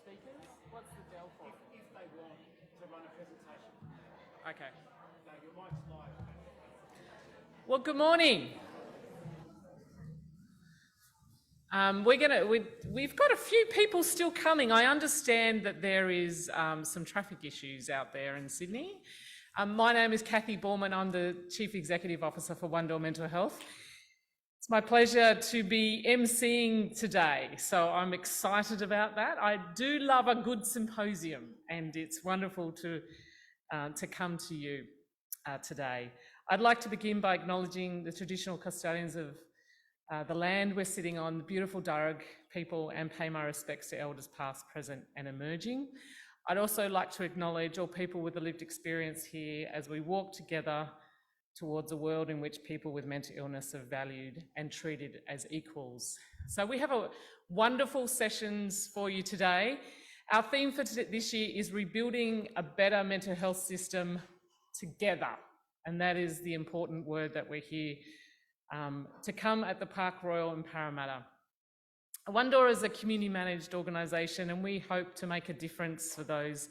speakers? What's the deal for? If they want to run a presentation. Okay. No, your mic's live. Well, good morning. We've got a few people still coming. I understand that there is some traffic issues out there in Sydney. My name is Kathy Borman. I'm the Chief Executive Officer for Door Mental Health. It's my pleasure to be emceeing today, so I'm excited about that. I do love a good symposium, and it's wonderful to come to you today. I'd like to begin by acknowledging the traditional custodians of the land we're sitting on, the beautiful Darug people, and pay my respects to elders past, present and emerging. I'd also like to acknowledge all people with a lived experience here as we walk together towards a world in which people with mental illness are valued and treated as equals. So we have wonderful sessions for you today. Our theme for this year is rebuilding a better mental health system together. And that is the important word that we're here to come at the Park Royal in Parramatta. Door is a community managed organisation, and we hope to make a difference for those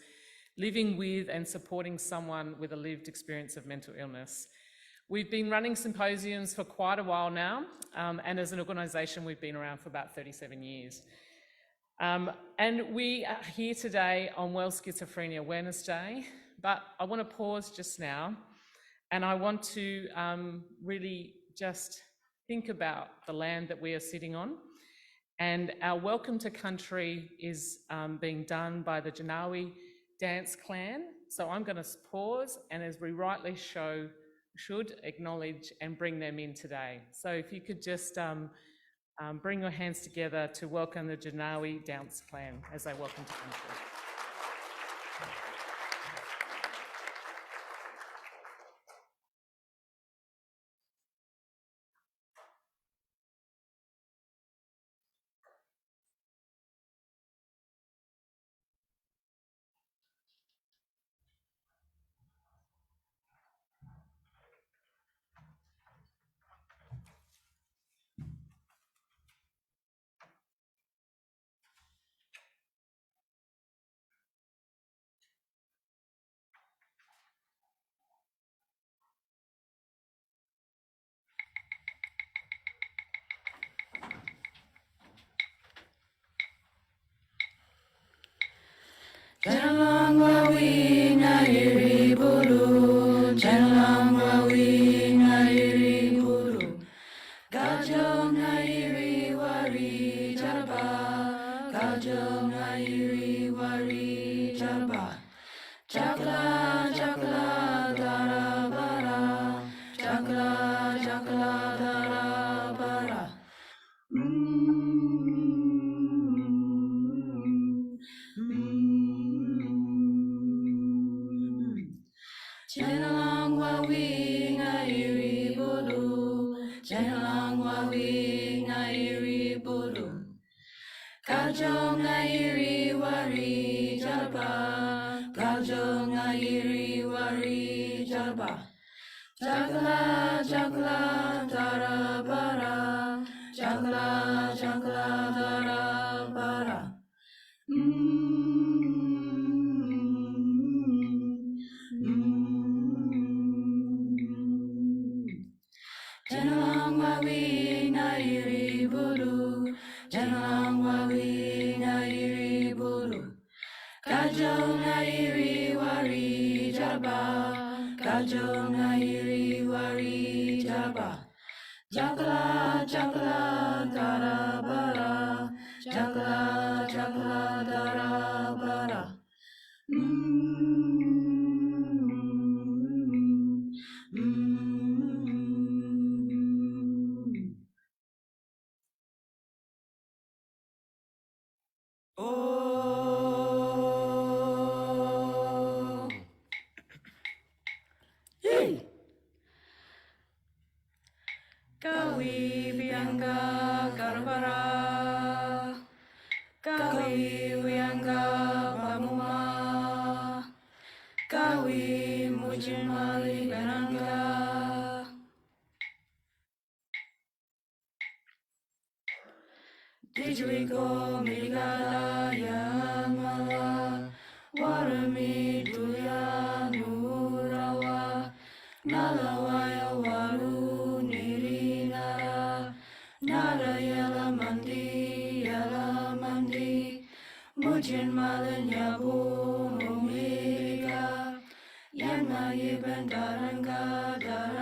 living with and supporting someone with a lived experience of mental illness. We've been running symposiums for quite a while now, and as an organisation we've been around for about 37 years. And we are here today on World Schizophrenia Awareness Day, but I want to pause just now, and I want to really just think about the land that we are sitting on. And our welcome to country is being done by the Janawi dance clan. So I'm going to pause, and as we rightly should acknowledge and bring them in today. So if you could just bring your hands together to welcome the Janawi dance clan as they welcome to country. Dijrigo Miligada Yamala Warami Duya Nurawa Nalawaya Waru Nirinara Nara Yala Mandi Mujin Malan Yabu Umiriga Yana Yiben Darangara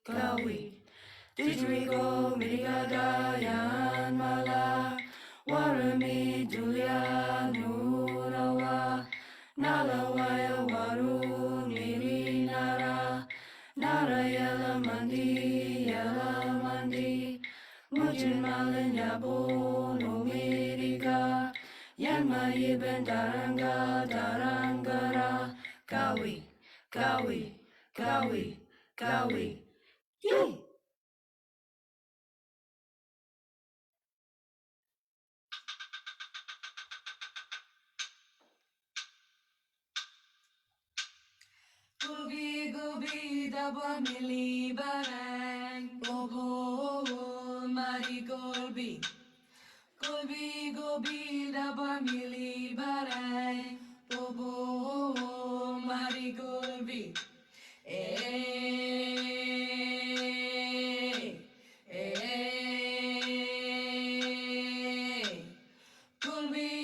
Kawi Dijrigo Miligada Yanmala Warami Julia Nurawa Nalawaya Waru Nirinara Nara Yala Mandi Mujin Malan Yabu Numiriga Yanma Yiben Darangara Kawi Yay! Gobi dabwa mili barang Bobo mari golbi Gobi dabwa mili barang Bobo mari golbi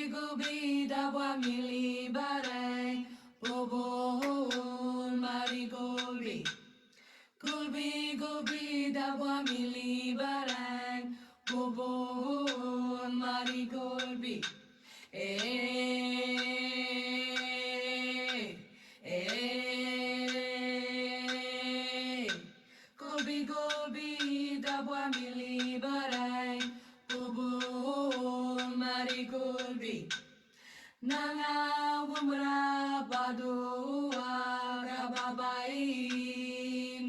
Gobi dabwa mili barang Bobo mari golbi Gobi dabwa mili barang Bobo mari golbi Gobi dabwa mili barang Bobo mari golbi Nanga wumra badua gababai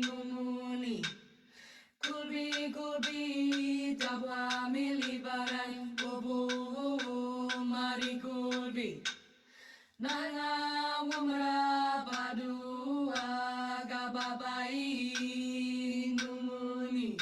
numuni Gobi dabwa mili barang Bobo mari golbi Nanga wumra badua gababai numuni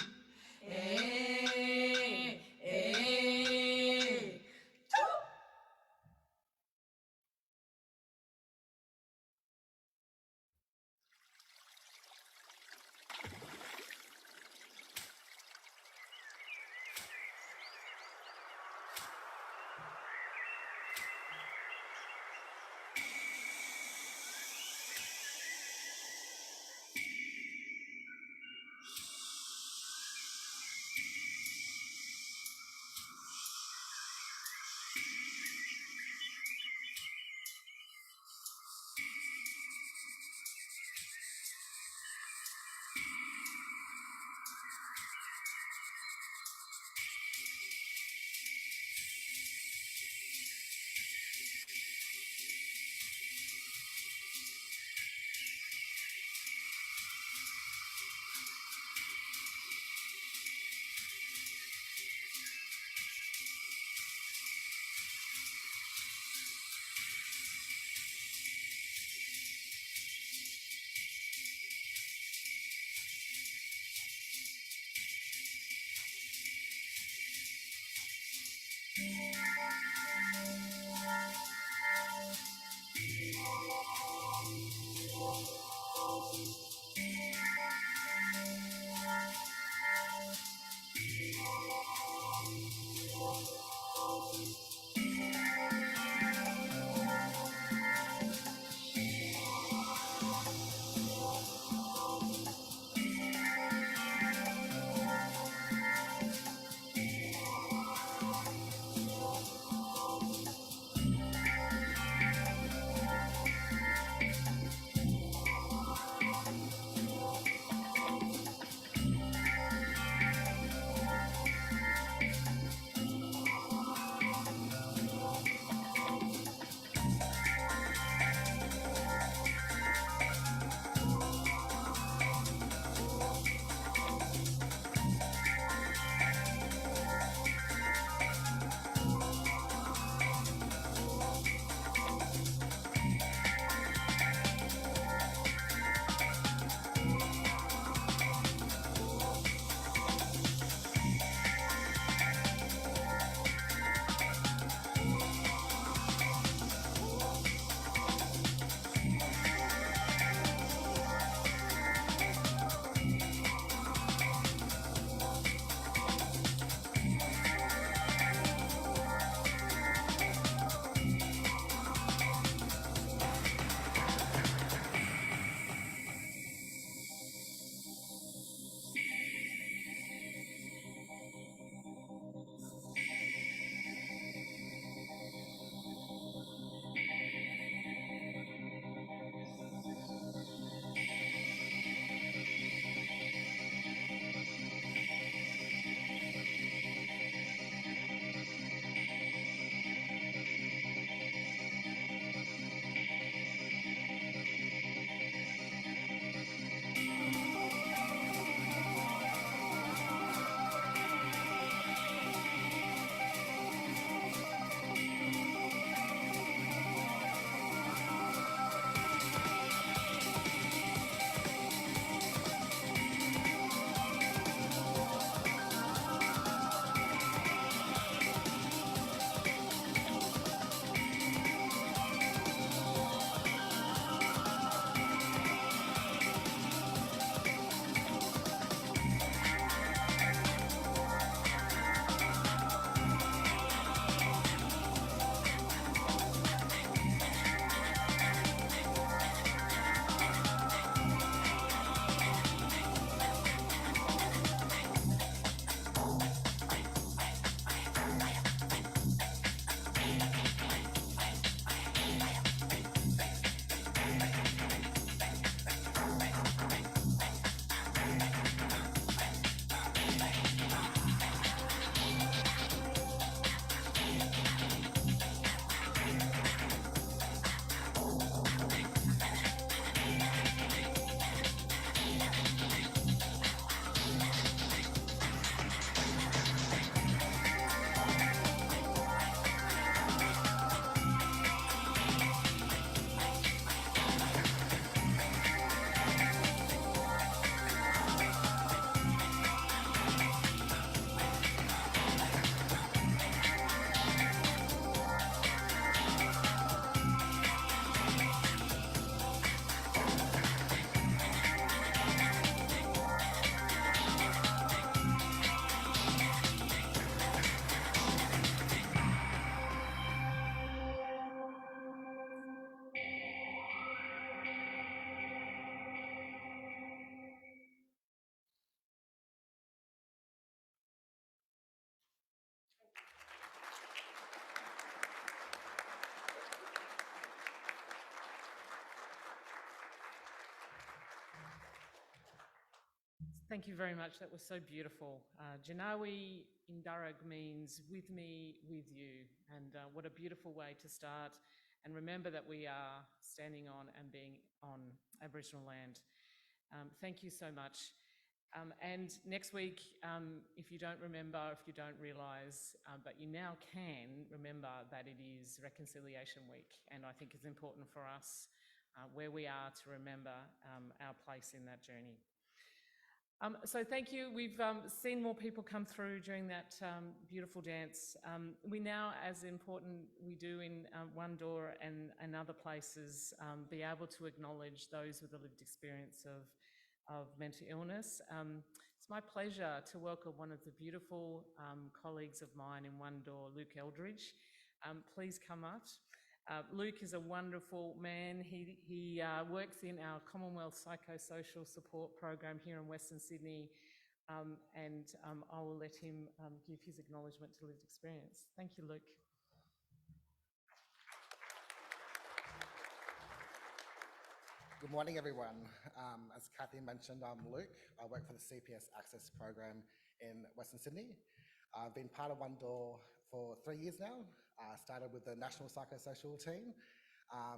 Thank you very much. That was so beautiful. Janawi in Darug means with me, with you. And what a beautiful way to start. And remember that we are standing on and being on Aboriginal land. Thank you so much. And next week, if you don't remember, if you don't realise, but you now can remember that it is Reconciliation Week. And I think it's important for us where we are to remember our place in that journey. So thank you. We've seen more people come through during that beautiful dance. We now, as important we do in One Door and other places, be able to acknowledge those with a lived experience of mental illness. It's my pleasure to welcome one of the beautiful colleagues of mine in One Door, Luke Eldridge. Please come up. Luke is a wonderful man. He works in our Commonwealth Psychosocial Support Program here in Western Sydney, and I will let him give his acknowledgement to lived experience. Thank you, Luke. Good morning, everyone. As Kathy mentioned, I'm Luke. I work for the CPS Access Program in Western Sydney. I've been part of One Door for 3 years now. I started with the National Psychosocial team,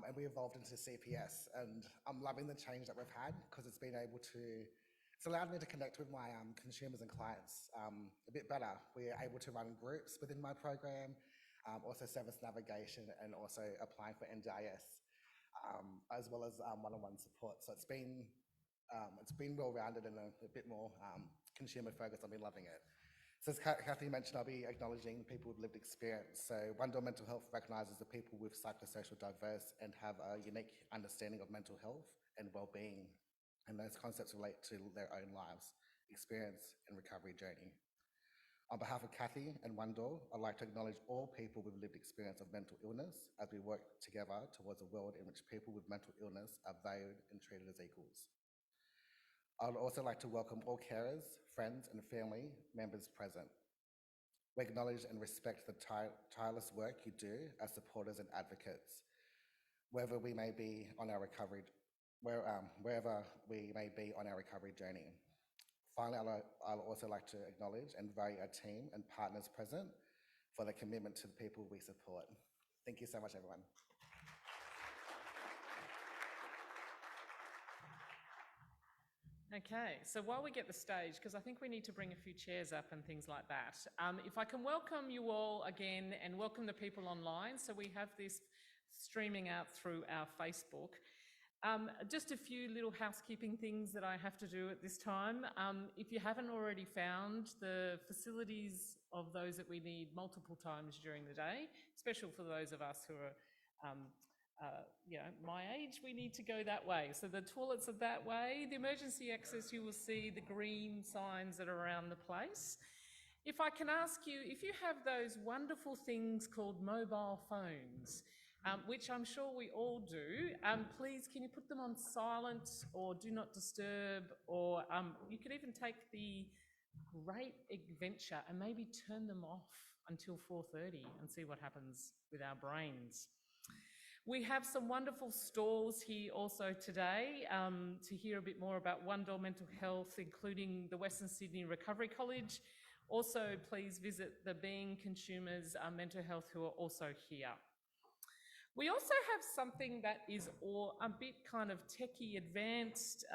and we evolved into CPS. And I'm loving the change that we've had because it's allowed me to connect with my consumers and clients a bit better. We're able to run groups within my program, also service navigation, and also applying for NDIS, as well as one-on-one support. So it's been well-rounded and a bit more consumer focused. I've been loving it. So as Kathy mentioned, I'll be acknowledging people with lived experience. So One Door Mental Health recognises the people with psychosocial diverse and have a unique understanding of mental health and well-being, and those concepts relate to their own lives, experience and recovery journey. On behalf of Kathy and One Door, I'd like to acknowledge all people with lived experience of mental illness as we work together towards a world in which people with mental illness are valued and treated as equals. I would also like to welcome all carers, friends and family members present. We acknowledge and respect the tireless work you do as supporters and advocates, wherever we may be on our recovery journey. Finally, I'd also like to acknowledge and value our team and partners present for their commitment to the people we support. Thank you so much, everyone. Okay, so while we get the stage, because I think we need to bring a few chairs up and things like that, if I can welcome you all again and welcome the people online. So we have this streaming out through our Facebook. Just a few little housekeeping things that I have to do at this time. If you haven't already found the facilities of those that we need multiple times during the day, especially for those of us who are my age, we need to go that way. So the toilets are that way. The emergency access, you will see the green signs that are around the place. If I can ask you, if you have those wonderful things called mobile phones, which I'm sure we all do, please can you put them on silent or do not disturb, or you could even take the great adventure and maybe turn them off until 4:30 and see what happens with our brains. We have some wonderful stalls here also today to hear a bit more about One Door Mental Health, including the Western Sydney Recovery College. Also, please visit the Being Consumers Mental Health, who are also here. We also have something that is a bit kind of techie advanced.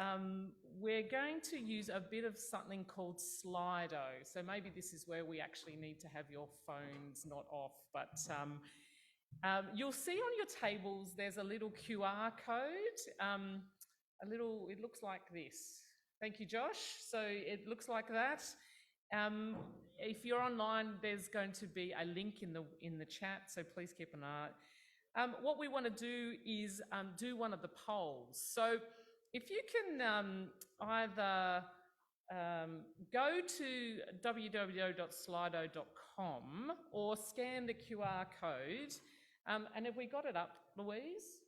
We're going to use a bit of something called Slido. So maybe this is where we actually need to have your phones not off, but you'll see on your tables there's a little QR code, it looks like this. Thank you, Josh. So it looks like that. If you're online, there's going to be a link in the chat, so please keep an eye. What we want to do is do one of the polls. So if you can either go to www.slido.com or scan the QR code. And have we got it up, Louise?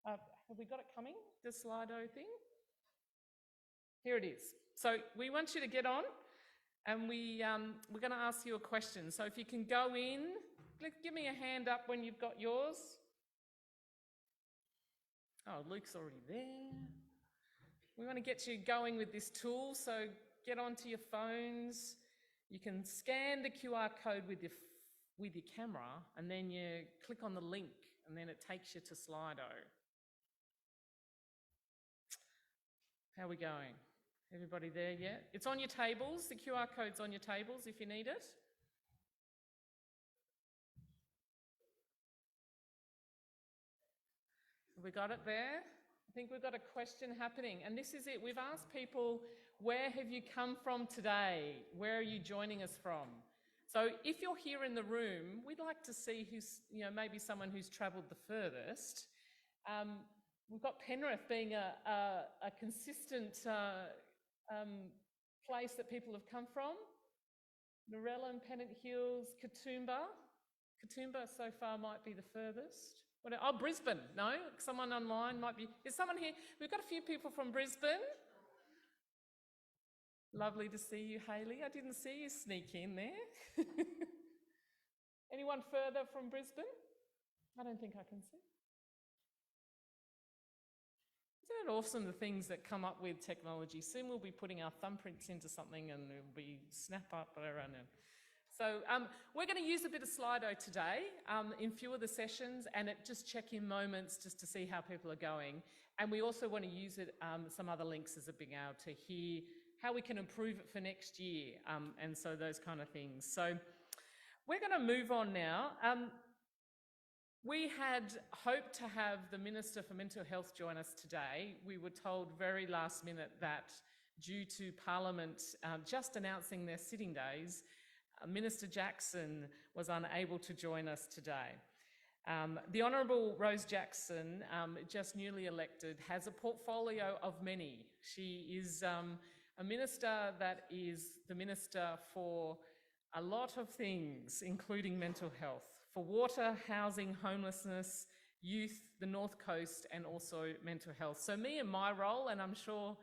Have we got it coming, the Slido thing? Here it is. So we want you to get on, and we're going to ask you a question. So if you can go in, give me a hand up when you've got yours. Oh, Luke's already there. We want to get you going with this tool, so get onto your phones. You can scan the QR code with your camera, and then you click on the link, and then it takes you to Slido. How are we going? Everybody there yet? It's on your tables. The QR code's on your tables if you need it. Have we got it there? I think we've got a question happening, and this is it. We've asked people, where have you come from today? Where are you joining us from? So if you're here in the room, we'd like to see who's, maybe someone who's travelled the furthest. We've got Penrith being a consistent place that people have come from. Narella and Pennant Hills, Katoomba. Katoomba so far might be the furthest. Brisbane, no? Someone online might be. Is someone here? We've got a few people from Brisbane. Lovely to see you, Hayley. I didn't see you sneak in there. Anyone further from Brisbane? I don't think I can see. Isn't it awesome, the things that come up with technology? Soon we'll be putting our thumbprints into something and it'll be snap up around it. So we're going to use a bit of Slido today in few of the sessions, and at just check-in moments just to see how people are going. And we also want to use it, some other links as a being able to hear how we can improve it for next year, and so those kind of things. So we're going to move on now. We had hoped to have the Minister for Mental Health join us today. We were told very last minute that due to Parliament just announcing their sitting days, Minister Jackson was unable to join us today. The Honourable Rose Jackson, just newly elected, has a portfolio of many. She is a minister that is the minister for a lot of things, including mental health, for water, housing, homelessness, youth, the North Coast, and also mental health. So me and my role, and I'm sure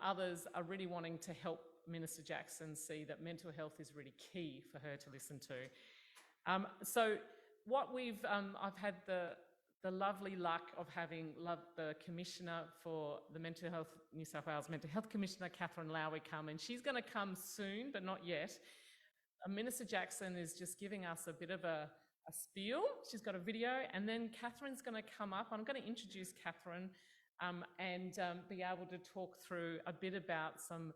others are really wanting to help Minister Jackson see that mental health is really key for her to listen to. So what I've had the lovely luck of having the Commissioner for the Mental Health, New South Wales Mental Health Commissioner, Catherine Lourey, come, and she's going to come soon, but not yet. Minister Jackson is just giving us a bit of a spiel. She's got a video, and then Catherine's going to come up. I'm going to introduce Catherine and be able to talk through a bit about some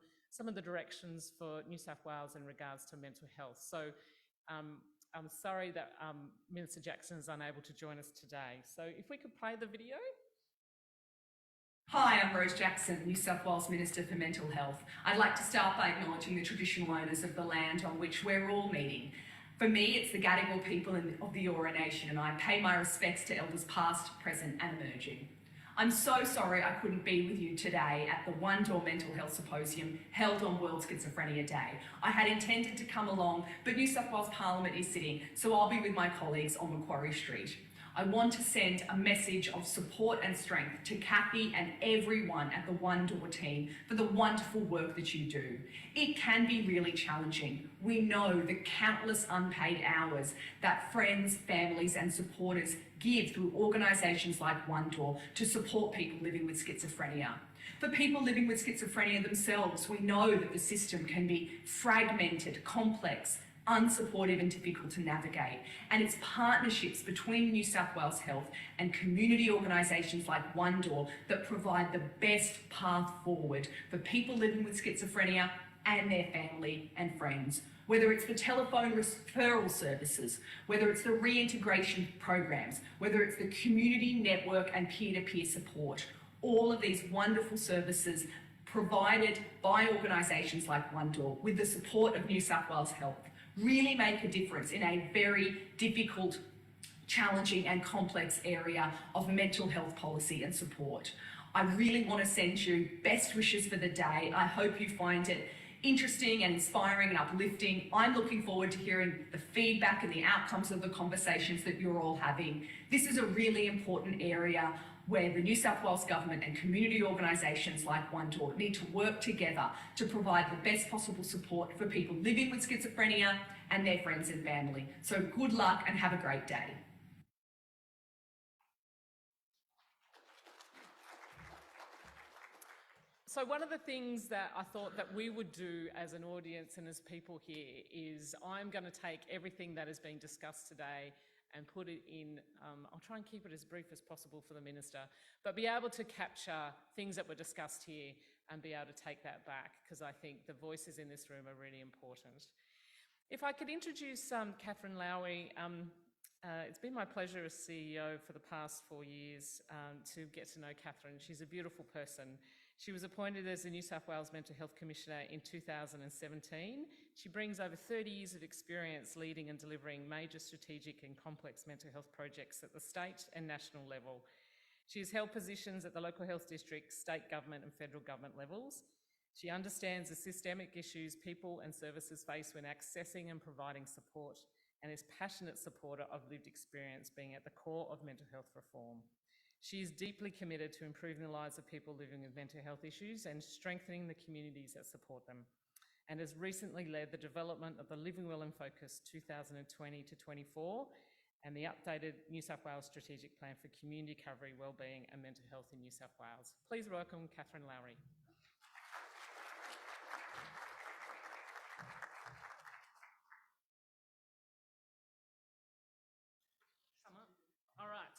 of the directions for New South Wales in regards to mental health. So I'm sorry that Minister Jackson is unable to join us today. So if we could play the video. Hi, I'm Rose Jackson, New South Wales Minister for Mental Health. I'd like to start by acknowledging the traditional owners of the land on which we're all meeting. For me, it's the Gadigal people of the Eora Nation, and I pay my respects to elders past, present and emerging. I'm so sorry I couldn't be with you today at the Door Mental Health Symposium held on World Schizophrenia Day. I had intended to come along, but New South Wales Parliament is sitting, so I'll be with my colleagues on Macquarie Street. I want to send a message of support and strength to Kathy and everyone at the Door team for the wonderful work that you do. It can be really challenging. We know the countless unpaid hours that friends, families and supporters give through organisations like Door to support people living with schizophrenia. For people living with schizophrenia themselves, we know that the system can be fragmented, complex, unsupportive and difficult to navigate. And it's partnerships between New South Wales Health and community organisations like Door that provide the best path forward for people living with schizophrenia and their family and friends. Whether it's the telephone referral services, whether it's the reintegration programs, whether it's the community network and peer-to-peer support, all of these wonderful services provided by organisations like Door with the support of New South Wales Health really make a difference in a very difficult, challenging and complex area of mental health policy and support. I really want to send you best wishes for the day. I hope you find it interesting and inspiring and uplifting. I'm looking forward to hearing the feedback and the outcomes of the conversations that you're all having. This is a really important area where the New South Wales Government and community organisations like Door need to work together to provide the best possible support for people living with schizophrenia and their friends and family. So good luck and have a great day. So one of the things that I thought that we would do as an audience and as people here is I'm going to take everything that has been discussed today and put it in, I'll try and keep it as brief as possible for the Minister, but be able to capture things that were discussed here and be able to take that back, because I think the voices in this room are really important. If I could introduce Catherine Lourey. It's been my pleasure as CEO for the past 4 years to get to know Catherine. She's a beautiful person. She was appointed as the New South Wales Mental Health Commissioner in 2017. She brings over 30 years of experience leading and delivering major strategic and complex mental health projects at the state and national level. She has held positions at the local health district, state government and federal government levels. She understands the systemic issues people and services face when accessing and providing support, and is a passionate supporter of lived experience being at the core of mental health reform. She is deeply committed to improving the lives of people living with mental health issues and strengthening the communities that support them, and has recently led the development of the Living Well in Focus 2020 to 24 and the updated New South Wales Strategic Plan for Community Recovery, Wellbeing and Mental Health in New South Wales. Please welcome Catherine Lourey. All right.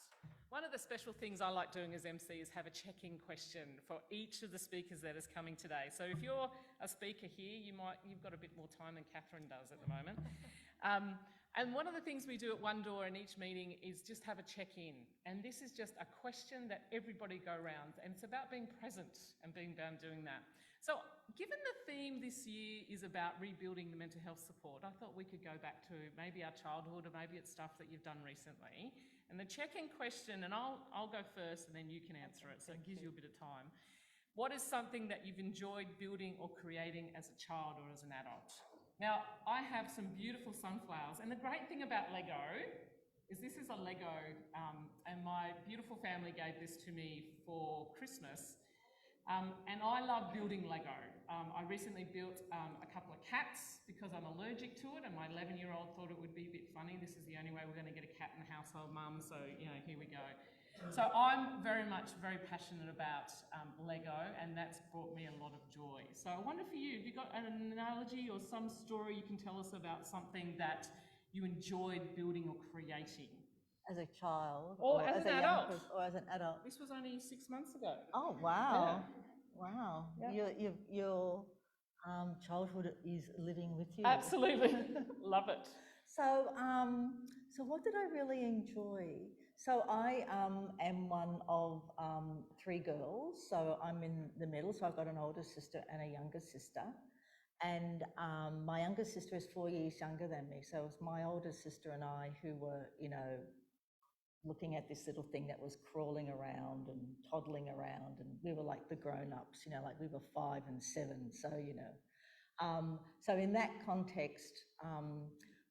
One of the special things I like doing as MC is have a check-in question for each of the speakers that is coming today. So if you're a speaker here, you've got a bit more time than Catherine does at the moment. And one of the things we do at One Door in each meeting is just have a check-in. And this is just a question that everybody go around, and it's about being present and being down doing that. So given the theme this year is about rebuilding the mental health support, I thought we could go back to maybe our childhood, or maybe it's stuff that you've done recently. And the check-in question, and I'll go first and then you can answer it, so it gives you a bit of time. What is something that you've enjoyed building or creating as a child or as an adult? Now, I have some beautiful sunflowers, and the great thing about Lego is this is a Lego, and my beautiful family gave this to me for Christmas. And I love building Lego. I recently built a couple of cats because I'm allergic to it, and my 11-year-old thought it would be a bit funny. This is the only way we're going to get a cat in the household, Mum, so, you know, here we go. So I'm very passionate about Lego, and that's brought me a lot of joy. So I wonder for you, have you got an analogy or some story you can tell us about something that you enjoyed building or creating? As a child, or as an adult, or as an adult. This was only 6 months ago. Oh wow! Yeah. Wow! Yeah. Your childhood is living with you. Absolutely, love it. So so what did I really enjoy? So I am one of 3 girls. So I'm in the middle. So I've got an older sister and a younger sister. And my younger sister is 4 years younger than me. So it was my older sister and I who were, you know, looking at this little thing that was crawling around and toddling around, and we were like the grown-ups, you know, like we were 5 and 7. So, you know, so in that context,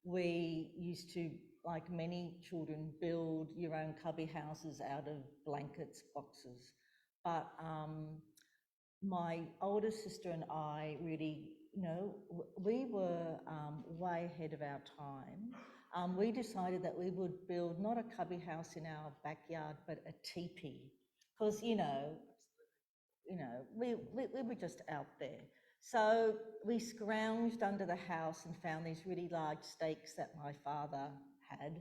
we used to, like many children, build your own cubby houses out of blankets, boxes. But my older sister and I really, you know, we were way ahead of our time. We decided that we would build not a cubby house in our backyard, but a teepee, because you know, we were just out there. So we scrounged under the house and found these really large stakes that my father had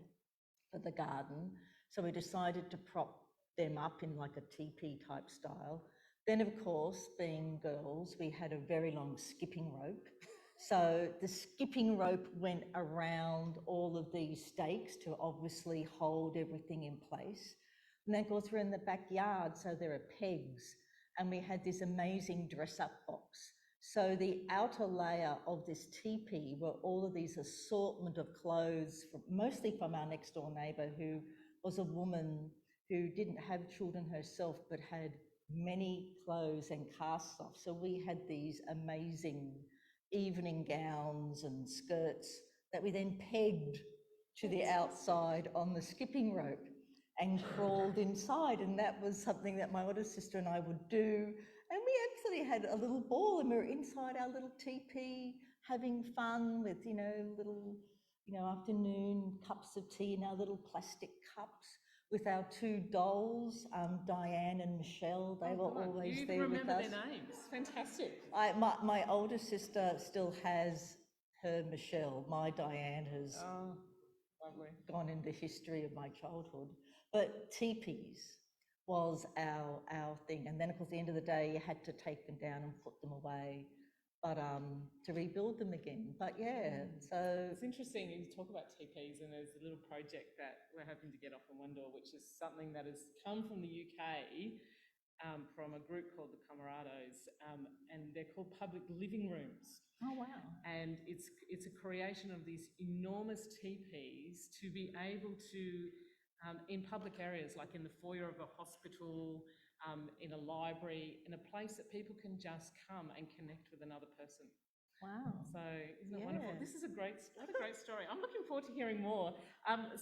for the garden. So we decided to prop them up in like a teepee type style. Then, of course, being girls, we had a very long skipping rope. So the skipping rope went around all of these stakes to obviously hold everything in place. And then, of course, we're in the backyard, so there are pegs. And we had this amazing dress-up box. So the outer layer of this teepee were all of these assortment of clothes, mostly from our next door neighbour, who was a woman who didn't have children herself, but had many clothes and casts off. So we had these amazing evening gowns and skirts that we then pegged to the outside on the skipping rope and crawled inside. And that was something that my older sister and I would do. And we actually had a little ball, and we were inside our little teepee having fun with, you know, little, you know, afternoon cups of tea in our little plastic cups. with our two dolls, Diane and Michelle. They were God, always you there with remember us. their names. Fantastic. My older sister still has her Michelle. My Diane has Oh, lovely. gone in the history of my childhood. But teepees was our thing. And then, of course, at the end of the day, you had to take them down and put them away, but to rebuild them again. But yeah, so It's interesting you talk about TPs, and there's a little project that we're hoping to get off in One Door, which is something that has come from the UK, from a group called the Camarados, and they're called public living rooms. oh wow, And it's a creation of these enormous teepees to be able to, in public areas, like in the foyer of a hospital, in a library, in a place that people can just come and connect with another person. wow. So isn't it wonderful? Yeah. This is what a great story. I'm looking forward to hearing more.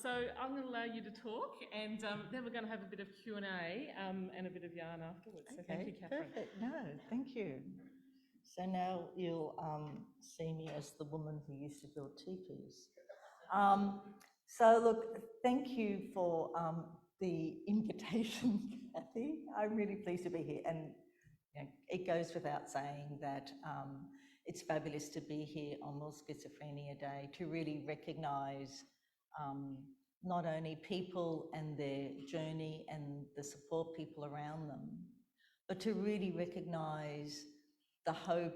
So I'm going to allow you to talk, and then we're going to have a bit of Q&A and a bit of yarn afterwards. So thank you, Catherine. Perfect. No, thank you. So now you'll see me as the woman who used to build teepees. So look, thank you for the invitation, Kathy. I'm really pleased to be here, and you know, it goes without saying that it's fabulous to be here on World Schizophrenia Day to really recognise not only people and their journey and the support people around them, but to really recognise the hope,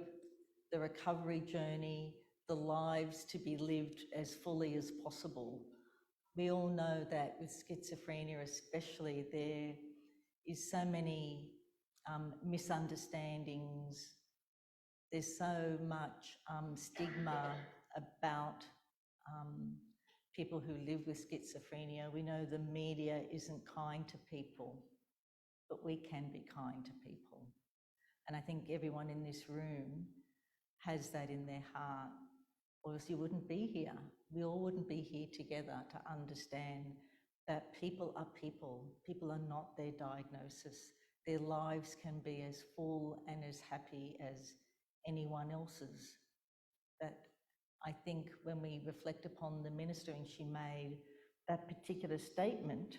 the recovery journey, the lives to be lived as fully as possible. We all know that with schizophrenia especially, there is so many misunderstandings. There's so much stigma about people who live with schizophrenia. We know the media isn't kind to people, but we can be kind to people. And I think everyone in this room has that in their heart, or else you wouldn't be here. We all wouldn't be here together to understand that people are people. People are not their diagnosis. Their lives can be as full and as happy as anyone else's. That I think when we reflect upon the ministering she made, that particular statement,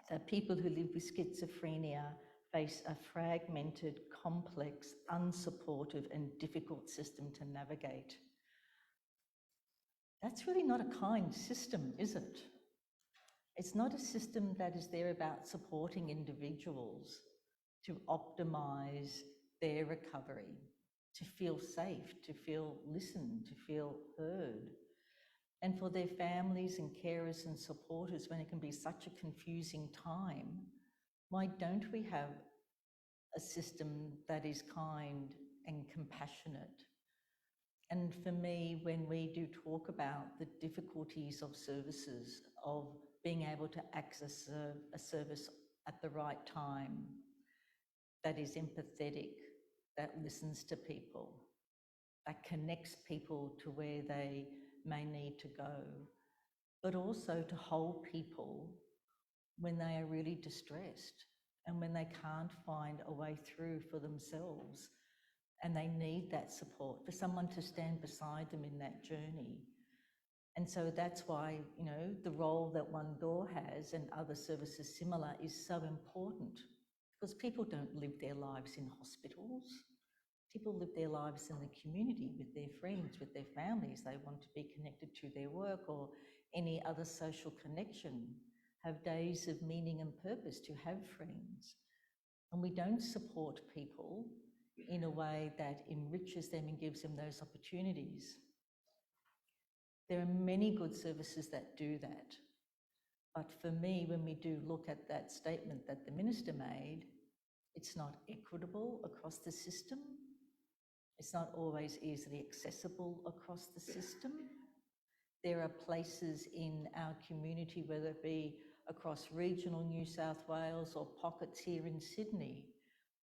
that people who live with schizophrenia face a fragmented, complex, unsupportive and difficult system to navigate. That's really not a kind system, is it? It's not a system that is there about supporting individuals to optimise their recovery, to feel safe, to feel listened, to feel heard. And for their families and carers and supporters, when it can be such a confusing time, why don't we have a system that is kind and compassionate? And for me, when we do talk about the difficulties of services, of being able to access a service at the right time, that is empathetic, that listens to people, that connects people to where they may need to go, but also to hold people when they are really distressed and when they can't find a way through for themselves and they need that support, for someone to stand beside them in that journey. And so that's why, you know, the role that One Door has and other services similar is so important, because people don't live their lives in hospitals. People live their lives in the community with their friends, with their families. They want to be connected to their work or any other social connection, have days of meaning and purpose, to have friends. And we don't support people in a way that enriches them and gives them those opportunities. There are many good services that do that. But for me, when we do look at that statement that the minister made, it's not equitable across the system. It's not always easily accessible across the system. There are places in our community, whether it be across regional New South Wales or pockets here in Sydney,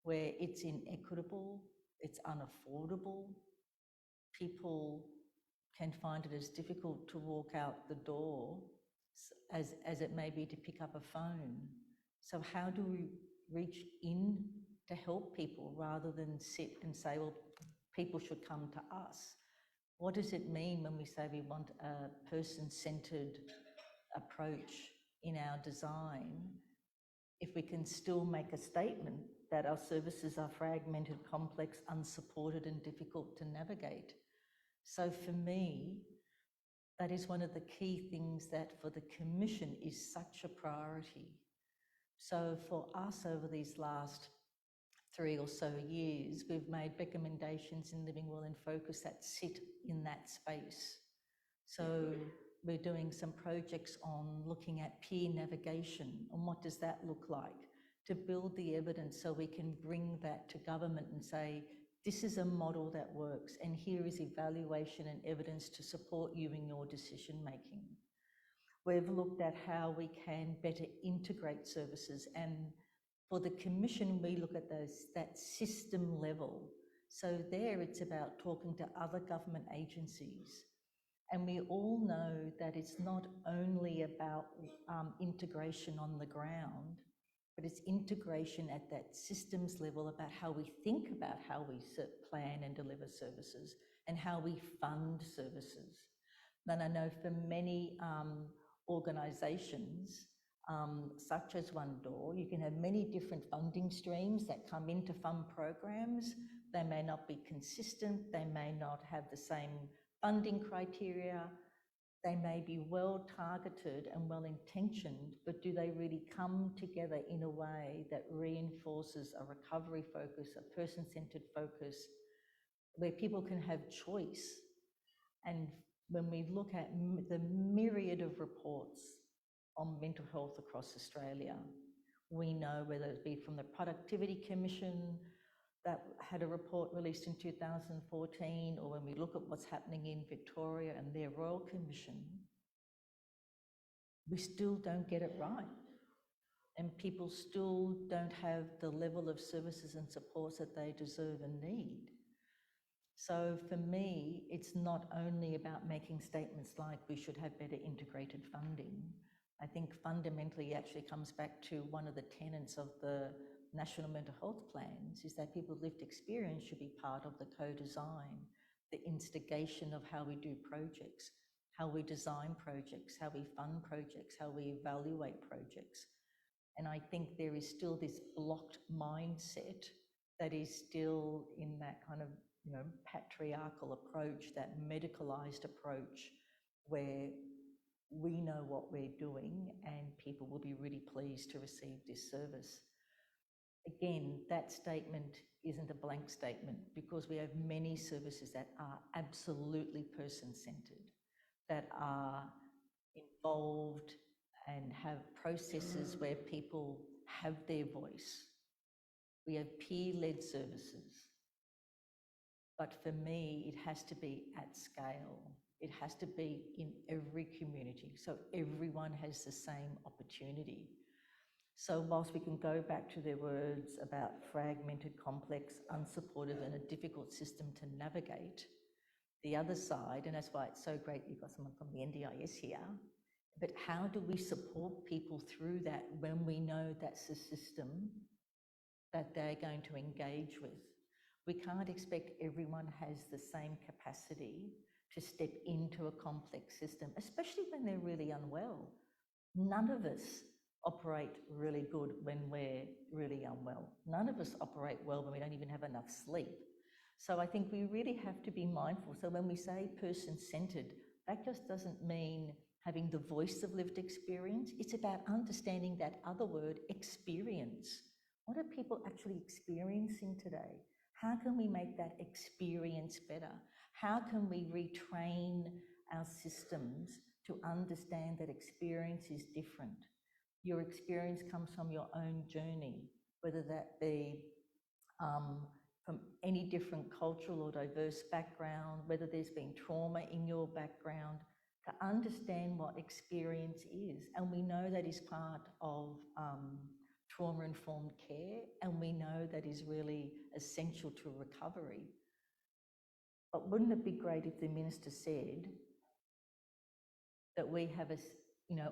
where it's inequitable, it's unaffordable. People can find it as difficult to walk out the door as it may be to pick up a phone. So how do we reach in to help people rather than sit and say, well, people should come to us? What does it mean when we say we want a person-centred approach in our design if we can still make a statement that our services are fragmented, complex, unsupported, and difficult to navigate. So for me, that is one of the key things that for the Commission is such a priority. So for us over these last 3 or so years, we've made recommendations in Living Well in Focus that sit in that space. So we're doing some projects on looking at peer navigation and what does that look like to build the evidence so we can bring that to government and say, this is a model that works and here is evaluation and evidence to support you in your decision making. We've looked at how we can better integrate services, and for the Commission, we look at that system level. So there it's about talking to other government agencies. And we all know that it's not only about integration on the ground, but it's integration at that systems level about how we think about how we plan and deliver services and how we fund services. And I know for many organisations, such as One Door, you can have many different funding streams that come in to fund programs. They may not be consistent, they may not have the same funding criteria, they may be well targeted and well intentioned, but do they really come together in a way that reinforces a recovery focus, a person-centred focus, where people can have choice? And when we look at the myriad of reports on mental health across Australia, we know, whether it be from the Productivity Commission that had a report released in 2014, or when we look at what's happening in Victoria and their Royal Commission, we still don't get it right. And people still don't have the level of services and supports that they deserve and need. So for me, it's not only about making statements like we should have better integrated funding. I think fundamentally it actually comes back to one of the tenets of the National Mental Health Plans, is that people's lived experience should be part of the co-design, the instigation of how we do projects, how we design projects, how we fund projects, how we evaluate projects. And I think there is still this blocked mindset that is still in that kind of, patriarchal approach, that medicalised approach, where we know what we're doing and people will be really pleased to receive this service. Again, that statement isn't a blank statement, because we have many services that are absolutely person-centred, that are involved and have processes where people have their voice. We have peer-led services. But for me, it has to be at scale. It has to be in every community, so everyone has the same opportunity. So whilst we can go back to their words about fragmented, complex, unsupported, and a difficult system to navigate, the other side, and that's why it's so great you've got someone from the NDIS here, but how do we support people through that when we know that's the system that they're going to engage with? We can't expect everyone has the same capacity to step into a complex system, especially when they're really unwell. None of us operate really good when we're really unwell. None of us operate well when we don't even have enough sleep. So I think we really have to be mindful. So when we say person-centred, that just doesn't mean having the voice of lived experience. It's about understanding that other word, experience. What are people actually experiencing today? How can we make that experience better? How can we retrain our systems to understand that experience is different? Your experience comes from your own journey, whether that be from any different cultural or diverse background, whether there's been trauma in your background, to understand what experience is. And we know that is part of trauma-informed care, and we know that is really essential to recovery. But wouldn't it be great if the Minister said that we have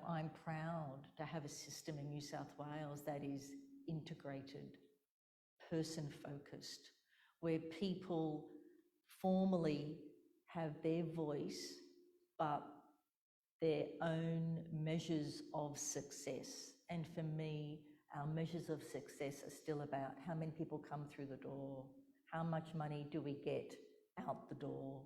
I'm proud to have a system in New South Wales that is integrated, person-focused, where people formally have their voice, but their own measures of success. And for me, our measures of success are still about how many people come through the door, how much money do we get out the door.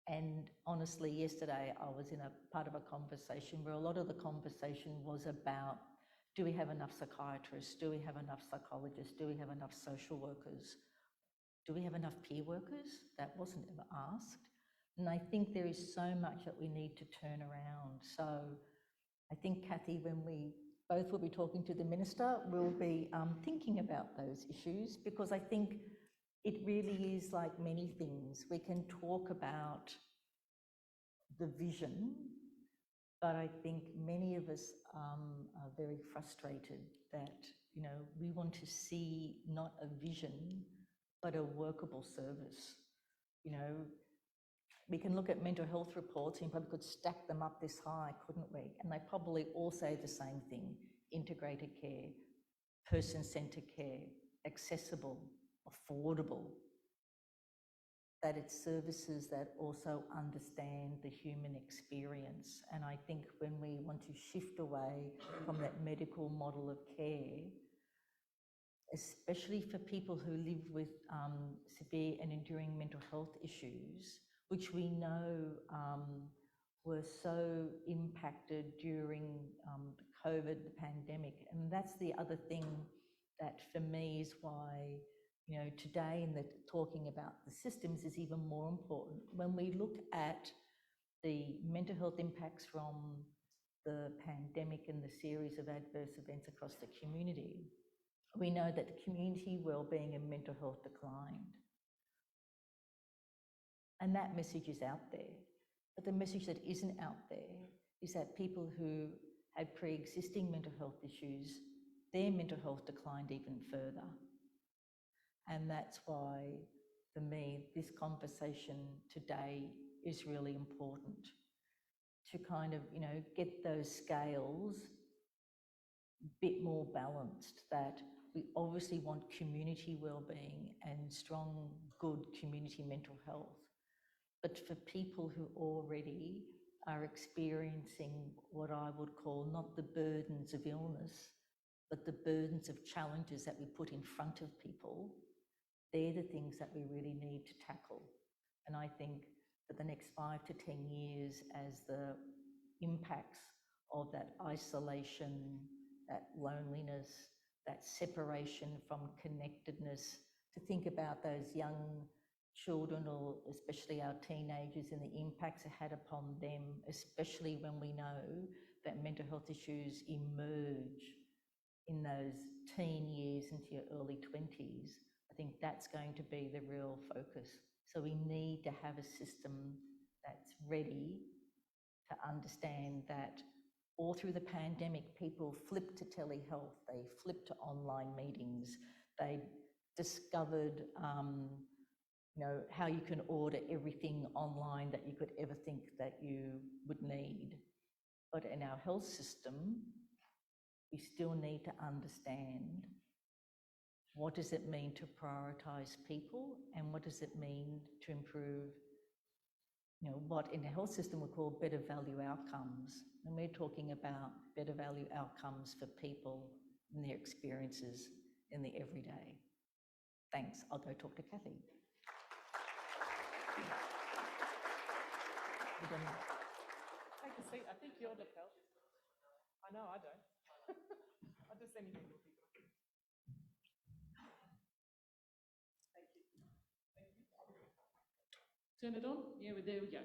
And honestly, yesterday I was in a part of a conversation where a lot of the conversation was about, do we have enough psychiatrists? Do we have enough psychologists? Do we have enough social workers? Do we have enough peer workers? That wasn't ever asked. And I think there is so much that we need to turn around. So I think, Kathy, when we both will be talking to the Minister, we'll be thinking about those issues, because I think it really is like many things. We can talk about the vision, but I think many of us are very frustrated that, you know, we want to see not a vision, but a workable service. You know, we can look at mental health reports and probably could stack them up this high, couldn't we? And they probably all say the same thing: integrated care, person-centred care, accessible, affordable, that it's services that also understand the human experience. And I think when we want to shift away from that medical model of care, especially for people who live with severe and enduring mental health issues, which we know were so impacted during the COVID, the pandemic. And that's the other thing that for me is why, you know, today in the talking about the systems is even more important. When we look at the mental health impacts from the pandemic and the series of adverse events across the community, we know that the community wellbeing and mental health declined. And that message is out there. But the message that isn't out there is that people who had pre-existing mental health issues, their mental health declined even further. And that's why, for me, this conversation today is really important, to kind of, you know, get those scales a bit more balanced, that we obviously want community wellbeing and strong, good community mental health. But for people who already are experiencing what I would call not the burdens of illness, but the burdens of challenges that we put in front of people, they're the things that we really need to tackle. And I think for the next 5 to 10 years, as the impacts of that isolation, that loneliness, that separation from connectedness, to think about those young children, or especially our teenagers, and the impacts it had upon them, especially when we know that mental health issues emerge in those teen years into your early 20s. I think that's going to be the real focus. So we need to have a system that's ready to understand that all through the pandemic, people flipped to telehealth, they flipped to online meetings, they discovered you know, how you can order everything online that you could ever think that you would need. But in our health system, we still need to understand, what does it mean to prioritise people, and what does it mean to improve, you know, what in the health system we call better value outcomes. And we're talking about better value outcomes for people and their experiences in the everyday. Thanks. I'll go talk to Kathy. Take a seat. I think you're the pelt. I know, I don't. I just anything will be good. Thank you. Thank you. Turn it on? Yeah, well, there we go.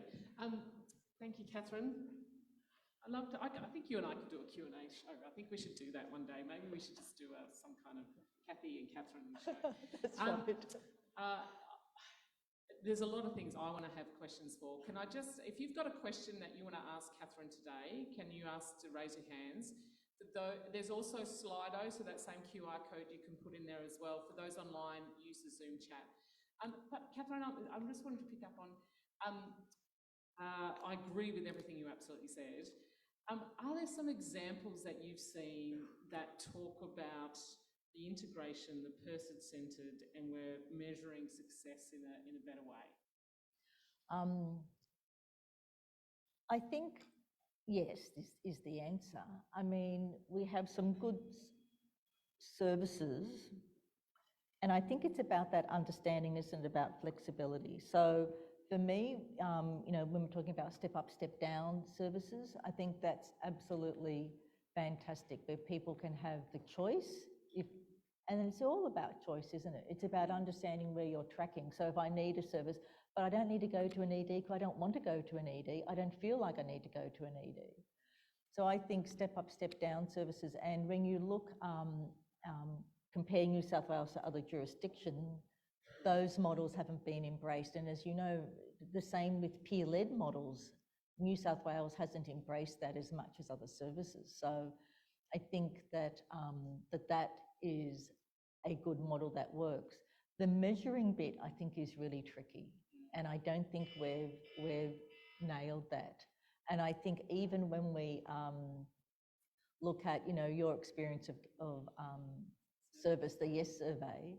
Thank you, Catherine. I think you and I could do a Q&A show. I think we should do that one day. Maybe we should just do some kind of Kathy and Catherine show. That's right. There's a lot of things I want to have questions for. Can I just, if you've got a question that you want to ask Catherine today, can you ask to raise your hands? There's also Slido, so that same QR code you can put in there as well. For those online, use the Zoom chat. But Catherine, I just wanted to pick up on, I agree with everything you absolutely said. Are there some examples that you've seen that talk about the integration, the person-centred, and we're measuring success in a better way? I think, yes, this is the answer. I mean, we have some good services, and I think it's about that understanding, isn't it, about flexibility. So for me, you know, when we're talking about step up, step down services, I think that's absolutely fantastic, where people can have the choice. And it's all about choice, isn't it? It's about understanding where you're tracking. So if I need a service, but I don't need to go to an ED because I don't want to go to an ED, I don't feel like I need to go to an ED. So I think step up, step down services, and when you look, comparing New South Wales to other jurisdictions, those models haven't been embraced. And as you know, the same with peer-led models. New South Wales hasn't embraced that as much as other services. So I think that that is a good model that works. The measuring bit, I think, is really tricky, and I don't think we've nailed that. And I think even when we look at, you know, your experience of service, the Yes survey,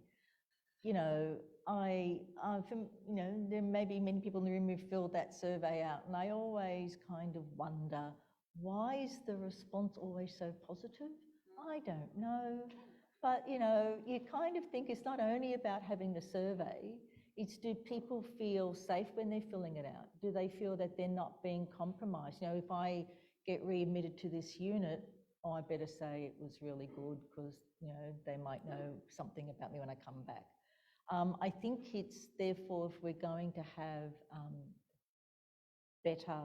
you know, you know, there may be many people in the room who filled that survey out, and I always kind of wonder, why is the response always so positive? I don't know. But, you know, you kind of think it's not only about having the survey, it's do people feel safe when they're filling it out? Do they feel that they're not being compromised? You know, if I get readmitted to this unit, oh, I better say it was really good because, you know, they might know something about me when I come back. I think it's therefore, if we're going to have better,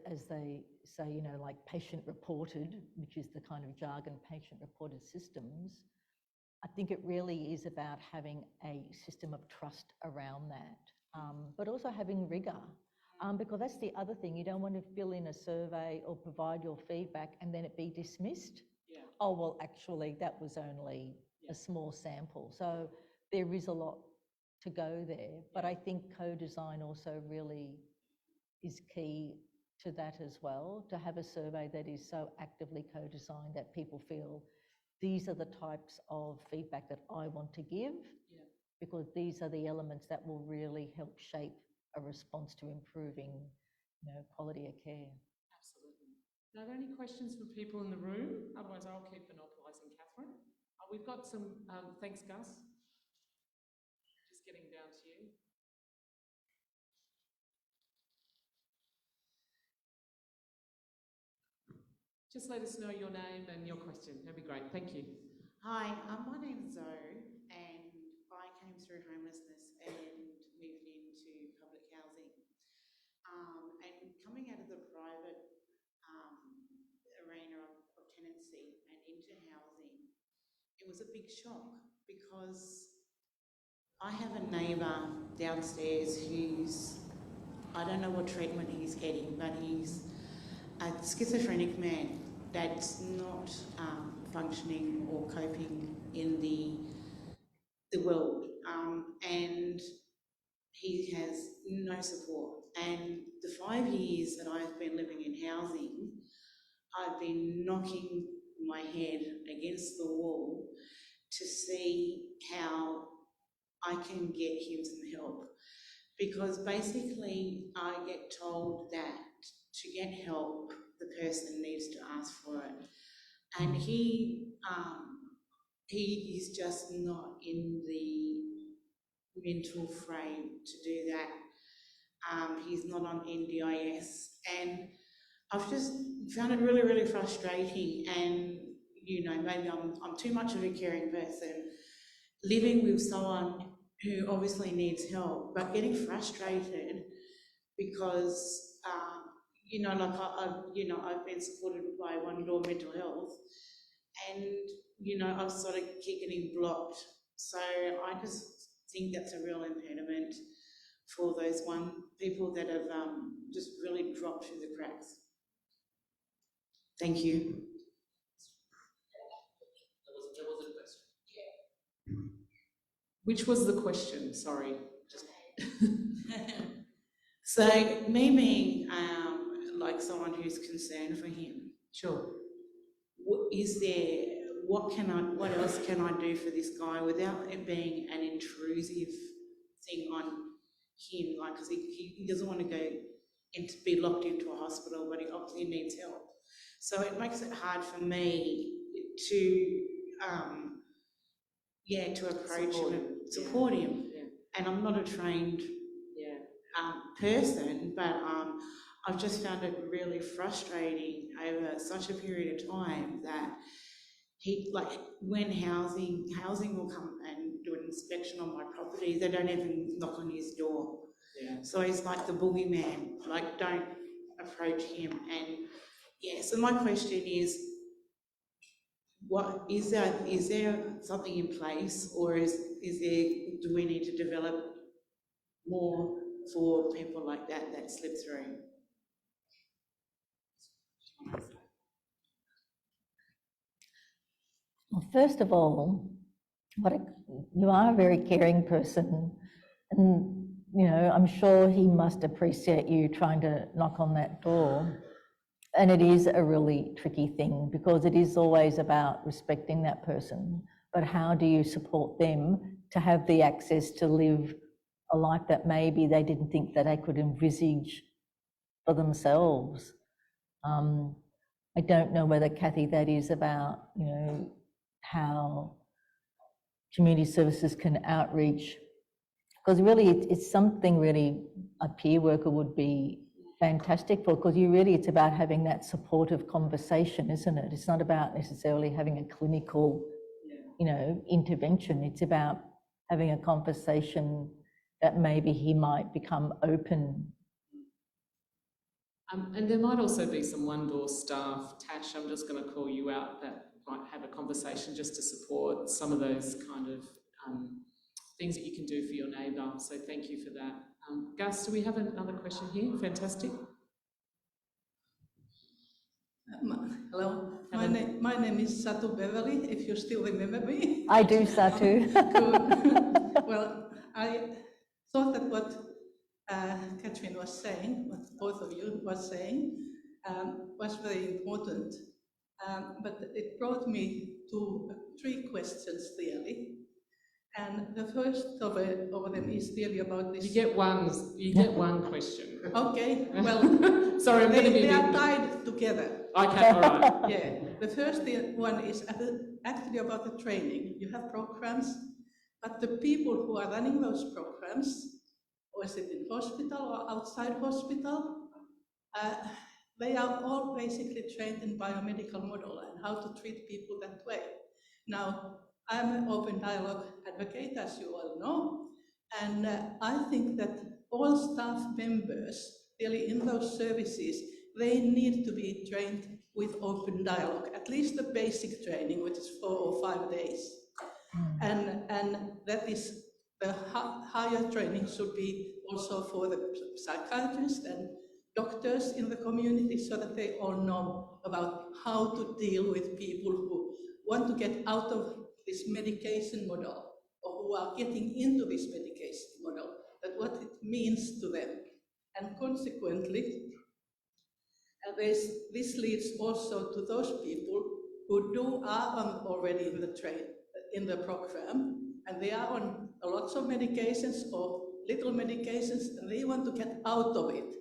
as they say, you know, like patient reported, which is the kind of jargon, patient reported systems, I think it really is about having a system of trust around that, but also having rigour. Because that's the other thing, you don't want to fill in a survey or provide your feedback and then it be dismissed. Yeah. Oh, well, actually, that was only a small sample. So there is a lot to go there, but I think co-design also really is key to that as well, to have a survey that is so actively co-designed that people feel these are the types of feedback that I want to give, because these are the elements that will really help shape a response to improving, you know, quality of care. Absolutely. Are there any questions from people in the room? Otherwise, I'll keep monopolising Catherine. We've got some, thanks, Gus. Just getting down to you. Just let us know your name and your question. That'd be great. Thank you. Hi, my name's Zoe, and I came through homelessness and moved into public housing. And coming out of the private arena of tenancy and into housing, it was a big shock because I have a neighbour downstairs who's, I don't know what treatment he's getting, but he's a schizophrenic man that's not functioning or coping in the world, and he has no support. And the 5 years that I've been living in housing, I've been knocking my head against the wall to see how I can get him some help, because basically I get told that to get help, the person needs to ask for it, and he is just not in the mental frame to do that. He's not on NDIS, and I've just found it really, really frustrating. And you know, maybe I'm too much of a caring person, living with someone who obviously needs help, but getting frustrated because you know, like I've been supported by Door Mental Health, and you know, I've sort of keep getting blocked. So I just think that's a real impediment for those people that have just really dropped through the cracks. Thank you. There was a question. Which was the question? Sorry. So me being like someone who's concerned for him. Sure. What else can I do for this guy without it being an intrusive thing on him? Like, because he doesn't want to go and to be locked into a hospital, but he obviously needs help. So it makes it hard for me to, to approach him and support him. Yeah. And I'm not a trained Yeah. person, but I've just found it really frustrating over such a period of time that he, like, when housing will come and do an inspection on my property, they don't even knock on his door. Yeah. So he's like the boogeyman, like, don't approach him. And so my question is, what is there something in place, or do we need to develop more for people like that slip through? Well, first of all, you are a very caring person, and you know, I'm sure he must appreciate you trying to knock on that door. And it is a really tricky thing, because it is always about respecting that person, but how do you support them to have the access to live a life that maybe they didn't think that they could envisage for themselves? I don't know whether, Kathy, that is about, you know, how community services can outreach, because really it's something really a peer worker would be fantastic for, because it's about having that supportive conversation, isn't it? It's not about necessarily having a clinical, you know, intervention. It's about having a conversation that maybe he might become open. And there might also be some One Door staff, Tash, I'm just going to call you out, that might have a conversation just to support some of those kind of things that you can do for your neighbour. So thank you for that. Gus, do we have another question here? Fantastic. Hello, my name is Satu Beverly, if you still remember me. I do, Satu. Well, I thought that what Catherine was saying, what both of you was saying, was very important. But it brought me to 3 questions clearly. And the first of them is really about this. You get one question. Okay, well, sorry, they are tied together. Okay, all right. Yeah, the first one is actually about the training. You have programs, but the people who are running those programs, or is it in hospital or outside hospital, they are all basically trained in biomedical model and how to treat people that way. Now, I'm an open dialogue advocate, as you all know, and I think that all staff members, really in those services, they need to be trained with open dialogue, at least the basic training, which is 4 or 5 days. And that is, the higher training should be also for the psychiatrists and doctors in the community, so that they all know about how to deal with people who want to get out of this medication model, or who are getting into this medication model, that what it means to them. And consequently, this leads also to those people who are already in the program, and they are on lots of medications or little medications, and they want to get out of it.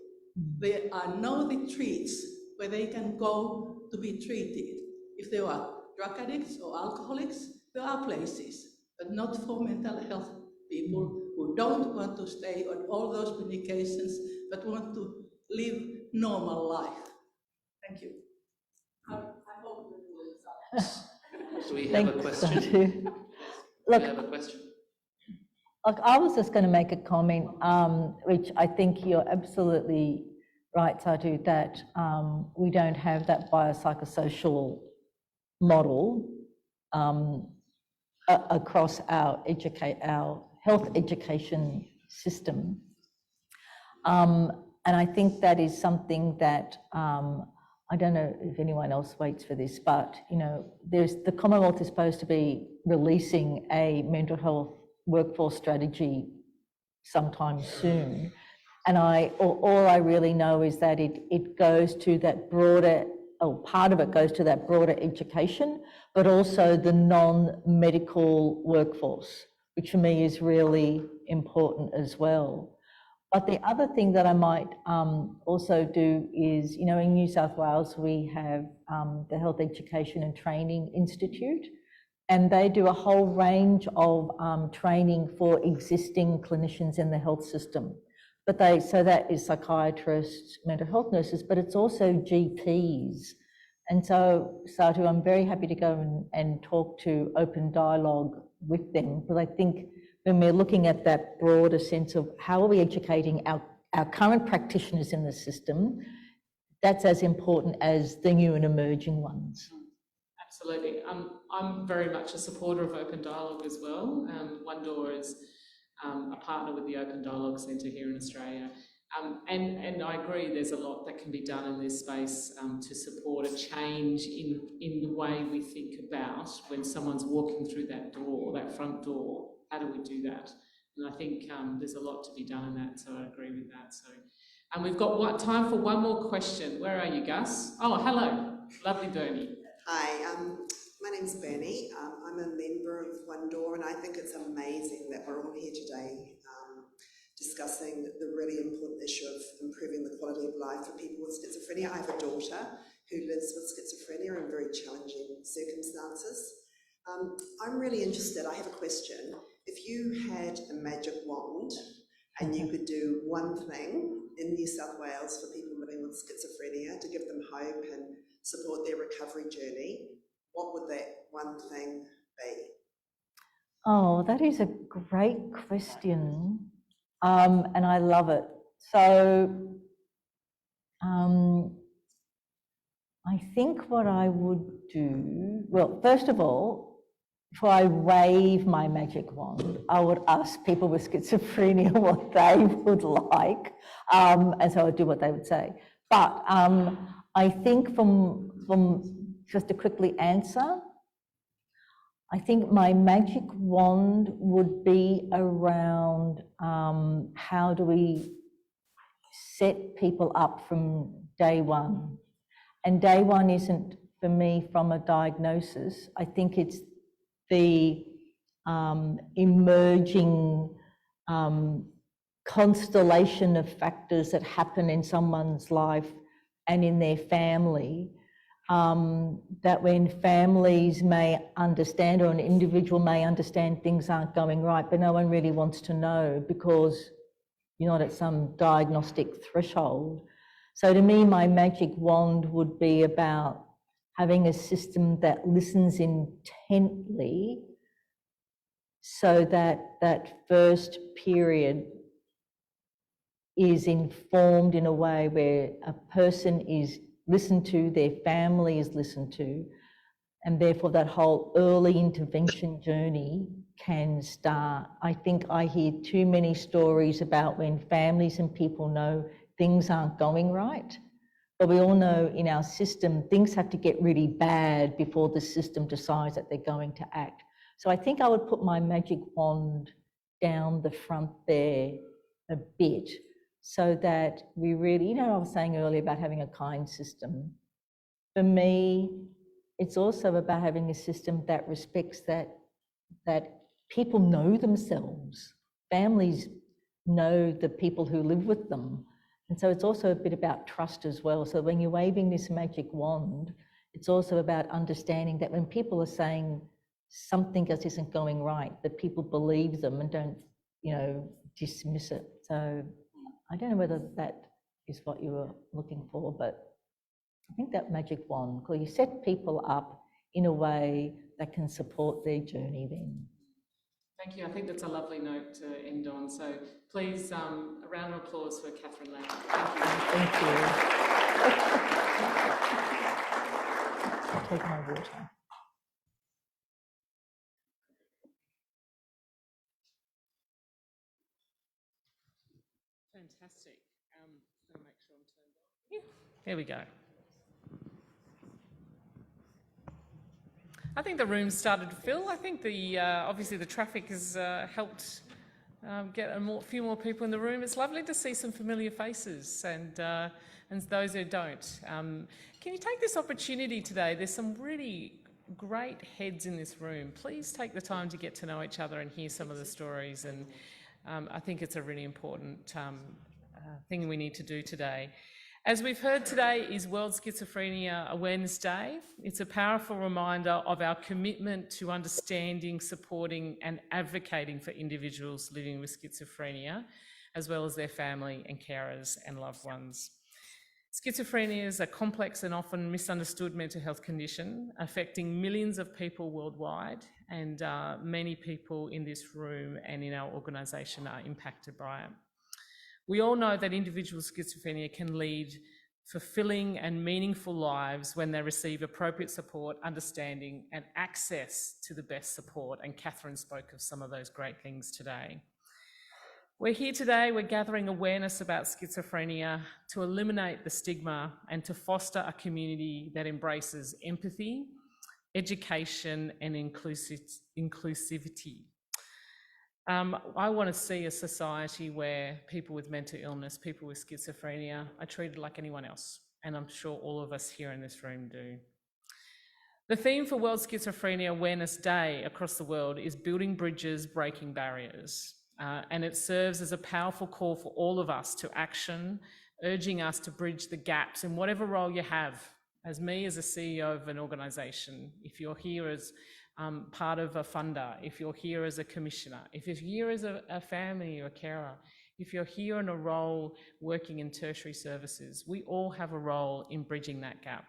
There are no retreats where they can go to be treated. If they are drug addicts or alcoholics, there are places, but not for mental health people who don't want to stay on all those medications, but want to live normal life. Thank you. I hope that will. Do we have a question? Look, Do we have a question? Look, I was just going to make a comment, which I think you're absolutely right, Satu, that we don't have that biopsychosocial model across our health education system. And I think that is something that, I don't know if anyone else waits for this, but you know, the Commonwealth is supposed to be releasing a mental health workforce strategy sometime soon. And all I really know is that it goes to that broader, or part of it goes to that broader education, but also the non-medical workforce, which for me is really important as well. But the other thing that I might also do is, you know, in New South Wales, we have the Health Education and Training Institute, and they do a whole range of training for existing clinicians in the health system. But so that is psychiatrists, mental health nurses, but it's also GPs. And so, Satu, I'm very happy to go and talk to open dialogue with them, because I think when we're looking at that broader sense of how are we educating our current practitioners in the system, that's as important as the new and emerging ones. Absolutely. I'm very much a supporter of open dialogue as well. One Door is a partner with the Open Dialogue Centre here in Australia. And I agree there's a lot that can be done in this space to support a change in the way we think about when someone's walking through that door, that front door. How do we do that? And I think there's a lot to be done in that, so I agree with that. So, and we've got time for one more question. Where are you, Gus? Oh, hello. Lovely Bernie. Hi, my name's Bernie. I'm a member of One Door, and I think it's amazing that we're all here today discussing the really important issue of improving the quality of life for people with schizophrenia. I have a daughter who lives with schizophrenia in very challenging circumstances. I'm really interested, I have a question. If you had a magic wand and you could do one thing in New South Wales for people living with schizophrenia to give them hope and support their recovery journey, what would that one thing be? Oh, that is a great question, and I love it. So I think what I would do, well, first of all, before I wave my magic wand, I would ask people with schizophrenia what they would like, and so I'd do what they would say. But I think from just to quickly answer, I think my magic wand would be around how do we set people up from day one. And day one isn't for me from a diagnosis. I think it's the emerging constellation of factors that happen in someone's life and in their family, that when families may understand, or an individual may understand things aren't going right, but no one really wants to know because you're not at some diagnostic threshold. So to me, my magic wand would be about having a system that listens intently so that that first period is informed in a way where a person is listened to, their family is listened to, and therefore that whole early intervention journey can start. I think I hear too many stories about when families and people know things aren't going right, but we all know in our system things have to get really bad before the system decides that they're going to act. So I think I would put my magic wand down the front there a bit, so that we really, you know, I was saying earlier about having a kind system. For me, it's also about having a system that respects that people know themselves. Families know the people who live with them. And so it's also a bit about trust as well. So when you're waving this magic wand, it's also about understanding that when people are saying something just isn't going right, that people believe them and don't, you know, dismiss it. So I don't know whether that is what you were looking for, but I think that magic wand, because you set people up in a way that can support their journey then. Thank you. I think that's a lovely note to end on. So please, a round of applause for Catherine Lamb. Thank you. I'll take my water. Fantastic. Just going to make sure I'm turned on. Yeah. There we go. I think the room's started to fill. I think the obviously the traffic has helped get a few more people in the room. It's lovely to see some familiar faces and those who don't. Can you take this opportunity today? There's some really great heads in this room. Please take the time to get to know each other and hear some of the stories. And I think it's a really important thing we need to do today. As we've heard, today is World Schizophrenia Awareness Day. It's a powerful reminder of our commitment to understanding, supporting and advocating for individuals living with schizophrenia, as well as their family and carers and loved ones. Schizophrenia is a complex and often misunderstood mental health condition affecting millions of people worldwide, and many people in this room and in our organisation are impacted by it. We all know that individuals with schizophrenia can lead fulfilling and meaningful lives when they receive appropriate support, understanding and access to the best support, and Catherine spoke of some of those great things today. We're here today, we're gathering awareness about schizophrenia to eliminate the stigma and to foster a community that embraces empathy, education and inclusivity. I want to see a society where people with mental illness, people with schizophrenia are treated like anyone else, and I'm sure all of us here in this room do. The theme for World Schizophrenia Awareness Day across the world is building bridges, breaking barriers, and it serves as a powerful call for all of us to action, urging us to bridge the gaps in whatever role you have. As me, as a CEO of an organisation, if you're here as part of a funder, if you're here as a commissioner, if you're here as a family or a carer, if you're here in a role working in tertiary services, we all have a role in bridging that gap.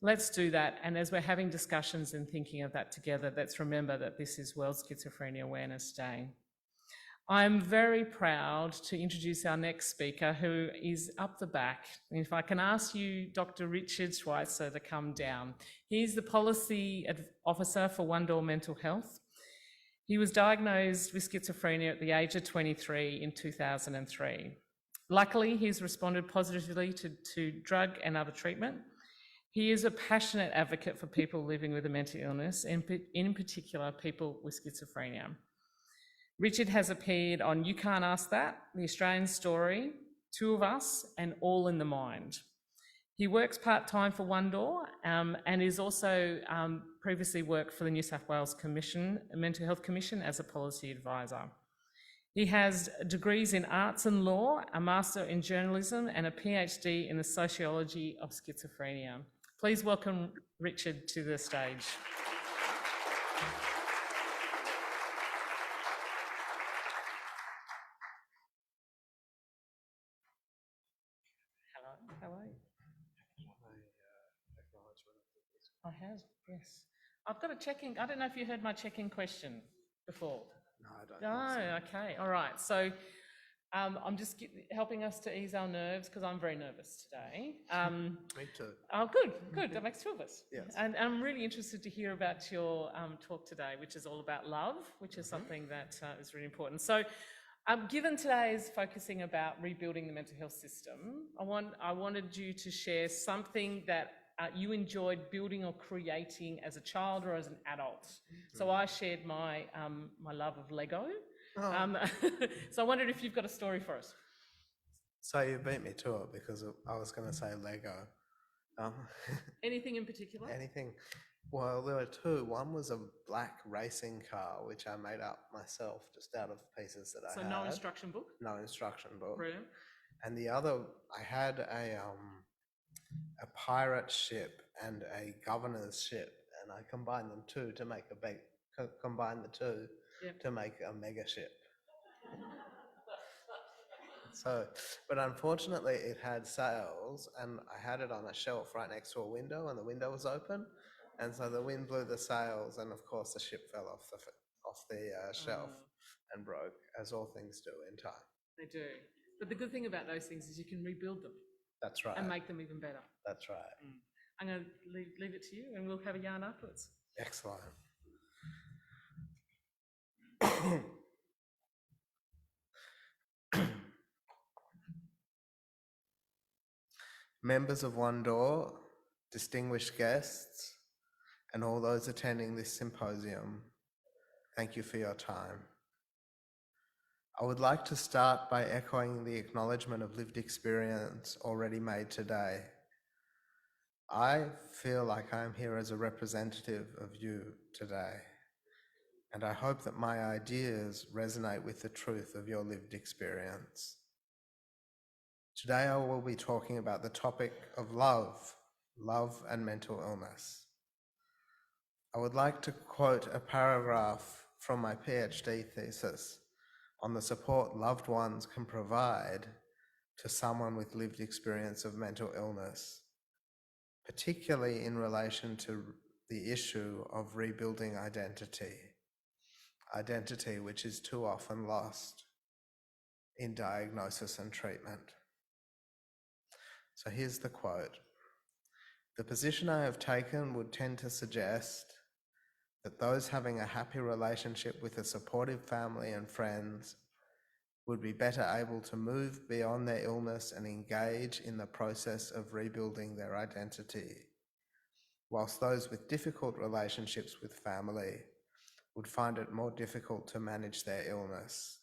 Let's do that, and as we're having discussions and thinking of that together, let's remember that this is World Schizophrenia Awareness Day. I'm very proud to introduce our next speaker, who is up the back. And if I can ask you, Dr. Richard Schweizer, to come down. He's the Policy Officer for Door Mental Health. He was diagnosed with schizophrenia at the age of 23 in 2003. Luckily, he's responded positively to drug and other treatment. He is a passionate advocate for people living with a mental illness, and in particular, people with schizophrenia. Richard has appeared on You Can't Ask That, The Australian Story, Two of Us, and All in the Mind. He works part-time for One Door and is also previously worked for the New South Wales Mental Health Commission as a policy advisor. He has degrees in arts and law, a master in journalism and a PhD in the sociology of schizophrenia. Please welcome Richard to the stage. How are you? I have, yes. I've got a check-in. I don't know if you heard my check-in question before. No, I don't. No, okay, all right. So I'm just helping us to ease our nerves because I'm very nervous today. Me too. Oh, good. That makes two of us. Yes. And I'm really interested to hear about your talk today, which is all about love, which is something that is really important. So, given today is focusing about rebuilding the mental health system, I wanted you to share something that you enjoyed building or creating as a child or as an adult. So I shared my my love of Lego. So I wondered if you've got a story for us. So you beat me to it because I was going to say Lego. Anything in particular? Anything. Well, there were two. One was a black racing car, which I made up myself just out of pieces that I had. So no instruction book? No instruction book. Brilliant. And the other, I had a pirate ship and a governor's ship, and I combined them two to make combine the two to make a mega ship. So, but unfortunately it had sails, and I had it on a shelf right next to a window, and the window was open, and so the wind blew the sails, and of course the ship fell off the shelf and broke, as all things do in time. They do. But the good thing about those things is you can rebuild them. That's right. And make them even better. That's right. I'm going to leave it to you, and we'll have a yarn afterwards. Excellent. Members of One Door, distinguished guests, and all those attending this symposium, thank you for your time. I would like to start by echoing the acknowledgement of lived experience already made today. I feel like I'm here as a representative of you today, and I hope that my ideas resonate with the truth of your lived experience. Today I will be talking about the topic of love and mental illness. I would like to quote a paragraph from my PhD thesis on the support loved ones can provide to someone with lived experience of mental illness, particularly in relation to the issue of rebuilding identity which is too often lost in diagnosis and treatment. So here's the quote. The position I have taken would tend to suggest that those having a happy relationship with a supportive family and friends would be better able to move beyond their illness and engage in the process of rebuilding their identity, whilst those with difficult relationships with family would find it more difficult to manage their illness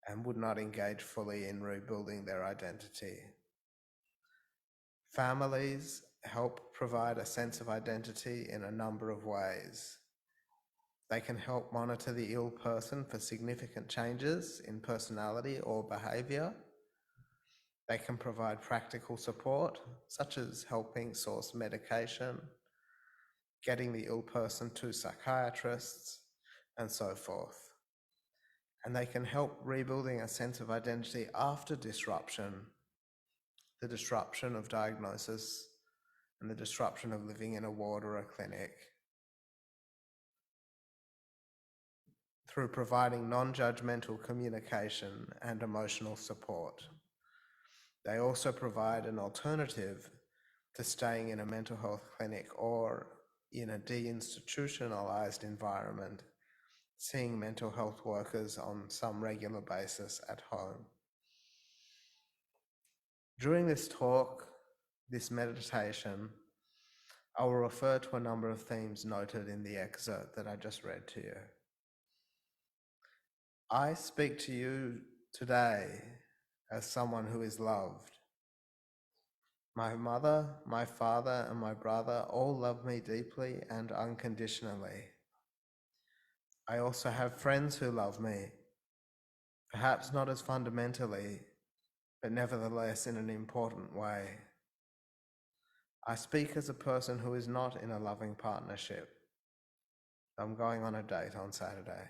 and would not engage fully in rebuilding their identity. Families help provide a sense of identity in a number of ways. They can help monitor the ill person for significant changes in personality or behaviour. They can provide practical support, such as helping source medication, getting the ill person to psychiatrists, and so forth. And they can help rebuilding a sense of identity after disruption, the disruption of diagnosis and the disruption of living in a ward or a clinic, through providing non-judgmental communication and emotional support. They also provide an alternative to staying in a mental health clinic or in a deinstitutionalized environment, seeing mental health workers on some regular basis at home. During this talk, this meditation, I will refer to a number of themes noted in the excerpt that I just read to you. I speak to you today as someone who is loved. My mother, my father, and my brother all love me deeply and unconditionally. I also have friends who love me, perhaps not as fundamentally, but nevertheless in an important way. I speak as a person who is not in a loving partnership. I'm going on a date on Saturday.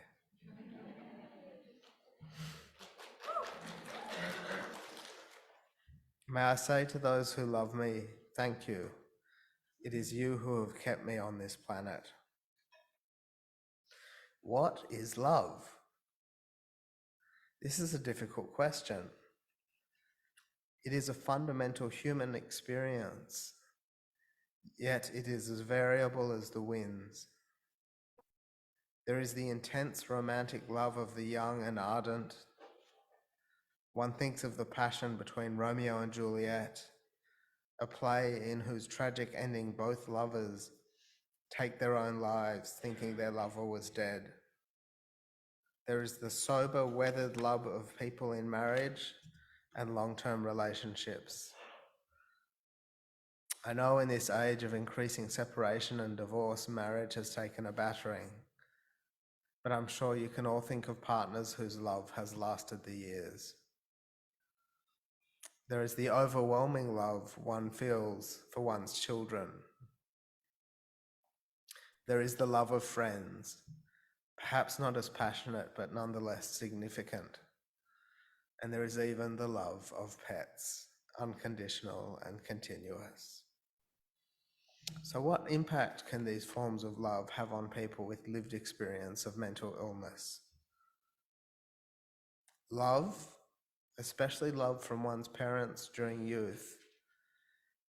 May I say to those who love me, thank you. It is you who have kept me on this planet. What is love? This is a difficult question. It is a fundamental human experience, yet it is as variable as the winds. There is the intense romantic love of the young and ardent. One thinks of the passion between Romeo and Juliet, a play in whose tragic ending both lovers take their own lives thinking their lover was dead. There is the sober, weathered love of people in marriage and long-term relationships. I know in this age of increasing separation and divorce, marriage has taken a battering, but I'm sure you can all think of partners whose love has lasted the years. There is the overwhelming love one feels for one's children. There is the love of friends, perhaps not as passionate, but nonetheless significant. And there is even the love of pets, unconditional and continuous. So what impact can these forms of love have on people with lived experience of mental illness? Love, especially love from one's parents during youth,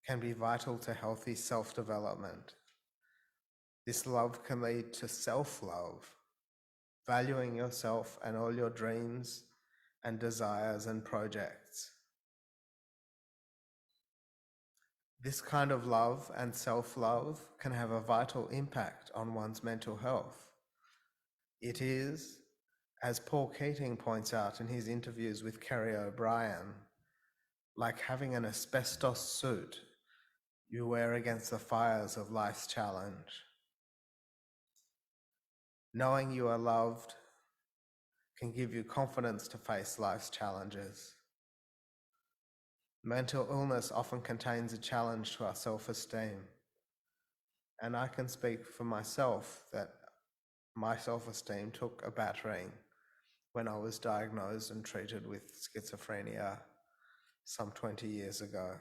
can be vital to healthy self-development. This love can lead to self-love, valuing yourself and all your dreams and desires and projects. This kind of love and self-love can have a vital impact on one's mental health. It is, as Paul Keating points out in his interviews with Kerry O'Brien, like having an asbestos suit you wear against the fires of life's challenge. Knowing you are loved can give you confidence to face life's challenges. Mental illness often contains a challenge to our self-esteem, and I can speak for myself that my self-esteem took a battering when I was diagnosed and treated with schizophrenia some 20 years ago.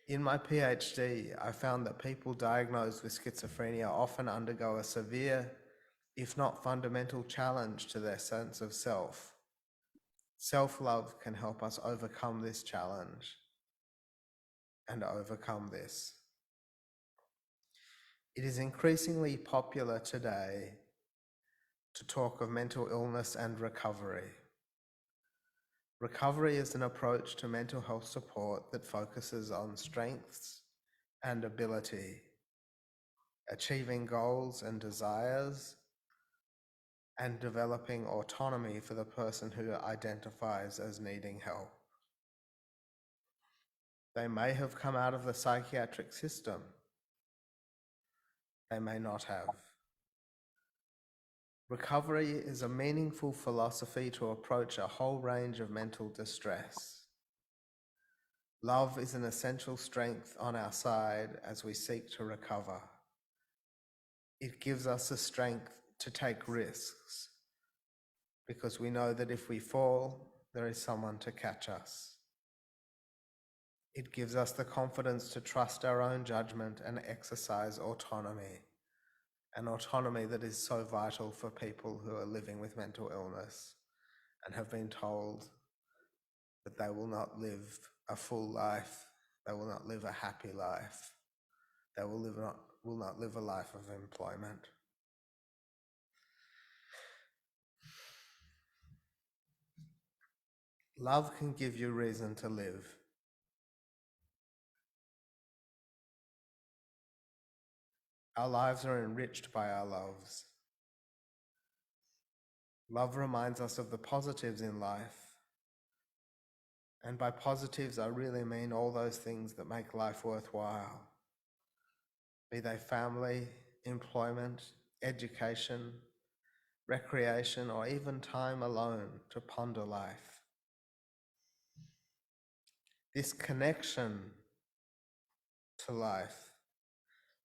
In my PhD, I found that people diagnosed with schizophrenia often undergo a severe, if not fundamental, challenge to their sense of self. Self-love can help us overcome this challenge and overcome this. It is increasingly popular today to talk of mental illness and recovery. Recovery is an approach to mental health support that focuses on strengths and ability, achieving goals and desires, and developing autonomy for the person who identifies as needing help. They may have come out of the psychiatric system. They may not have. Recovery is a meaningful philosophy to approach a whole range of mental distress. Love is an essential strength on our side as we seek to recover. It gives us the strength to take risks because we know that if we fall, there is someone to catch us. It gives us the confidence to trust our own judgment and exercise autonomy, an autonomy that is so vital for people who are living with mental illness and have been told that they will not live a full life, they will not live a happy life, they will not live a life of employment. Love can give you reason to live. Our lives are enriched by our loves. Love reminds us of the positives in life. And by positives, I really mean all those things that make life worthwhile. Be they family, employment, education, recreation, or even time alone to ponder life. This connection to life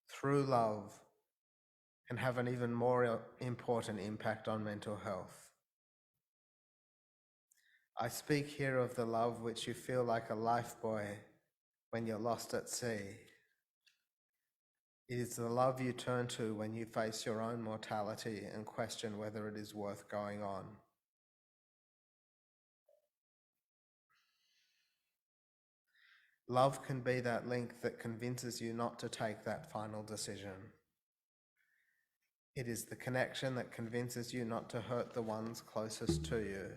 through love can have an even more important impact on mental health. I speak here of the love which you feel like a lifebuoy when you're lost at sea. It is the love you turn to when you face your own mortality and question whether it is worth going on. Love can be that link that convinces you not to take that final decision. It is the connection that convinces you not to hurt the ones closest to you.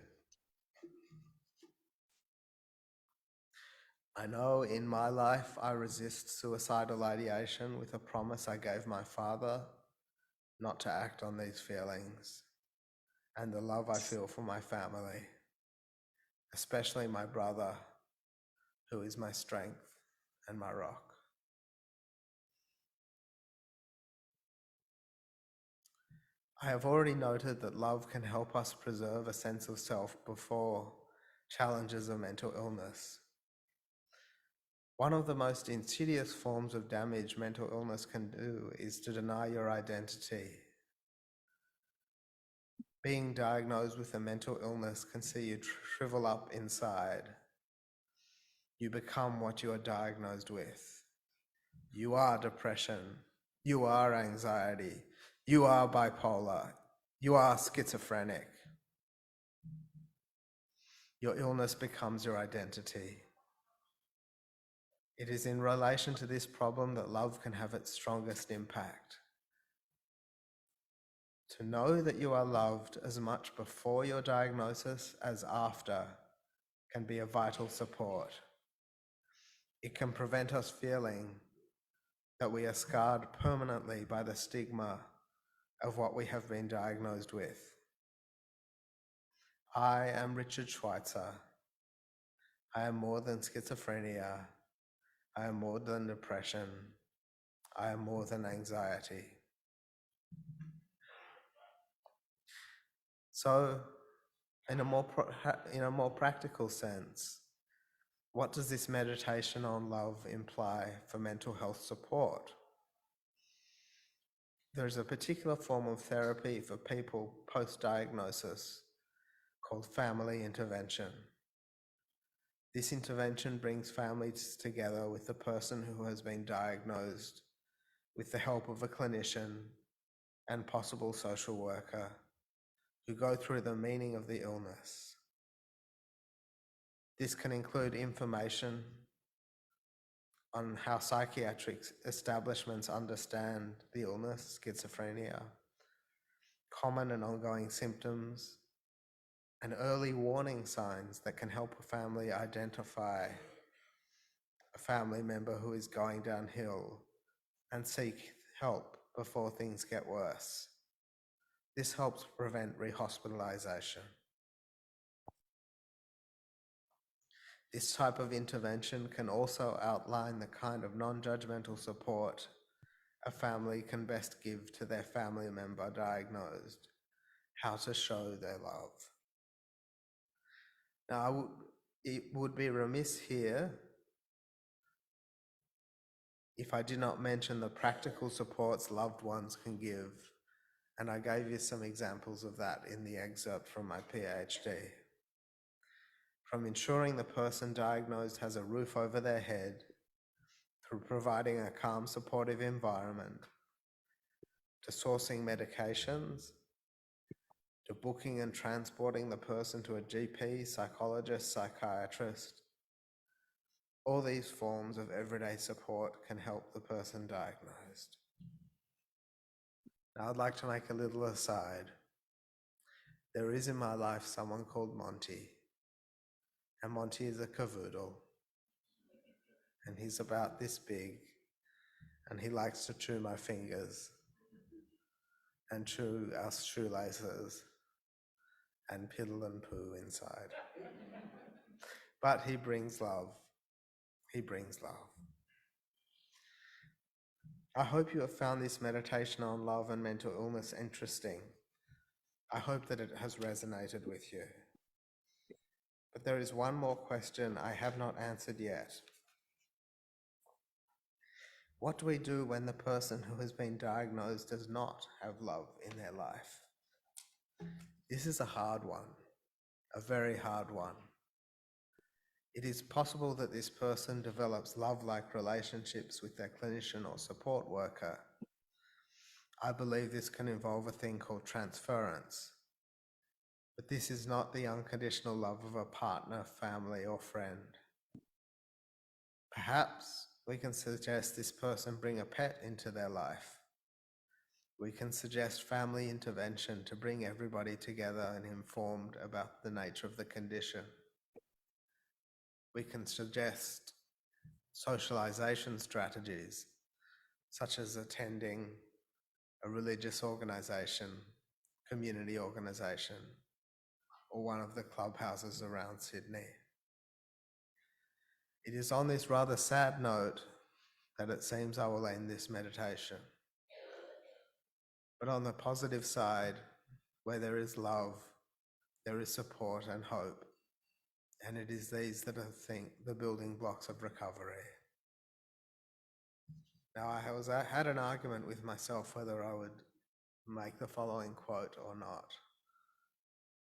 I know in my life I resist suicidal ideation with a promise I gave my father not to act on these feelings and the love I feel for my family, especially my brother, who is my strength and my rock. I have already noted that love can help us preserve a sense of self before challenges of mental illness. One of the most insidious forms of damage mental illness can do is to deny your identity. Being diagnosed with a mental illness can see you shrivel up inside. You become what you are diagnosed with. You are depression. You are anxiety. You are bipolar. You are schizophrenic. Your illness becomes your identity. It is in relation to this problem that love can have its strongest impact. To know that you are loved as much before your diagnosis as after can be a vital support. It can prevent us feeling that we are scarred permanently by the stigma of what we have been diagnosed with. I am Richard Schweizer. I am more than schizophrenia. I am more than depression. I am more than anxiety. So, in a more practical sense, what does this meditation on love imply for mental health support? There is a particular form of therapy for people post-diagnosis called family intervention. This intervention brings families together with the person who has been diagnosed with the help of a clinician and possible social worker who go through the meaning of the illness. This can include information on how psychiatric establishments understand the illness, schizophrenia, common and ongoing symptoms, and early warning signs that can help a family identify a family member who is going downhill and seek help before things get worse. This helps prevent rehospitalization. This type of intervention can also outline the kind of non-judgmental support a family can best give to their family member diagnosed, how to show their love. Now, it would be remiss here if I did not mention the practical supports loved ones can give, and I gave you some examples of that in the excerpt from my PhD. From ensuring the person diagnosed has a roof over their head, through providing a calm, supportive environment, to sourcing medications, to booking and transporting the person to a GP, psychologist, psychiatrist. All these forms of everyday support can help the person diagnosed. Now I'd like to make a little aside. There is in my life someone called Monty, and Monty is a cavoodle, and he's about this big, and he likes to chew my fingers and chew our shoelaces and piddle and poo inside. But he brings love. He brings love. I hope you have found this meditation on love and mental illness interesting. I hope that it has resonated with you. But there is one more question I have not answered yet. What do we do when the person who has been diagnosed does not have love in their life? This is a hard one, a very hard one. It is possible that this person develops love-like relationships with their clinician or support worker. I believe this can involve a thing called transference. But this is not the unconditional love of a partner, family, or friend. Perhaps we can suggest this person bring a pet into their life. We can suggest family intervention to bring everybody together and informed about the nature of the condition. We can suggest socialization strategies, such as attending a religious organization, community organization, or one of the clubhouses around Sydney. It is on this rather sad note that it seems I will end this meditation. But on the positive side, where there is love, there is support and hope. And it is these that I think the building blocks of recovery. Now, I had an argument with myself whether I would make the following quote or not.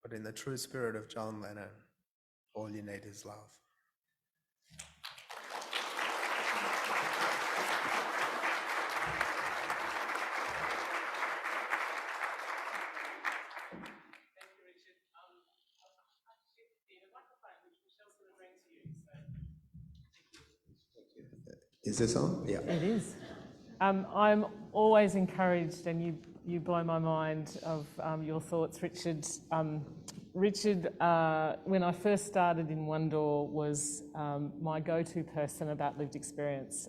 But in the true spirit of John Lennon, all you need is love. Is this on? Yeah. It is. I'm always encouraged, and you blow my mind of your thoughts, Richard. Richard, when I first started in One Door, was my go-to person about lived experience.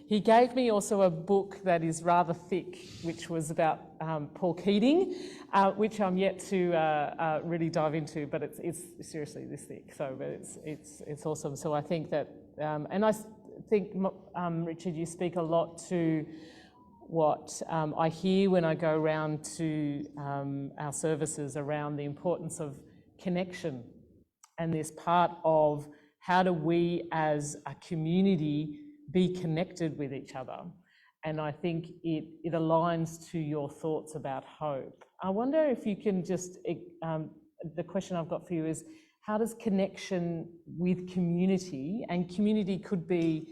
He gave me also a book that is rather thick, which was about Paul Keating, which I'm yet to really dive into, but it's seriously this thick. So, but it's awesome. So I think that, think, Richard, you speak a lot to what I hear when I go around to our services around the importance of connection, and this part of how do we as a community be connected with each other. And I think it aligns to your thoughts about hope. I wonder if you can just, the question I've got for you is, how does connection with community, and community could be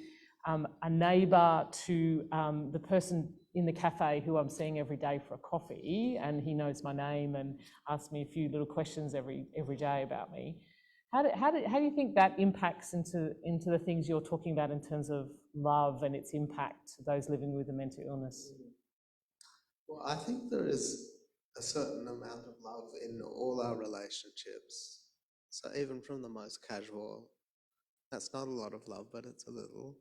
a neighbour to the person in the cafe who I'm seeing every day for a coffee, and he knows my name and asks me a few little questions every day about me. How do you think that impacts into the things you're talking about in terms of love and its impact to those living with a mental illness? Well, I think there is a certain amount of love in all our relationships. So even from the most casual, that's not a lot of love, but it's a little.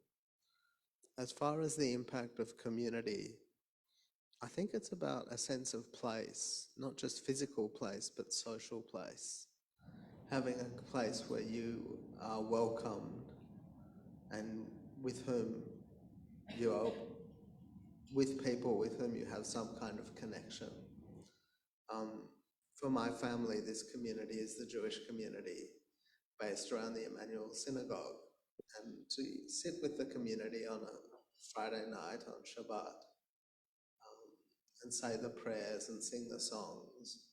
As far as the impact of community, I think it's about a sense of place, not just physical place, but social place. Having a place where you are welcomed and with whom you are, with people with whom you have some kind of connection. For my family, this community is the Jewish community based around the Emmanuel Synagogue. And to sit with the community on a Friday night on Shabbat and say the prayers and sing the songs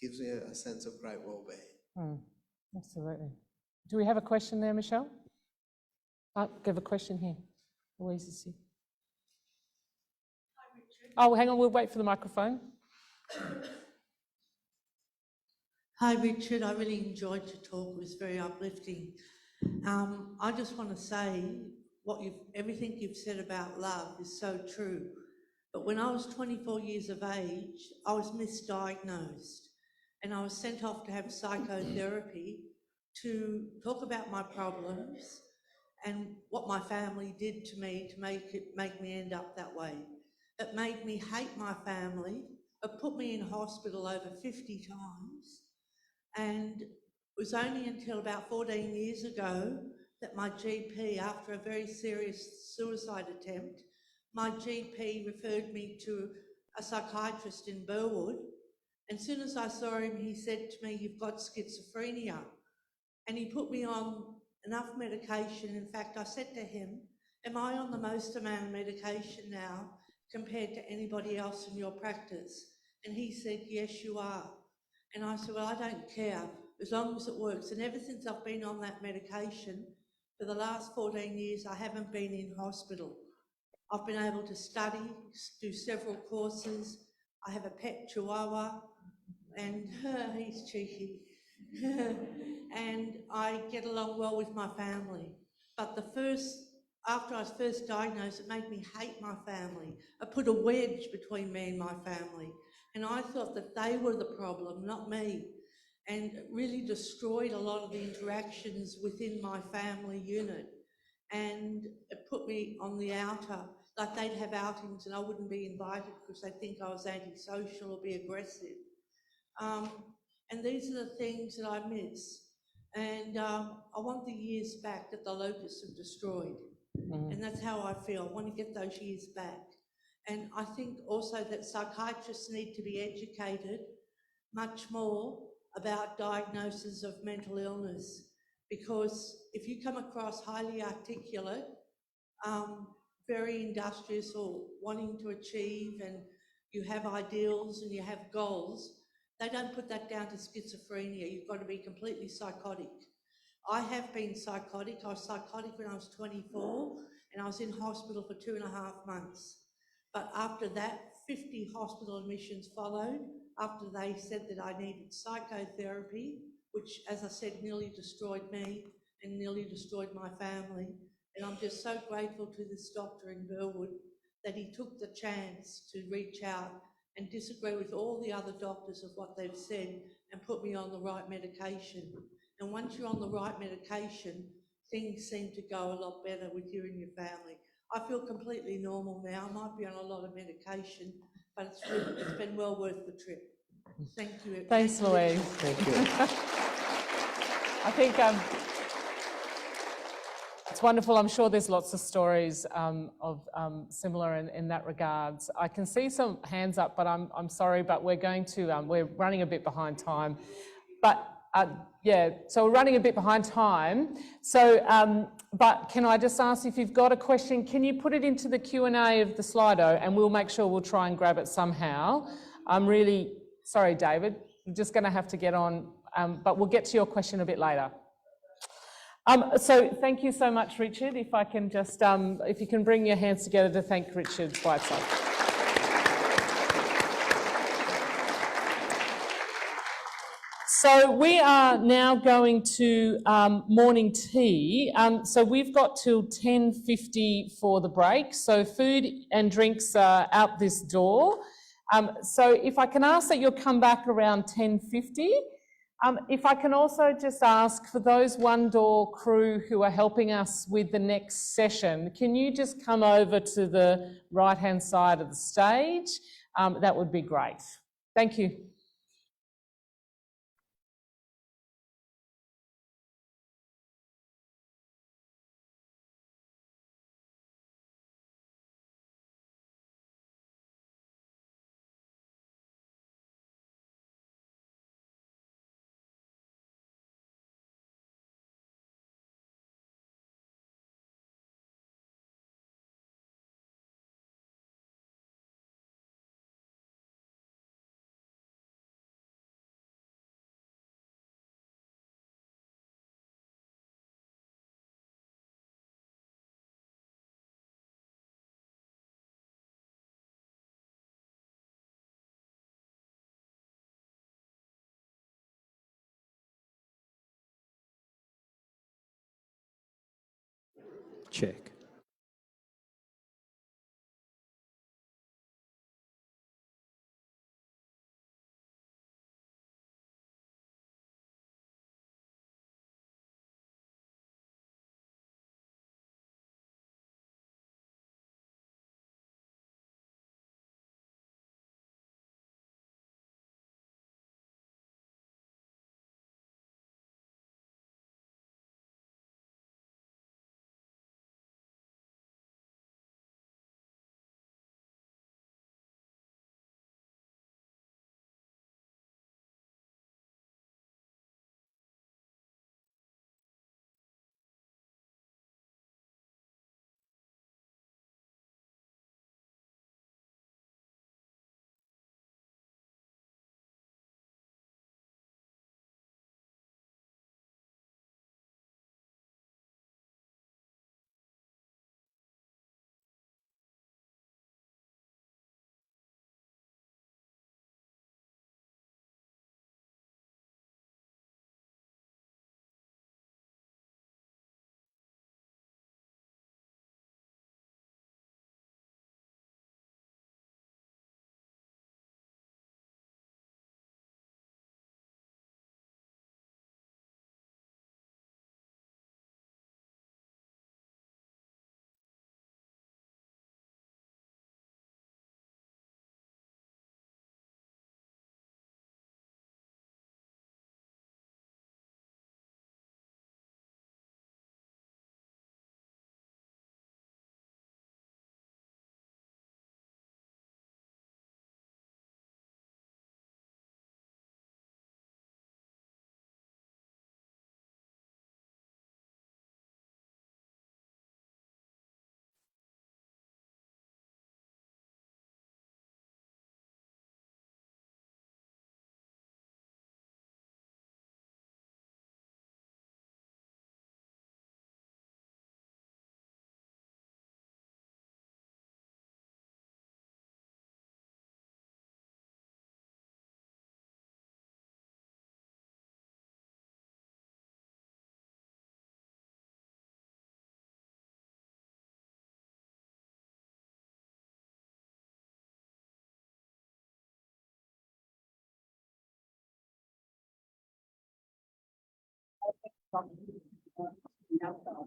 gives me a sense of great well-being. Absolutely. Do we have a question there, Michelle? I have a question here. Louise is here. Hi, Richard. Oh, hang on, we'll wait for the microphone. Hi, Richard. I really enjoyed your talk. It was very uplifting. I just want to say everything you've said about love is so true. But when I was 24 years of age, I was misdiagnosed, and I was sent off to have psychotherapy to talk about my problems and what my family did to me to make me end up that way. It made me hate my family. It put me in hospital over 50 times. And it was only until about 14 years ago that my GP, after a very serious suicide attempt, my GP referred me to a psychiatrist in Burwood. And as soon as I saw him, he said to me, "You've got schizophrenia." And he put me on enough medication. In fact, I said to him, "Am I on the most amount of medication now compared to anybody else in your practice?" And he said, "Yes, you are." And I said, "Well, I don't care, as long as it works." And ever since I've been on that medication, for the last 14 years, I haven't been in hospital. I've been able to study, do several courses. I have a pet chihuahua, and he's cheeky. And I get along well with my family. But after I was first diagnosed, it made me hate my family. It put a wedge between me and my family. And I thought that they were the problem, not me. And it really destroyed a lot of the interactions within my family unit. And it put me on the outer, like they'd have outings and I wouldn't be invited because they'd think I was antisocial or be aggressive. And these are the things that I miss. And I want the years back that the locusts have destroyed. And that's how I feel. I want to get those years back. And I think also that psychiatrists need to be educated much more about diagnosis of mental illness, because if you come across highly articulate, very industrious or wanting to achieve, and you have ideals and you have goals, they don't put that down to schizophrenia. You've got to be completely psychotic. I have been psychotic. I was psychotic when I was 24 and I was in hospital for 2.5 months. But after that, 50 hospital admissions followed after they said that I needed psychotherapy, which, as I said, nearly destroyed me and nearly destroyed my family. And I'm just so grateful to this doctor in Burwood that he took the chance to reach out and disagree with all the other doctors of what they've said and put me on the right medication. And once you're on the right medication, things seem to go a lot better with you and your family. I feel completely normal now. I might be on a lot of medication, but it's been well worth the trip. Thank you. Thanks, Louise. Thank you. I think it's wonderful. I'm sure there's lots of stories of similar in that regards. I can see some hands up, but I'm sorry, but we're going to, we're running a bit behind time. But yeah, so we're running a bit behind time. So, but can I just ask if you've got a question, can you put it into the Q&A of the Slido and we'll make sure we'll try and grab it somehow. I'm really, sorry, David, you're just going to have to get on, but we'll get to your question a bit later. So thank you so much, Richard. If I can just, if you can bring your hands together to thank Richard Schweizer. So we are now going to morning tea. So we've got till 10:50 for the break. So food and drinks are out this door. So if I can ask that you'll come back around 10:50. If I can also just ask for those One Door crew who are helping us with the next session, can you just come over to the right-hand side of the stage? That would be great. Thank you. Check.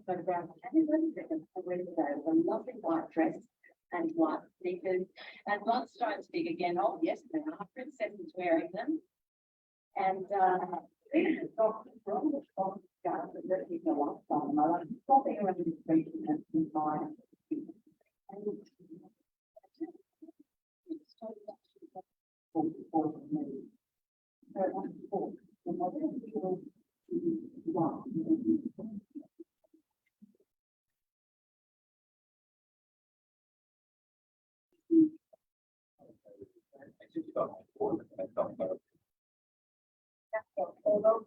Photograph a lovely white dress and white sneakers and bloodstones big again. Oh yes, there are princesses wearing them. And This is Dr. from the top gun that is a lifetime. I like stopping around this region and my and it's so much for me. So I'm for when I don't feel one. Although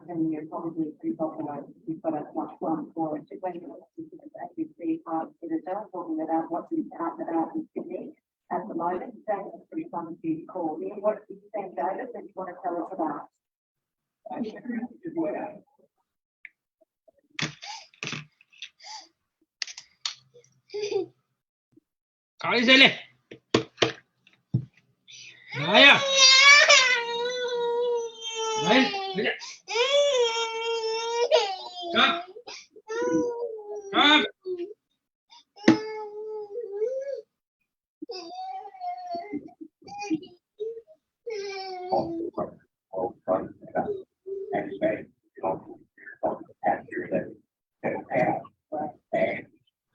And you're probably pretty popular. You've got a much one for it. When you see editor talking about what's out and about in Sydney at the moment, that's pretty fun for you to call. What do you think, David, that you want to tell us about? Kali sini. Naya. Main. Tidak. Come. Come.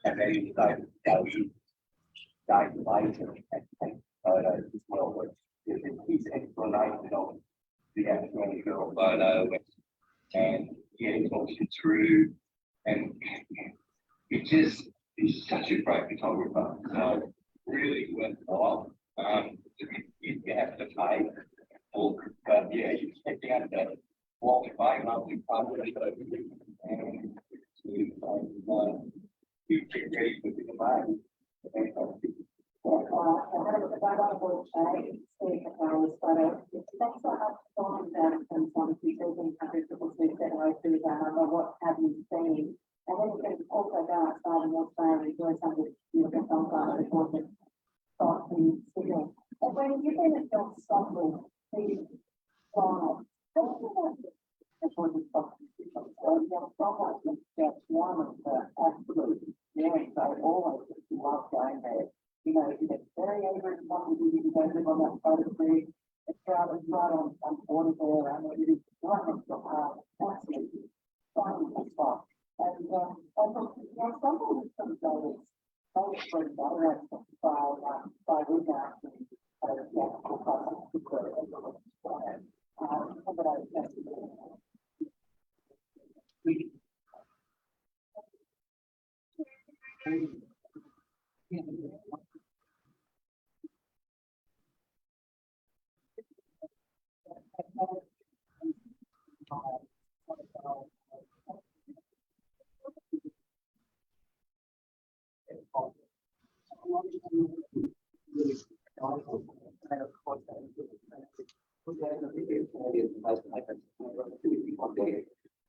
And then you go days later and photos as well, which is his explanation of the actual girl photo and he talks you through, and it just is such a great photographer. So really worthwhile. You have to pay book, but yeah, you check out the Walter Bay monthly publish and you get ready for the May. What have you seen? And then you can also go outside and walk around and enjoy some of the beautiful sunshine before the start in Sydney. And when you've been at John Stockton, the absolutely very so always love going there. You know, you get very angry and something you go live on that side of the street. It's right on water there, and it is right next to your heart. Absolutely fun spot. And you know, sometimes it's some days, those three days by weekend,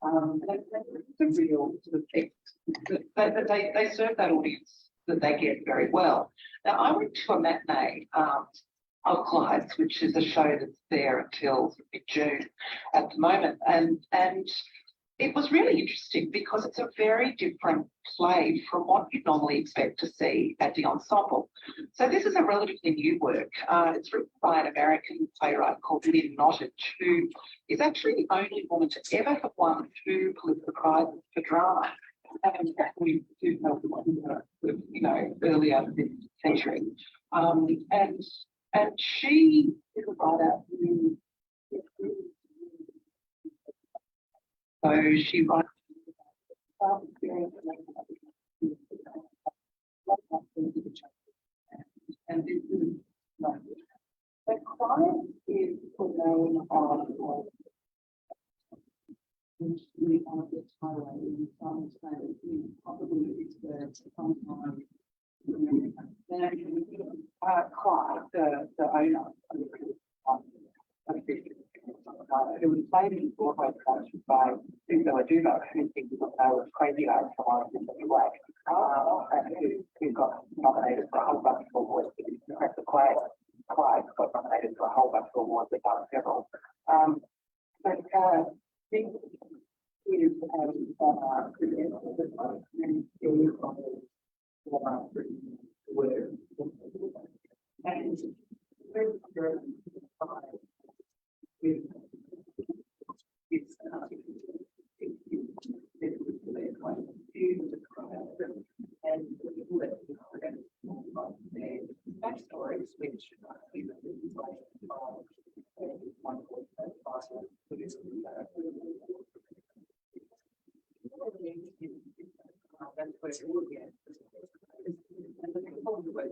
It's a real sort of thing. They serve that audience that they get very well. Now, I went to a matinee of Clyde's, which is a show that's there until mid-June at the moment, and it was really interesting because it's a very different play from what you normally expect to see at the ensemble. So this is a relatively new work. It's written by an American playwright called Lynn Nottage, who is actually the only woman to ever have won 2 Pulitzer Prizes for drama. And we do know the one, you know, earlier this century. And she is a writer who she writes experience and this is like the client is the name of which we are the title in some state is probably expert sometime. Clive, the owner of it was played in Broadway production by Susan Laduva, who thinks that they were crazy eyes for life in the way, and who got nominated for a whole bunch of awards. Clive got nominated for a whole bunch of awards, they got several. But this is backstories which that's where it will get. And the people who were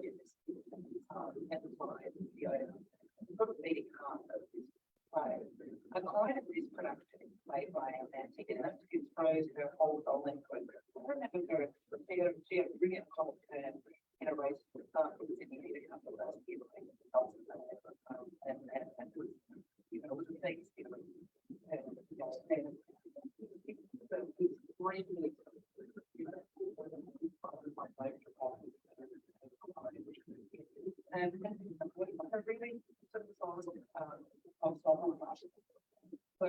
and I really sort of saw as so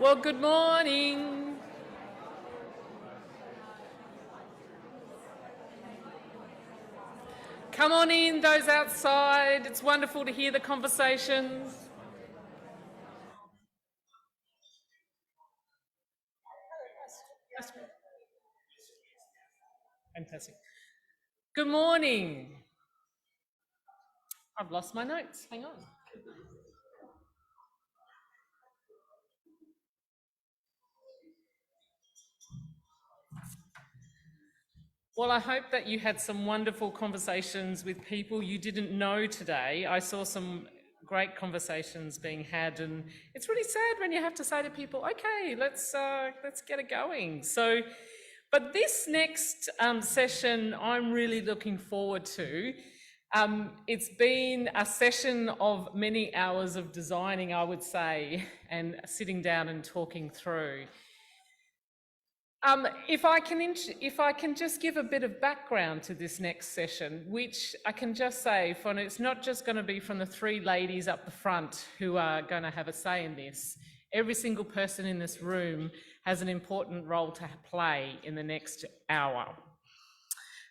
Well, good morning. Come on in, those outside. It's wonderful to hear the conversations. Fantastic. Good morning. I've lost my notes. Hang on. Well, I hope that you had some wonderful conversations with people you didn't know today. I saw some great conversations being had, and it's really sad when you have to say to people, okay, let's get it going. So, but this next session I'm really looking forward to. It's been a session of many hours of designing, I would say, and sitting down and talking through. If I can just give a bit of background to this next session, which I can just say, it's not just going to be from the three ladies up the front who are going to have a say in this. Every single person in this room has an important role to play in the next hour.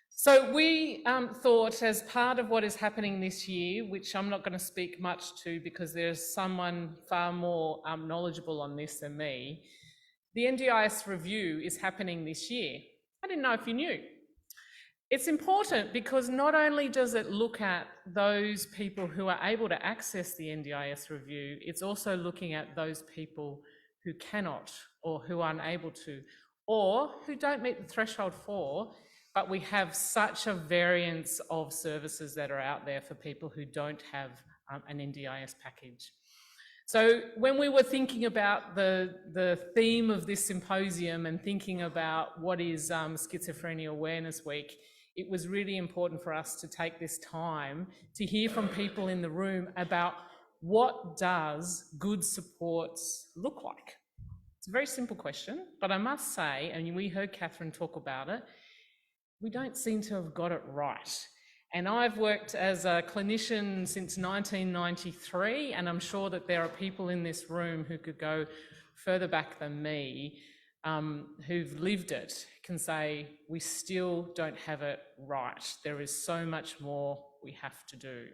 So we thought, as part of what is happening this year, which I'm not going to speak much to because there's someone far more knowledgeable on this than me, the NDIS review is happening this year. I didn't know if you knew. It's important because not only does it look at those people who are able to access the NDIS review, it's also looking at those people who cannot or who are unable to, or who don't meet the threshold for, but we have such a variance of services that are out there for people who don't have an NDIS package. So when we were thinking about the theme of this symposium and thinking about what is Schizophrenia Awareness Week, it was really important for us to take this time to hear from people in the room about what does good supports look like. It's a very simple question, but I must say, and we heard Catherine talk about it, we don't seem to have got it right. And I've worked as a clinician since 1993, and I'm sure that there are people in this room who could go further back than me, who've lived it, can say, we still don't have it right. There is so much more we have to do.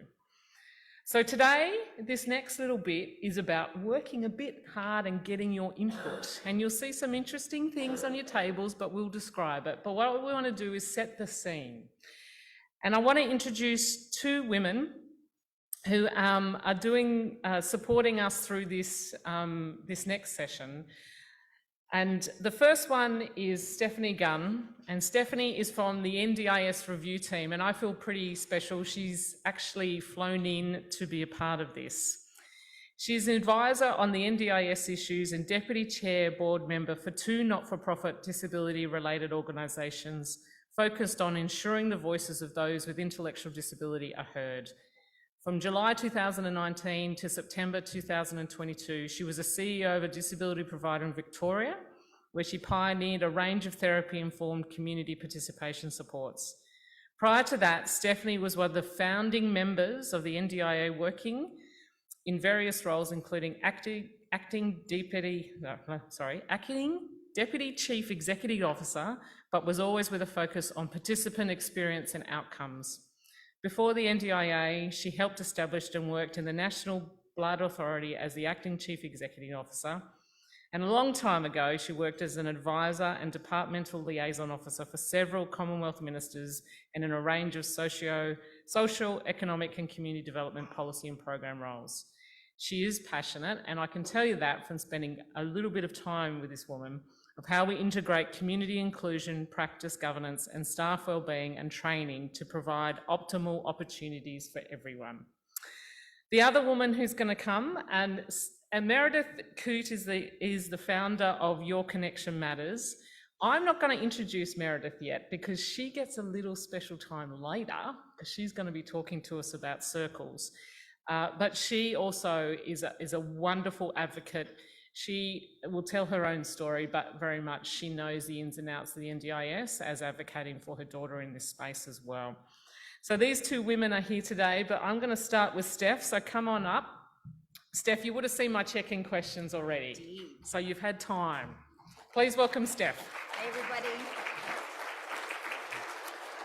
So today, this next little bit is about working a bit hard and getting your input. And you'll see some interesting things on your tables, but we'll describe it. But what we want to do is set the scene. And I want to introduce two women who are supporting us through this, this next session. And the first one is Stephanie Gunn, and Stephanie is from the NDIS review team, and I feel pretty special. She's actually flown in to be a part of this. She's an advisor on the NDIS issues and deputy chair board member for two not-for-profit disability-related organisations focused on ensuring the voices of those with intellectual disability are heard. From July 2019 to September 2022, she was a CEO of a disability provider in Victoria, where she pioneered a range of therapy-informed community participation supports. Prior to that, Stephanie was one of the founding members of the NDIA, working in various roles, including acting Deputy Chief Executive Officer, but was always with a focus on participant experience and outcomes. Before the NDIA, she helped establish and worked in the National Blood Authority as the Acting Chief Executive Officer. And a long time ago, she worked as an advisor and departmental liaison officer for several Commonwealth ministers and in a range of social, economic and community development policy and program roles. She is passionate, and I can tell you that from spending a little bit of time with this woman, of how we integrate community inclusion, practice governance and staff wellbeing and training to provide optimal opportunities for everyone. The other woman who's going to come, and Meredith Coote is the founder of Your Connection Matters. I'm not going to introduce Meredith yet because she gets a little special time later, because she's going to be talking to us about circles. But she also is a wonderful advocate. She will tell her own story, but very much she knows the ins and outs of the NDIS as advocating for her daughter in this space as well. So these two women are here today, but I'm going to start with Steph, so come on up. Steph, you would have seen my check-in questions already, so you've had time. Please welcome Steph. Hey everybody.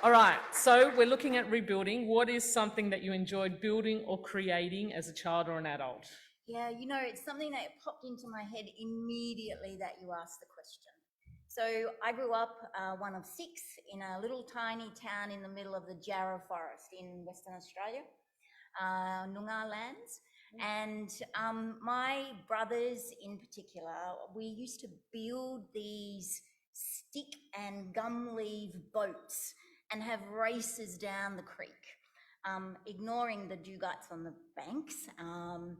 All right, so we're looking at rebuilding. What is something that you enjoyed building or creating as a child or an adult? Yeah, you know, it's something that popped into my head immediately that you asked the question. So I grew up one of 6 in a little tiny town in the middle of the Jarrah Forest in Western Australia, Noongar lands. And my brothers in particular, we used to build these stick and gum leaf boats and have races down the creek, ignoring the dugats on the banks and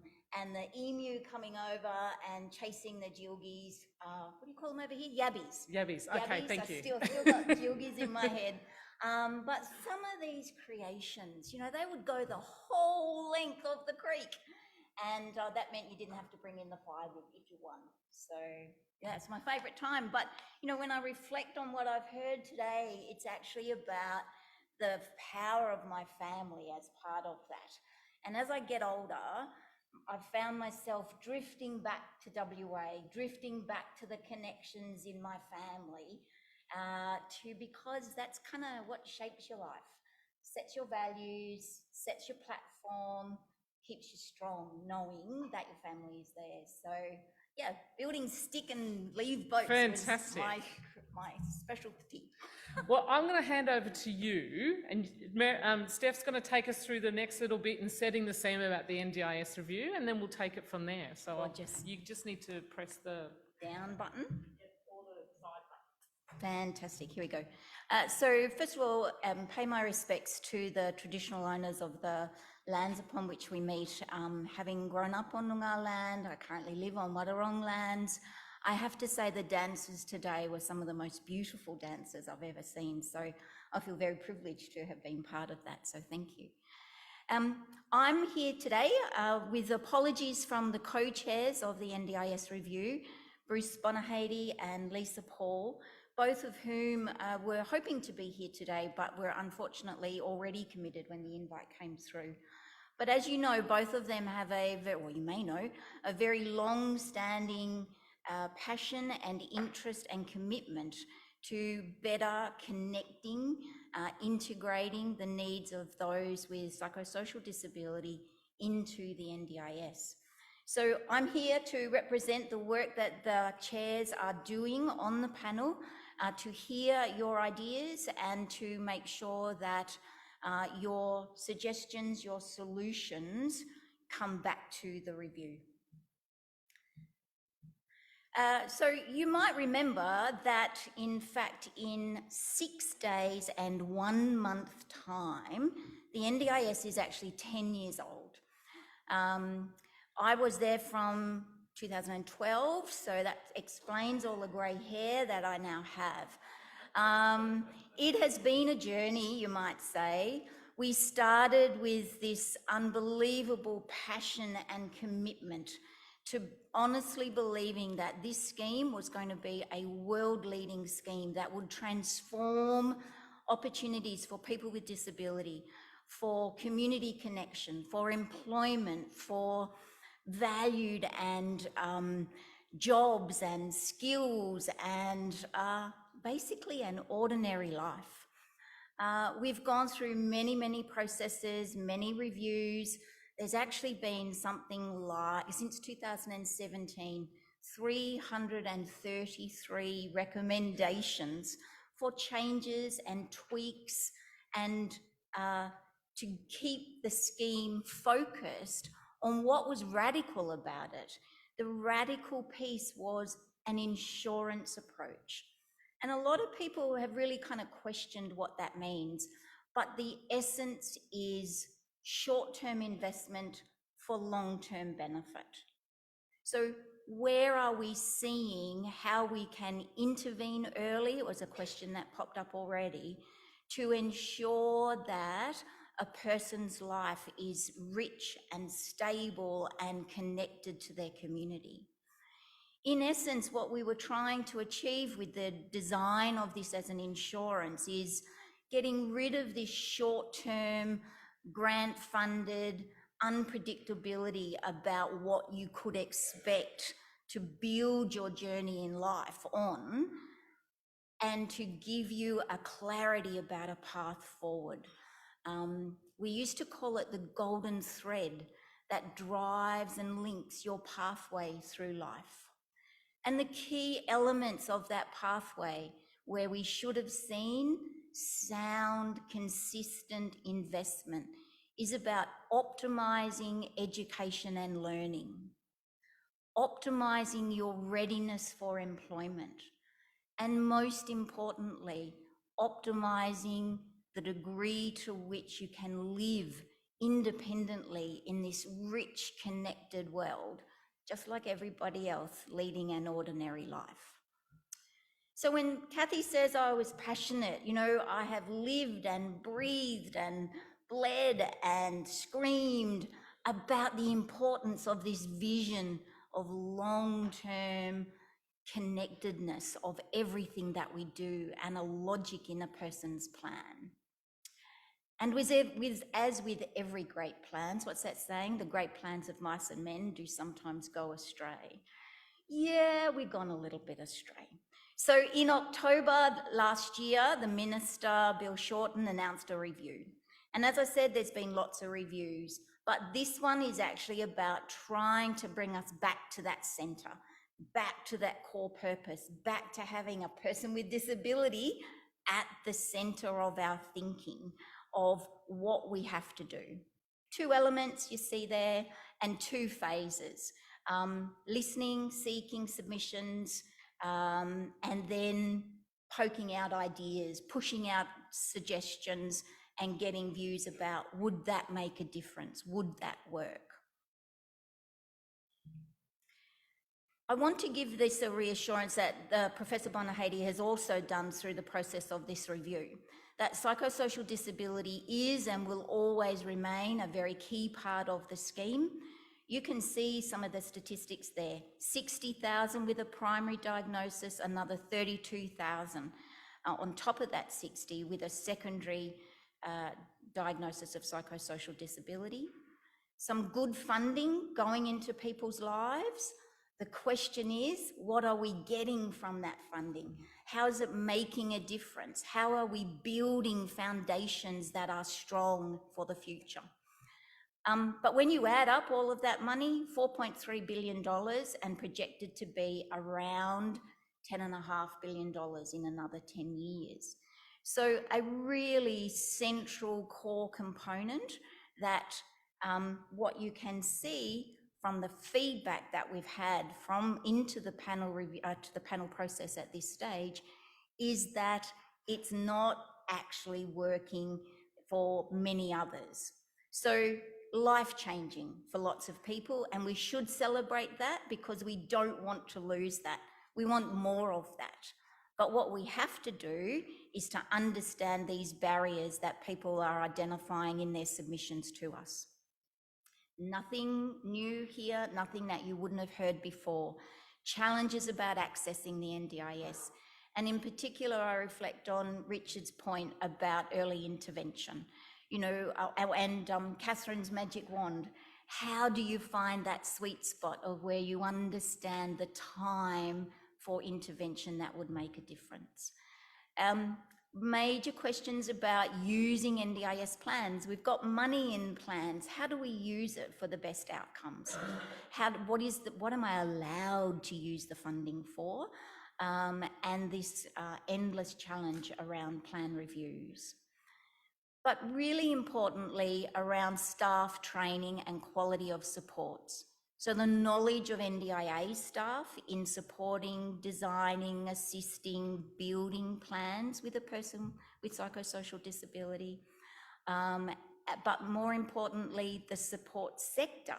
the emu coming over and chasing the jilgies. What do you call them over here? Yabbies. Yabbies, okay, Yabbies. thank you. Still got jilgies in my head. But some of these creations, you know, they would go the whole length of the creek. And that meant you didn't have to bring in the firewood if you won. So yeah, it's my favourite time. But, you know, when I reflect on what I've heard today, it's actually about the power of my family as part of that. And as I get older, I've found myself drifting back to WA, drifting back to the connections in my family, because that's kind of what shapes your life, sets your values, sets your platform, keeps you strong, knowing that your family is there. So yeah, building stick and leaf boats Fantastic. was my specialty. Well, I'm going to hand over to you, and Steph's going to take us through the next little bit and setting the scene about the NDIS review, and then we'll take it from there. So you just need to press the down button. Or the side button. Fantastic, here we go. So first of all, pay my respects to the traditional owners of the lands upon which we meet. Having grown up on Noongar land, I currently live on Wadawurrung lands. I have to say the dances today were some of the most beautiful dances I've ever seen. So I feel very privileged to have been part of that. So thank you. I'm here today with apologies from the co-chairs of the NDIS review, Bruce Bonahady and Lisa Paul, both of whom were hoping to be here today, but were unfortunately already committed when the invite came through. But as you know, both of them have well, you may know, a very long-standing passion and interest and commitment to better connecting, integrating the needs of those with psychosocial disability into the NDIS. So I'm here to represent the work that the chairs are doing on the panel, to hear your ideas and to make sure that your suggestions, your solutions come back to the review. So you might remember that in fact in 6 days and 1 month time, the NDIS is actually 10 years old. I was there from 2012, so that explains all the grey hair that I now have. It has been a journey, you might say. We started with this unbelievable passion and commitment to honestly believing that this scheme was going to be a world-leading scheme that would transform opportunities for people with disability, for community connection, for employment, for valued and jobs and skills and basically an ordinary life. We've gone through many, many processes, many reviews. There's actually been something like, since 2017, 333 recommendations for changes and tweaks and to keep the scheme focused on what was radical about it. The radical piece was an insurance approach. And a lot of people have really kind of questioned what that means, but the essence is short-term investment for long-term benefit. So where are we seeing how we can intervene early? It was a question that popped up already, to ensure that a person's life is rich and stable and connected to their community. In essence, what we were trying to achieve with the design of this as an insurance is getting rid of this short-term, grant-funded, unpredictability about what you could expect to build your journey in life on, and to give you a clarity about a path forward. We used to call it the golden thread that drives and links your pathway through life. And the key elements of that pathway, where we should have seen sound, consistent investment, is about optimizing education and learning, optimizing your readiness for employment, and most importantly, optimizing the degree to which you can live independently in this rich, connected world, just like everybody else leading an ordinary life. So when Kathy says I was passionate, you know, I have lived and breathed and bled and screamed about the importance of this vision of long-term connectedness of everything that we do and a logic in a person's plan. And as with every great plans, what's that saying? The great plans of mice and men do sometimes go astray. Yeah, we've gone a little bit astray. So in October last year, the Minister, Bill Shorten, announced a review. And as I said, there's been lots of reviews, but this one is actually about trying to bring us back to that centre, back to that core purpose, back to having a person with disability at the centre of our thinking of what we have to do. 2 elements you see there and 2 phases, listening, seeking submissions, and then poking out ideas, pushing out suggestions and getting views about, would that make a difference? Would that work? I want to give this a reassurance that Professor Bonahady has also done through the process of this review, that psychosocial disability is and will always remain a very key part of the scheme. You can see some of the statistics there, 60,000 with a primary diagnosis, another 32,000 on top of that 60 with a secondary diagnosis of psychosocial disability. Some good funding going into people's lives. The question is, what are we getting from that funding? How is it making a difference? How are we building foundations that are strong for the future? But when you add up all of that money, $4.3 billion and projected to be around $10.5 billion in another 10 years. So a really central core component that what you can see from the feedback that we've had from into the panel review, to the panel process at this stage, is that it's not actually working for many others. So life-changing for lots of people, and we should celebrate that because we don't want to lose that. We want more of that. But what we have to do is to understand these barriers that people are identifying in their submissions to us. Nothing new here, nothing that you wouldn't have heard before. Challenges about accessing the NDIS. And in particular, I reflect on Richard's point about early intervention. You know, and Catherine's magic wand. How do you find that sweet spot of where you understand the time for intervention that would make a difference? Major questions about using NDIS plans. We've got money in plans. How do we use it for the best outcomes? What am I allowed to use the funding for? And this endless challenge around plan reviews. But really importantly, around staff training and quality of supports. So the knowledge of NDIA staff in supporting, designing, assisting, building plans with a person with psychosocial disability. But more importantly, the support sector.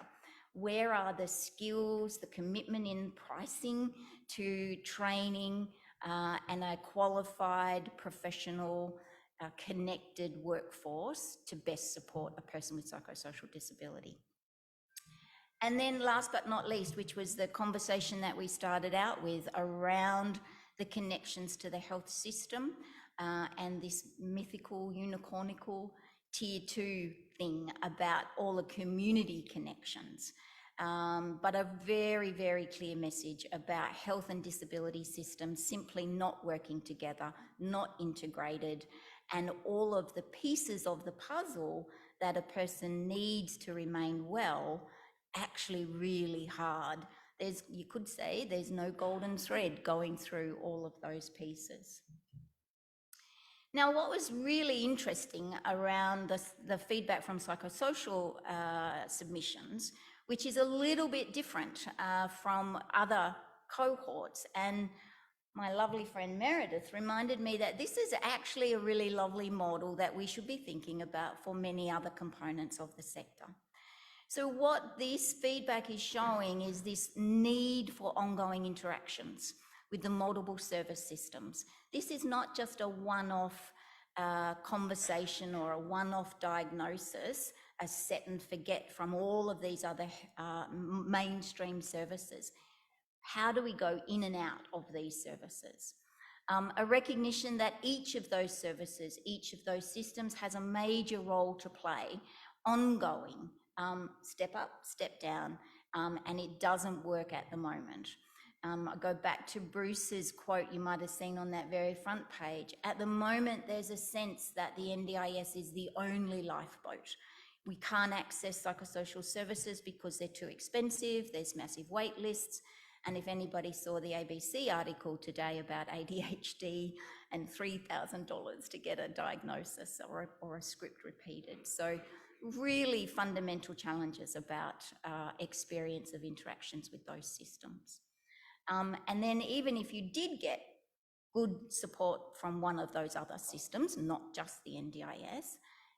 Where are the skills, the commitment in pricing to training and a qualified professional connected workforce to best support a person with psychosocial disability. And then last but not least, which was the conversation that we started out with around the connections to the health system and this mythical, unicornical tier 2 thing about all the community connections, but a very, very clear message about health and disability systems simply not working together, not integrated, and all of the pieces of the puzzle that a person needs to remain well actually really hard. You could say there's no golden thread going through all of those pieces. Now, what was really interesting around the feedback from psychosocial submissions, which is a little bit different from other cohorts, and my lovely friend Meredith reminded me that this is actually a really lovely model that we should be thinking about for many other components of the sector. So what this feedback is showing is this need for ongoing interactions with the multiple service systems. This is not just a one-off conversation or a one-off diagnosis, a set and forget from all of these other mainstream services. How do we go in and out of these services? A recognition that each of those services, each of those systems has a major role to play, ongoing, step up, step down, and it doesn't work at the moment. I go back to Bruce's quote you might have seen on that very front page. At the moment, there's a sense that the NDIS is the only lifeboat. We can't access psychosocial services because they're too expensive, there's massive wait lists, and if anybody saw the ABC article today about ADHD and $3,000 to get a diagnosis or a script repeated. So really fundamental challenges about experience of interactions with those systems. And then even if you did get good support from one of those other systems, not just the NDIS,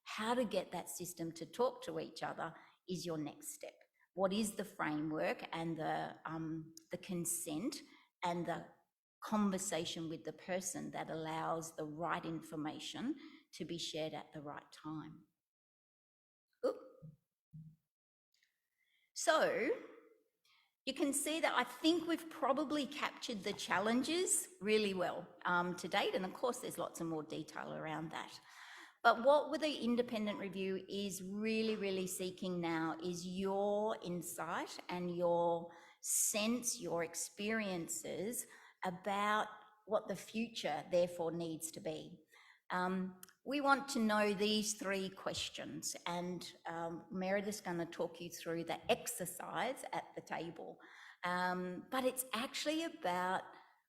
how to get that system to talk to each other is your next step. What is the framework and the consent and the conversation with the person that allows the right information to be shared at the right time? Oop. So you can see that I think we've probably captured the challenges really well to date, and of course there's lots of more detail around that. But what the independent review is really seeking now is your insight and your sense, your experiences about what the future therefore needs to be. We want to know these 3 questions, and Meredith's going to talk you through the exercise at the table. But it's actually about,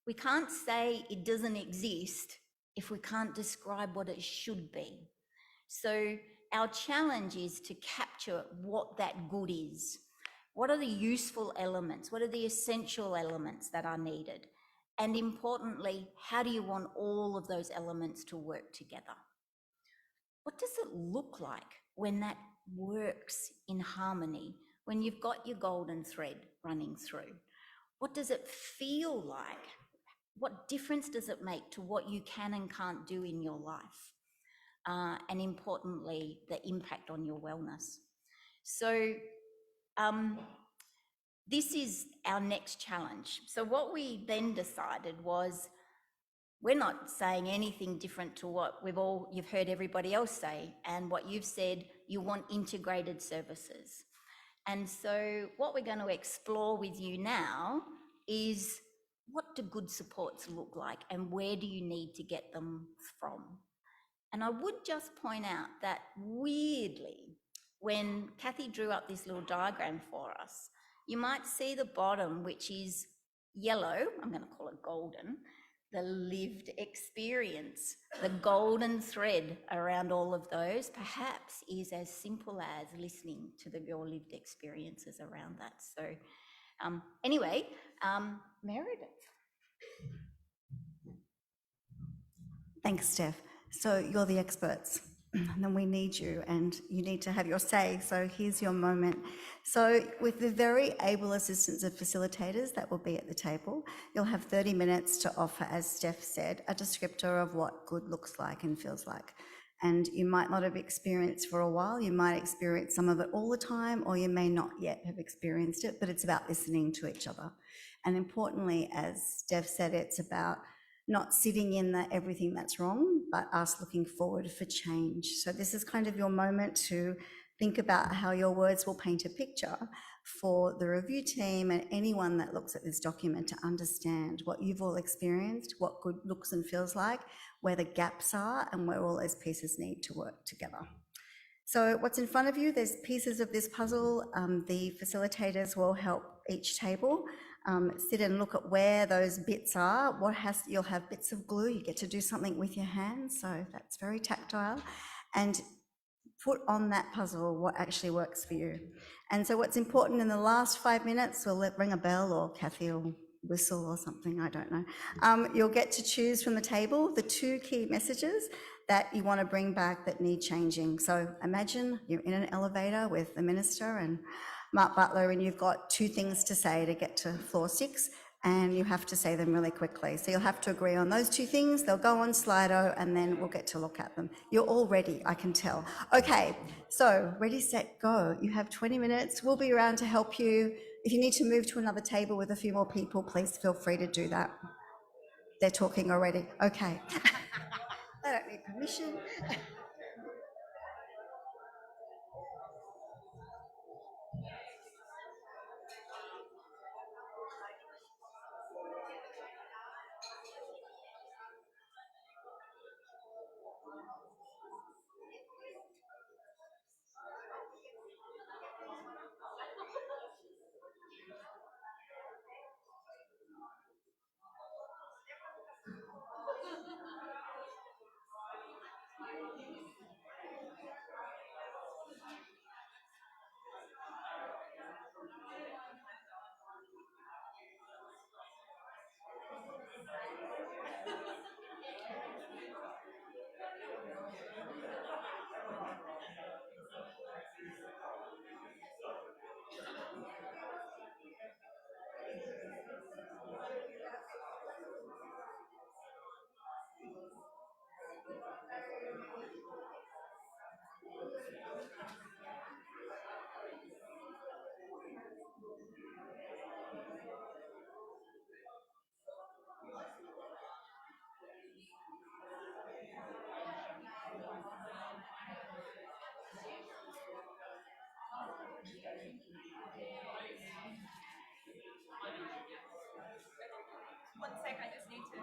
we can't say it doesn't exist if we can't describe what it should be. So our challenge is to capture what that good is. What are the useful elements? What are the essential elements that are needed? And importantly, how do you want all of those elements to work together? What does it look like when that works in harmony, when you've got your golden thread running through? What does it feel like? What difference does it make to what you can and can't do in your life? And importantly, the impact on your wellness. So this is our next challenge. So what we then decided was, we're not saying anything different to what you've heard everybody else say, and what you've said, you want integrated services. And so what we're going to explore with you now is, what do good supports look like and where do you need to get them from? And I would just point out that weirdly, when Kathy drew up this little diagram for us, you might see the bottom, which is yellow, I'm going to call it golden, the lived experience. The golden thread around all of those perhaps is as simple as listening to your lived experiences around that. So anyway, Meredith. Thanks, Steph. So you're the experts, and then we need you, and you need to have your say. So here's your moment. So with the very able assistants and facilitators that will be at the table, you'll have 30 minutes to offer, as Steph said, a descriptor of what good looks like and feels like. And you might not have experienced for a while, you might experience some of it all the time, or you may not yet have experienced it, but it's about listening to each other. And importantly, as Steph said, it's about not sitting in the everything that's wrong, but us looking forward for change. So this is kind of your moment to think about how your words will paint a picture for the review team and anyone that looks at this document to understand what you've all experienced, what good looks and feels like, where the gaps are, and where all those pieces need to work together. So what's in front of you, there's pieces of this puzzle. The facilitators will help each table sit and look at where those bits are. You'll have bits of glue, you get to do something with your hands, so that's very tactile. And put on that puzzle what actually works for you. And so what's important in the last 5 minutes, we'll ring a bell or Kathy will whistle or something, I don't know. You'll get to choose from the table the 2 key messages that you want to bring back that need changing. So imagine you're in an elevator with the minister and Mark Butler, and you've got 2 things to say to get to floor 6, and you have to say them really quickly. So you'll have to agree on those 2 things. They'll go on Slido and then we'll get to look at them. You're all ready, I can tell. Okay, so ready, set, go. You have 20 minutes. We'll be around to help you. If you need to move to another table with a few more people, please feel free to do that. They're talking already. Okay. I don't need permission. One sec, I just need to.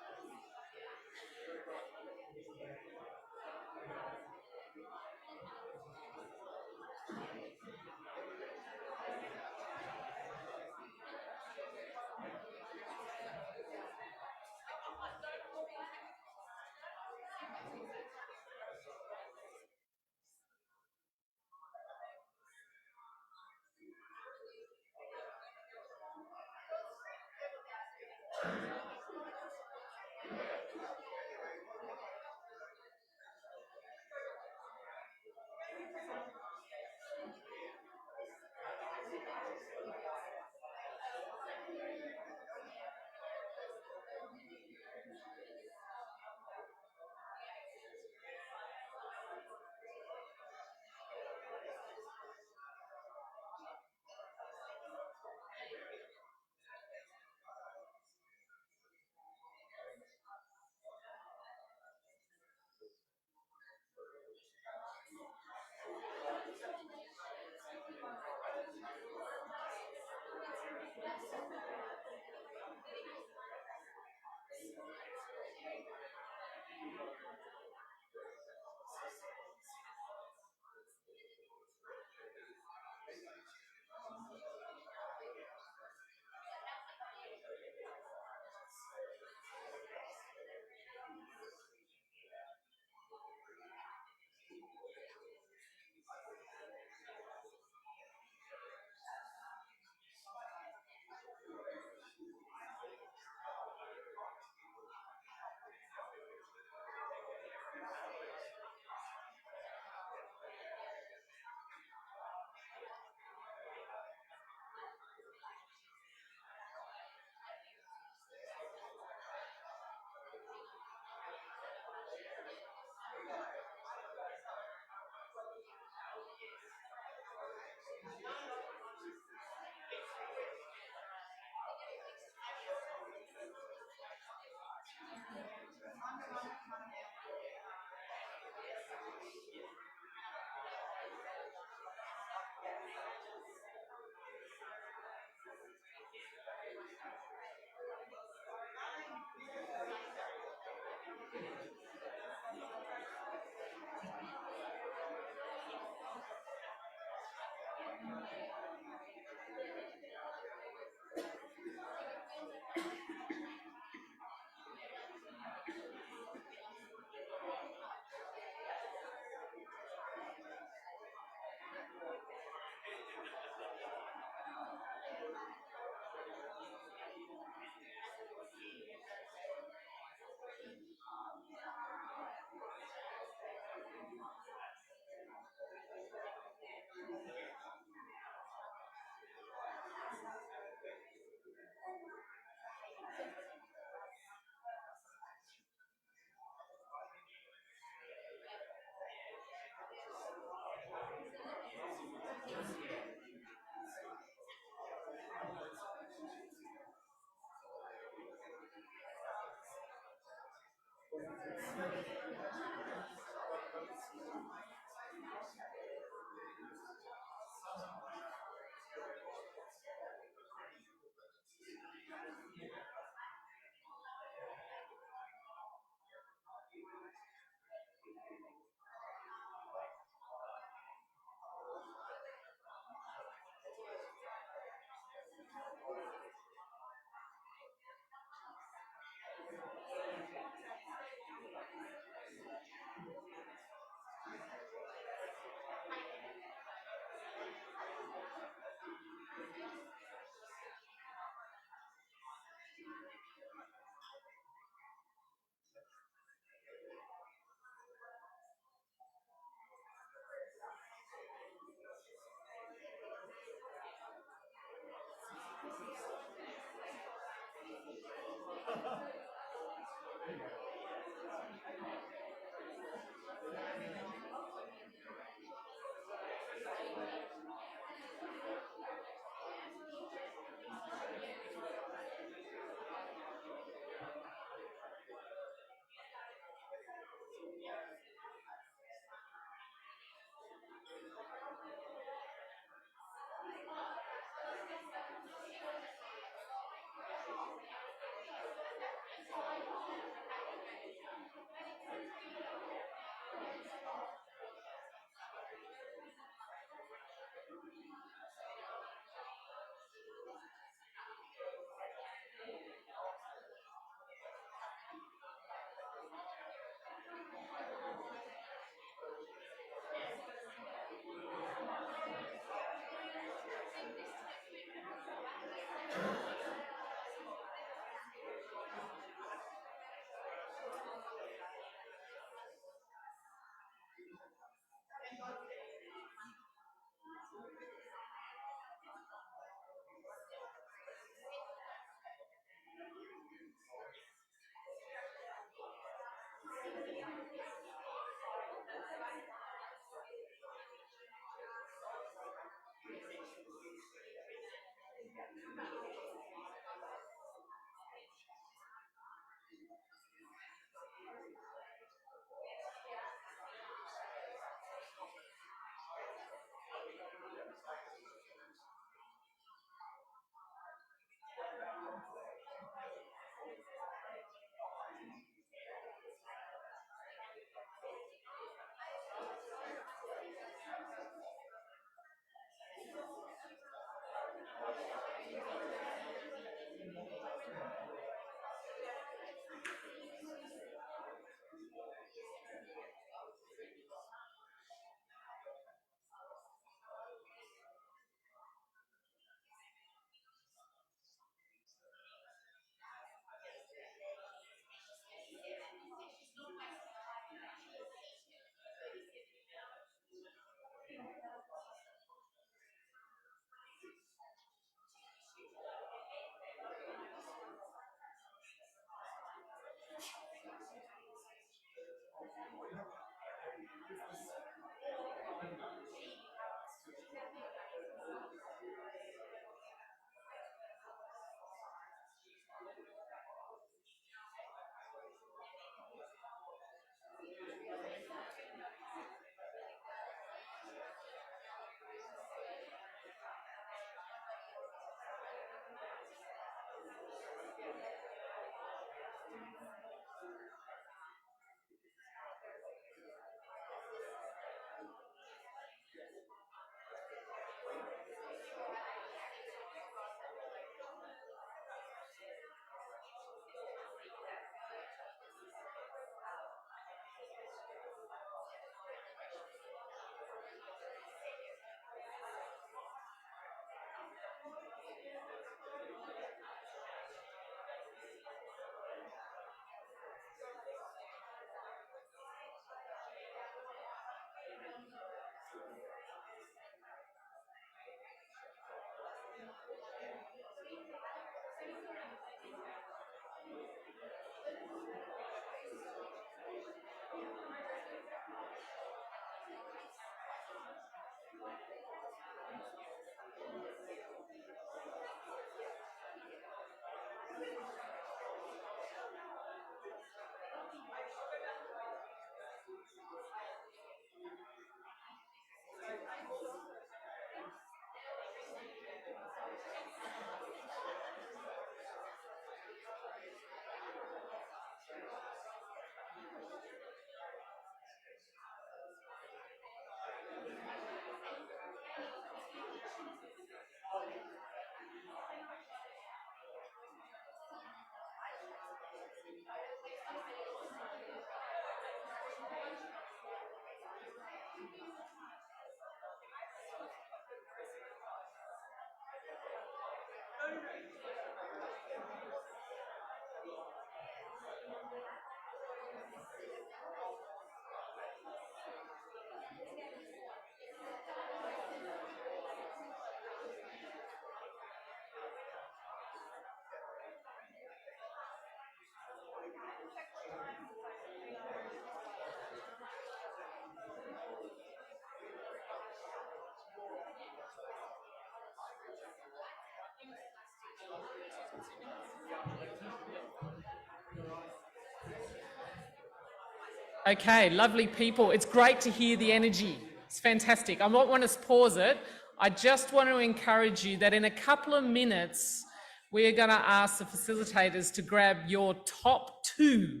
Okay, lovely people. It's great to hear the energy. It's fantastic. I might want to pause it. I just want to encourage you that in a couple of minutes, we are going to ask the facilitators to grab your top two.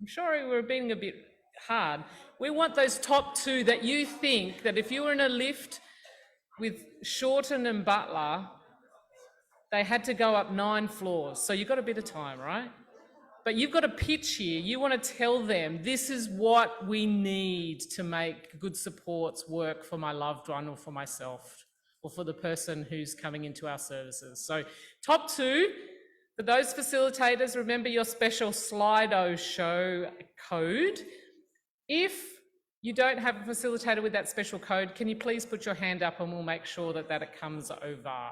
I'm sorry we're being a bit hard. We want those top two that you think that if you were in a lift with Shorten and Butler, they had to go up 9 floors. So you've got a bit of time, right? But you've got a pitch here. You want to tell them this is what we need to make good supports work for my loved one or for myself or for the person who's coming into our services. So top two, for those facilitators, remember your special Slido show code. If you don't have a facilitator with that special code, can you please put your hand up and we'll make sure that it comes over.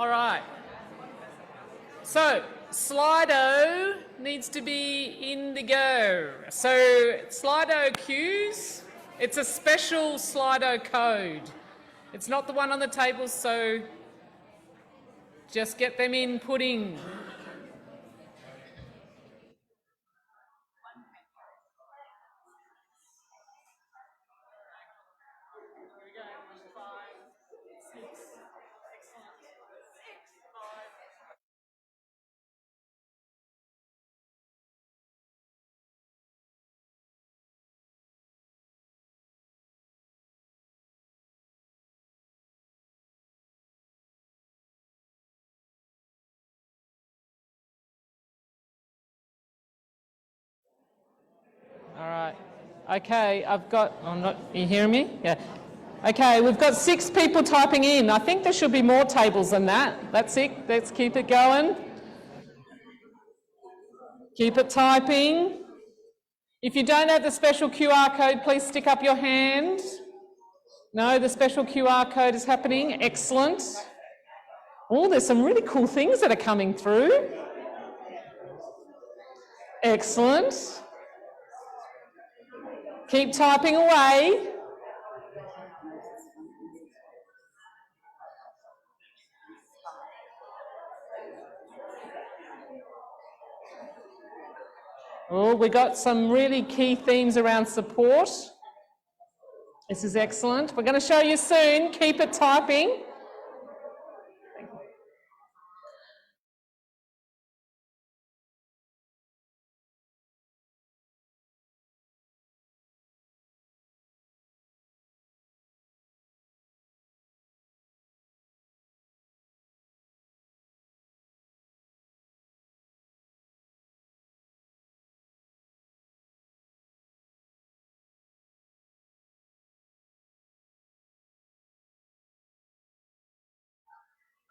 All right. So Slido needs to be in the go. So Slido cues, it's a special Slido code. It's not the one on the table, so just get them inputting. right. Okay, I've got, you hearing me? Yeah. Okay, we've got 6 people typing in. I think there should be more tables than that. That's it. Let's keep it going. Keep it typing. If you don't have the special QR code, please stick up your hand. No, the special QR code is happening. Excellent. Oh, there's some really cool things that are coming through. Excellent. Keep typing away. Oh, we got some really key themes around support. This is excellent. We're going to show you soon. Keep it typing.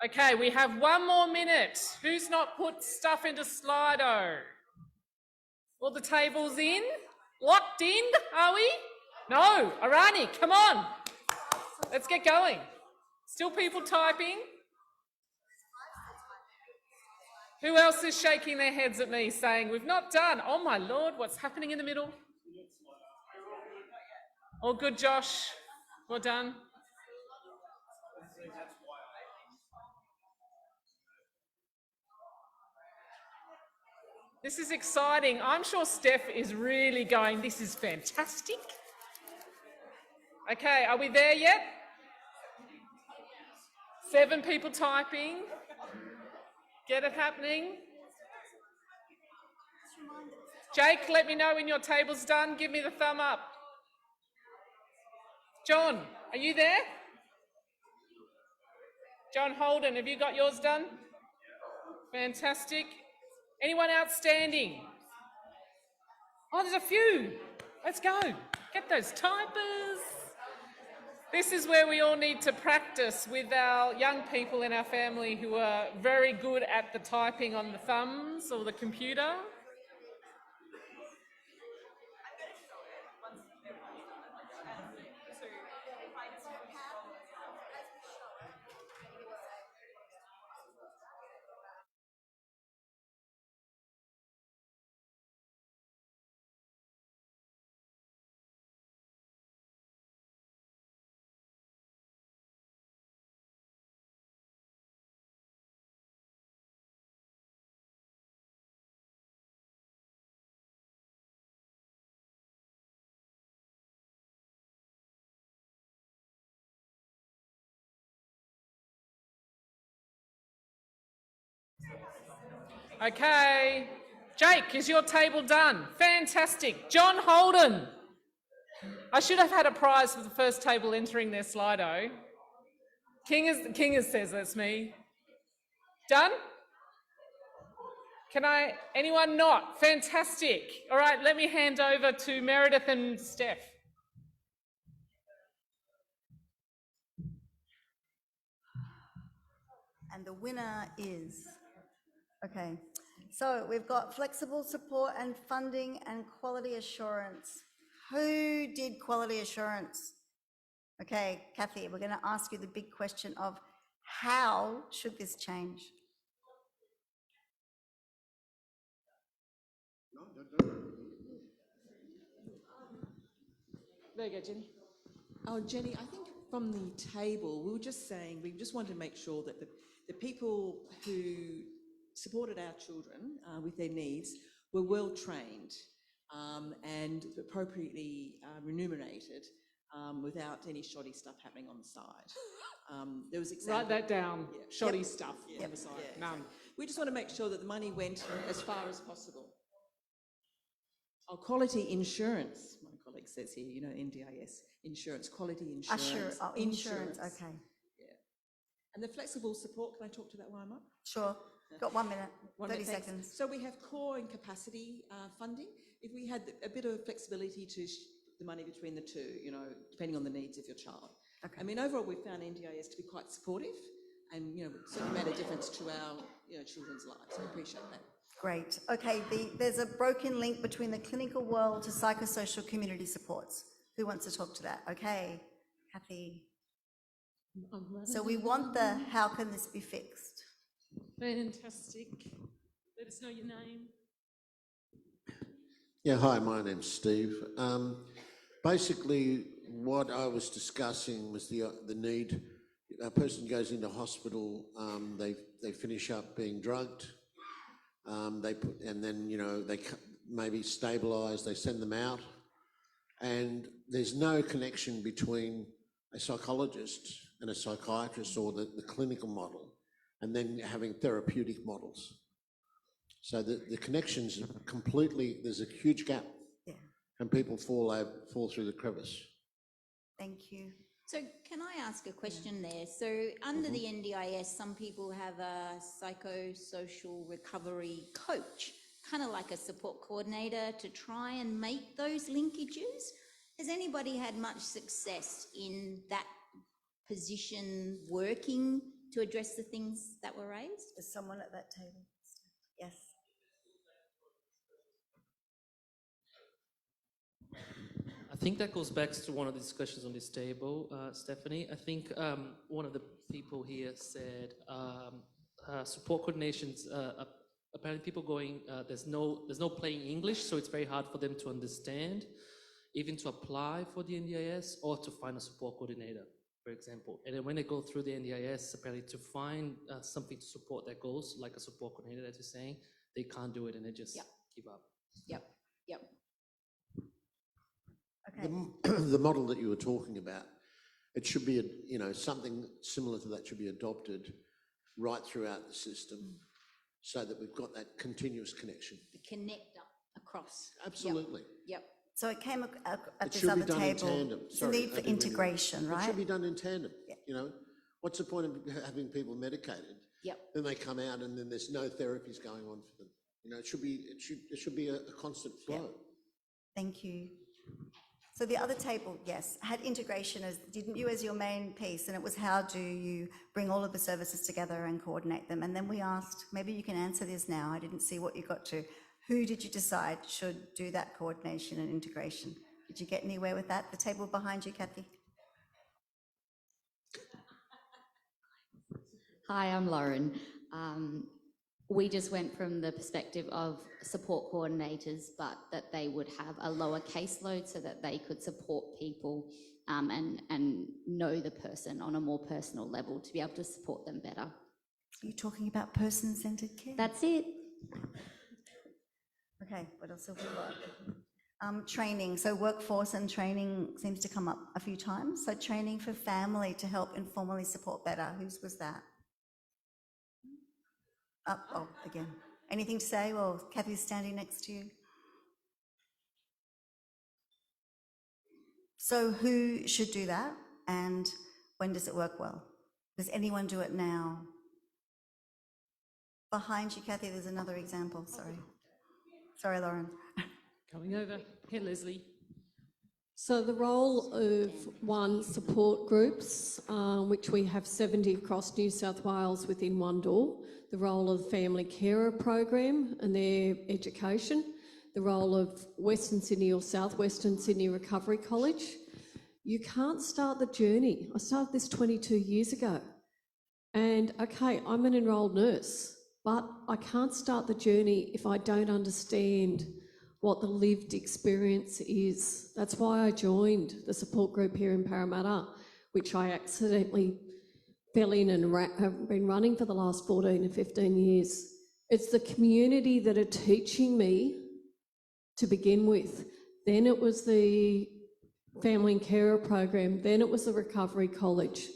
Okay, we have 1 more minute. Who's not put stuff into Slido? All the tables in? Locked in, are we? No, Arani, come on. Let's get going. Still people typing? Who else is shaking their heads at me saying, we've not done? Oh my Lord, what's happening in the middle? All good, Josh. Well done. This is exciting. I'm sure Steph is really going, this is fantastic. Okay, are we there yet? 7 people typing. Get it happening. Jake, let me know when your table's done. Give me the thumb up. John, are you there? John Holden, have you got yours done? Fantastic. Anyone outstanding? Oh, there's a few. Let's go. Get those typers. This is where we all need to practice with our young people in our family who are very good at the typing on the thumbs or the computer. Okay. Jake, is your table done? Fantastic. John Holden. I should have had a prize for the first table entering their Slido. King says that's me. Done? Anyone not? Fantastic. All right, let me hand over to Meredith and Steph. And the winner is, okay, so we've got flexible support and funding and quality assurance. Who did quality assurance? Okay, Kathy, we're going to ask you the big question of how should this change? There you go, Jenny. Oh, Jenny, I think from the table, we were just saying, we just wanted to make sure that the people who supported our children with their needs were well trained and appropriately remunerated without any shoddy stuff happening on the side. There was Write that down, shoddy stuff on the side. Yeah, None. We just want to make sure that the money went as far as possible. Oh, quality insurance, my colleague says here, you know, NDIS, insurance, quality insurance. Insurance, okay. Yeah. And the flexible support, can I talk to that while I'm up? Sure, got 1 minute, 30 thanks. seconds. So we have core and capacity funding. if we had a bit of flexibility to the money between the two, you know, depending on the needs of your child. Okay. I mean, overall, we found NDIS to be quite supportive and, you know, certainly made a difference to our, you know, children's lives. So I appreciate that. Great. Okay, there's a broken link between the clinical world to psychosocial community supports. Who wants to talk to that? Okay, Kathy. So we want the how can this be fixed? Fantastic. Let us know your name. Yeah, hi, my name's Steve. Basically, what I was discussing was the need. A person goes into hospital, they finish up being drugged, and then, you know, they maybe stabilise, they send them out, and there's no connection between a psychologist and a psychiatrist or the clinical model, and then having therapeutic models. So the connections completely, there's a huge gap, and people fall through the crevice. Thank you. So can I ask a question there? So under the NDIS, some people have a psychosocial recovery coach, kind of like a support coordinator, to try and make those linkages. Has anybody had much success in that position working to address the things that were raised? Is someone at that table? Yes. I think that goes back to one of the discussions on this table, Stephanie. I think one of the people here said support coordinations. Apparently, people going there's no plain English, so it's very hard for them to understand, even to apply for the NDIS or to find a support coordinator, for example. And then when they go through the NDIS, apparently to find something to support their goals, like a support coordinator, that you're saying, they can't do it and they just give up. Yep. Okay. The model that you were talking about, it should be, something similar to that should be adopted right throughout the system, so that we've got that continuous connection. The connector across. Absolutely. Yep. So it came at It this should other be done table. in tandem. It's the need for integration, right? It should be done in tandem. You know, what's the point of having people medicated? Yep. Then they come out and then there's no therapies going on for them. You know, it should be a constant flow. Yep. Thank you. So the other table, yes, had integration as, didn't you, as your main piece, and it was how do you bring all of the services together and coordinate them? And then we asked, maybe you can answer this now, I didn't see what you got to. Who did you decide should do that coordination and integration? Did you get anywhere with that? The table behind you, Kathy. Hi, I'm Lauren. We just went from the perspective of support coordinators, but that they would have a lower caseload so that they could support people and know the person on a more personal level to be able to support them better. Are you talking about person-centered care? That's it. Okay, what else have we got? Training, so workforce and training seems to come up a few times. So training for family to help informally support better. Whose was that? Oh, again. Anything to say? Well, Kathy's standing next to you. So who should do that? And when does it work well? Does anyone do it now? Behind you, Kathy, there's another example. Sorry, Lauren. Coming over. Here, Leslie. So the role of support groups, which we have 70 across New South Wales within One Door, the role of the family carer program and their education, the role of Western Sydney or Southwestern Sydney Recovery College. You can't start the journey. I started this 22 years ago. And okay, I'm an enrolled nurse, but I can't start the journey if I don't understand what the lived experience is. That's why I joined the support group here in Parramatta, which I accidentally fell in and have been running for the last 14 or 15 years. It's the community that are teaching me to begin with. Then it was the family and carer program. Then it was the recovery college.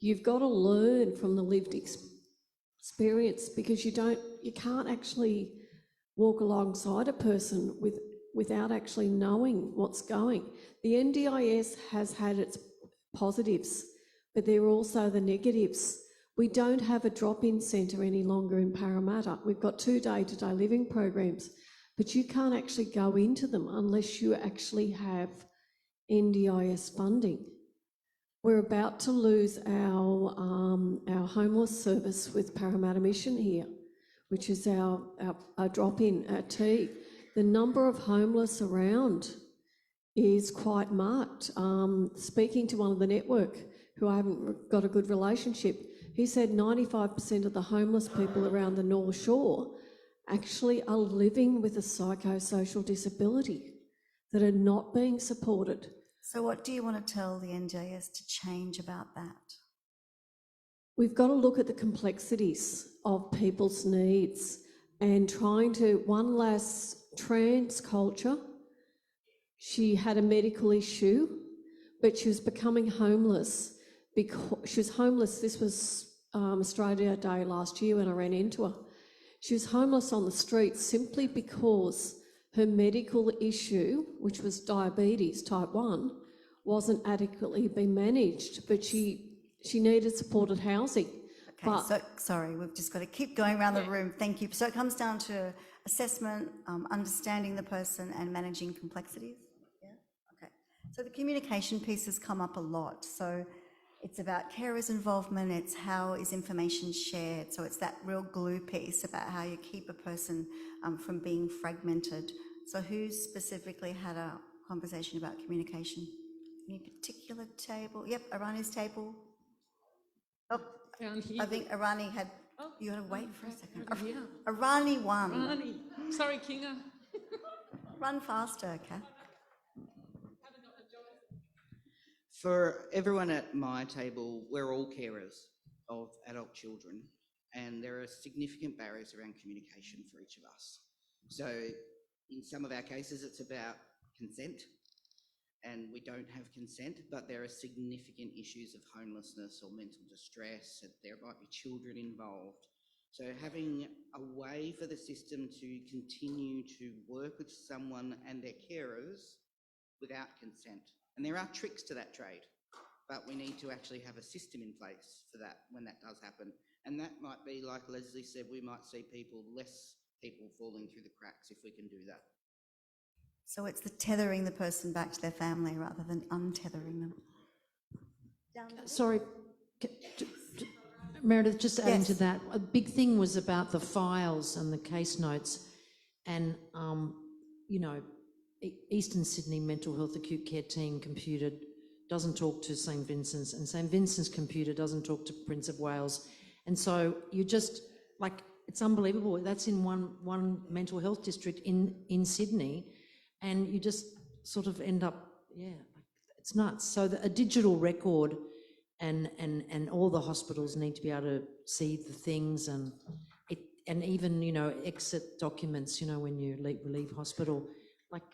You've got to learn from the lived experience, because you can't actually walk alongside a person without actually knowing what's going. The NDIS has had its positives, but there are also the negatives. We don't have a drop-in centre any longer in Parramatta. We've got 2 day-to-day living programs, but you can't actually go into them unless you actually have NDIS funding. We're about to lose our homeless service with Parramatta Mission here, which is our drop-in at tea. The number of homeless around is quite marked. Speaking to one of the network, who I haven't got a good relationship, he said 95% of the homeless people around the North Shore actually are living with a psychosocial disability that are not being supported. So what do you want to tell the NDIS to change about that? We've got to look at the complexities of people's needs and trying to, one lass, trans culture, she had a medical issue, but she was becoming homeless because she was homeless. This was Australia Day last year when I ran into her. She was homeless on the street simply because her medical issue, which was diabetes type 1, wasn't adequately being managed, but she needed supported housing. Okay, so sorry, we've just got to keep going around the room. Thank you. So it comes down to assessment, understanding the person and managing complexities. Yeah, okay. So the communication piece has come up a lot. So it's about carers' involvement, it's how is information shared. So it's that real glue piece about how you keep a person from being fragmented. So who specifically had a conversation about communication? Any particular table? Yep, Arani's table. Oh, I think Arani had, you had to wait for a second. Arani won. Arani. Sorry, Kinga. Run faster, Kath. For everyone at my table, we're all carers of adult children, and there are significant barriers around communication for each of us. So in some of our cases, it's about consent, and we don't have consent, but there are significant issues of homelessness or mental distress, and there might be children involved. So having a way for the system to continue to work with someone and their carers without consent. And there are tricks to that trade, but we need to actually have a system in place for that when that does happen. And that might be, like Leslie said, we might see less people falling through the cracks if we can do that. So it's the tethering the person back to their family rather than untethering them. Sorry, Meredith, just adding to that, a big thing was about the files and the case notes, and you know, Eastern Sydney Mental Health Acute Care Team computer doesn't talk to St Vincent's, and St Vincent's computer doesn't talk to Prince of Wales, and so you just, like, it's unbelievable. That's in one mental health district in Sydney, and you just sort of end up, yeah, it's nuts. So a digital record, and all the hospitals need to be able to see the things, and even, you know, exit documents, you know, when you leave hospital, like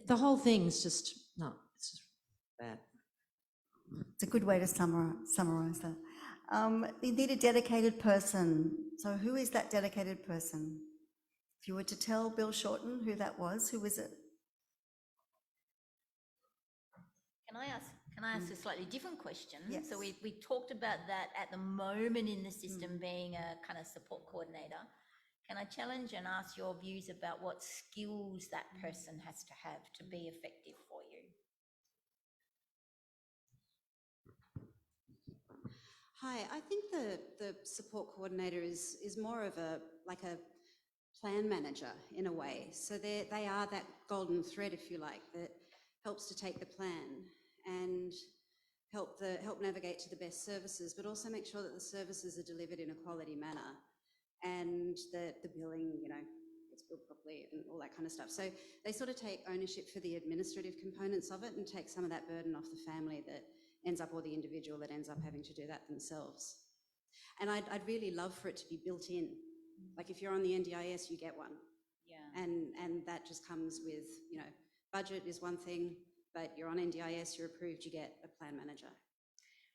the whole thing's just, no, it's just bad. It's a good way to summarise that. You need a dedicated person. So who is that dedicated person? If you were to tell Bill Shorten who that was, who was it? Can I ask a slightly different question? Yes. So we talked about that at the moment in the system being a kind of support coordinator. Can I challenge and ask your views about what skills that person has to have to be effective for you? Hi, I think the support coordinator is more of a plan manager in a way. So they are that golden thread, if you like, that helps to take the plan and help navigate to the best services, but also make sure that the services are delivered in a quality manner and that the billing, you know, gets billed properly and all that kind of stuff. So they sort of take ownership for the administrative components of it and take some of that burden off the family that ends up, or the individual that ends up having to do that themselves. And I'd really love for it to be built in. Like if you're on the NDIS, you get one. Yeah. And that just comes with, you know, budget is one thing, but you're on NDIS, you're approved, you get a plan manager.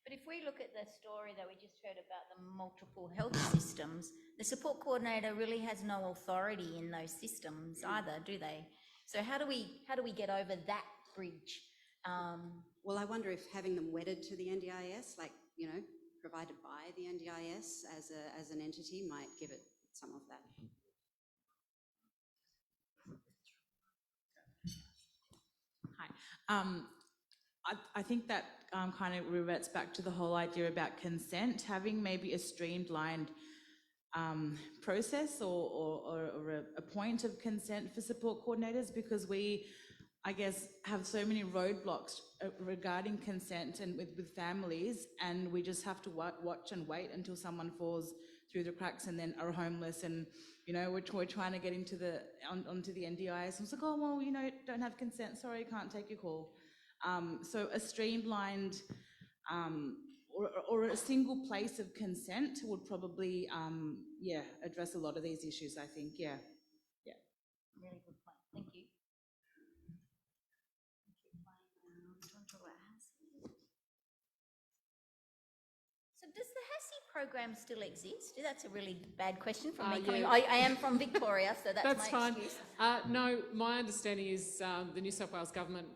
But if we look at the story that we just heard about the multiple health systems, the support coordinator really has no authority in those systems either, do they? So how do we get over that bridge? Well, I wonder if having them wedded to the NDIS, like, you know, provided by the NDIS as an entity might give it some of that. I think that kind of reverts back to the whole idea about consent, having maybe a streamlined process or a point of consent for support coordinators, because we, I guess, have so many roadblocks regarding consent and with families, and we just have to watch and wait until someone falls through the cracks and then are homeless, and we're trying to get into onto the NDIS, and it's like, oh well, don't have consent, sorry, can't take your call. So a streamlined or a single place of consent would probably address a lot of these issues, I think. Yeah. Really good point. Thank you. So does the HASI program still exist? That's a really bad question from me coming. Yeah. I am from Victoria, so that's my fine. excuse. No, my understanding is the New South Wales government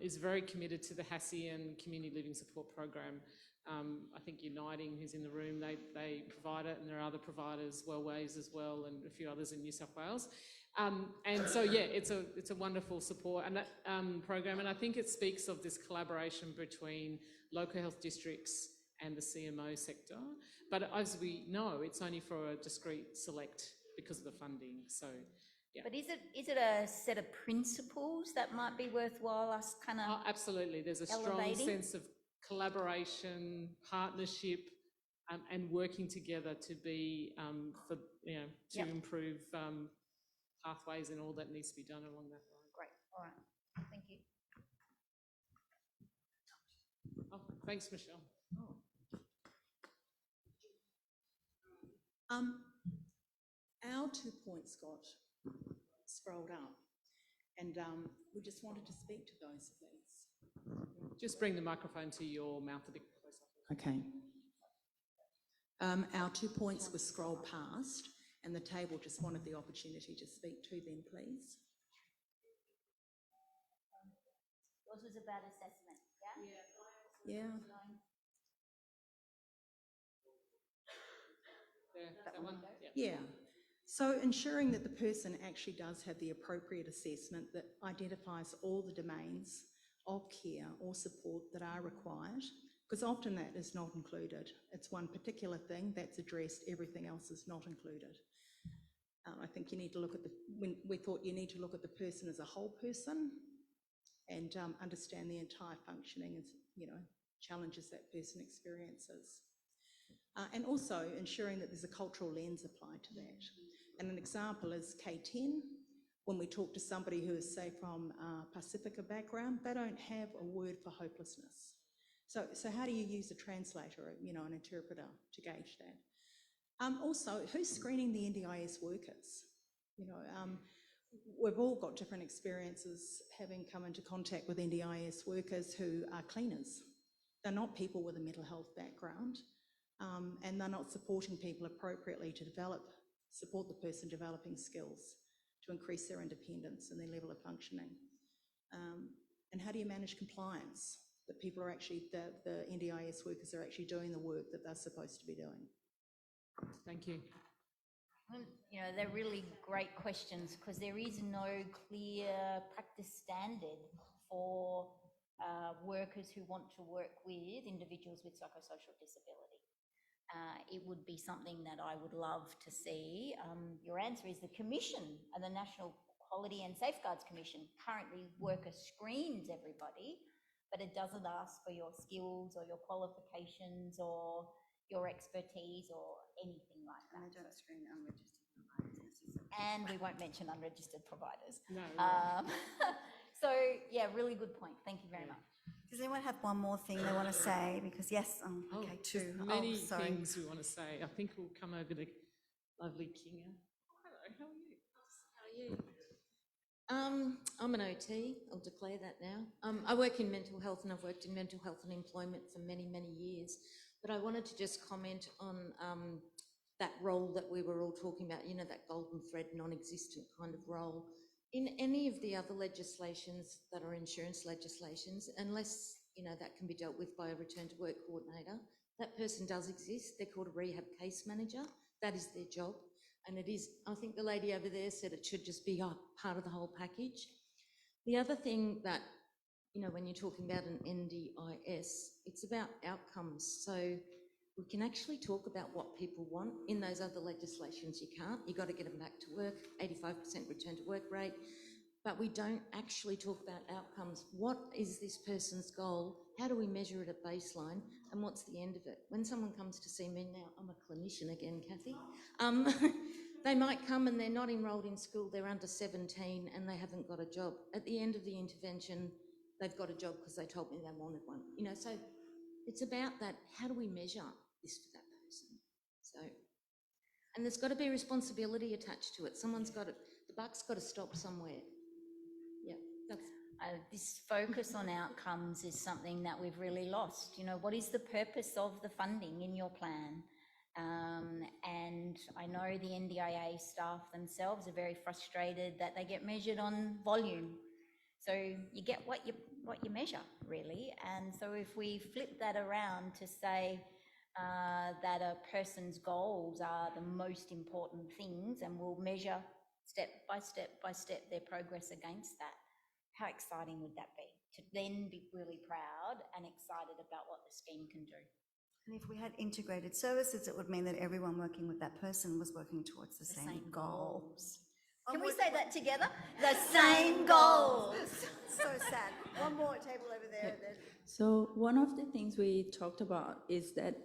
is very committed to the HASI and community living support program. I think Uniting, who's in the room, they provide it, and there are other providers, Wellways as well, and a few others in New South Wales. And so yeah, it's a wonderful support and program, and I think it speaks of this collaboration between local health districts and the CMO sector. But as we know, it's only for a discrete select because of the funding. So yeah. But is it a set of principles that might be worthwhile us kind of absolutely. There's a strong sense of collaboration, partnership, and working together to be to improve pathways and all that needs to be done along that line. Great. All right. Thank you. Oh, thanks, Michelle. Our 2 points got scrolled up, and we just wanted to speak to those, please. Just bring the microphone to your mouth a bit closer. Okay. Our 2 points were scrolled past, and the table just wanted the opportunity to speak to them, please. Yours was about assessment, yeah? Yeah. That one? Yeah. So ensuring that the person actually does have the appropriate assessment that identifies all the domains of care or support that are required, because often that is not included. It's one particular thing that's addressed, everything else is not included. I think you need to look at we thought you need to look at the person as a whole person and understand the entire functioning and, challenges that person experiences. And also ensuring that there's a cultural lens applied to that. And an example is K10. When we talk to somebody who is, say, from a Pacifica background, they don't have a word for hopelessness. So how do you use a translator, an interpreter to gauge that? Also, who's screening the NDIS workers? We've all got different experiences having come into contact with NDIS workers who are cleaners. They're not people with a mental health background. And they're not supporting people appropriately to support the person developing skills to increase their independence and their level of functioning. And how do you manage compliance? That people are actually, the NDIS workers are actually doing the work that they're supposed to be doing. Thank you. Well, they're really great questions because there is no clear practice standard for workers who want to work with individuals with psychosocial disability. It would be something that I would love to see. Your answer is the Commission and the National Quality and Safeguards Commission currently worker screens everybody, but it doesn't ask for your skills or your qualifications or your expertise or anything like that. And they don't screen unregistered providers. And we won't mention unregistered providers. No. So yeah, really good point. Thank you very much. Does anyone have one more thing they want to say? Because yes, okay, two. Many sorry. things we want to say. I think we'll come over to lovely Kinga. Hello, how are you? How are you? I'm an OT, I'll declare that now. I work in mental health and I've worked in mental health and employment for many, many years. But I wanted to just comment on that role that we were all talking about, that golden thread, non-existent kind of role. In any of the other legislations that are insurance legislations, unless, that can be dealt with by a return to work coordinator, that person does exist. They're called a rehab case manager. That is their job. And it is, I think the lady over there said it should just be part of the whole package. The other thing that you know, when you're talking about an NDIS, it's about outcomes. So we can actually talk about what people want. In those other legislations, you can't. You've got to get them back to work, 85% return to work rate. But we don't actually talk about outcomes. What is this person's goal? How do we measure it at baseline? And what's the end of it? When someone comes to see me now, I'm a clinician again, Kathy. They might come and they're not enrolled in school, they're under 17 and they haven't got a job. At the end of the intervention, they've got a job because they told me they wanted one. You know, so it's about that. How do we measure this for that person? So, and there's got to be responsibility attached to it. Someone's got to, the buck's got to stop somewhere. Yeah, that's. This focus on outcomes is something that we've really lost. You know, what is the purpose of the funding in your plan? And I know the NDIA staff themselves are very frustrated that they get measured on volume. So you get what you measure, really. And so if we flip that around to say that a person's goals are the most important things, and we'll measure step by step their progress against that, how exciting would that be? To then be really proud and excited about what the scheme can do. And if we had integrated services, it would mean that everyone working with that person was working towards the same goals. Can we say that together? The same goals. So sad. One more table over there. And then... So one of the things we talked about is that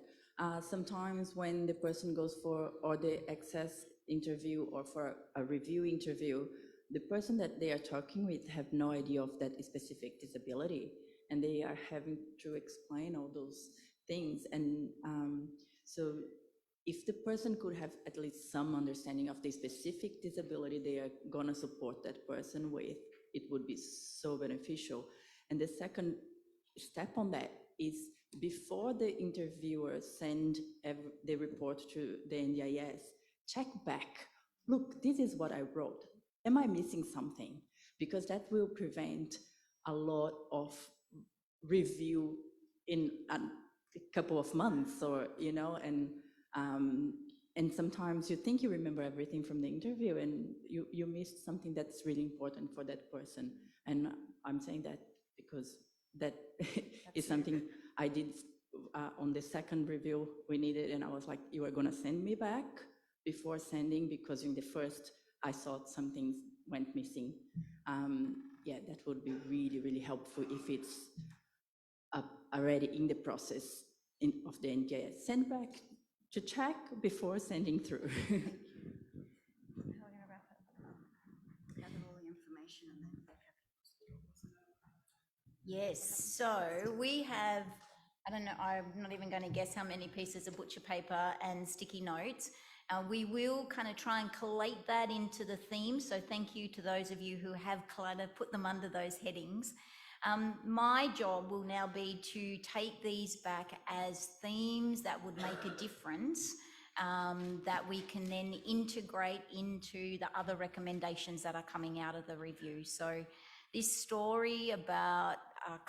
sometimes when the person goes for or the access interview or for a review interview, the person that they are talking with have no idea of that specific disability, and they are having to explain all those things. And so if the person could have at least some understanding of the specific disability they are going to support that person with, it would be so beneficial. And the second step on that is before the interviewers send the report to the NDIS, check back. Look, this is what I wrote. Am I missing something? Because that will prevent a lot of review in a couple of months, or, you know, and sometimes you think you remember everything from the interview and you missed something that's really important for that person. And I'm saying that because that is something I did on the second review we needed, and I was like, you are gonna send me back before sending, because in the first I thought some things went missing. Yeah, that would be really, really helpful if it's already in the process of the NDIS. Send back to check before sending through. Yes, so we have, I don't know, I'm not even going to guess how many pieces of butcher paper and sticky notes. We will kind of try and collate that into the theme. So thank you to those of you who have put them under those headings. My job will now be to take these back as themes that would make a difference, that we can then integrate into the other recommendations that are coming out of the review. So this story about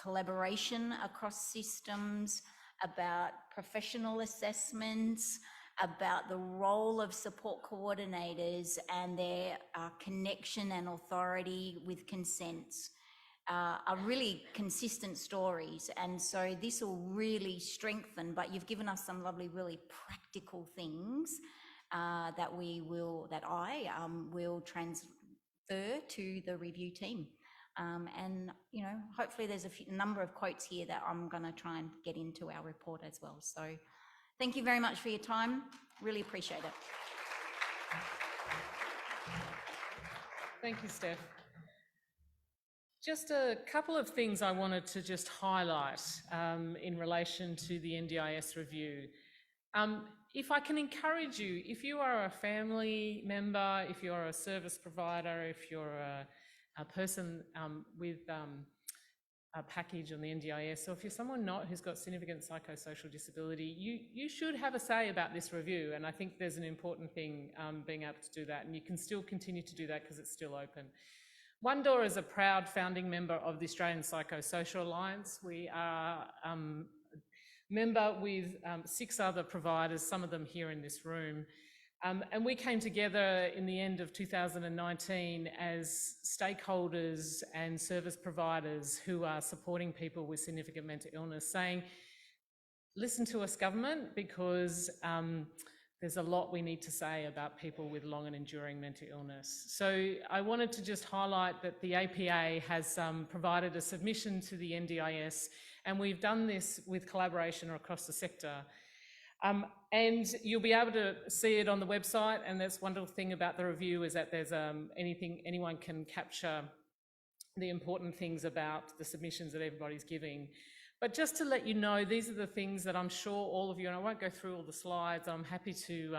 collaboration across systems, about professional assessments, about the role of support coordinators and their connection and authority with consents are really consistent stories. And so this will really strengthen, but you've given us some lovely, really practical things that I will transfer to the review team. And, you know, hopefully there's a number of quotes here that I'm going to try and get into our report as well. So thank you very much for your time. Really appreciate it. Thank you, Steph. Just a couple of things I wanted to just highlight in relation to the NDIS review. If I can encourage you, if you are a family member, if you're a service provider, if you're a person with a package on the NDIS, or if you're someone who's got significant psychosocial disability, you should have a say about this review. And I think there's an important thing being able to do that, and you can still continue to do that because it's still open. One Door is a proud founding member of the Australian Psychosocial Alliance. We are a member with 6 other providers, some of them here in this room. And we came together in the end of 2019 as stakeholders and service providers who are supporting people with significant mental illness, saying, listen to us, government, because there's a lot we need to say about people with long and enduring mental illness. So I wanted to just highlight that the APA has provided a submission to the NDIS, and we've done this with collaboration across the sector. And you'll be able to see it on the website, and that's one wonderful thing about the review is that there's anyone can capture the important things about the submissions that everybody's giving. But just to let you know, these are the things that I'm sure all of you, and I won't go through all the slides, I'm happy to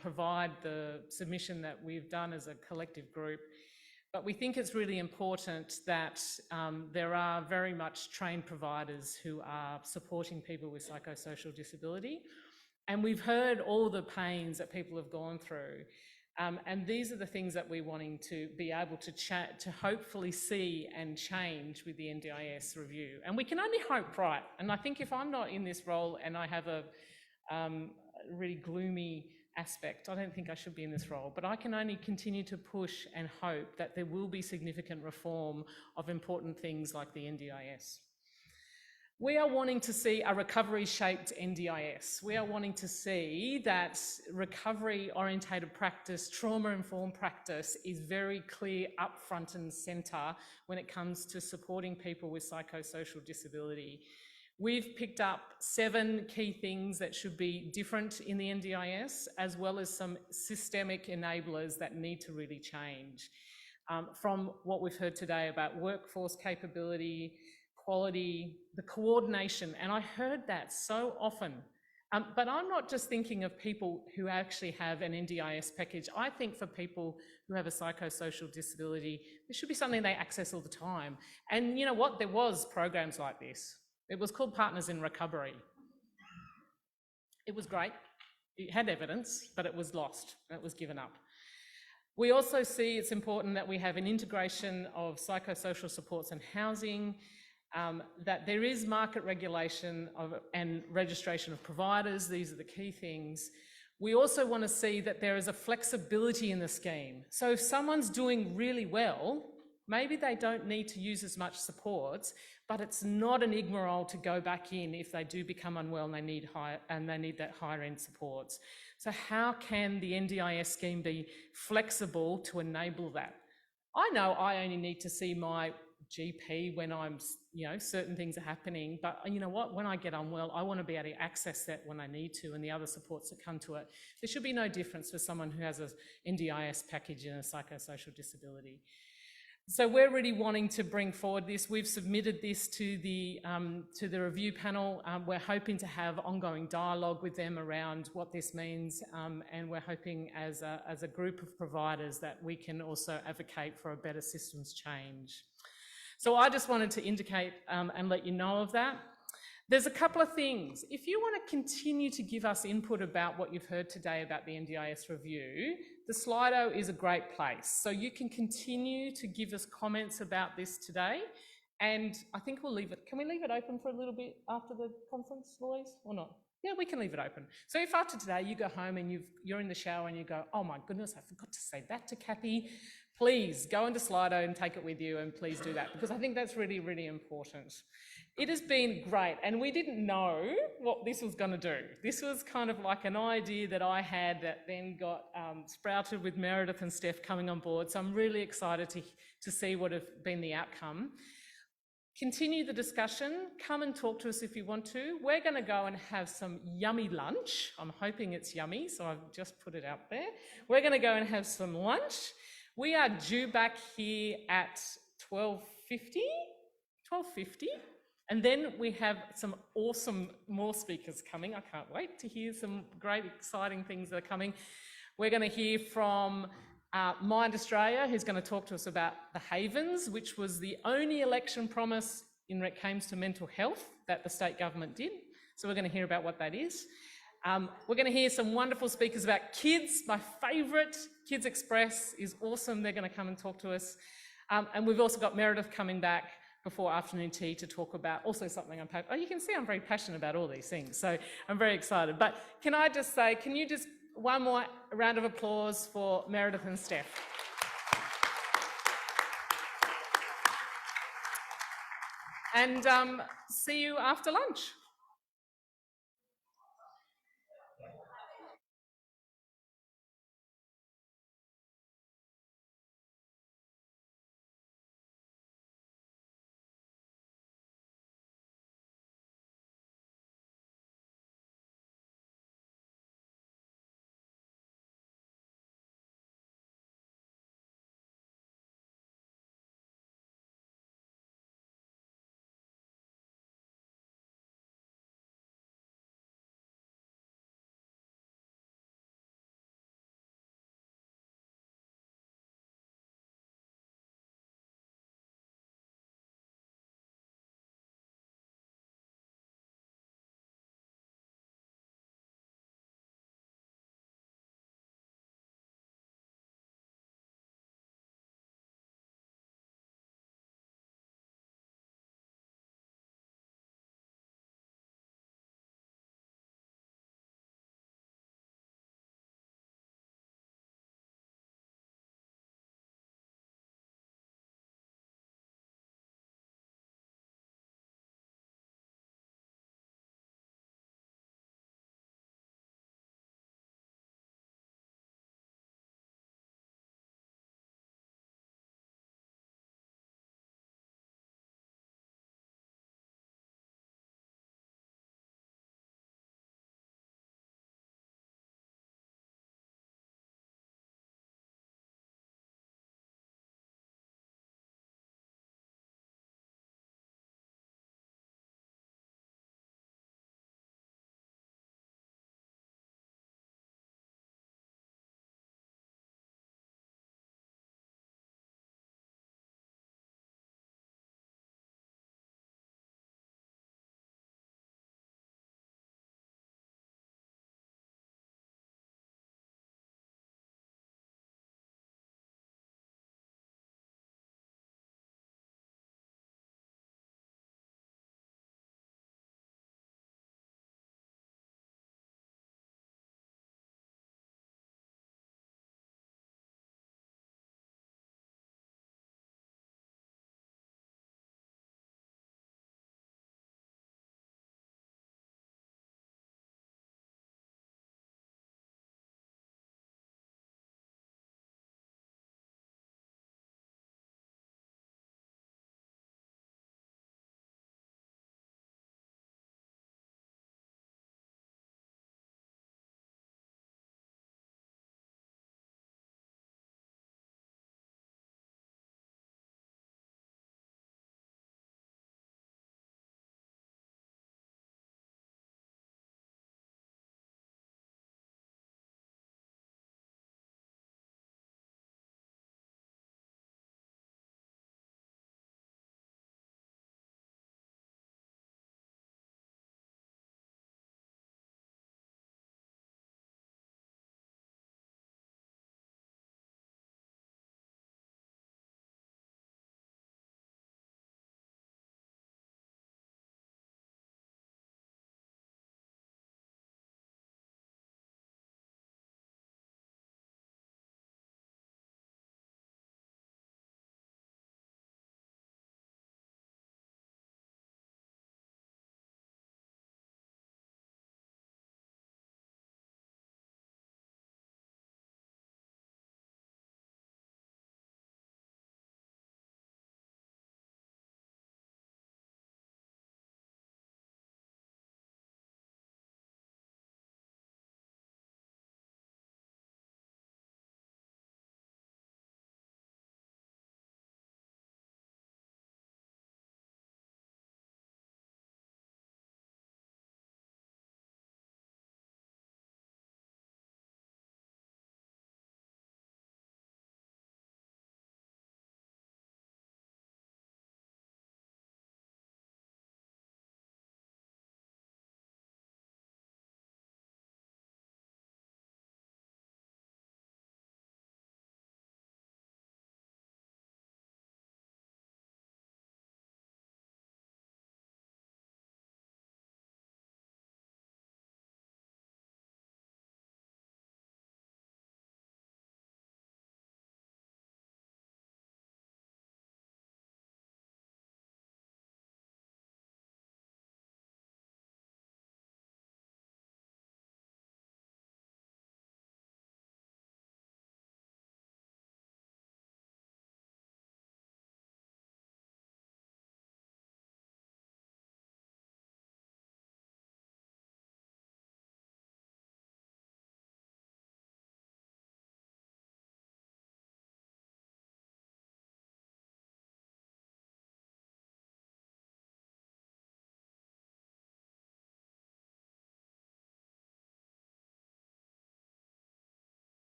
provide the submission that we've done as a collective group. But we think it's really important that there are very much trained providers who are supporting people with psychosocial disability. And we've heard all the pains that people have gone through. And these are the things that we're wanting to be able to hopefully see and change with the NDIS review. And we can only hope, right? And I think if I'm not in this role and I have a really gloomy aspect, I don't think I should be in this role, but I can only continue to push and hope that there will be significant reform of important things like the NDIS. We are wanting to see a recovery-shaped NDIS. We are wanting to see that recovery-orientated practice, trauma-informed practice is very clear up front and centre when it comes to supporting people with psychosocial disability. We've picked up 7 key things that should be different in the NDIS, as well as some systemic enablers that need to really change. From what we've heard today about workforce capability, quality, the coordination, and I heard that so often. But I'm not just thinking of people who actually have an NDIS package. I think for people who have a psychosocial disability, there should be something they access all the time. And you know what? There was programs like this. It was called Partners in Recovery. It was great. It had evidence, but it was lost. It was given up. We also see it's important that we have an integration of psychosocial supports and housing, that there is market regulation and registration of providers. These are the key things. We also want to see that there is a flexibility in the scheme. So if someone's doing really well, maybe they don't need to use as much supports, but it's not an rigmarole to go back in if they do become unwell and they need that higher end supports. So how can the NDIS scheme be flexible to enable that? I know I only need to see my GP when I'm, certain things are happening, but you know what, when I get unwell, I want to be able to access that when I need to and the other supports that come to it. There should be no difference for someone who has an NDIS package and a psychosocial disability. So we're really wanting to bring forward this. We've submitted this to the review panel. We're hoping to have ongoing dialogue with them around what this means, and we're hoping as a group of providers that we can also advocate for a better systems change. So I just wanted to indicate and let you know of that. There's a couple of things. If you want to continue to give us input about what you've heard today about the NDIS review, the Slido is a great place. So you can continue to give us comments about this today. And I think we'll leave it. Can we leave it open for a little bit after the conference, Louise, or not? Yeah, we can leave it open. So if after today you go home and you're in the shower and you go, oh my goodness, I forgot to say that to Kathy, please go into Slido and take it with you, and please do that, because I think that's really, really important. It has been great, and we didn't know what this was going to do. This was kind of like an idea that I had that then got sprouted with Meredith and Steph coming on board, so I'm really excited to see what have been the outcome. Continue the discussion, come and talk to us if you want to. We're going to go and have some yummy lunch. I'm hoping it's yummy, so I've just put it out there. We're going to go and have some lunch. We are due back here at 12:50, and then we have some awesome more speakers coming. I can't wait to hear some great, exciting things that are coming. We're going to hear from Mind Australia, who's going to talk to us about the Havens, which was the only election promise when it came to mental health that the state government did. So we're going to hear about what that is. We're going to hear some wonderful speakers about kids. My favourite, KidsXpress, is awesome. They're going to come and talk to us. And we've also got Meredith coming back before afternoon tea to talk about also something you can see I'm very passionate about all these things, so I'm very excited. But can I just say, can you just one more round of applause for Meredith and Steph. And see you after lunch.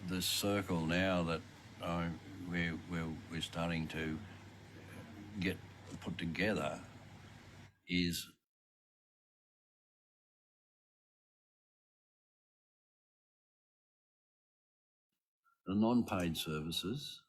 this circle now that we're starting to get put together is the non-paid services.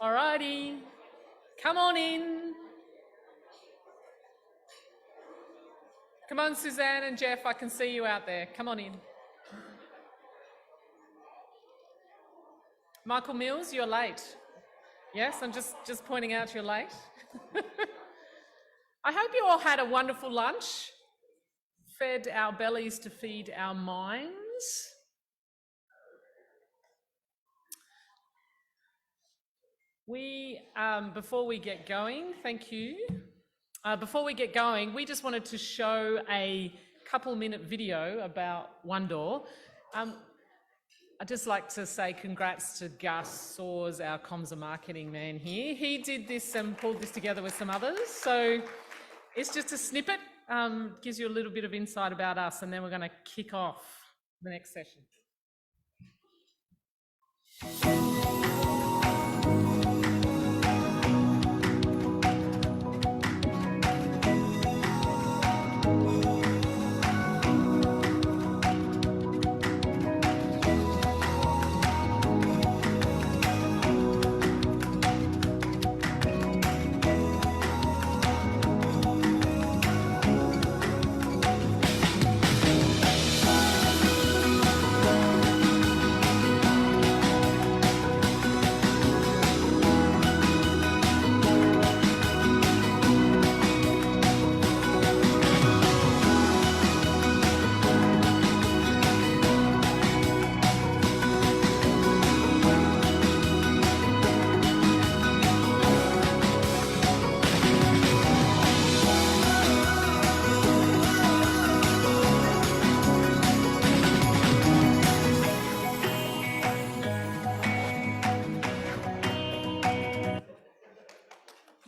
Alrighty, come on in. Come on, Suzanne and Jeff, I can see you out there. Come on in. Michael Mills, you're late. Yes, I'm just pointing out you're late. I hope you all had a wonderful lunch. Fed our bellies to feed our minds. Before we get going, thank you. Before we get going, we just wanted to show a couple-minute video about One Door. I'd just like to say congrats to Gus Soars, our comms and marketing man here. He did this and pulled this together with some others. So it's just a snippet, gives you a little bit of insight about us, and then we're going to kick off the next session.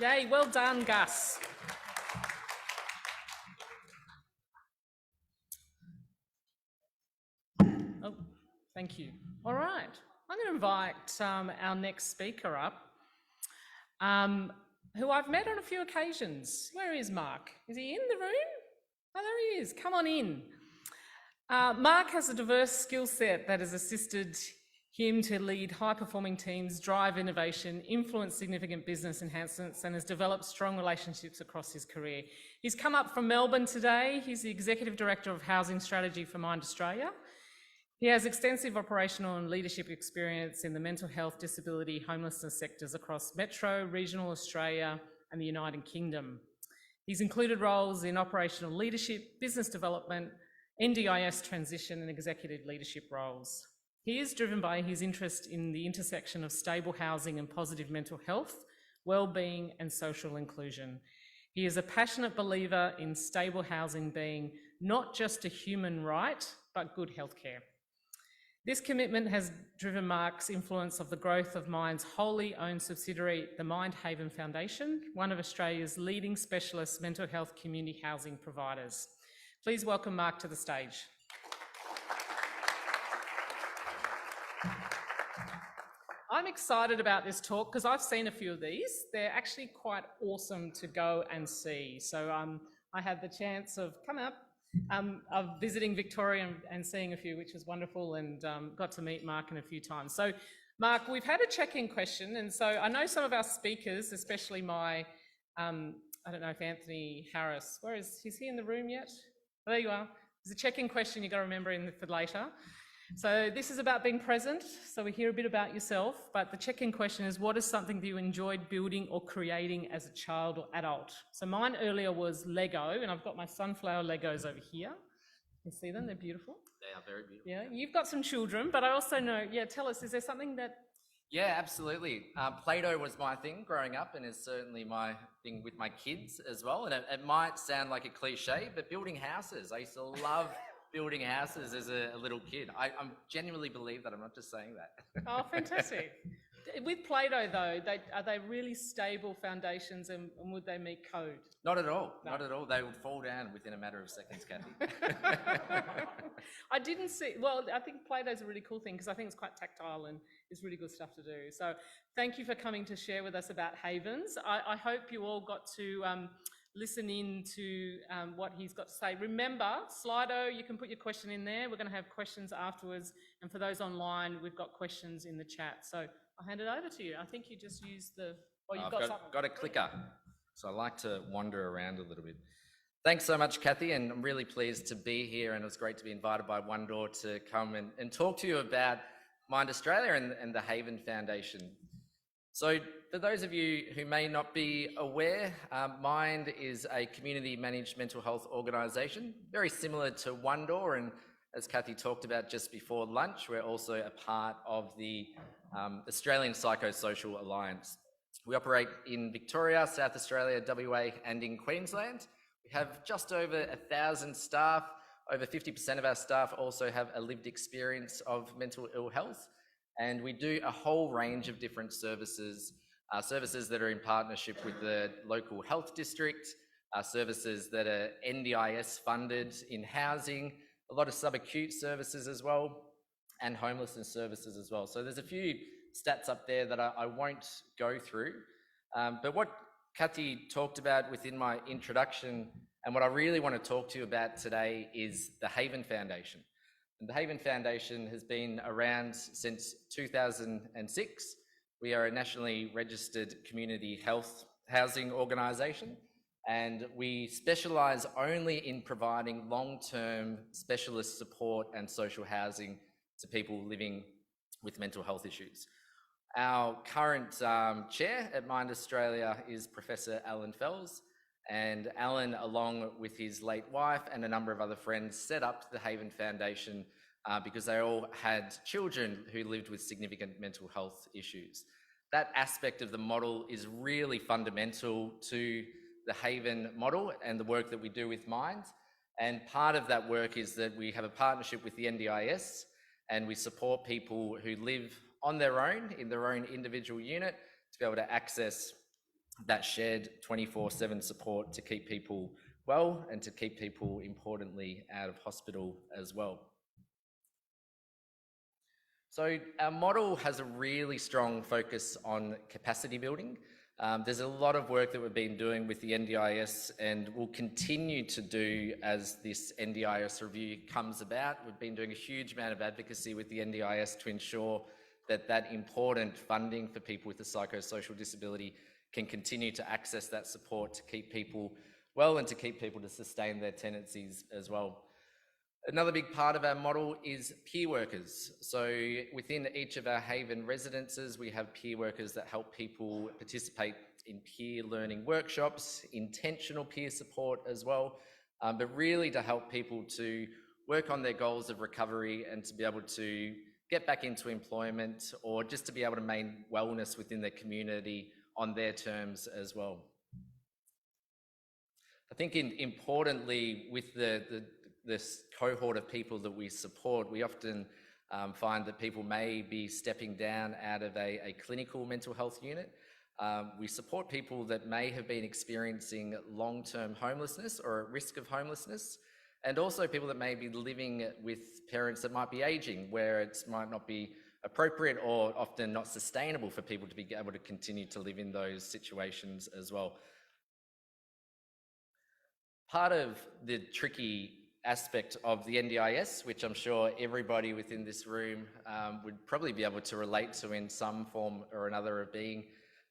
Yay, well done, Gus. Oh, thank you. All right, I'm going to invite our next speaker up, who I've met on a few occasions. Where is Mark? Is he in the room? Oh, there he is. Come on in. Mark has a diverse skill set that has assisted him to lead high-performing teams, drive innovation, influence significant business enhancements, and has developed strong relationships across his career. He's come up from Melbourne today. He's the Executive Director of Housing Strategy for Mind Australia. He has extensive operational and leadership experience in the mental health, disability, homelessness sectors across Metro, regional Australia, and the United Kingdom. He's included roles in operational leadership, business development, NDIS transition, and executive leadership roles. He is driven by his interest in the intersection of stable housing and positive mental health, well-being and social inclusion. He is a passionate believer in stable housing being not just a human right, but good healthcare. This commitment has driven Mark's influence of the growth of Mind's wholly owned subsidiary, the Mind Haven Foundation, one of Australia's leading specialist mental health community housing providers. Please welcome Mark to the stage. I'm excited about this talk because I've seen a few of these. They're actually quite awesome to go and see. So I had the chance of of visiting Victoria and seeing a few, which was wonderful, and got to meet Mark a few times. So Mark, we've had a check-in question, and so I know some of our speakers, especially my, I don't know if Anthony Harris, is he in the room yet? Oh, there you are. There's a check-in question you've got to remember for later. So this is about being present, so we hear a bit about yourself, but the check-in question is, what is something that you enjoyed building or creating as a child or adult? So mine earlier was Lego, and I've got my sunflower Legos over here. You see them? They're beautiful. They are very beautiful. Yeah, you've got some children, but I also know, tell us, is there something that... Yeah, absolutely. Play-Doh was my thing growing up, and is certainly my thing with my kids as well. And it might sound like a cliche, but building houses, I used to love building houses as a little kid. I genuinely believe that. I'm not just saying that. Oh, fantastic. With Play-Doh, though, are they really stable foundations, and would they meet code? Not at all. No. Not at all. They would fall down within a matter of seconds, Kathy. I didn't see... Well, I think Play-Doh's a really cool thing because I think it's quite tactile and it's really good stuff to do. So thank you for coming to share with us about Havens. I hope you all got to listen in to what he's got to say. Remember, Slido, you can put your question in there. We're going to have questions afterwards. And for those online, we've got questions in the chat. So I'll hand it over to you. I think you just used the, oh, you've I've got something. got a clicker, so I like to wander around a little bit. Thanks so much, Kathy, and I'm really pleased to be here, and it was great to be invited by One Door to come and talk to you about Mind Australia and the Haven Foundation. So for those of you who may not be aware, Mind is a community-managed mental health organisation, very similar to One Door, and as Kathy talked about just before lunch, we're also a part of the Australian Psychosocial Alliance. We operate in Victoria, South Australia, WA and in Queensland. We have just over 1,000 staff. Over 50% of our staff also have a lived experience of mental ill health. And we do a whole range of different services, services that are in partnership with the local health district, services that are NDIS funded in housing, a lot of subacute services as well, and homelessness services as well. So there's a few stats up there that I won't go through. But what Kathy talked about within my introduction, and what I really want to talk to you about today, is the Haven Foundation. And the Haven Foundation has been around since 2006. We are a nationally registered community health housing organisation, and we specialise only in providing long-term specialist support and social housing to people living with mental health issues. Our current chair at Mind Australia is Professor Alan Fells, and Alan, along with his late wife and a number of other friends, set up the Haven Foundation because they all had children who lived with significant mental health issues. That aspect of the model is really fundamental to the Haven model and the work that we do with Mind. And part of that work is that we have a partnership with the NDIS, and we support people who live on their own, in their own individual unit, to be able to access that shared 24/7 support to keep people well and to keep people, importantly, out of hospital as well. So our model has a really strong focus on capacity building. There's a lot of work that we've been doing with the NDIS and will continue to do as this NDIS review comes about. We've been doing a huge amount of advocacy with the NDIS to ensure that that important funding for people with a psychosocial disability can continue to access that support to keep people well and to keep people to sustain their tenancies as well. Another big part of our model is peer workers. So within each of our Haven residences, we have peer workers that help people participate in peer learning workshops, intentional peer support as well, but really to help people to work on their goals of recovery and to be able to get back into employment, or just to be able to maintain wellness within their community on their terms as well. I think importantly, with this cohort of people that we support, we often find that people may be stepping down out of a clinical mental health unit. We support people that may have been experiencing long-term homelessness or at risk of homelessness, and also people that may be living with parents that might be aging, where it might not be appropriate or often not sustainable for people to be able to continue to live in those situations as well. Part of the tricky aspect of the NDIS, which I'm sure everybody within this room would probably be able to relate to in some form or another, of being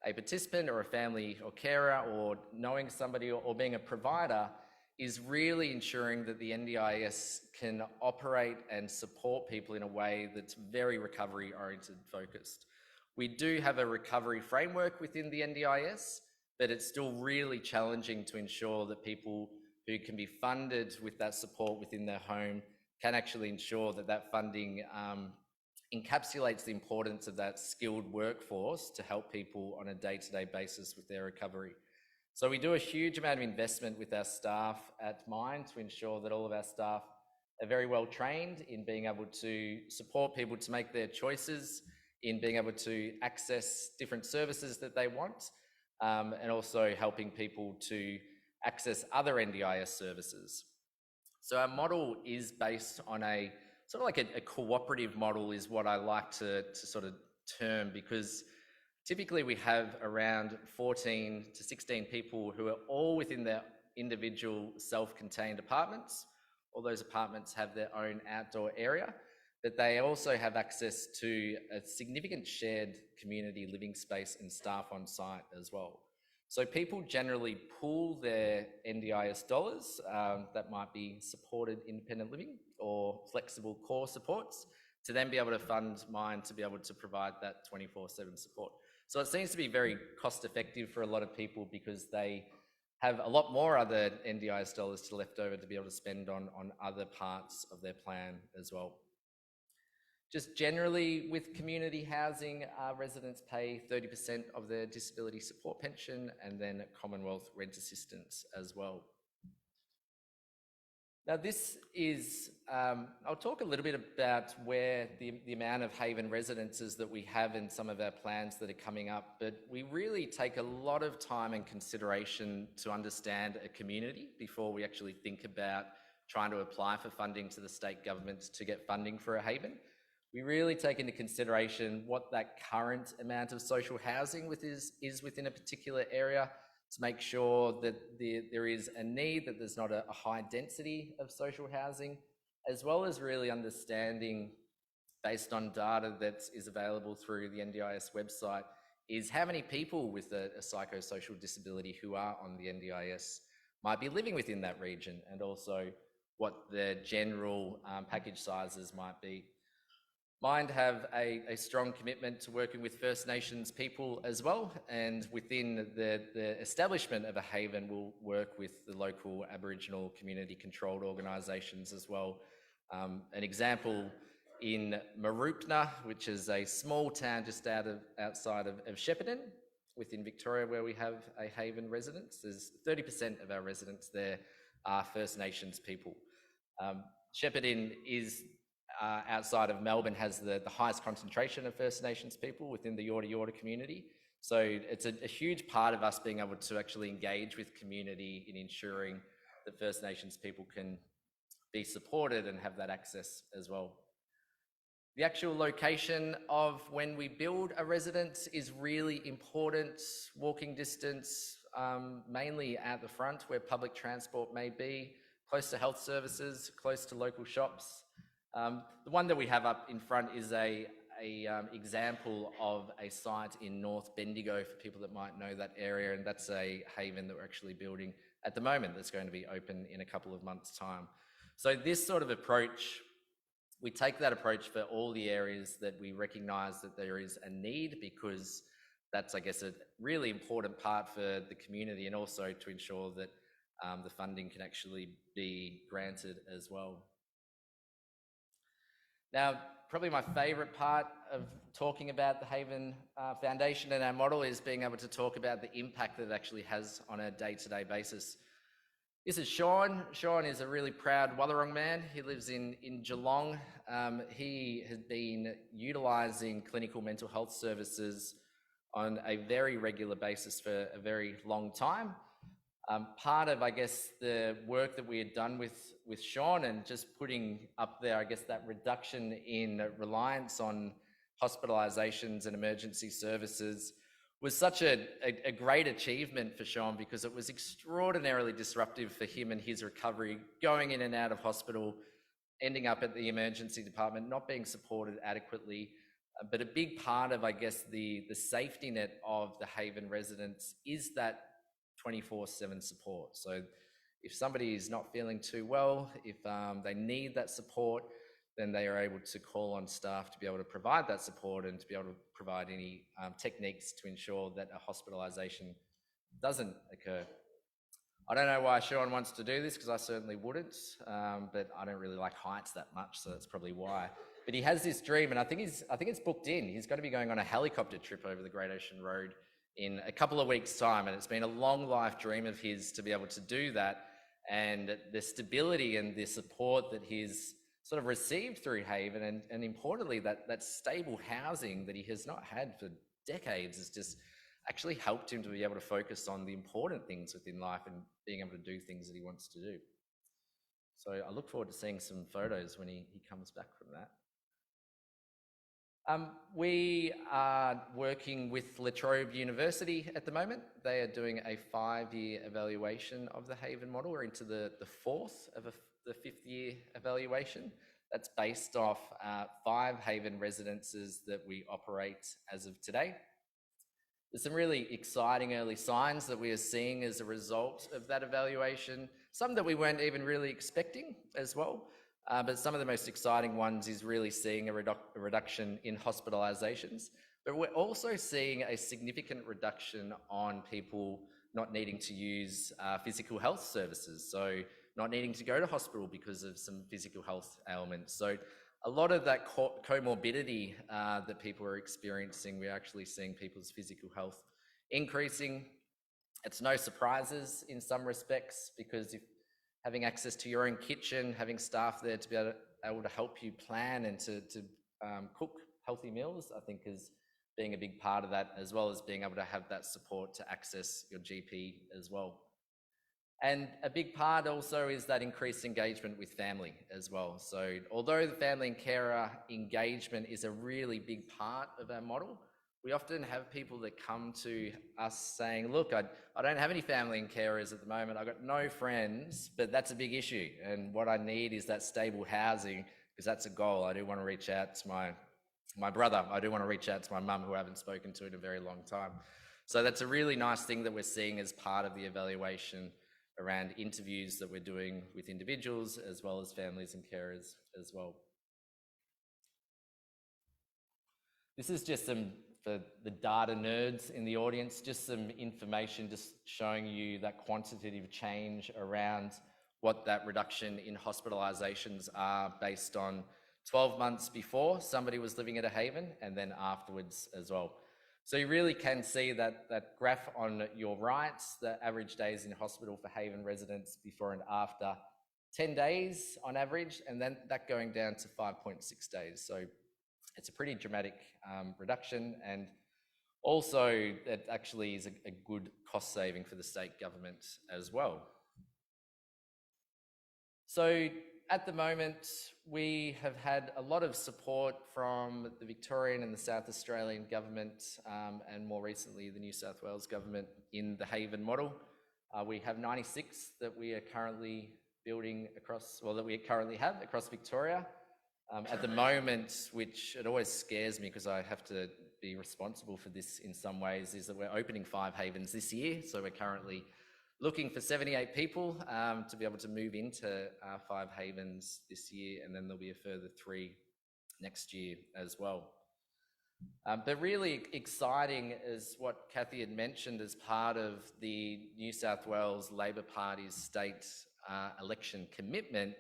a participant or a family or carer or knowing somebody or being a provider, is really ensuring that the NDIS can operate and support people in a way that's very recovery oriented focused. We do have a recovery framework within the NDIS, but it's still really challenging to ensure that people who can be funded with that support within their home can actually ensure that that funding encapsulates the importance of that skilled workforce to help people on a day-to-day basis with their recovery. So we do a huge amount of investment with our staff at Mind to ensure that all of our staff are very well trained in being able to support people to make their choices, in being able to access different services that they want, and also helping people to access other NDIS services. So our model is based on a sort of like a cooperative model, is what I like to sort of term, because typically we have around 14 to 16 people who are all within their individual self-contained apartments. All those apartments have their own outdoor area, but they also have access to a significant shared community living space and staff on site as well. So people generally pool their NDIS dollars that might be supported independent living or flexible core supports to then be able to fund mine to be able to provide that 24/7 support. So it seems to be very cost effective for a lot of people because they have a lot more other NDIS dollars to left over to be able to spend on other parts of their plan as well. Just generally with community housing, residents pay 30% of their disability support pension and then Commonwealth rent assistance as well. Now this is, I'll talk a little bit about where the amount of Haven residences that we have in some of our plans that are coming up, but we really take a lot of time and consideration to understand a community before we actually think about trying to apply for funding to the state government to get funding for a Haven. We really take into consideration what that current amount of social housing is within a particular area, to make sure that there is a need, that there's not a high density of social housing, as well as really understanding, based on data that is available through the NDIS website, is how many people with a psychosocial disability who are on the NDIS might be living within that region, and also what the general package sizes might be. Mind have a strong commitment to working with First Nations people as well, and within the establishment of a Haven, we'll work with the local Aboriginal community controlled organisations as well. An example in Mooroopna, which is a small town just outside of Shepparton within Victoria, where we have a Haven residence. There's 30% of our residents there are First Nations people. Shepparton is outside of Melbourne has the highest concentration of First Nations people within the Yorta Yorta community. So it's a huge part of us being able to actually engage with community in ensuring that First Nations people can be supported and have that access as well. The actual location of when we build a residence is really important. Walking distance, mainly at the front where public transport may be, close to health services, close to local shops. The one that we have up in front is a example of a site in North Bendigo for people that might know that area, and that's a Haven that we're actually building at the moment that's going to be open in a couple of months' time. So this sort of approach, we take that approach for all the areas that we recognise that there is a need, because that's, I guess, a really important part for the community, and also to ensure that the funding can actually be granted as well. Now, probably my favourite part of talking about the Haven Foundation and our model is being able to talk about the impact that it actually has on a day-to-day basis. This is Sean. Sean is a really proud Wallarong man. He lives in Geelong. He has been utilising clinical mental health services on a very regular basis for a very long time. Part of, I guess, the work that we had done with Sean and just putting up there, I guess, that reduction in reliance on hospitalisations and emergency services was such a great achievement for Sean, because it was extraordinarily disruptive for him and his recovery, going in and out of hospital, ending up at the emergency department, not being supported adequately. But a big part of, I guess, the safety net of the Haven residents is that 24/7 support. So if somebody is not feeling too well, if they need that support, then they are able to call on staff to be able to provide that support and to be able to provide any techniques to ensure that a hospitalisation doesn't occur. I don't know why Sean wants to do this, because I certainly wouldn't, but I don't really like heights that much, so that's probably why. But he has this dream, and I think it's booked in. He's going to be going on a helicopter trip over the Great Ocean Road in a couple of weeks' time, and it's been a long life dream of his to be able to do that. And the stability and the support that he's sort of received through Haven, and importantly, that stable housing that he has not had for decades, has just actually helped him to be able to focus on the important things within life and being able to do things that he wants to do. So I look forward to seeing some photos when he comes back from that. We are working with La Trobe University at the moment. They are doing a 5-year evaluation of the Haven model. We're into the fourth of the 5th year evaluation. That's based off 5 Haven residences that we operate as of today. There's some really exciting early signs that we are seeing as a result of that evaluation, some that we weren't even really expecting as well. But some of the most exciting ones is really seeing a reduction in hospitalizations. But we're also seeing a significant reduction on people not needing to use physical health services. So not needing to go to hospital because of some physical health ailments. So a lot of that comorbidity that people are experiencing, we're actually seeing people's physical health increasing. It's no surprises in some respects, because if having access to your own kitchen, having staff there to be able to help you plan and to cook healthy meals, I think is being a big part of that, as well as being able to have that support to access your GP as well. And a big part also is that increased engagement with family as well. So although the family and carer engagement is a really big part of our model, we often have people that come to us saying, look, I don't have any family and carers at the moment. I've got no friends, but that's a big issue. And what I need is that stable housing, because that's a goal. I do want to reach out to my brother. I do want to reach out to my mum, who I haven't spoken to in a very long time. So that's a really nice thing that we're seeing as part of the evaluation around interviews that we're doing with individuals as well as families and carers as well. This is just some, for the data nerds in the audience, just some information just showing you that quantitative change around what that reduction in hospitalizations are based on 12 months before somebody was living at a Haven and then afterwards as well. So you really can see that graph on your right, the average days in hospital for Haven residents before and after, 10 days on average, and then that going down to 5.6 days. So it's a pretty dramatic reduction, and also it actually is a good cost saving for the state government as well. So at the moment, we have had a lot of support from the Victorian and the South Australian government, and more recently the New South Wales government in the Haven model. We have 96 that we are currently building across, well, that we currently have across Victoria. At the moment, which it always scares me because I have to be responsible for this in some ways, is that we're opening 5 Havens this year. So we're currently looking for 78 people to be able to move into 5 Havens this year, and then there'll be a further 3 next year as well. But really exciting is what Kathy had mentioned as part of the New South Wales Labor Party's state election commitment,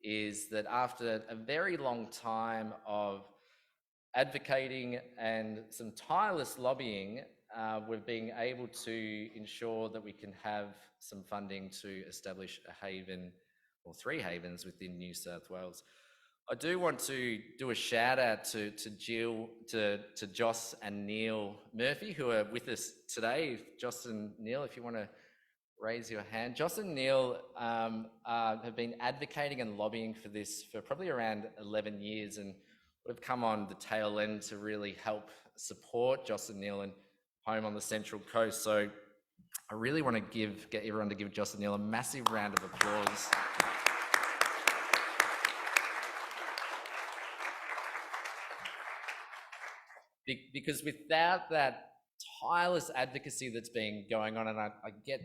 is that after a very long time of advocating and some tireless lobbying, we've been able to ensure that we can have some funding to establish a Haven or 3 Havens within New South Wales. I do want to do a shout out to Jill, to Joss and Neil Murphy, who are with us today. Joss and Neil, if you want to raise your hand. Joss and Neil have been advocating and lobbying for this for probably around 11 years, and we've come on the tail end to really help support Joss and Neil and home on the Central Coast. So I really want to get everyone to give Joss and Neil a massive round of applause. Because without that tireless advocacy that's been going on, and I get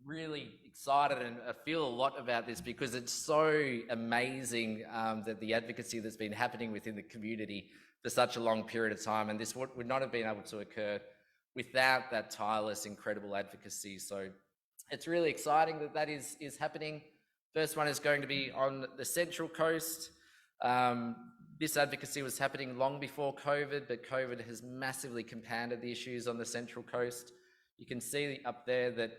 really excited and I feel a lot about this because it's so amazing that the advocacy that's been happening within the community for such a long period of time, and this would not have been able to occur without that tireless, incredible advocacy. So it's really exciting that that is happening. First one is going to be on the Central Coast. This advocacy was happening long before COVID, but COVID has massively compounded the issues on the Central Coast. You can see up there that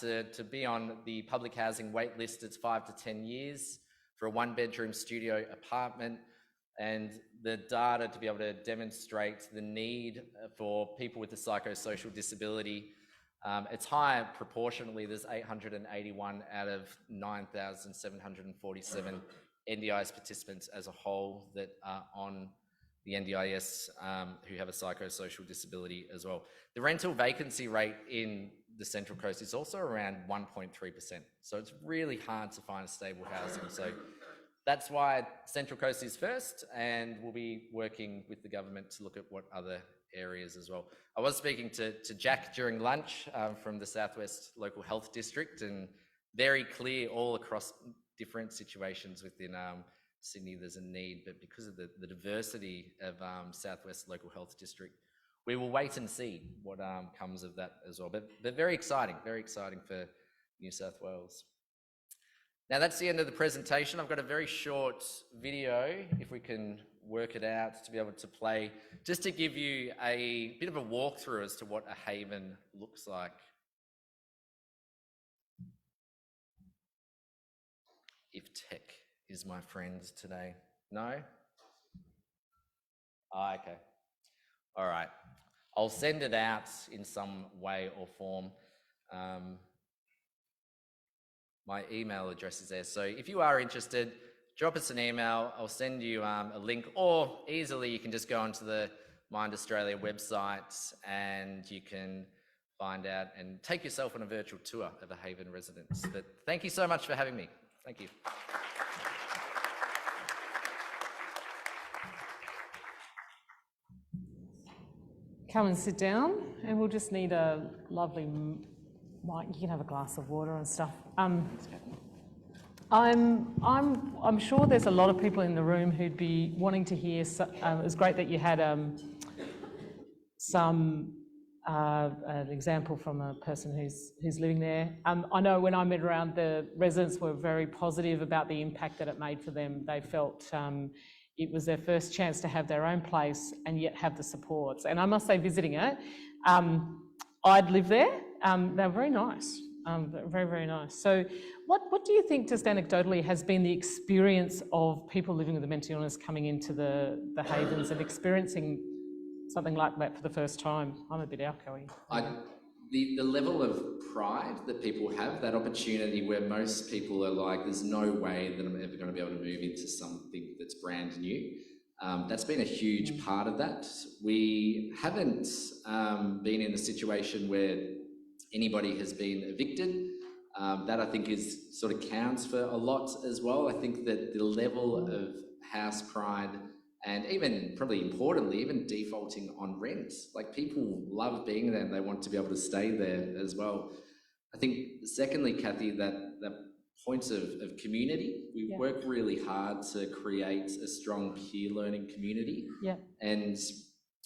to be on the public housing wait list, it's 5 to 10 years for a 1-bedroom studio apartment. And the data to be able to demonstrate the need for people with a psychosocial disability, it's higher proportionally. There's 881 out of 9,747 NDIS participants as a whole that are on the NDIS who have a psychosocial disability as well. The rental vacancy rate in the Central Coast is also around 1.3%. So it's really hard to find stable housing. So that's why Central Coast is first, and we'll be working with the government to look at what other areas as well. I was speaking to Jack during lunch from the Southwest Local Health District, and very clear all across different situations within Sydney there's a need, but because of the diversity of Southwest Local Health District, we will wait and see what comes of that as well. But very exciting for New South Wales. Now that's the end of the presentation. I've got a very short video, if we can work it out, to be able to play, just to give you a bit of a walkthrough as to what a haven looks like. If tech is my friend today. No? Oh, okay. All right. I'll send it out in some way or form. My email address is there. So if you are interested, drop us an email. I'll send you a link, or easily you can just go onto the Mind Australia website and you can find out and take yourself on a virtual tour of a Haven residence. But thank you so much for having me. Thank you. Come and sit down, and we'll just need a lovely mic. You can have a glass of water and stuff. I'm sure there's a lot of people in the room who'd be wanting to hear. It was great that you had an example from a person who's living there. I know when I met around, the residents were very positive about the impact that it made for them. They felt it was their first chance to have their own place and yet have the supports. And I must say, visiting it, I'd live there. They're very nice, very, very nice. So what do you think, just anecdotally, has been the experience of people living with a mental illness coming into the havens and experiencing something like that for the first time? I'm a bit outgoing. The level of pride that people have, that opportunity where most people are like, there's no way that I'm ever going to be able to move into something that's brand new. That's been a huge part of that. We haven't been in a situation where anybody has been evicted. That I think is sort of counts for a lot as well. I think that the level of house pride, and even probably importantly, even defaulting on rent, like people love being there and they want to be able to stay there as well. I think secondly, Kathy, that point of community, we work really hard to create a strong peer learning community. Yeah. And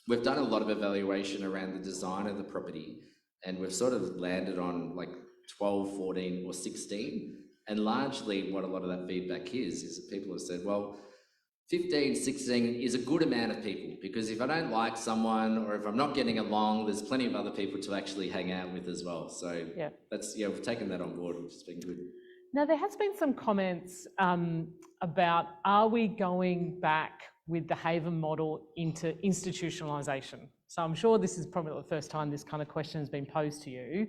we've done a lot of evaluation around the design of the property, and we've sort of landed on like 12, 14 or 16. And largely what a lot of that feedback is that people have said, well, 15, 16 is a good amount of people, because if I don't like someone or if I'm not getting along, there's plenty of other people to actually hang out with as well. So that's, we've taken that on board, which has been good. Now, there has been some comments about, are we going back with the Haven model into institutionalisation? So I'm sure this is probably the first time this kind of question has been posed to you.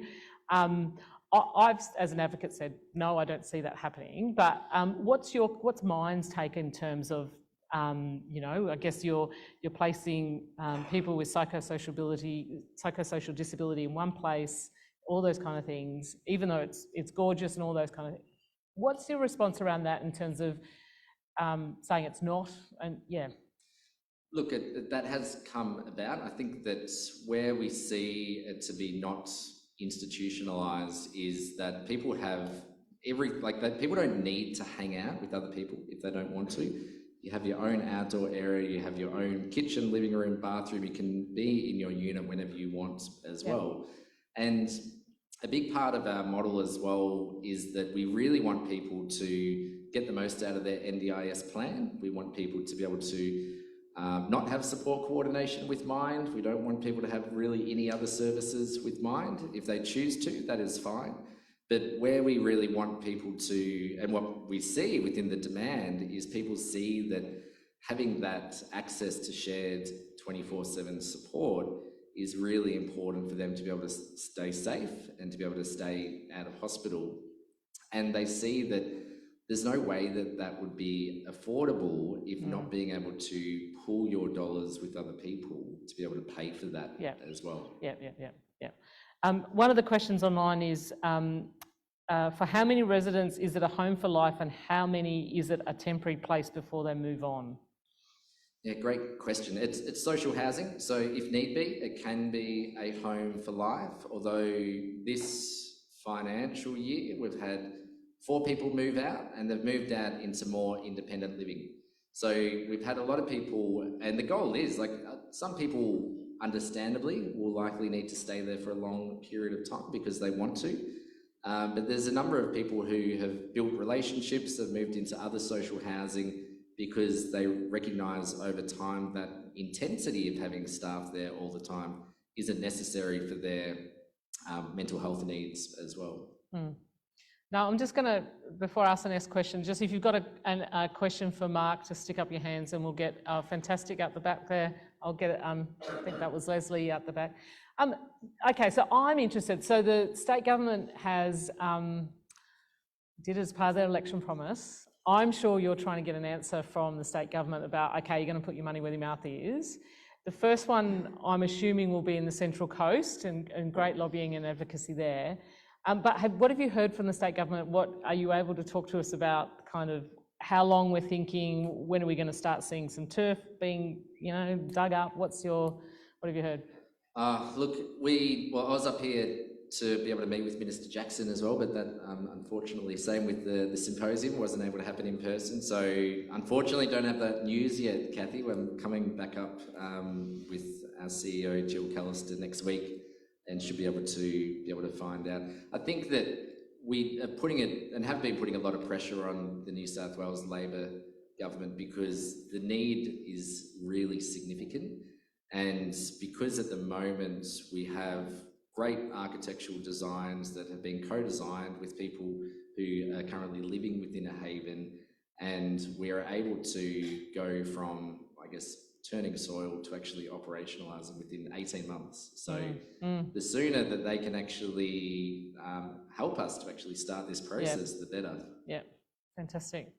I've, as an advocate, said, no, I don't see that happening. But what's Mind's take in terms of, I guess you're placing people with psychosocial disability in one place, all those kind of things, even though it's gorgeous and all those kind of things. What's your response around that in terms of saying it's not? And Look, that has come about. I think that where we see it to be not institutionalized is that people have people don't need to hang out with other people if they don't want to. You have your own outdoor area, you have your own kitchen, living room, bathroom, you can be in your unit whenever you want as well. And a big part of our model as well is that we really want people to get the most out of their NDIS plan. We want people to be able to not have support coordination with Mind. We don't want people to have really any other services with Mind. If they choose to, that is fine. But where we really want people to, and what we see within the demand, is people see that having that access to shared 24/7 support is really important for them to be able to stay safe and to be able to stay out of hospital. And they see that there's no way that that would be affordable if not being able to pool your dollars with other people to be able to pay for that as well. Yeah. One of the questions online is, for how many residents is it a home for life and how many is it a temporary place before they move on? Yeah, great question. It's social housing, so if need be, it can be a home for life, although this financial year we've had 4 people move out and they've moved out into more independent living. So we've had a lot of people, and the goal is, like, some people understandably will likely need to stay there for a long period of time because they want to. But there's a number of people who have built relationships, have moved into other social housing because they recognise over time that intensity of having staff there all the time isn't necessary for their mental health needs as well. Now, I'm just going to, before I ask the next question, just if you've got a question for Mark, just stick up your hands and we'll get fantastic out the back there. I'll get it. I think that was Leslie out the back. Okay, so I'm interested. So the state government has did as part of their election promise. I'm sure you're trying to get an answer from the state government about, okay, you're going to put your money where your mouth is. The first one, I'm assuming, will be in the Central Coast and great lobbying and advocacy there. But what have you heard from the state government? What are you able to talk to us about, kind of how long we're thinking? When are we going to start seeing some turf being, dug up? What have you heard? Look, I was up here to be able to meet with Minister Jackson as well, but that unfortunately, same with the symposium, wasn't able to happen in person. So unfortunately don't have that news yet, Kathy. I'm coming back up with our CEO, Jill Callister, next week and should be able to find out. I think that we are putting it, and have been putting a lot of pressure on the New South Wales Labor government because the need is really significant. And because at the moment we have great architectural designs that have been co-designed with people who are currently living within a haven, and we are able to go from, I guess, turning soil to actually operationalising within 18 months. So the sooner that they can actually help us to actually start this process, the better. Yeah, fantastic.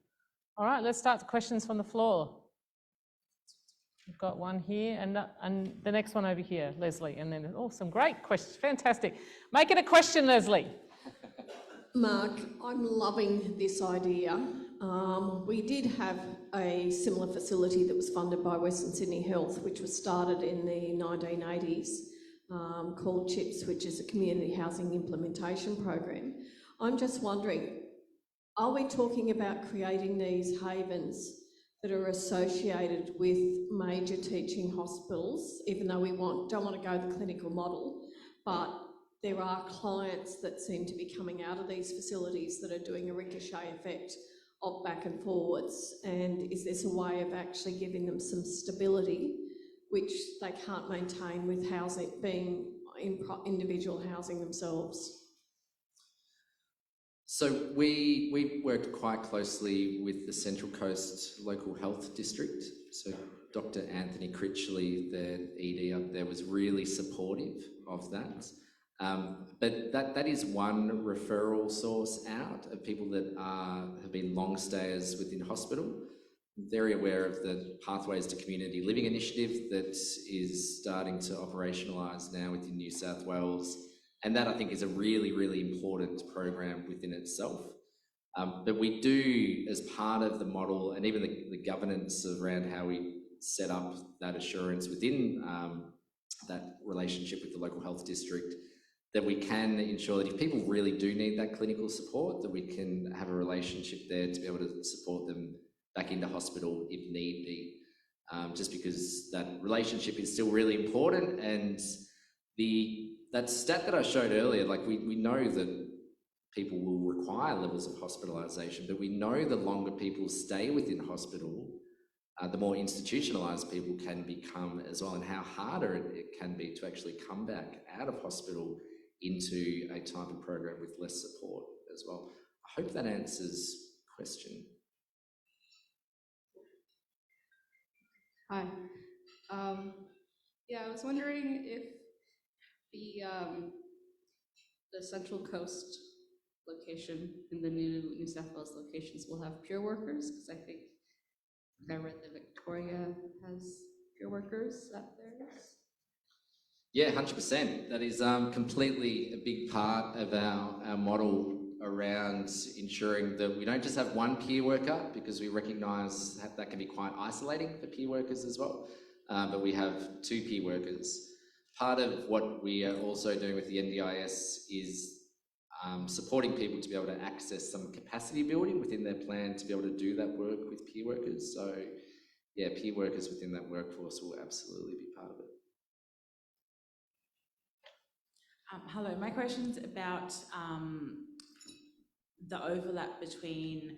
All right, let's start the questions from the floor. We've got one here and the next one over here, Leslie, and then some great questions, fantastic. Make it a question, Leslie. Mark, I'm loving this idea. We did have a similar facility that was funded by Western Sydney Health, which was started in the 1980s, called CHIPS, which is a community housing implementation program. I'm just wondering, are we talking about creating these havens that are associated with major teaching hospitals, even though we don't want to go the clinical model, but there are clients that seem to be coming out of these facilities that are doing a ricochet effect of back and forwards, and is this a way of actually giving them some stability, which they can't maintain with housing, being in individual housing themselves? So we worked quite closely with the Central Coast Local Health District. So Dr. Anthony Critchley, the ED up there, was really supportive of that. But that is one referral source out of people that have been long stayers within hospital. I'm very aware of the Pathways to Community Living initiative that is starting to operationalise now within New South Wales. And that, I think, is a really, really important program within itself. But we do, as part of the model and even the governance around how we set up that assurance within that relationship with the local health district, that we can ensure that if people really do need that clinical support, that we can have a relationship there to be able to support them back into hospital if need be. Just because that relationship is still really important, and that stat that I showed earlier, like we know that people will require levels of hospitalisation, but we know the longer people stay within hospital, the more institutionalised people can become as well, and how harder it can be to actually come back out of hospital into a type of program with less support as well. I hope that answers the question. Hi. Yeah, I was wondering if the Central Coast location and the New South Wales locations will have peer workers, because I think I read that Victoria has peer workers at theirs. Yeah, 100%. That is completely a big part of our model around ensuring that we don't just have one peer worker, because we recognise that can be quite isolating for peer workers as well, but we have 2 peer workers. Part of what we are also doing with the NDIS is supporting people to be able to access some capacity building within their plan to be able to do that work with peer workers. So yeah, peer workers within that workforce will absolutely be part of it. Hello, my question's about the overlap between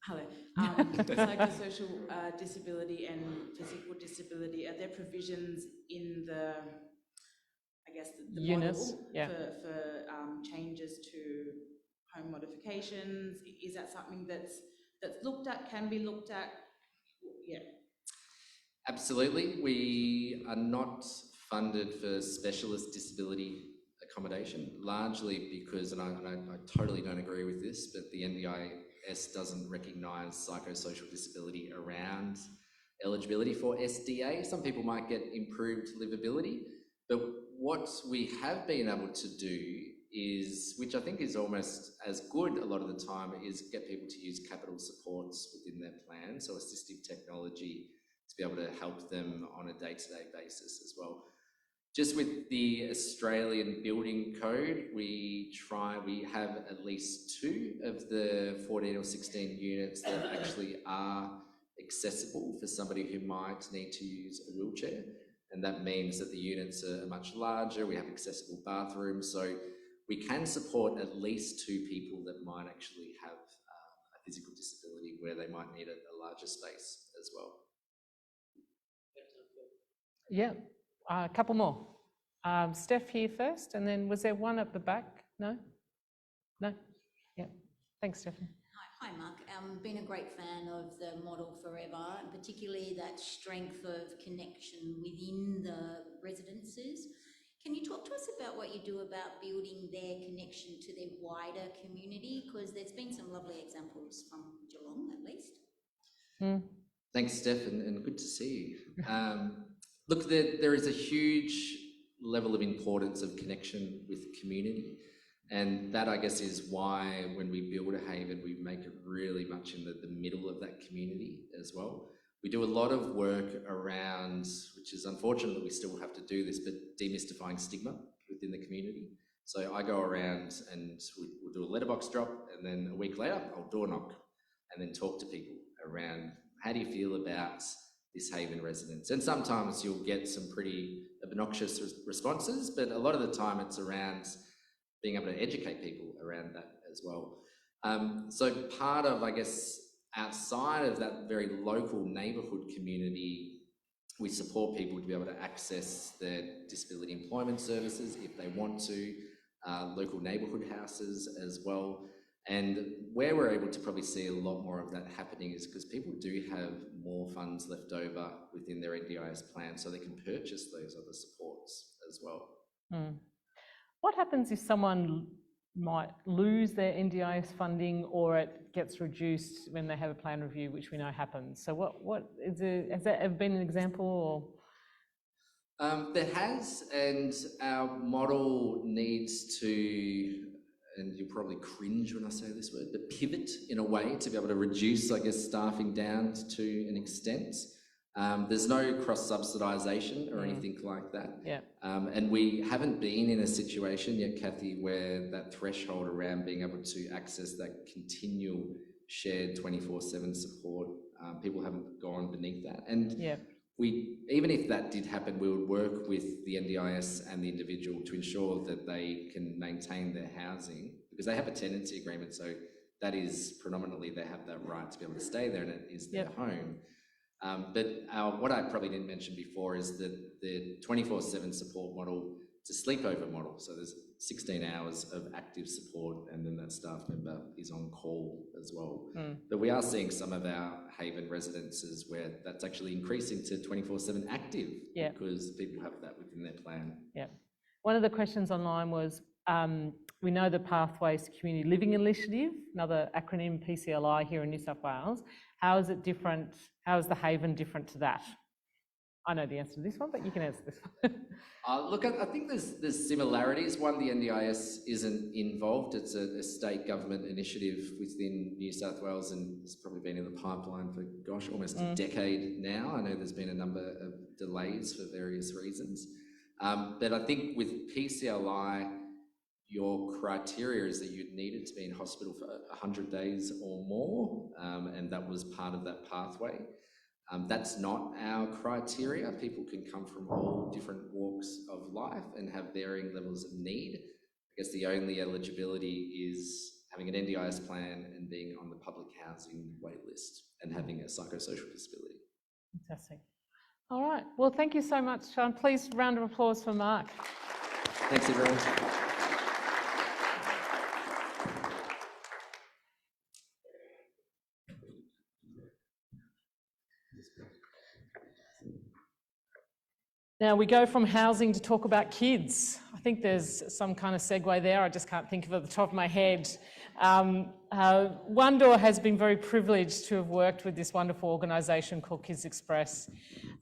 psychosocial disability and physical disability. Are there provisions in the, I guess, the units, model yeah, for changes to home modifications? Is that something that's looked at, can be looked at? Yeah. Absolutely. We are not funded for specialist disability accommodation, largely because, and I totally don't agree with this, but the NDIS doesn't recognise psychosocial disability around eligibility for SDA. Some people might get improved livability, but what we have been able to do is, which I think is almost as good a lot of the time, is get people to use capital supports within their plan, so assistive technology to be able to help them on a day-to-day basis as well. Just with the Australian Building Code, we have at least 2 of the 14 or 16 units that actually are accessible for somebody who might need to use a wheelchair. And that means that the units are much larger, we have accessible bathrooms, so we can support at least 2 people that might actually have a physical disability where they might need a larger space as well. Yeah, a couple more. Steph here first, and then was there one at the back? No? No? Yeah. Thanks, Stephanie. Hi, Mark. Been a great fan of the model forever, and particularly that strength of connection within the residences. Can you talk to us about what you do about building their connection to their wider community? Because there's been some lovely examples from Geelong, at least. Thanks, Steph, and good to see you. Look, there is a huge level of importance of connection with community. And that, I guess, is why when we build a haven, we make it really much in the middle of that community as well. We do a lot of work around, which is unfortunate that we still have to do this, but demystifying stigma within the community. So I go around and we'll do a letterbox drop, and then a week later, I'll door knock and then talk to people around, how do you feel about this haven residence? And sometimes you'll get some pretty obnoxious responses, but a lot of the time it's around being able to educate people around that as well. So part of, I guess, outside of that very local neighbourhood community, we support people to be able to access their disability employment services if they want to, local neighbourhood houses as well. And where we're able to probably see a lot more of that happening is because people do have more funds left over within their NDIS plan, so they can purchase those other supports as well. What happens if someone might lose their NDIS funding, or it gets reduced when they have a plan review, which we know happens? So what is it, has that ever been an example? Or? There has, and our model needs to, and you'll probably cringe when I say this word, but pivot in a way to be able to reduce, I guess, staffing down to an extent. There's no cross-subsidisation or anything like that. Yeah. And we haven't been in a situation yet, Kathy, where that threshold around being able to access that continual shared 24/7 support, people haven't gone beneath that. And yeah, even if that did happen, we would work with the NDIS and the individual to ensure that they can maintain their housing, because they have a tenancy agreement, so that is predominantly they have that right to be able to stay there, and it is their home. But what I probably didn't mention before is that the 24/7 support model, it's a sleepover model, so there's 16 hours of active support, and then that staff member is on call as well. But we are seeing some of our haven residences where that's actually increasing to 24/7 active, because people have that within their plan. Yeah. One of the questions online was, we know the Pathways to Community Living Initiative, another acronym, PCLI, here in New South Wales. How is it different? How is the haven different to that? I know the answer to this one, but you can answer this one. Look, I think there's similarities. One, the NDIS isn't involved. It's a state government initiative within New South Wales, and it's probably been in the pipeline for, gosh, almost a decade now. I know there's been a number of delays for various reasons. But I think with PCLI, your criteria is that you'd needed to be in hospital for 100 days or more, and that was part of that pathway. That's not our criteria. People can come from all different walks of life and have varying levels of need. I guess the only eligibility is having an NDIS plan and being on the public housing wait list and having a psychosocial disability. Fantastic. All right. Well, thank you so much, Sean. Please, round of applause for Mark. Thanks, everyone. Now we go from housing to talk about kids. I think there's some kind of segue there. I just can't think of it at the top of my head. One Door has been very privileged to have worked with this wonderful organisation called KidsXpress.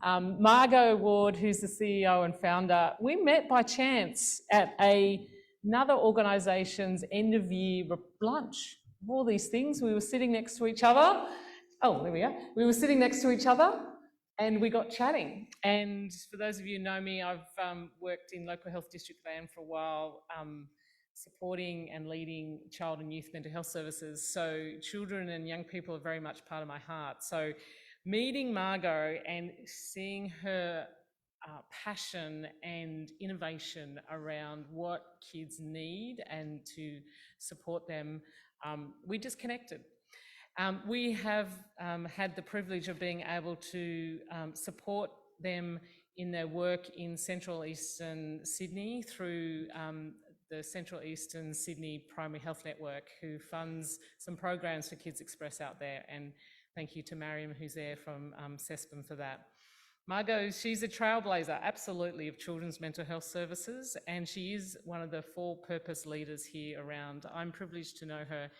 Margot Ward, who's the CEO and founder, we met by chance at another organisation's end of year lunch. All these things, we were sitting next to each other. Oh, there we are. We were sitting next to each other. And we got chatting. And for those of you who know me, I've worked in local health district land for a while, supporting and leading child and youth mental health services. So children and young people are very much part of my heart. So meeting Margot and seeing her passion and innovation around what kids need and to support them, we just connected. We have had the privilege of being able to support them in their work in Central Eastern Sydney through the Central Eastern Sydney Primary Health Network, who funds some programs for KidsXpress out there. And thank you to Mariam, who's there from CESPM for that. Margot, she's a trailblazer, absolutely, of children's mental health services, and she is one of the for-purpose leaders here around. I'm privileged to know her.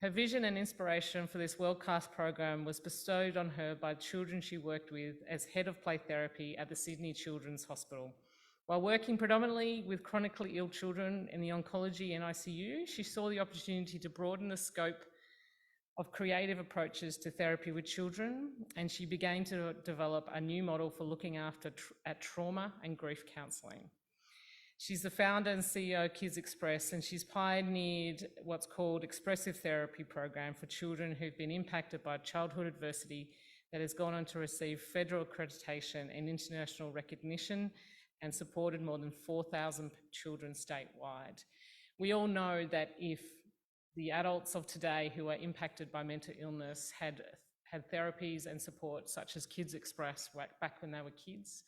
Her vision and inspiration for this world-class program was bestowed on her by children she worked with as head of play therapy at the Sydney Children's Hospital. While working predominantly with chronically ill children in the oncology and ICU, she saw the opportunity to broaden the scope of creative approaches to therapy with children, and she began to develop a new model for looking after trauma and grief counselling. She's the founder and CEO of KidsXpress, and she's pioneered what's called expressive therapy program for children who've been impacted by childhood adversity that has gone on to receive federal accreditation and international recognition and supported more than 4,000 children statewide. We all know that if the adults of today who are impacted by mental illness had therapies and support such as KidsXpress back when they were kids,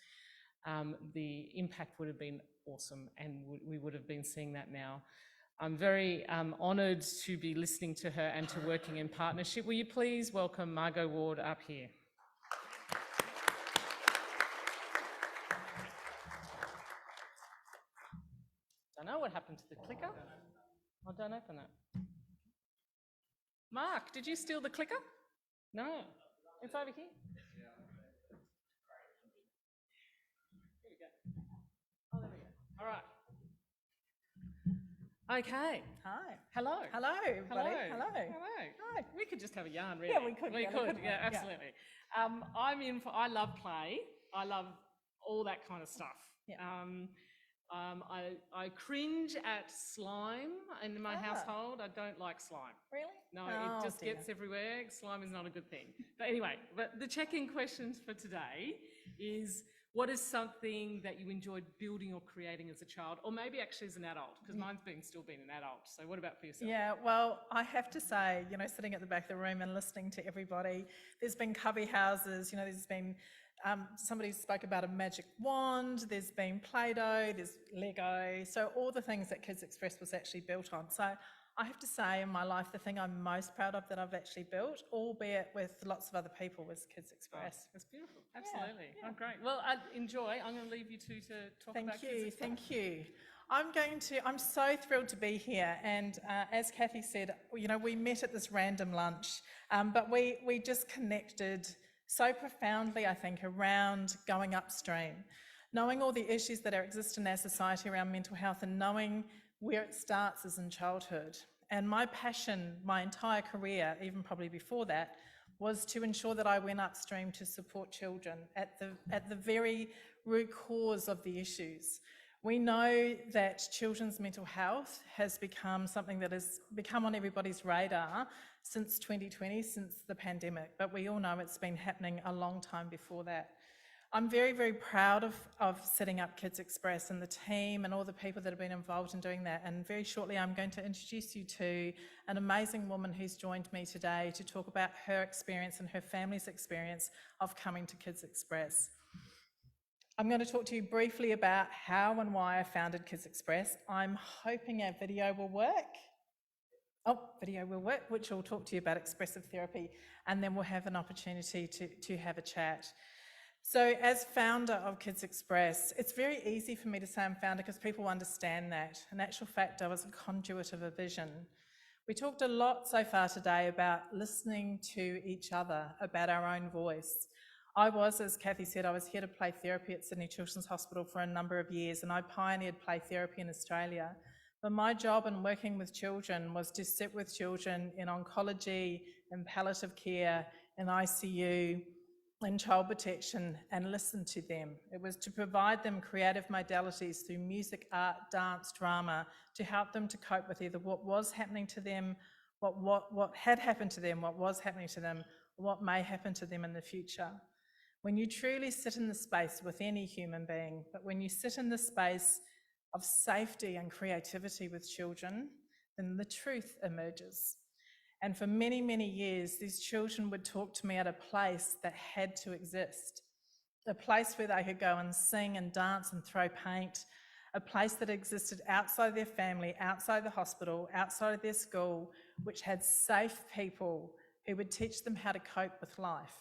the impact would have been awesome, and we would have been seeing that now. I'm very honoured to be listening to her and to working in partnership. Will you please welcome Margot Ward up here? Don't know what happened to the clicker. Oh, don't open that. Mark, did you steal the clicker? No, it's over here. Oh, there we go. All right. Okay. Hi. Hello. Hello, everybody. Hello. Hi. We could just have a yarn, really. Yeah, we could. We could. Yeah, absolutely. I love play. I love all that kind of stuff. Yeah. I cringe at slime in my household. I don't like slime. Really? No, Oh, it just dear. gets everywhere. Slime is not a good thing. But anyway, the check-in questions for today is, what is something that you enjoyed building or creating as a child, or maybe actually as an adult, because mine's still being an adult. So what about for yourself? Yeah, well, I have to say, sitting at the back of the room and listening to everybody, there's been cubby houses, there's been, somebody spoke about a magic wand, there's been Play-Doh, there's Lego, so all the things that KidsXpress was actually built on. So I have to say, in my life, the thing I'm most proud of that I've actually built, albeit with lots of other people, was KidsXpress. That's beautiful. Absolutely. Yeah. Oh, great. Well, enjoy. I'm going to leave you two to talk about KidsXpress. Thank you. I'm so thrilled to be here. And as Kathy said, we met at this random lunch, but we just connected so profoundly, I think, around going upstream, knowing all the issues that exist in our society around mental health and knowing where it starts is in childhood. And my passion, my entire career, even probably before that, was to ensure that I went upstream to support children at the very root cause of the issues. We know that children's mental health has become something that has become on everybody's radar since 2020, since the pandemic, but we all know it's been happening a long time before that. I'm very, very proud of setting up KidsXpress and the team and all the people that have been involved in doing that. And very shortly, I'm going to introduce you to an amazing woman who's joined me today to talk about her experience and her family's experience of coming to KidsXpress. I'm going to talk to you briefly about how and why I founded KidsXpress. I'm hoping our video will work. Oh, video will work, which will talk to you about expressive therapy, and then we'll have an opportunity to have a chat. So as founder of KidsXpress, it's very easy for me to say I'm founder because people understand that. In actual fact, I was a conduit of a vision. We talked a lot so far today about listening to each other, about our own voice. I was, as Kathy said, I was head of play therapy at Sydney Children's Hospital for a number of years, and I pioneered play therapy in Australia. But my job in working with children was to sit with children in oncology, in palliative care, in ICU, in child protection, and listen to them. It was to provide them creative modalities through music, art, dance, drama, to help them to cope with either what was happening to them, what had happened to them, what was happening to them, or what may happen to them in the future. When you truly sit in the space with any human being, but when you sit in the space of safety and creativity with children, then the truth emerges. And for many, many years, these children would talk to me at a place that had to exist, a place where they could go and sing and dance and throw paint, a place that existed outside their family, outside the hospital, outside of their school, which had safe people who would teach them how to cope with life.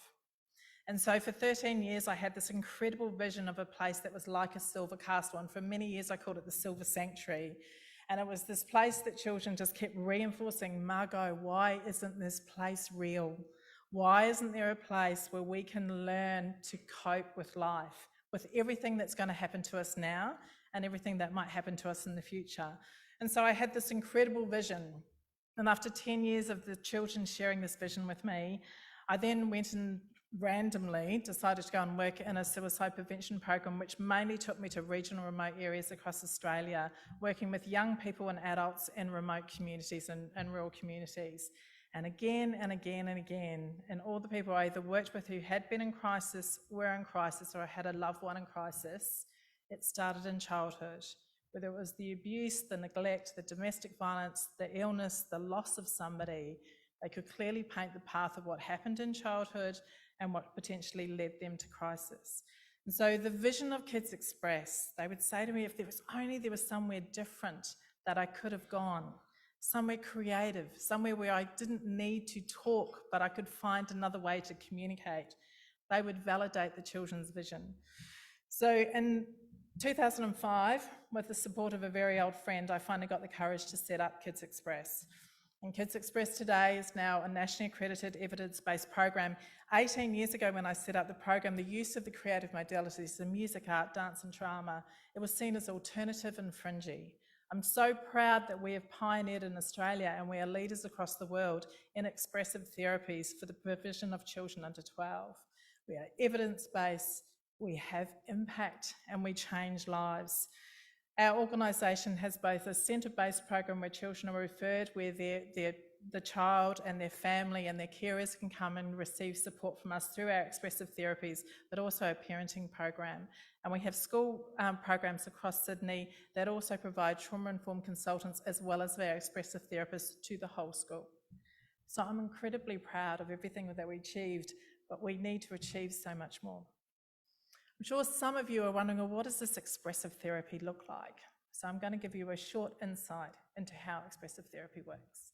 And so for 13 years, I had this incredible vision of a place that was like a silver castle. And for many years, I called it the Silver Sanctuary. And it was this place that children just kept reinforcing, Margot, why isn't this place real? Why isn't there a place where we can learn to cope with life, with everything that's going to happen to us now and everything that might happen to us in the future? And so I had this incredible vision. And after 10 years of the children sharing this vision with me, I then went and randomly decided to go and work in a suicide prevention program, which mainly took me to regional remote areas across Australia, working with young people and adults in remote communities and rural communities. And again and again and again, and all the people I either worked with who had been in crisis, were in crisis, or had a loved one in crisis, it started in childhood. Whether it was the abuse, the neglect, the domestic violence, the illness, the loss of somebody, they could clearly paint the path of what happened in childhood and what potentially led them to crisis. And so the vision of KidsXpress, they would say to me, if there was somewhere different that I could have gone, somewhere creative, somewhere where I didn't need to talk, but I could find another way to communicate, they would validate the children's vision. So in 2005, with the support of a very old friend, I finally got the courage to set up KidsXpress. And KidsXpress today is now a nationally accredited evidence-based program. 18 years ago when I set up the program, the use of the creative modalities, the music, art, dance and drama, it was seen as alternative and fringy. I'm so proud that we have pioneered in Australia and we are leaders across the world in expressive therapies for the provision of children under 12. We are evidence-based, we have impact and we change lives. Our organisation has both a centre-based program where children are referred, where the child and their family and their carers can come and receive support from us through our expressive therapies, but also a parenting program. And we have school programs across Sydney that also provide trauma-informed consultants as well as our expressive therapists to the whole school. So I'm incredibly proud of everything that we achieved, but we need to achieve so much more. I'm sure some of you are wondering, well, what does this expressive therapy look like? So I'm going to give you a short insight into how expressive therapy works.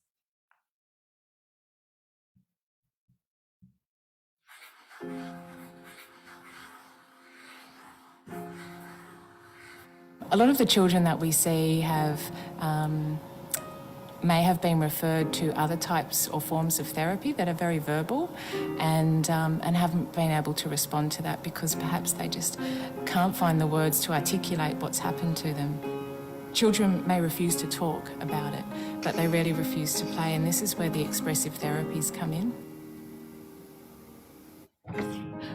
A lot of the children that we see have may have been referred to other types or forms of therapy that are very verbal and haven't been able to respond to that because perhaps they just can't find the words to articulate what's happened to them. Children may refuse to talk about it, but they rarely refuse to play, and this is where the expressive therapies come in.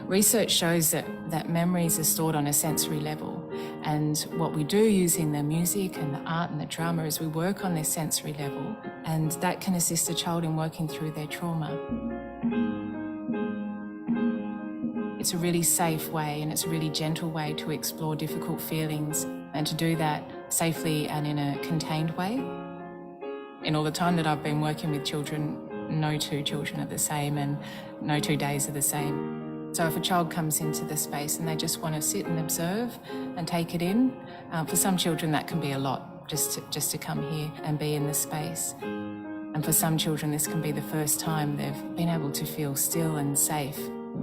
Research shows that memories are stored on a sensory level, and what we do using the music and the art and the drama is we work on this sensory level, and that can assist a child in working through their trauma. It's a really safe way and it's a really gentle way to explore difficult feelings and to do that safely and in a contained way. In all the time that I've been working with children, no two children are the same and no 2 days are the same. So if a child comes into the space and they just want to sit and observe and take it in, for some children that can be a lot, just to come here and be in the space. And for some children this can be the first time they've been able to feel still and safe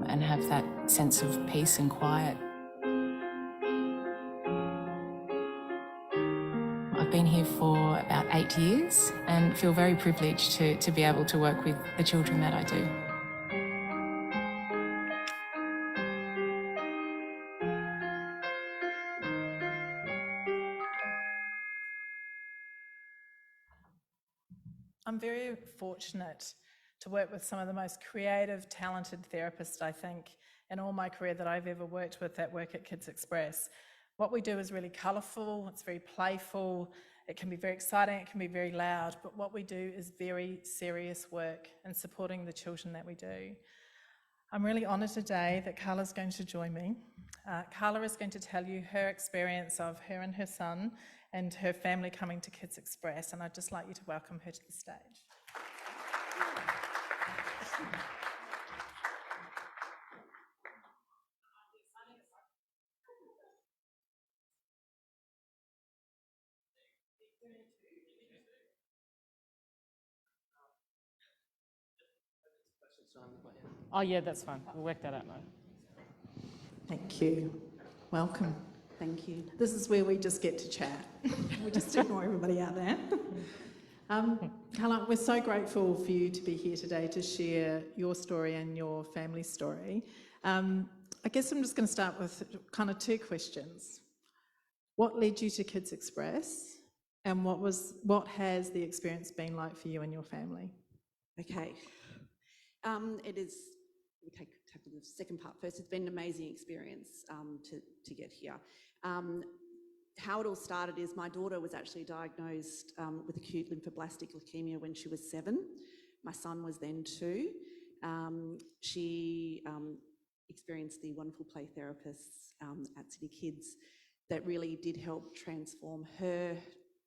and have that sense of peace and quiet. I've been here for about 8 years and feel very privileged to be able to work with the children that I do. I'm very fortunate to work with some of the most creative, talented therapists, I think, in all my career that I've ever worked with that work at KidsXpress. What we do is really colourful, it's very playful, it can be very exciting, it can be very loud, but what we do is very serious work in supporting the children that we do. I'm really honoured today that Carla's going to join me. Carla is going to tell you her experience of her and her son and her family coming to KidsXpress, and I'd just like you to welcome her to the stage. Oh yeah, that's fine. We'll work that out now. Thank you. Welcome. Thank you. This is where we just get to chat. We just ignore everybody out there. Carla, we're so grateful for you to be here today to share your story and your family story. I guess I'm just going to start with kind of 2 questions. What led you to KidsXpress, and what has the experience been like for you and your family? Okay. It is, we take the second part first. It's been an amazing experience to get here. How it all started is my daughter was actually diagnosed with acute lymphoblastic leukemia when she was 7. My son was then 2. She experienced the wonderful play therapists at City Kids that really did help transform her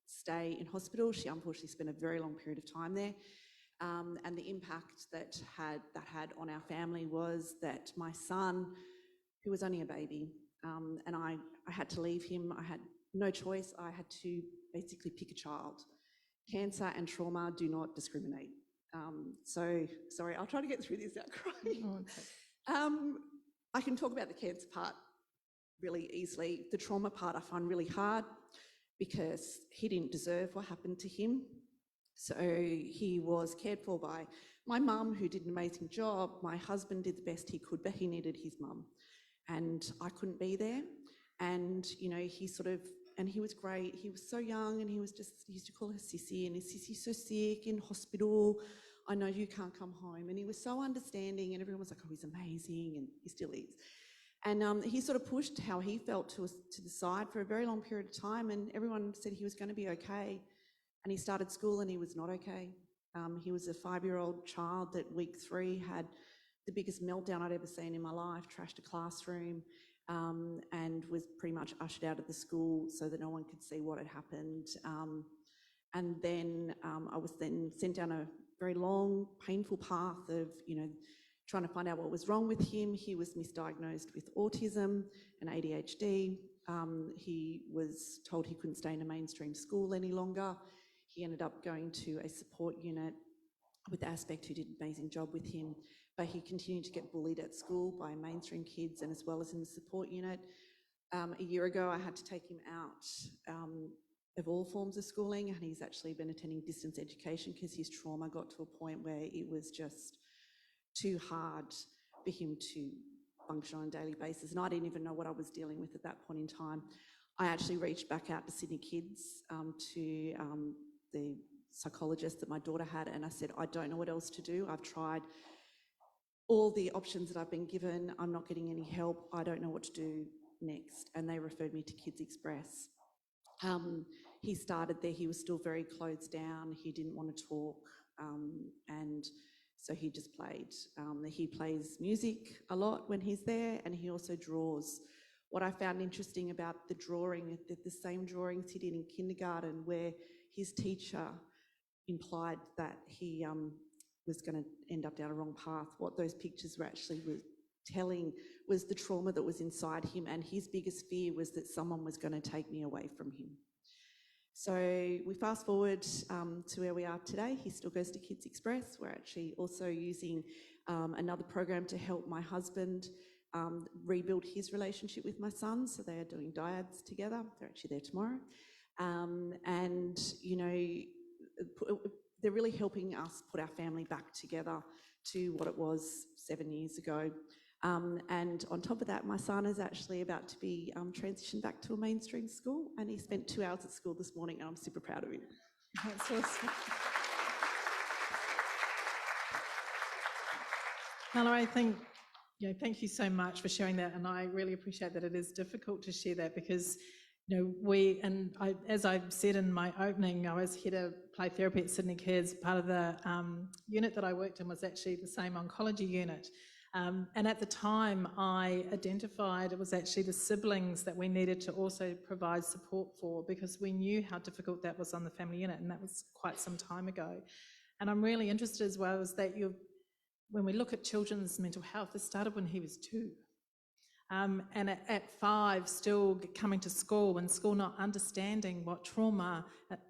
stay in hospital. She unfortunately spent a very long period of time there. And the impact that had on our family was that my son, who was only a baby, and I had to leave him. I had no choice. I had to basically pick a child. Cancer and trauma do not discriminate. So, sorry, I'll try to get through this without crying. Oh, okay. I can talk about the cancer part really easily. The trauma part I find really hard because he didn't deserve what happened to him. So he was cared for by my mum, who did an amazing job. My husband did the best he could, but he needed his mum. And I couldn't be there. And, you know, he was great. He was so young, and he used to call her Sissy, and his Sissy's so sick in hospital. I know you can't come home. And he was so understanding, and everyone was like, oh, he's amazing, and he still is. And he sort of pushed how he felt to the side for a very long period of time, and everyone said he was going to be okay. And he started school and he was not okay. He was a 5-year-old child that week 3 had the biggest meltdown I'd ever seen in my life, trashed a classroom, and was pretty much ushered out of the school so that no one could see what had happened. And then I was then sent down a very long, painful path of, you know, trying to find out what was wrong with him. He was misdiagnosed with autism and ADHD. He was told he couldn't stay in a mainstream school any longer. He ended up going to a support unit with Aspect, who did an amazing job with him, but he continued to get bullied at school by mainstream kids and as well as in the support unit. A year ago, I had to take him out of all forms of schooling, and he's actually been attending distance education because his trauma got to a point where it was just too hard for him to function on a daily basis. And I didn't even know what I was dealing with at that point in time. I actually reached back out to Sydney Kids, to the psychologist that my daughter had, and I said, I don't know what else to do. I've tried all the options that I've been given. I'm not getting any help. I don't know what to do next. And they referred me to KidsXpress. He started there, he was still very closed down, he didn't want to talk, and so he just played. He plays music a lot when he's there, and he also draws. What I found interesting about the drawing, the same drawings he did in kindergarten, where his teacher implied that he was going to end up down a wrong path. What those pictures were actually telling was the trauma that was inside him, and his biggest fear was that someone was going to take me away from him. So we fast forward to where we are today. He still goes to KidsXpress. We're actually also using another program to help my husband rebuild his relationship with my son. So they are doing dyads together. They're actually there tomorrow. And, you know, they're really helping us put our family back together to what it was 7 years ago. And on top of that, my son is actually about to be transitioned back to a mainstream school, and he spent 2 hours at school this morning, and I'm super proud of him. That's awesome. Carla, I think, thank you so much for sharing that, and I really appreciate that it is difficult to share that because, as I said in my opening, I was here to play therapy at Sydney Kids. Part of the unit that I worked in was actually the same oncology unit. And at the time, I identified it was actually the siblings that we needed to also provide support for, because we knew how difficult that was on the family unit, and that was quite some time ago. And I'm really interested as well is that when we look at children's mental health, it started when he was 2. And at 5, still coming to school, and school not understanding what trauma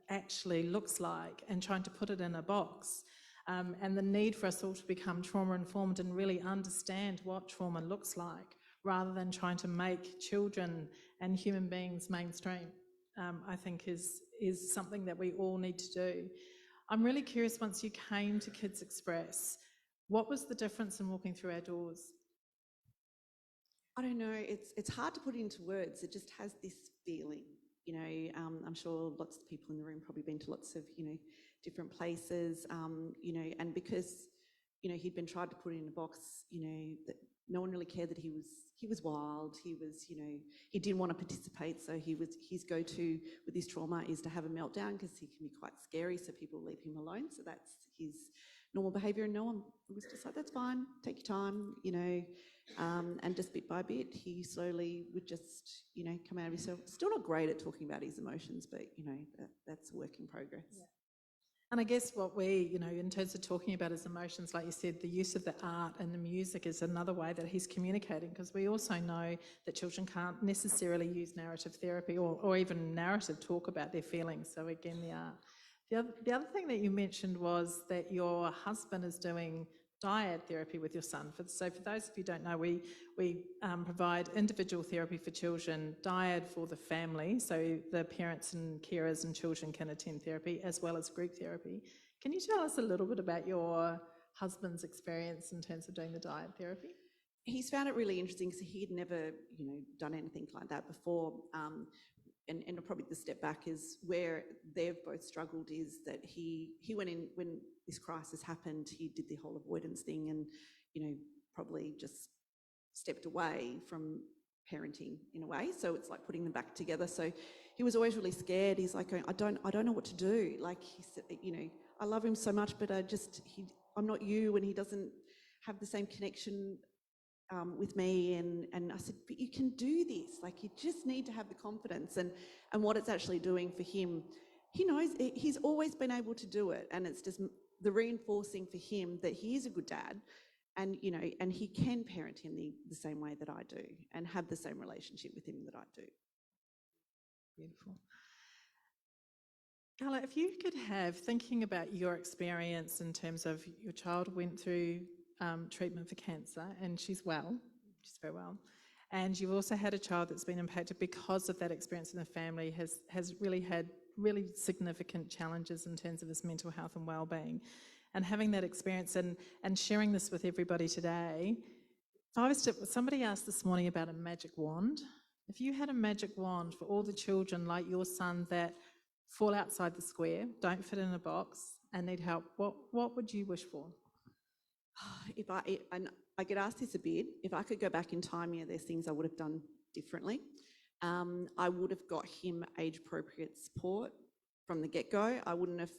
actually looks like and trying to put it in a box. And the need for us all to become trauma-informed and really understand what trauma looks like, rather than trying to make children and human beings mainstream, I think is something that we all need to do. I'm really curious, once you came to KidsXpress, what was the difference in walking through our doors? I don't know, it's hard to put into words. It just has this feeling, I'm sure lots of people in the room probably been to lots of, different places, and because, he'd been tried to put in a box, that no one really cared that he was wild, he was, he didn't want to participate, so his go-to with his trauma is to have a meltdown because he can be quite scary, so people leave him alone, so that's his normal behaviour, and no one was just like, that's fine, take your time, and just bit by bit, he slowly would just, come out of himself. Still not great at talking about his emotions, but, that's a work in progress. Yeah. And I guess what we, in terms of talking about his emotions, like you said, the use of the art and the music is another way that he's communicating, because we also know that children can't necessarily use narrative therapy or even narrative talk about their feelings. So again, the art. The other thing that you mentioned was that your husband is doing dyad therapy with your son. So for those of you who don't know, we provide individual therapy for children, dyad for the family, so the parents and carers and children can attend therapy, as well as group therapy. Can you tell us a little bit about your husband's experience in terms of doing the dyad therapy? He's found it really interesting because he'd never, done anything like that before. And probably the step back is where they've both struggled is that he went in when this crisis happened, he did the whole avoidance thing and, probably just stepped away from parenting in a way. So it's like putting them back together. So he was always really scared. He's like, I don't know what to do. Like he said, I love him so much, but I'm not you, and he doesn't have the same connection with me, and I said, but you can do this, like you just need to have the confidence, and what it's actually doing for him, he knows he's always been able to do it, and it's just the reinforcing for him that he is a good dad, and and he can parent him the same way that I do and have the same relationship with him that I do. Beautiful. Carla, if you could have, thinking about your experience in terms of your child went through treatment for cancer, and she's very well, and you've also had a child that's been impacted because of that experience in the family, has really had really significant challenges in terms of his mental health and well-being. And having that experience and sharing this with everybody today, if I was to, somebody asked this morning about a magic wand. If you had a magic wand for all the children like your son that fall outside the square, don't fit in a box and need help, what would you wish for? And I get asked this a bit, if I could go back in time, yeah, there's things I would have done differently. I would have got him age-appropriate support from the get-go. I wouldn't have,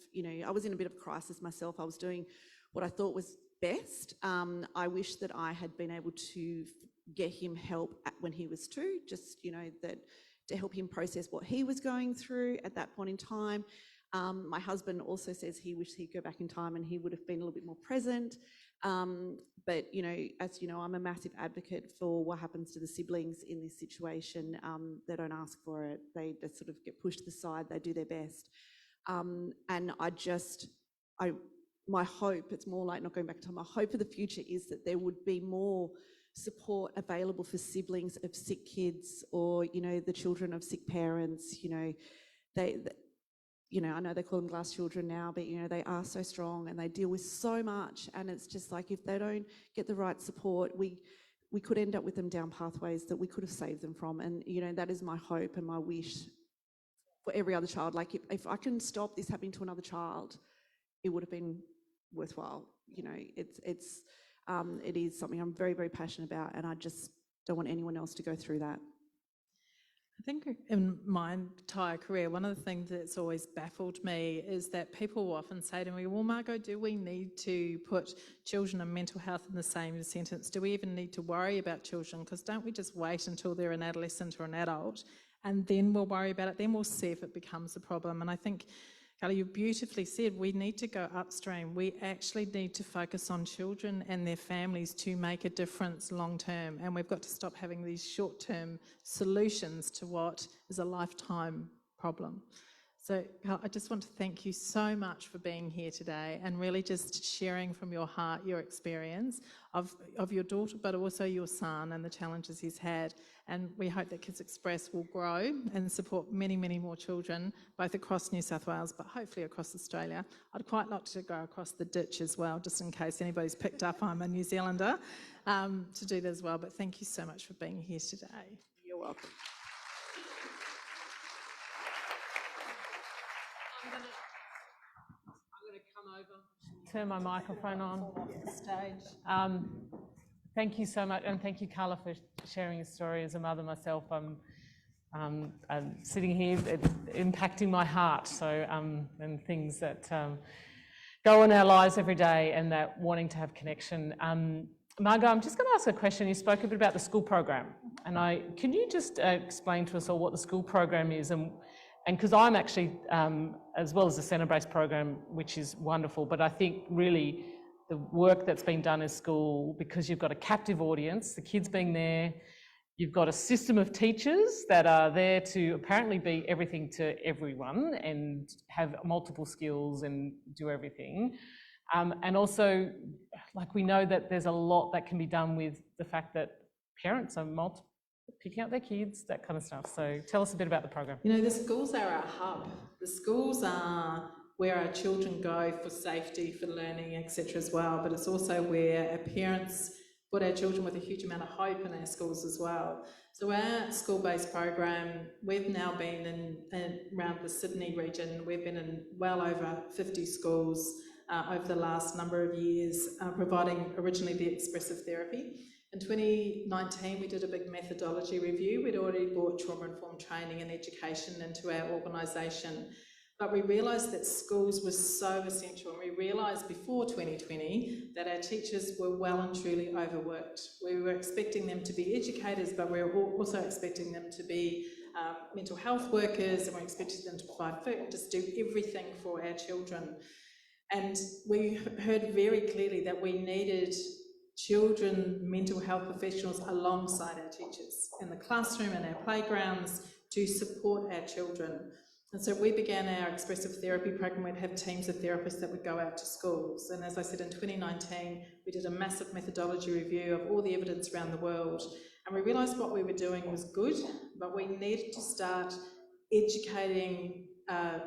I was in a bit of crisis myself. I was doing what I thought was best. I wish that I had been able to get him help when he was 2, just, that to help him process what he was going through at that point in time. My husband also says he wished he'd go back in time and he would have been a little bit more present. But, as you know, I'm a massive advocate for what happens to the siblings in this situation. They don't ask for it. They sort of get pushed to the side. They do their best. And my hope, it's more like not going back in time, my hope for the future is that there would be more support available for siblings of sick kids or, the children of sick parents. I know they call them glass children now, but, they are so strong and they deal with so much. And it's just like, if they don't get the right support, we could end up with them down pathways that we could have saved them from. And, that is my hope and my wish for every other child. Like, if I can stop this happening to another child, it would have been worthwhile. It is something I'm very, very passionate about, and I just don't want anyone else to go through that. I think in my entire career, one of the things that's always baffled me is that people will often say to me, well, Margot, do we need to put children and mental health in the same sentence? Do we even need to worry about children? Because don't we just wait until they're an adolescent or an adult and then we'll worry about it? Then we'll see if it becomes a problem. And I think, Carly, you beautifully said we need to go upstream. We actually need to focus on children and their families to make a difference long term. And we've got to stop having these short-term solutions to what is a lifetime problem. So I just want to thank you so much for being here today and really just sharing from your heart your experience of your daughter, but also your son and the challenges he's had. And we hope that KidsXpress will grow and support many, many more children, both across New South Wales, but hopefully across Australia. I'd quite like to go across the ditch as well, just in case anybody's picked up I'm a New Zealander, to do that as well. But thank you so much for being here today. You're welcome. Turn my microphone on. Stage. Thank you so much, and thank you, Carla, for sharing your story. As a mother myself, I'm sitting here, impacting my heart. So, and things that go in our lives every day, and that wanting to have connection. Margot, I'm just going to ask a question. You spoke a bit about the school program, and can you just explain to us all what the school program is, and because I'm actually, as well as the centre-based program, which is wonderful, but I think really the work that's been done in school, because you've got a captive audience, the kids being there, you've got a system of teachers that are there to apparently be everything to everyone and have multiple skills and do everything. And also, like, we know that there's a lot that can be done with the fact that parents are picking up their kids, that kind of stuff. So tell us a bit about the program. The schools are our hub. The schools are where our children go for safety, for learning, etc. as well, but it's also where our parents put our children with a huge amount of hope in our schools as well. So our school-based program, we've now been in around the Sydney region, we've been in well over 50 schools over the last number of years, providing originally the expressive therapy. In 2019, we did a big methodology review. We'd already brought trauma-informed training and education into our organisation, but we realised that schools were so essential, and we realised before 2020 that our teachers were well and truly overworked. We were expecting them to be educators, but we were also expecting them to be mental health workers, and we're expecting them to provide food and just do everything for our children. And we heard very clearly that we needed children mental health professionals alongside our teachers in the classroom and our playgrounds to support our children. And so we began our expressive therapy program. We'd have teams of therapists that would go out to schools. And as I said, in 2019, we did a massive methodology review of all the evidence around the world. And we realised what we were doing was good, but we needed to start educating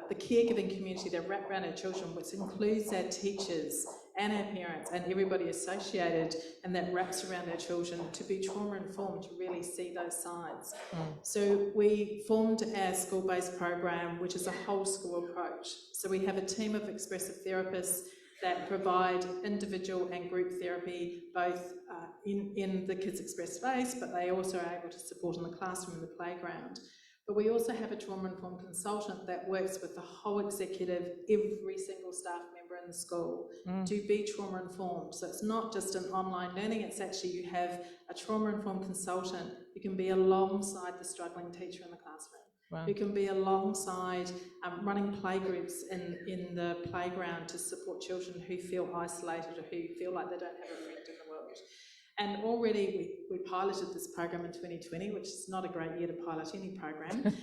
the caregiving community that wrap around our children, which includes our teachers and our parents and everybody associated and that wraps around our children, to be trauma-informed, to really see those sides. So we formed our school-based program, which is a whole school approach. So we have a team of expressive therapists that provide individual and group therapy, both in the KidsXpress space, but they also are able to support in the classroom and the playground. But we also have a trauma-informed consultant that works with the whole executive, every single staff member in the school to be trauma-informed. So it's not just an online learning, it's actually you have a trauma-informed consultant who can be alongside the struggling teacher in the classroom. Wow. Who can be alongside running playgroups in the playground to support children who feel isolated or who feel like they don't have a friend in the world. And already we piloted this program in 2020, which is not a great year to pilot any program,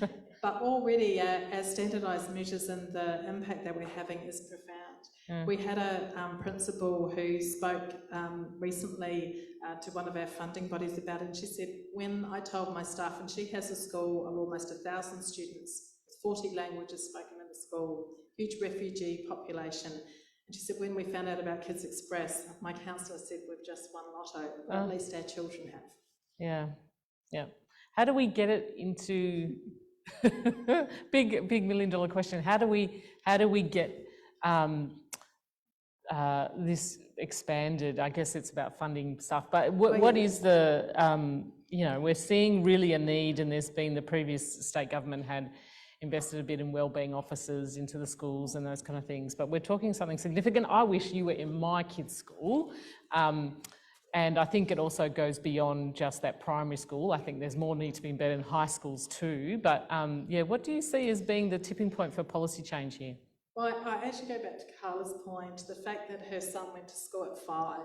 but already our standardised measures and the impact that we're having is profound. We had a principal who spoke recently to one of our funding bodies about it, and she said, when I told my staff, and she has a school of almost 1,000 students, 40 languages spoken in the school, huge refugee population, and she said, when we found out about KidsXpress, my counsellor said, we've just won lotto, but at least our children have. Yeah, yeah. How do we get it into big $1 million question? How do we get this expanded? I guess it's about funding stuff, but what is the you know, we're seeing really a need, and there's been the previous state government had invested a bit in wellbeing officers into the schools and those kind of things, but we're talking something significant. I wish you were in my kids' school, and I think it also goes beyond just that primary school. I think there's more need to be embedded in high schools too, but yeah, what do you see as being the tipping point for policy change here? Well, I actually go back to Carla's point, the fact that her son went to school at 5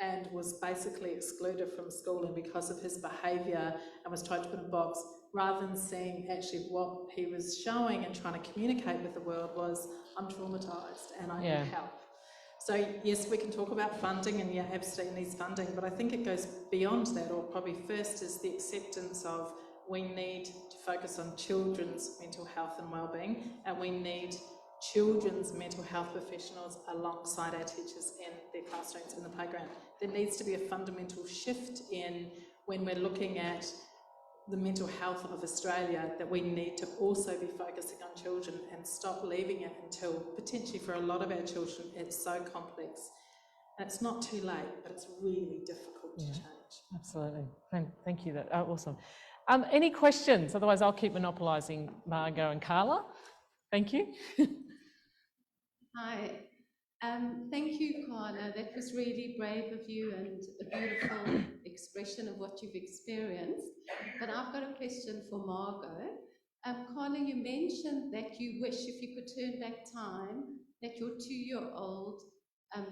and was basically excluded from schooling because of his behaviour and was tried to put in a box, rather than seeing actually what he was showing and trying to communicate with the world was, I'm traumatised and I need help. So yes, we can talk about funding, and yeah, absolutely needs funding, but I think it goes beyond that, or probably first is the acceptance of we need to focus on children's mental health and wellbeing, and we need children's mental health professionals alongside our teachers in their classrooms in the playground. There needs to be a fundamental shift in when we're looking at the mental health of Australia, that we need to also be focusing on children and stop leaving it until, potentially for a lot of our children, it's so complex. And it's not too late, but it's really difficult to change. Absolutely. Thank you. Awesome. Any questions? Otherwise, I'll keep monopolising Margot and Carla. Thank you. Hi. Thank you, Carla. That was really brave of you and a beautiful expression of what you've experienced. But I've got a question for Margot. Carla, you mentioned that you wish, if you could turn back time, that your 2-year-old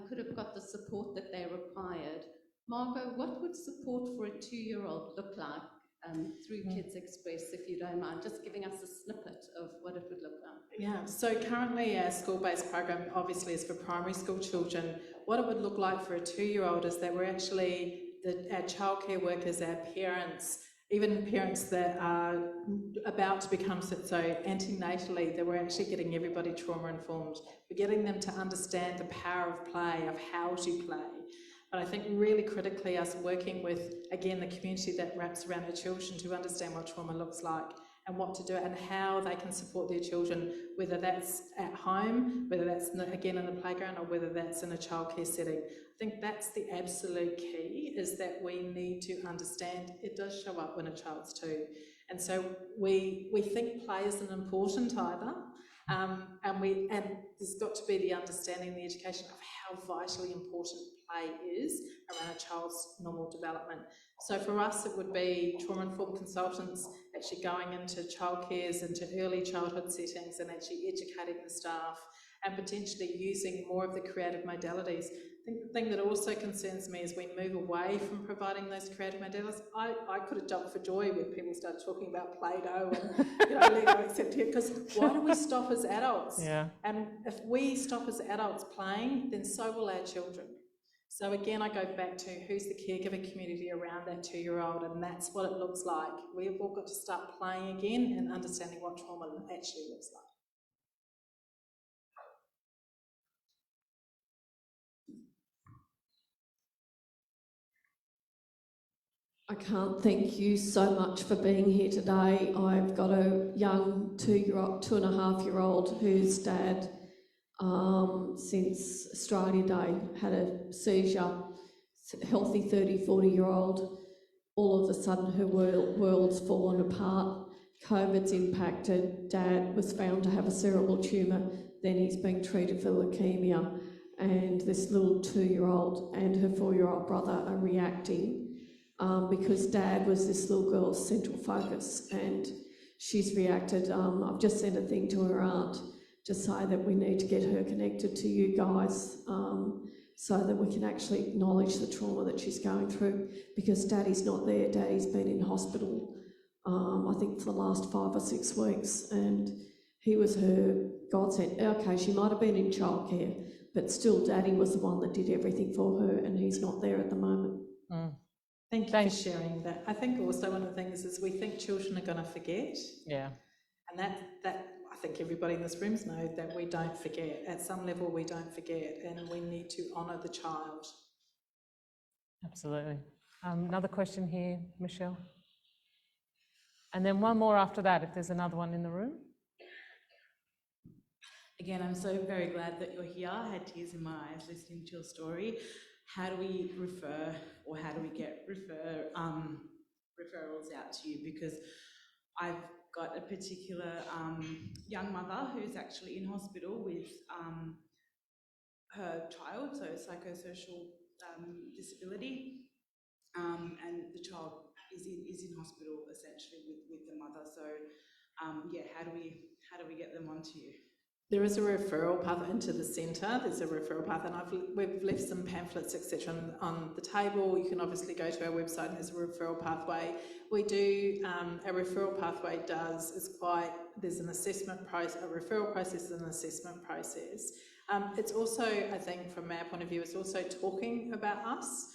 could have got the support that they required. Margot, what would support for a 2-year-old look like through KidsXpress, if you don't mind, just giving us a snippet of what it would look like? Yeah, so currently our school-based program obviously is for primary school children. What it would look like for a 2-year-old is that we're actually, our childcare workers, our parents, even parents that are about to become so antenatally, that we're actually getting everybody trauma-informed. We're getting them to understand the power of play, of how to play. But I think really critically us working with, again, the community that wraps around our children to understand what trauma looks like and what to do and how they can support their children, whether that's at home, whether that's, again, in the playground, or whether that's in a childcare setting. I think that's the absolute key, is that we need to understand it does show up when a child's 2. And so we think play isn't important either. And there's got to be the understanding, the education of how vitally important play is around a child's normal development. So for us, it would be trauma-informed consultants actually going into childcares, into early childhood settings, and actually educating the staff and potentially using more of the creative modalities. I think the thing that also concerns me is we move away from providing those creative modalities. I could have jumped for joy when people started talking about Play-Doh and Lego, etc. Because why do we stop as adults? Yeah. And if we stop as adults playing, then so will our children. So again, I go back to who's the caregiving community around that 2-year-old, and that's what it looks like. We've all got to start playing again and understanding what trauma actually looks like. I can't thank you so much for being here today. I've got a young 2.5-year-old whose dad, since Australia Day, had a seizure, healthy 40-year-old. All of a sudden her world's fallen apart. COVID's impacted. Dad was found to have a cerebral tumour. Then he's being treated for leukaemia. And this little 2-year-old and her 4-year-old brother are reacting because Dad was this little girl's central focus, and she's reacted. I've just sent a thing to her aunt to say that we need to get her connected to you guys so that we can actually acknowledge the trauma that she's going through, because Daddy's not there. Daddy's been in hospital, I think, for the last 5 or 6 weeks, and he was her godsend. Okay, she might have been in childcare, but still Daddy was the one that did everything for her, and he's not there at the moment. Thank you for sharing that. I think also one of the things is we think children are going to forget. Yeah. And that I think everybody in this room knows that we don't forget. At some level we don't forget, and we need to honour the child. Absolutely. Another question here, Michelle. And then one more after that, if there's another one in the room. Again, I'm so very glad that you're here. I had tears in my eyes listening to your story. How do we refer, or how do we get referrals out to you? Because I've got a particular young mother who's actually in hospital with her child, so psychosocial disability, and the child is in hospital essentially with the mother. So yeah, how do we get them onto you? There is a referral path into the centre. There's a referral path, and we've left some pamphlets, etc., on the table. You can obviously go to our website, and there's a referral pathway. We do, a referral pathway there's an assessment process, a referral process and an assessment process. It's also, I think, from our point of view, it's also talking about us.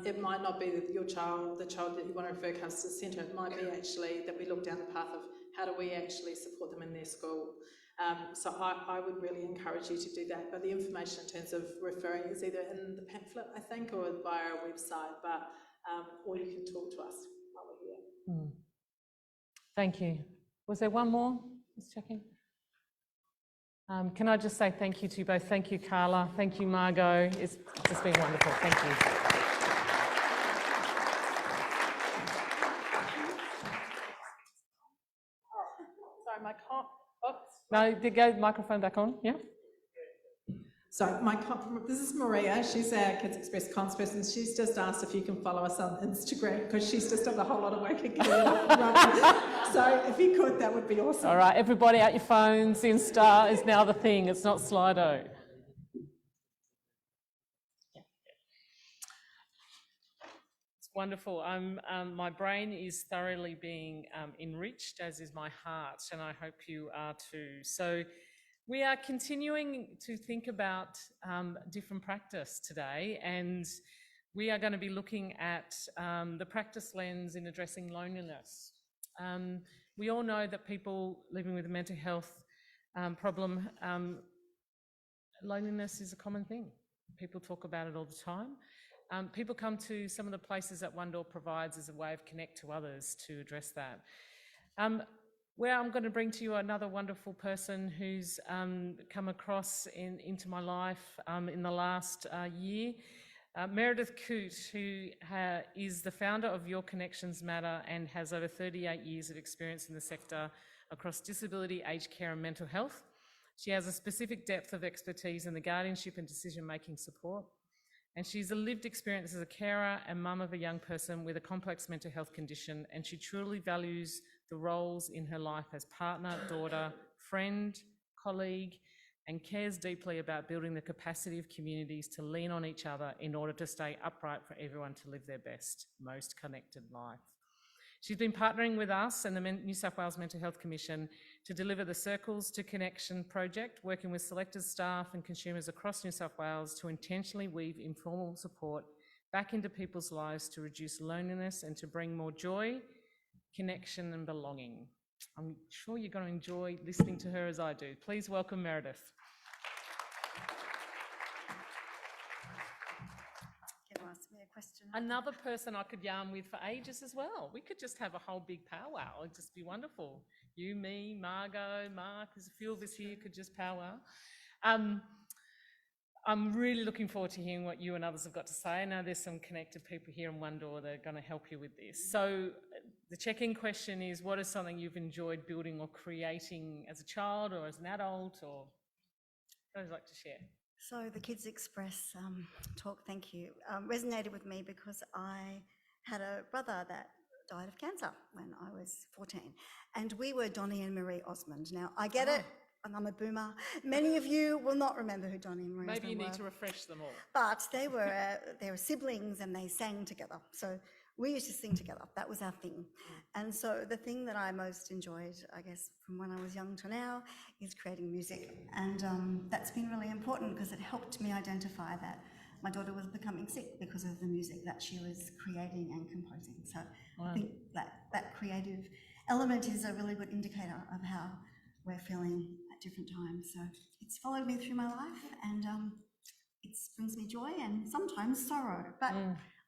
It might not be that the child that you want to refer comes to the centre. It might be actually that we look down the path of how do we actually support them in their school. So I would really encourage you to do that. But the information in terms of referring is either in the pamphlet, I think, or via our website. Or you can talk to us while we're here. Thank you. Was there one more? Just checking. Can I just say thank you to you both? Thank you, Carla. Thank you, Margot. It's just been wonderful. Thank you. Sorry, my No, go microphone back on, yeah? So this is Maria. She's our KidsXpress comms person. She's just asked if you can follow us on Instagram, because she's just done a whole lot of work at getting it up. So if you could, that would be awesome. All right, everybody out your phones. Insta is now the thing. It's not Slido. It's wonderful. My brain is thoroughly being enriched, as is my heart, and I hope you are too. So we are continuing to think about different practice today, and we are going to be looking at the practice lens in addressing loneliness. We all know that people living with a mental health problem, loneliness is a common thing. People talk about it all the time. People come to some of the places that One Door provides as a way of connect to others to address that. Where I'm going to bring to you another wonderful person who's come across into my life in the last year, Meredith Coote, who is the founder of Your Connections Matter and has over 38 years of experience in the sector across disability, aged care and mental health. She has a specific depth of expertise in the guardianship and decision-making support. And she's a lived experience as a carer and mum of a young person with a complex mental health condition, and she truly values the roles in her life as partner, daughter, friend, colleague, and cares deeply about building the capacity of communities to lean on each other in order to stay upright for everyone to live their best, most connected life. She's been partnering with us and the New South Wales Mental Health Commission to deliver the Circles to Connection project, working with selected staff and consumers across New South Wales to intentionally weave informal support back into people's lives to reduce loneliness and to bring more joy, connection and belonging. I'm sure you're going to enjoy listening to her as I do. Please welcome Meredith. question. Another person I could yarn with for ages as well. We could just have a whole big powwow. It'd just be wonderful. You, me, Margot, Mark, there's a few of us here could just powwow. I'm really looking forward to hearing what you and others have got to say. I know there's some connected people here in One Door that are going to help you with this. So the check-in question is, what is something you've enjoyed building or creating as a child or as an adult, or what would you like to share? So the KidsXpress talk, thank you, resonated with me because I had a brother that died of cancer when I was 14. And we were Donnie and Marie Osmond. Now, I get it, and I'm a boomer. Many of you will not remember who Donnie and Marie Osmond were. Maybe you need to refresh them all. But they were siblings and they sang together. So we used to sing together. That was our thing. And so the thing that I most enjoyed, I guess, from when I was young to now, is creating music. And that's been really important because it helped me identify that my daughter was becoming sick because of the music that she was creating and composing. So I think that creative element is a really good indicator of how we're feeling at different times. So it's followed me through my life, and it brings me joy and sometimes sorrow, but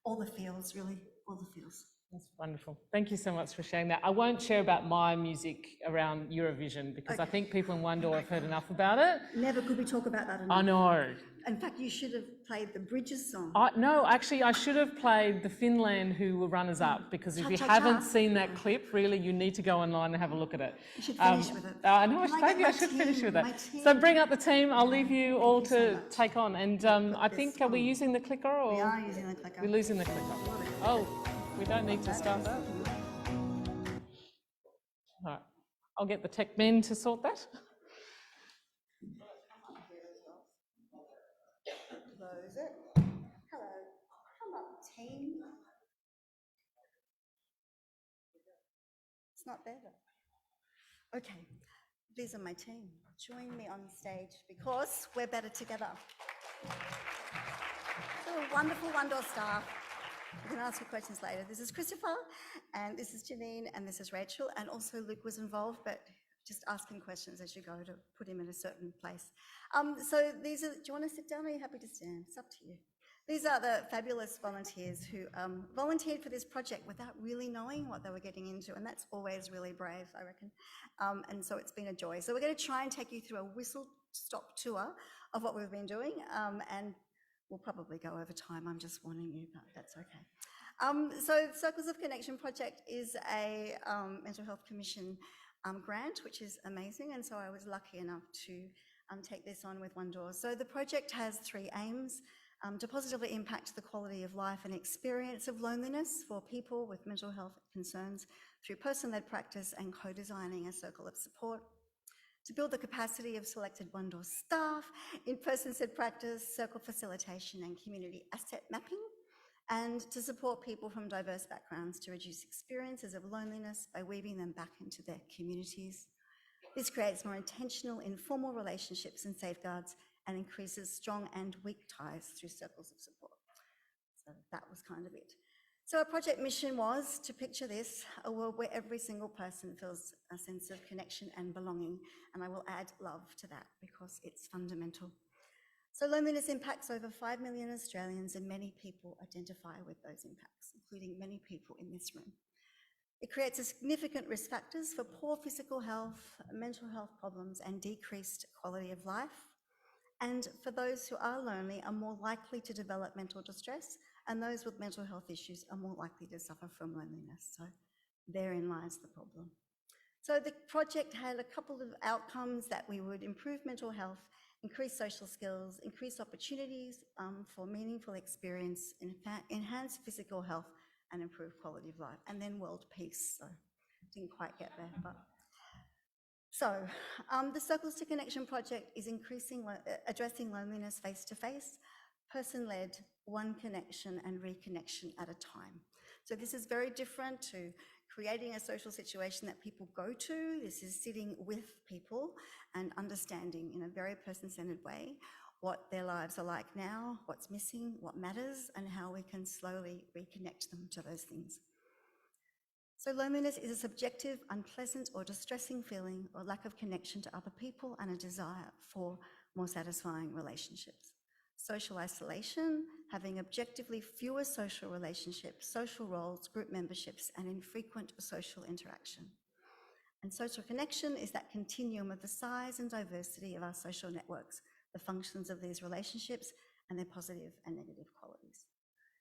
all the feels, really, all the feels. That's wonderful. Thank you so much for sharing that. I won't share about my music around Eurovision because I think people in One Door have heard enough about it. Never could we talk about that enough. I know. In fact, you should have played the Bridges song. No, actually, I should have played the Finland, who were runners-up, because if you haven't seen that clip, really, you need to go online and have a look at it. You should finish with it. I know, maybe I should finish with it. So bring up the team. I'll leave you all to take on. And I think, are we using the clicker? Or we are using the clicker. We're losing the clicker. Oh, we don't need to start that. All right. I'll get the tech men to sort that. Close it. Hello. Come up, team. It's not there though. Okay, these are my team. Join me on stage because we're better together. So wonderful One Door staff. You can ask your questions later. This is Christopher, and this is Janine, and this is Rachel, and also Luke was involved, but just ask him questions as you go to put him in a certain place. So these are, do you want to sit down or are you happy to stand? It's up to you. These are the fabulous volunteers who volunteered for this project without really knowing what they were getting into, and that's always really brave, I reckon. And so it's been a joy. So we're going to try and take you through a whistle-stop tour of what we've been doing, and we'll probably go over time, I'm just warning you, but that's okay. So Circles of Connection project is a Mental Health Commission grant, which is amazing, and so I was lucky enough to take this on with One Door. So the project has three aims: to positively impact the quality of life and experience of loneliness for people with mental health concerns through person-led practice and co-designing a circle of support; to build the capacity of selected One Door staff in person-led practice, circle facilitation and community asset mapping; and to support people from diverse backgrounds to reduce experiences of loneliness by weaving them back into their communities. This creates more intentional, informal relationships and safeguards and increases strong and weak ties through circles of support. So that was kind of it. So our project mission was to picture this, a world where every single person feels a sense of connection and belonging, and I will add love to that because it's fundamental. So loneliness impacts over 5 million Australians, and many people identify with those impacts, including many people in this room. It creates a significant risk factors for poor physical health, mental health problems, and decreased quality of life. And for those who are lonely are more likely to develop mental distress, and those with mental health issues are more likely to suffer from loneliness. So therein lies the problem. So the project had a couple of outcomes: that we would improve mental health, increase social skills, increase opportunities for meaningful experience, enhance physical health, and improve quality of life, and then world peace. So didn't quite get there, but. So the Circles to Connection project is addressing loneliness face-to-face, person-led, one connection and reconnection at a time. So this is very different to creating a social situation that people go to. This is sitting with people and understanding in a very person-centered way what their lives are like now, what's missing, what matters, and how we can slowly reconnect them to those things. So loneliness is a subjective, unpleasant or distressing feeling or lack of connection to other people and a desire for more satisfying relationships. social isolation, having objectively fewer social relationships, social roles, group memberships, and infrequent social interaction. And social connection is that continuum of the size and diversity of our social networks, the functions of these relationships, and their positive and negative qualities.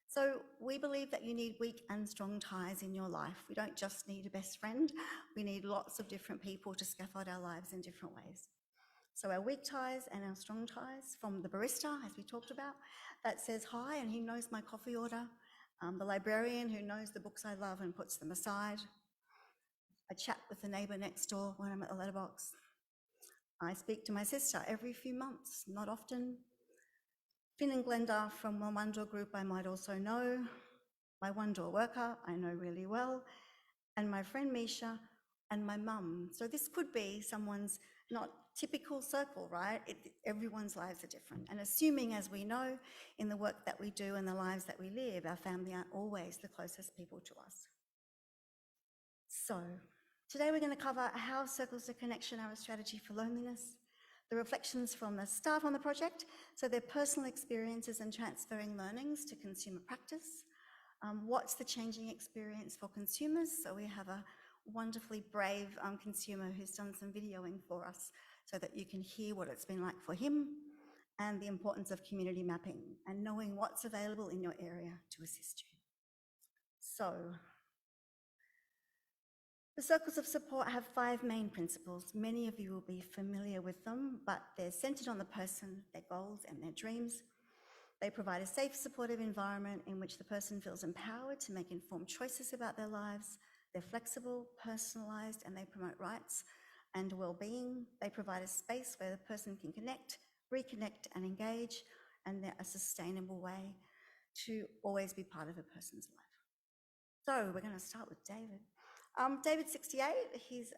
So we believe that you need weak and strong ties in your life. We don't just need a best friend, we need lots of different people to scaffold our lives in different ways. So our weak ties and our strong ties, from the barista, as we talked about, that says hi and he knows my coffee order, the librarian who knows the books I love and puts them aside, I chat with the neighbour next door when I'm at the letterbox. I speak to my sister every few months, not often. Finn and Glenda from the One Door group I might also know. My One Door worker I know really well. And my friend Misha and my mum. So this could be someone's not typical circle, right? Everyone's lives are different. And assuming, as we know, in the work that we do and the lives that we live, our family aren't always the closest people to us. So today we're going to cover how circles of connection are a strategy for loneliness, the reflections from the staff on the project, so their personal experiences and transferring learnings to consumer practice. What's the changing experience for consumers? So we have a wonderfully brave consumer who's done some videoing for us so that you can hear what it's been like for him, and the importance of community mapping and knowing what's available in your area to assist you. So the circles of support have 5 main principles. Many of you will be familiar with them, but they're centered on the person, their goals and their dreams. They provide a safe, supportive environment in which the person feels empowered to make informed choices about their lives. They're flexible, personalized, and they promote rights and well-being. They provide a space where the person can connect, reconnect, and engage, and they're a sustainable way to always be part of a person's life. So we're going to start with David. David's 68. He's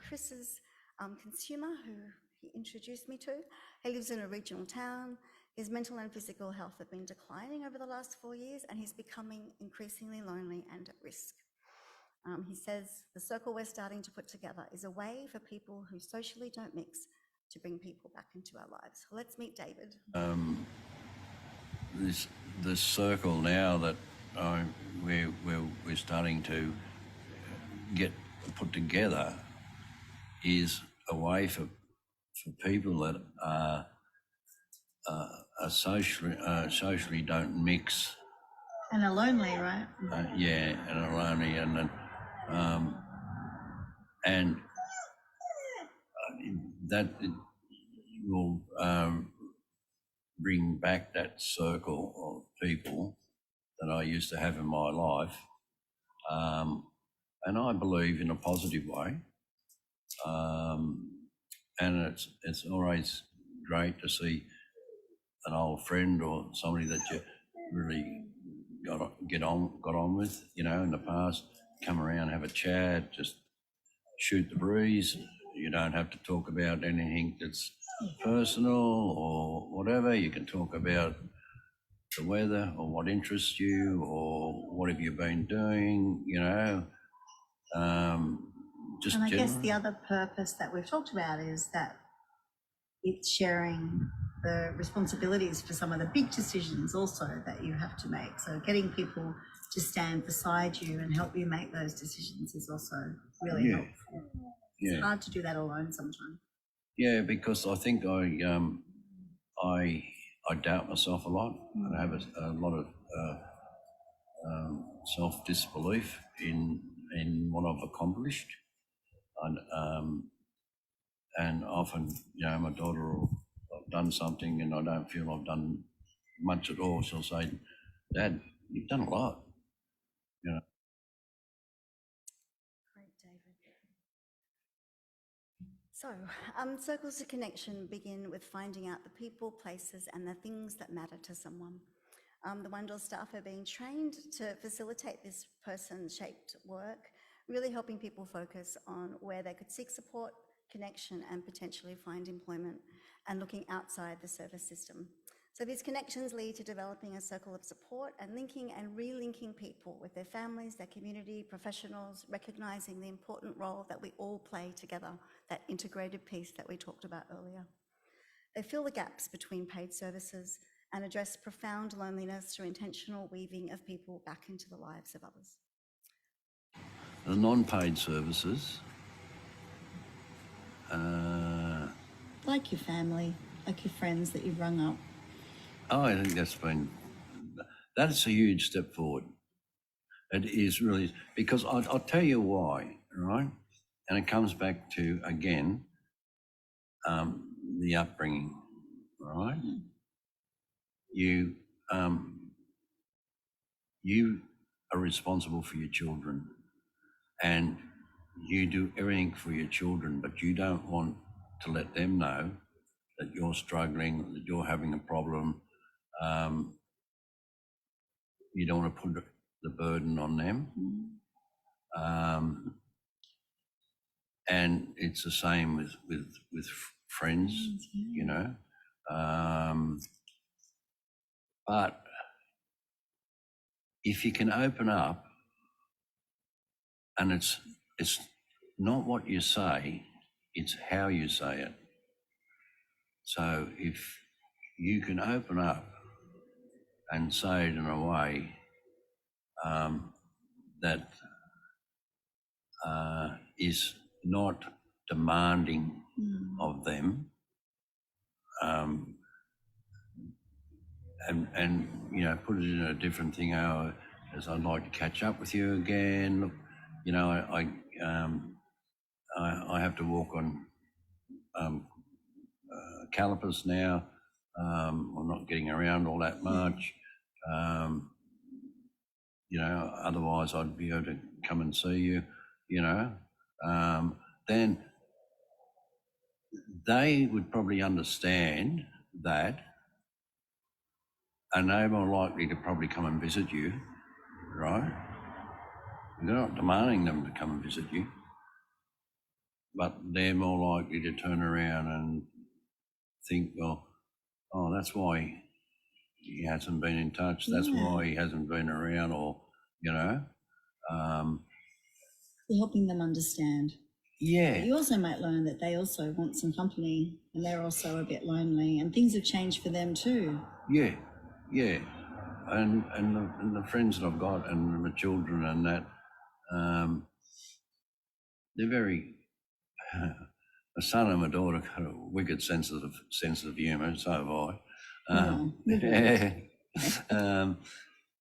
Chris's consumer who he introduced me to. He lives in a regional town. His mental and physical health have been declining over the last 4 years, and he's becoming increasingly lonely and at risk. He says the circle we're starting to put together is a way for people who socially don't mix to bring people back into our lives. So let's meet David. This circle now that we're starting to get put together is a way for people that are socially don't mix. And are lonely, right? Yeah, and are lonely, and that will bring back that circle of people that I used to have in my life, and I believe in a positive way. And it's always great to see an old friend or somebody that you really got on with, you know, in the past. Come around, have a chat, just shoot the breeze. You don't have to talk about anything that's personal or whatever. You can talk about the weather or what interests you or what have you been doing, you know. Just and I guess generally. the other purpose that we've talked about is that it's sharing the responsibilities for some of the big decisions also that you have to make. So getting people to stand beside you and help you make those decisions is also really helpful. It's hard to do that alone sometimes. Yeah, because I think I doubt myself a lot. I have a lot of self-disbelief in what I've accomplished, and often, you know, my daughter will have done something and I don't feel I've done much at all. She'll say, "Dad, you've done a lot," you know. Great, David. So, circles of connection begin with finding out the people, places, and the things that matter to someone. The One Door staff are being trained to facilitate this person-shaped work, really helping people focus on where they could seek support, connection, and potentially find employment, and looking outside the service system. So these connections lead to developing a circle of support and linking and relinking people with their families, their community, professionals, recognising the important role that we all play together, that integrated piece that we talked about earlier. They fill the gaps between paid services and address profound loneliness through intentional weaving of people back into the lives of others. The non-paid services, Like your family, like your friends that you've rung up. I think that's a huge step forward. It is really, because I'll tell you why, right? And it comes back to, again, the upbringing, right? You are responsible for your children, and you do everything for your children, but you don't want to let them know that you're struggling, that you're having a problem. You don't want to put the burden on them. And it's the same with friends, you know. But if you can open up, and it's not what you say, it's how you say it. So if you can open up and say it in a way that is not demanding of them, and you know, put it in a different thing. As I'd like to catch up with you again. Look, you know, I have to walk on calipers now. I'm not getting around all that much. You know, otherwise I'd be able to come and see you. You know, then they would probably understand that, and they're more likely to probably come and visit you, right? They're not demanding them to come and visit you, but they're more likely to turn around and think, well, oh, that's why he hasn't been in touch, that's why he hasn't been around, or, you know. You're helping them understand. Yeah. But you also might learn that they also want some company and they're also a bit lonely and things have changed for them too. Yeah, yeah. And the friends that I've got and my children and that, they're very, my son and my daughter got a wicked sense of humour, so have I.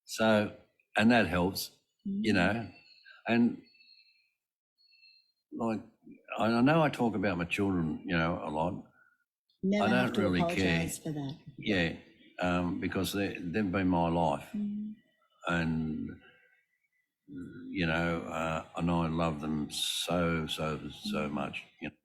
So, and that helps, you know. And like, I know I talk about my children, you know, a lot. Never I don't have to really apologise care. for that. Yeah, because they've been my life, and you know, and I love them so much. You know.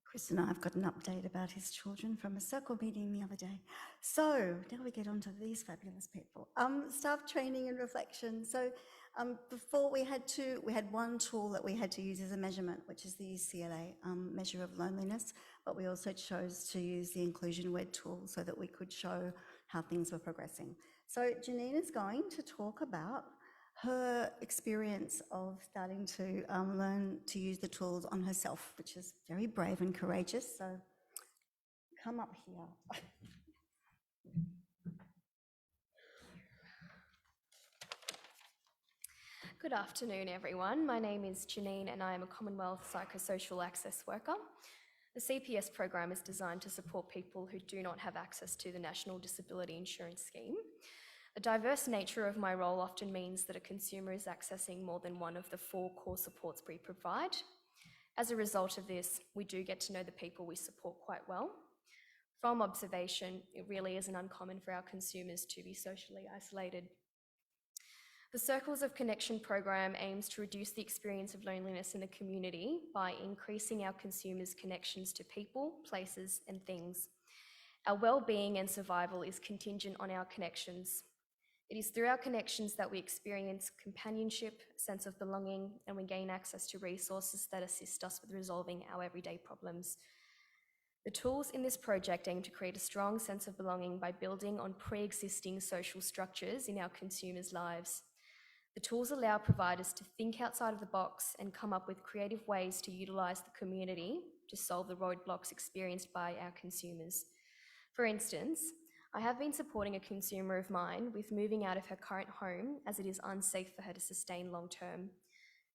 Chris and I have got an update about his children from a circle meeting the other day. So now we get on to these fabulous people. Staff training and reflection. So before we had one tool that we had to use as a measurement, which is the UCLA measure of loneliness, but we also chose to use the inclusion WED tool so that we could show how things were progressing. So Janine is going to talk about her experience of starting to learn to use the tools on herself, which is very brave and courageous. So come up here. Good afternoon, everyone. My name is Janine and I am a Commonwealth Psychosocial Access Worker. The CPS program is designed to support people who do not have access to the National Disability Insurance Scheme. The diverse nature of my role often means that a consumer is accessing more than one of the 4 core supports we provide. As a result of this, we do get to know the people we support quite well. From observation, it really isn't uncommon for our consumers to be socially isolated. The Circles of Connection program aims to reduce the experience of loneliness in the community by increasing our consumers' connections to people, places, and things. Our well-being and survival is contingent on our connections. It is through our connections that we experience companionship, sense of belonging, and we gain access to resources that assist us with resolving our everyday problems. The tools in this project aim to create a strong sense of belonging by building on pre-existing social structures in our consumers' lives. The tools allow providers to think outside of the box and come up with creative ways to utilise the community to solve the roadblocks experienced by our consumers. For instance, I have been supporting a consumer of mine with moving out of her current home as it is unsafe for her to sustain long term.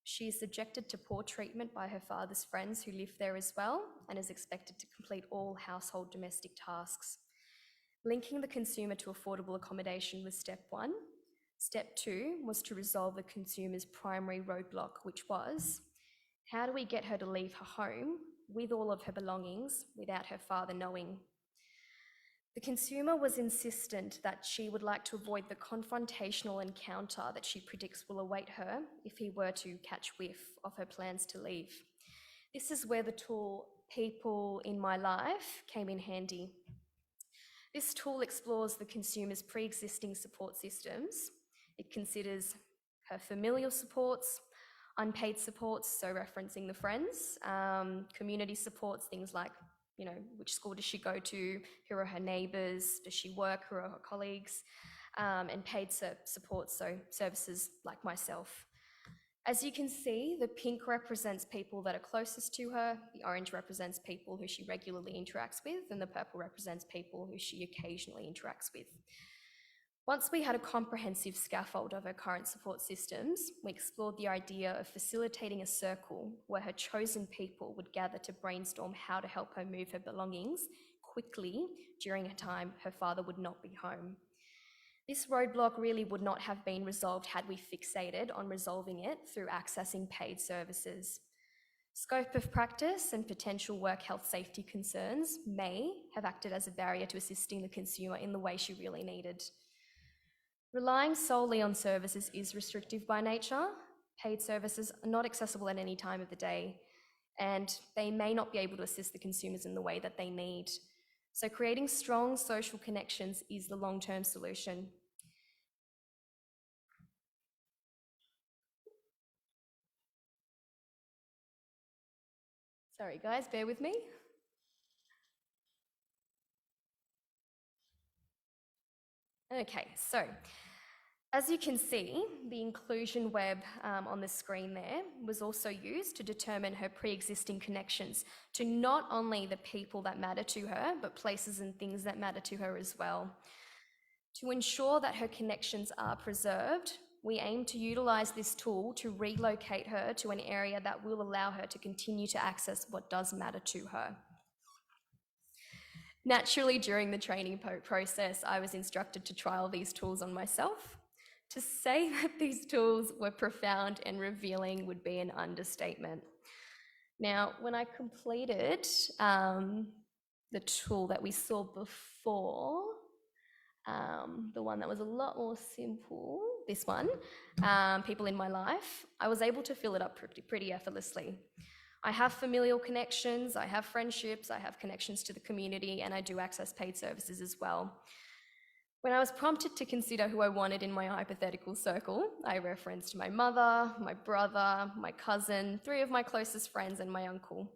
She is subjected to poor treatment by her father's friends who live there as well and is expected to complete all household domestic tasks. Linking the consumer to affordable accommodation was step one. Step two was to resolve the consumer's primary roadblock, which was, how do we get her to leave her home with all of her belongings without her father knowing? The consumer was insistent that she would like to avoid the confrontational encounter that she predicts will await her if he were to catch whiff of her plans to leave. This is where the tool People in My Life came in handy. This tool explores the consumer's pre-existing support systems. It considers her familial supports, unpaid supports, so referencing the friends, community supports, things like, which school does she go to, who are her neighbours, does she work, who are her colleagues, and paid supports, so services like myself. As you can see, the pink represents people that are closest to her, the orange represents people who she regularly interacts with, and the purple represents people who she occasionally interacts with. Once we had a comprehensive scaffold of her current support systems, we explored the idea of facilitating a circle where her chosen people would gather to brainstorm how to help her move her belongings quickly during a time her father would not be home. This roadblock really would not have been resolved had we fixated on resolving it through accessing paid services. Scope of practice and potential work health safety concerns may have acted as a barrier to assisting the consumer in the way she really needed. Relying solely on services is restrictive by nature. Paid services are not accessible at any time of the day, and they may not be able to assist the consumers in the way that they need. So creating strong social connections is the long-term solution. Sorry guys, bear with me. Okay, so as you can see, the inclusion web on the screen there was also used to determine her pre-existing connections to not only the people that matter to her, but places and things that matter to her as well. To ensure that her connections are preserved, we aim to utilise this tool to relocate her to an area that will allow her to continue to access what does matter to her. Naturally, during the training process, I was instructed to trial these tools on myself. To say that these tools were profound and revealing would be an understatement. Now, when I completed the tool that we saw before, the one that was a lot more simple, this one, People in My Life, I was able to fill it up pretty effortlessly. I have familial connections, I have friendships, I have connections to the community, and I do access paid services as well. When I was prompted to consider who I wanted in my hypothetical circle, I referenced my mother, my brother, my cousin, 3 of my closest friends, and my uncle.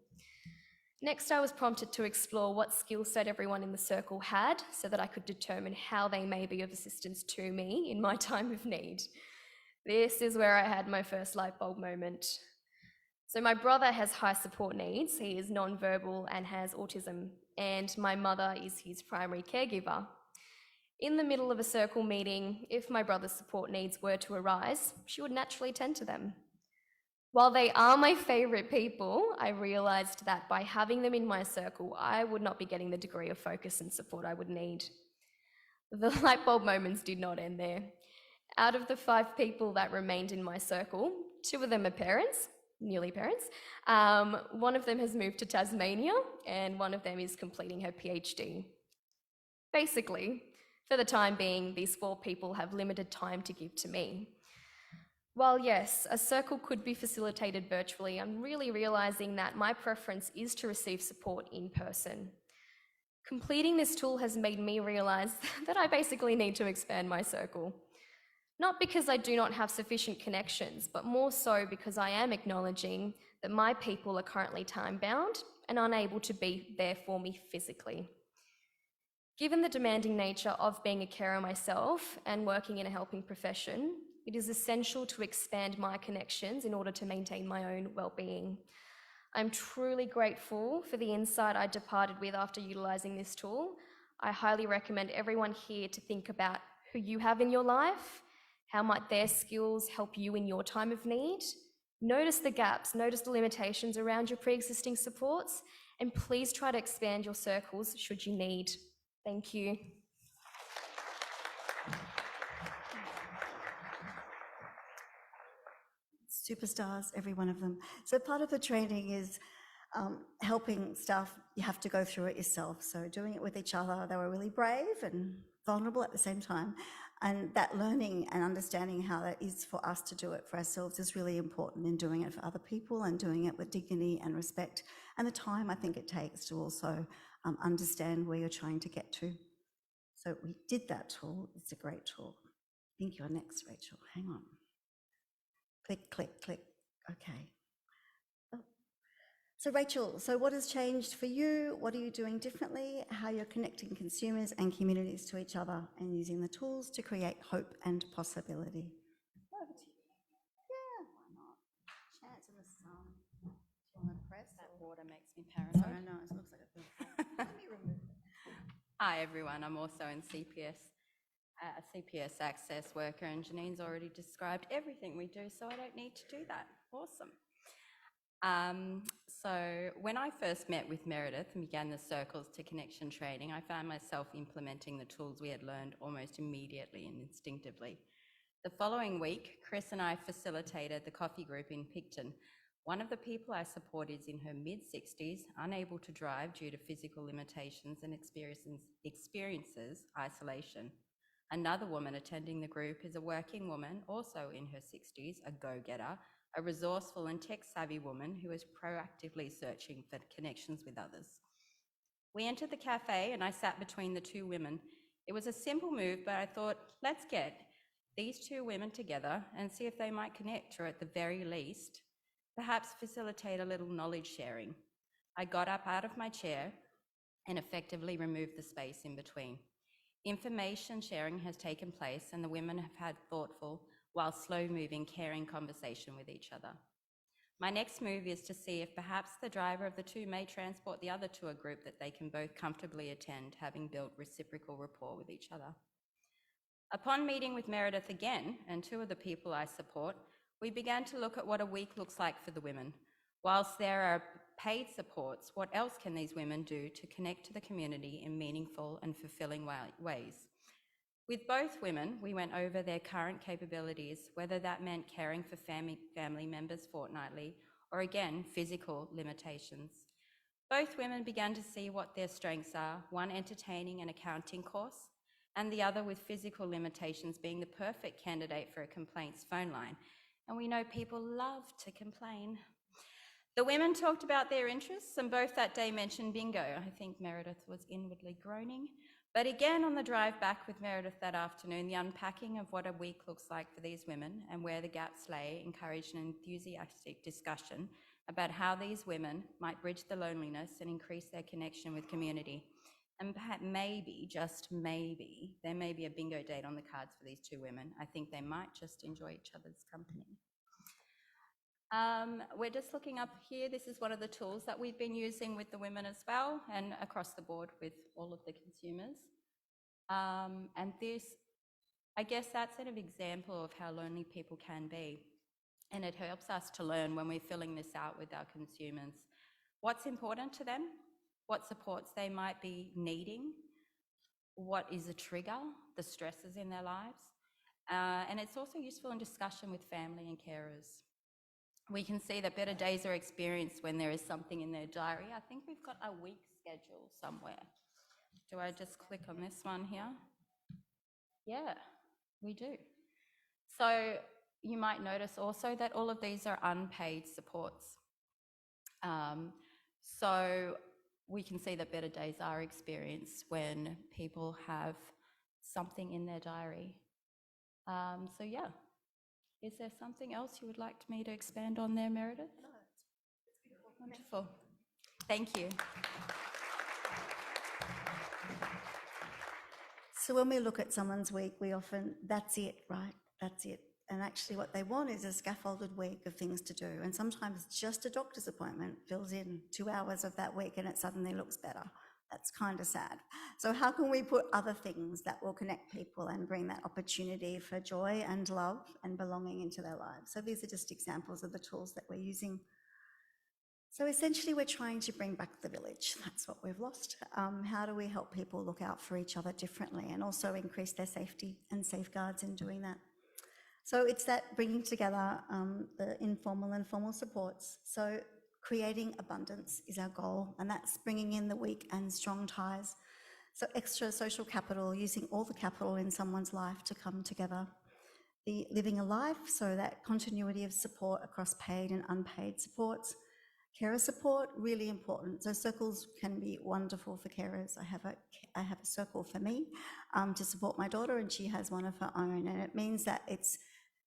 Next, I was prompted to explore what skill set everyone in the circle had so that I could determine how they may be of assistance to me in my time of need. This is where I had my first light bulb moment. So my brother has high support needs, he is non-verbal and has autism, and my mother is his primary caregiver. In the middle of a circle meeting, if my brother's support needs were to arise, she would naturally tend to them. While they are my favourite people, I realised that by having them in my circle, I would not be getting the degree of focus and support I would need. The light bulb moments did not end there. Out of the 5 people that remained in my circle, 2 of them are parents, newly parents. One of them has moved to Tasmania, and one of them is completing her PhD. Basically, for the time being, these 4 people have limited time to give to me. While yes, a circle could be facilitated virtually, I'm really realising that my preference is to receive support in person. Completing this tool has made me realise that I basically need to expand my circle. Not because I do not have sufficient connections, but more so because I am acknowledging that my people are currently time-bound and unable to be there for me physically. Given the demanding nature of being a carer myself and working in a helping profession, it is essential to expand my connections in order to maintain my own well-being. I'm truly grateful for the insight I departed with after utilising this tool. I highly recommend everyone here to think about who you have in your life, how might their skills help you in your time of need. Notice the gaps, notice the limitations around your pre-existing supports, and please try to expand your circles should you need. Thank you. Superstars, every one of them. So part of the training is helping staff, you have to go through it yourself. So doing it with each other, they were really brave and vulnerable at the same time. And that learning and understanding how that is for us to do it for ourselves is really important in doing it for other people and doing it with dignity and respect. And the time I think it takes to also understand where you're trying to get to. So we did that tool. It's a great tool. I think you're next, Rachel. Hang on. Click, click, click. Okay. Oh. So Rachel, so what has changed for you? What are you doing differently? How you're connecting consumers and communities to each other and using the tools to create hope and possibility? Over to you. Yeah, why not? Chance in the sun. Do you want to press? That water makes me paranoid. I know, it looks like a Let me remove it. Hi everyone, I'm also in CPS, a CPS access worker, and Janine's already described everything we do, so I don't need to do that. Awesome. So when I first met with Meredith and began the Circles to Connection training, I found myself implementing the tools we had learned almost immediately and instinctively. The following week, Chris and I facilitated the coffee group in Picton. One of the people I support is in her mid-60s, unable to drive due to physical limitations and experiences isolation. Another woman attending the group is a working woman, also in her 60s, a go-getter, a resourceful and tech-savvy woman who is proactively searching for connections with others. We entered the cafe and I sat between the two women. It was a simple move, but I thought, let's get these two women together and see if they might connect, or at the very least, perhaps facilitate a little knowledge sharing. I got up out of my chair and effectively removed the space in between. Information sharing has taken place and the women have had thoughtful, while slow-moving, caring conversation with each other. My next move is to see if perhaps the driver of the two may transport the other to a group that they can both comfortably attend, having built reciprocal rapport with each other. Upon meeting with Meredith again, and two of the people I support, we began to look at what a week looks like for the women. Whilst there are paid supports, what else can these women do to connect to the community in meaningful and fulfilling ways? With both women, we went over their current capabilities, whether that meant caring for family members fortnightly, or again, physical limitations. Both women began to see what their strengths are, one entertaining an accounting course, and the other with physical limitations being the perfect candidate for a complaints phone line. And we know people love to complain. The women talked about their interests, and both that day mentioned bingo. I think Meredith was inwardly groaning. But again, on the drive back with Meredith that afternoon, the unpacking of what a week looks like for these women and where the gaps lay encouraged an enthusiastic discussion about how these women might bridge the loneliness and increase their connection with community. And perhaps maybe, just maybe, there may be a bingo date on the cards for these two women. I think they might just enjoy each other's company. We're just looking up here. This is one of the tools that we've been using with the women as well, and across the board with all of the consumers. And this, I guess that's an example of how lonely people can be. And it helps us to learn when we're filling this out with our consumers, what's important to them, what supports they might be needing, what is a trigger, the stresses in their lives. And it's also useful in discussion with family and carers. We can see that better days are experienced when there is something in their diary. I think we've got a week schedule somewhere. Do I just click on this one here? Yeah, we do. So you might notice also that all of these are unpaid supports. So we can see that better days are experienced when people have something in their diary. So yeah. Is there something else you would like me to expand on there, Meredith? No, it's beautiful. Wonderful. Thank you. So when we look at someone's week, we often, that's it, right? That's it. And actually what they want is a scaffolded week of things to do. And sometimes just a doctor's appointment fills in 2 hours of that week and it suddenly looks better. That's kind of sad. So how can we put other things that will connect people and bring that opportunity for joy and love and belonging into their lives? So these are just examples of the tools that we're using. So essentially we're trying to bring back the village. That's what we've lost. How do we help people look out for each other differently and also increase their safety and safeguards in doing that? So it's that bringing together the informal and formal supports. So creating abundance is our goal, and that's bringing in the weak and strong ties. So extra social capital, using all the capital in someone's life to come together. The living a life, so that continuity of support across paid and unpaid supports. Carer support, really important. So circles can be wonderful for carers. I have a circle for me to support my daughter, and she has one of her own, and it means that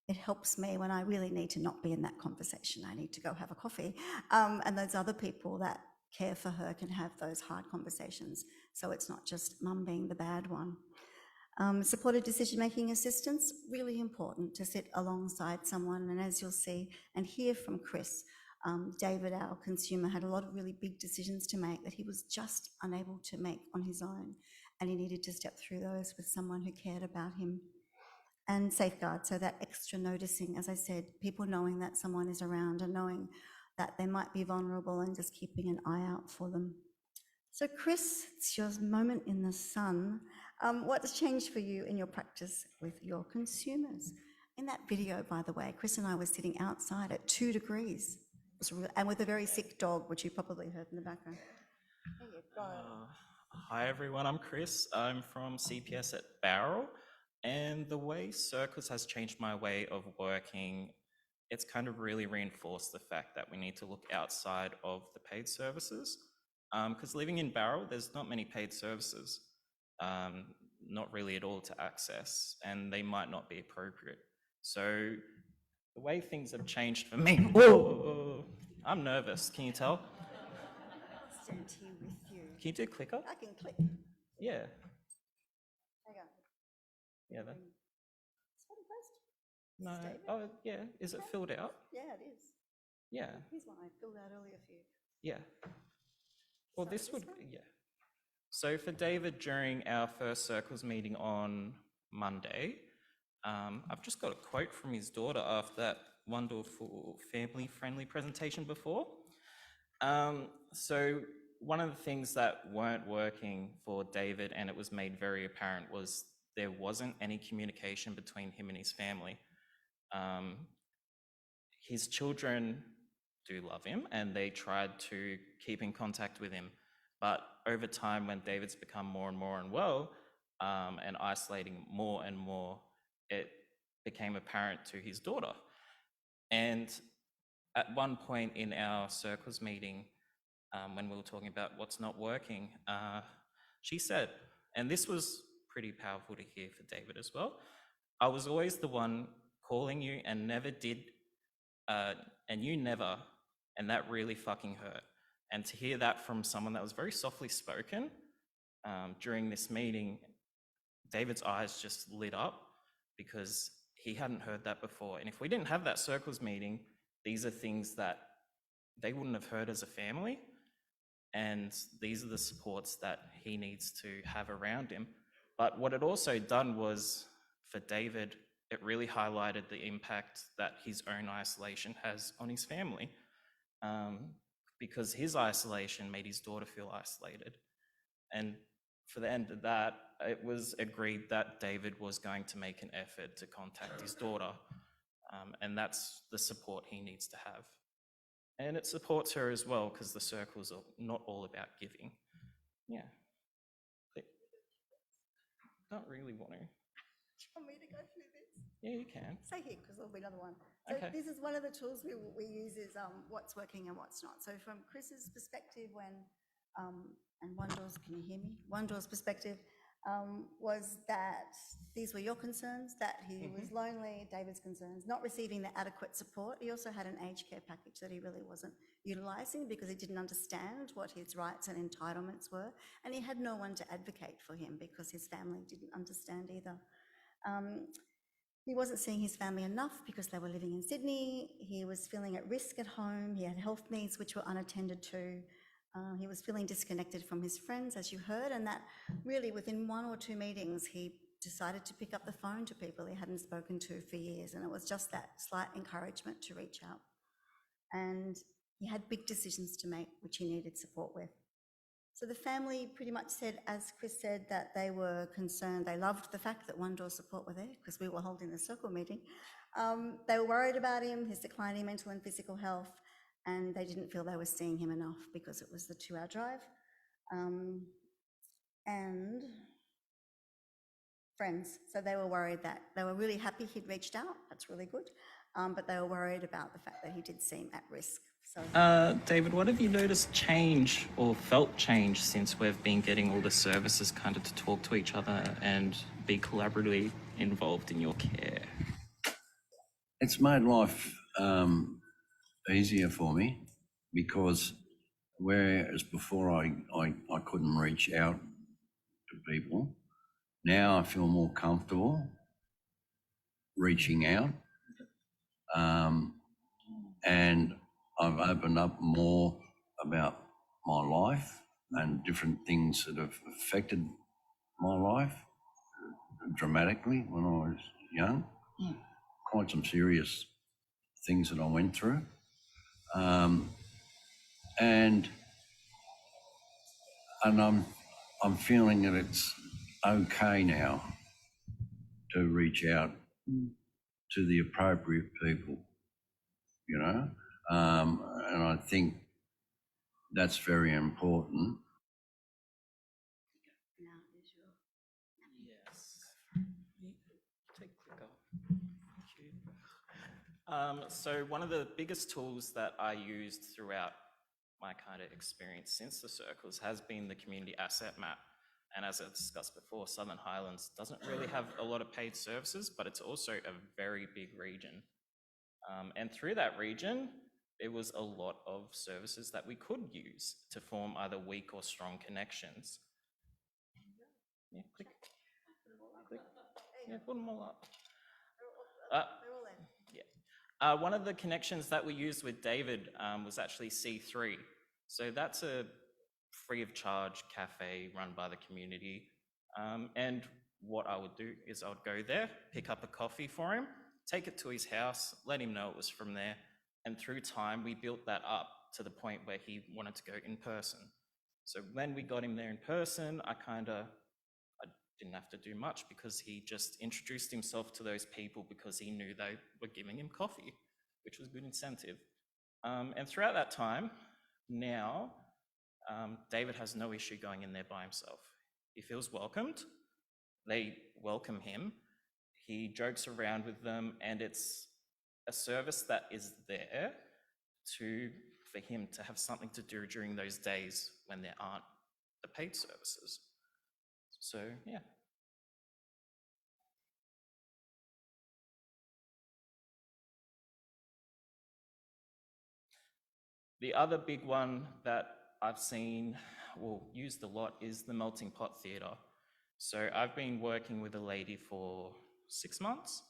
it helps me when I really need to not be in that conversation. I need to go have a coffee. And those other people that care for her can have those hard conversations. So it's not just mum being the bad one. Supported decision-making assistance, really important to sit alongside someone. And as you'll see and hear from Chris, David, our consumer, had a lot of really big decisions to make that he was just unable to make on his own. And he needed to step through those with someone who cared about him. And safeguard, so that extra noticing, as I said, people knowing that someone is around and knowing that they might be vulnerable and just keeping an eye out for them. So Chris, it's your moment in the sun. What's changed for you in your practice with your consumers? In that video, by the way, Chris and I were sitting outside at 2 degrees and with a very sick dog, which you probably heard in the background. There you go. Hi everyone, I'm Chris. I'm from CPS at Barrel. And the way Circles has changed my way of working, it's kind of really reinforced the fact that we need to look outside of the paid services. Because living in Barrel, there's not many paid services, not really at all to access, and they might not be appropriate. So the way things have changed for me, whoa, I'm nervous, can you tell? I'll stand here with you. Can you do clicker? I can click. Yeah. Hang on. Yeah, then. No. David? Oh, yeah. Is it filled out? Yeah, it is. Yeah. Here's one I filled out earlier for you. Yeah. Well, Sorry, this would, one? yeah. So for David, during our first Circles meeting on Monday, I've just got a quote from his daughter after that wonderful family-friendly presentation before. So one of the things that weren't working for David, and it was made very apparent, was there wasn't any communication between him and his family. His children do love him and they tried to keep in contact with him. But over time, when David's become more and more unwell and isolating more and more, it became apparent to his daughter. And at one point in our Circles meeting, when we were talking about what's not working, she said, and this was pretty powerful to hear for David as well, I was always the one calling you and never did, and you never, and that really fucking hurt. And to hear that from someone that was very softly spoken during this meeting, David's eyes just lit up because he hadn't heard that before. And if we didn't have that Circles meeting, these are things that they wouldn't have heard as a family. And these are the supports that he needs to have around him. But what it also done was, for David, it really highlighted the impact that his own isolation has on his family. Because his isolation made his daughter feel isolated. And for the end of that, it was agreed that David was going to make an effort to contact his daughter. And that's the support he needs to have. And it supports her as well, because the Circles are not all about giving. Yeah. Don't really want to. Do you want me to go through this? Yeah, you can. Stay here, because there'll be another one. So Okay. This is one of the tools we use is what's working and what's not. So from Chris's perspective, and One Door's, can you hear me? One Door's perspective was that these were your concerns, that he was lonely, David's concerns, not receiving the adequate support. He also had an aged care package that he really wasn't utilising because he didn't understand what his rights and entitlements were, and he had no one to advocate for him because his family didn't understand either. He wasn't seeing his family enough because they were living in Sydney. He was feeling at risk at home. He had health needs which were unattended to. He was feeling disconnected from his friends, as you heard, and that really within 1 or 2 meetings, he decided to pick up the phone to people he hadn't spoken to for years, and it was just that slight encouragement to reach out. And he had big decisions to make, which he needed support with. So the family pretty much said, as Chris said, that they were concerned. They loved the fact that One Door Support were there because we were holding the circle meeting. They were worried about him, his declining mental and physical health, and they didn't feel they were seeing him enough because it was the 2-hour drive. And friends, so they were worried that they were really happy he'd reached out. That's really good. But they were worried about the fact that he did seem at risk. So, David, what have you noticed change or felt change since we've been getting all the services kind of to talk to each other and be collaboratively involved in your care? It's made life easier for me because whereas before I couldn't reach out to people, now I feel more comfortable reaching out, and I've opened up more about my life and different things that have affected my life dramatically when I was young. Quite some serious things that I went through. And I'm feeling that it's okay now to reach out to the appropriate people, you know, and I think that's very important. So one of the biggest tools that I used throughout my kind of experience since the circles has been the community asset map. And as I discussed before, Southern Highlands doesn't really have a lot of paid services, but it's also a very big region. And through that region, there was a lot of services that we could use to form either weak or strong connections. Yeah, click. Click. Yeah, put them all up. One of the connections that we used with David was actually C3. So that's a free of charge cafe run by the community. And what I would do is I would go there, pick up a coffee for him, take it to his house, let him know it was from there. And through time, we built that up to the point where he wanted to go in person. So when we got him there in person, I didn't have to do much because he just introduced himself to those people because he knew they were giving him coffee, which was good incentive. And throughout that time, now, David has no issue going in there by himself. He feels welcomed. They welcome him. He jokes around with them, and it's a service that is there for him to have something to do during those days when there aren't the paid services. So, yeah. The other big one that I've seen, used a lot, is the Melting Pot Theatre. So I've been working with a lady for 6 months,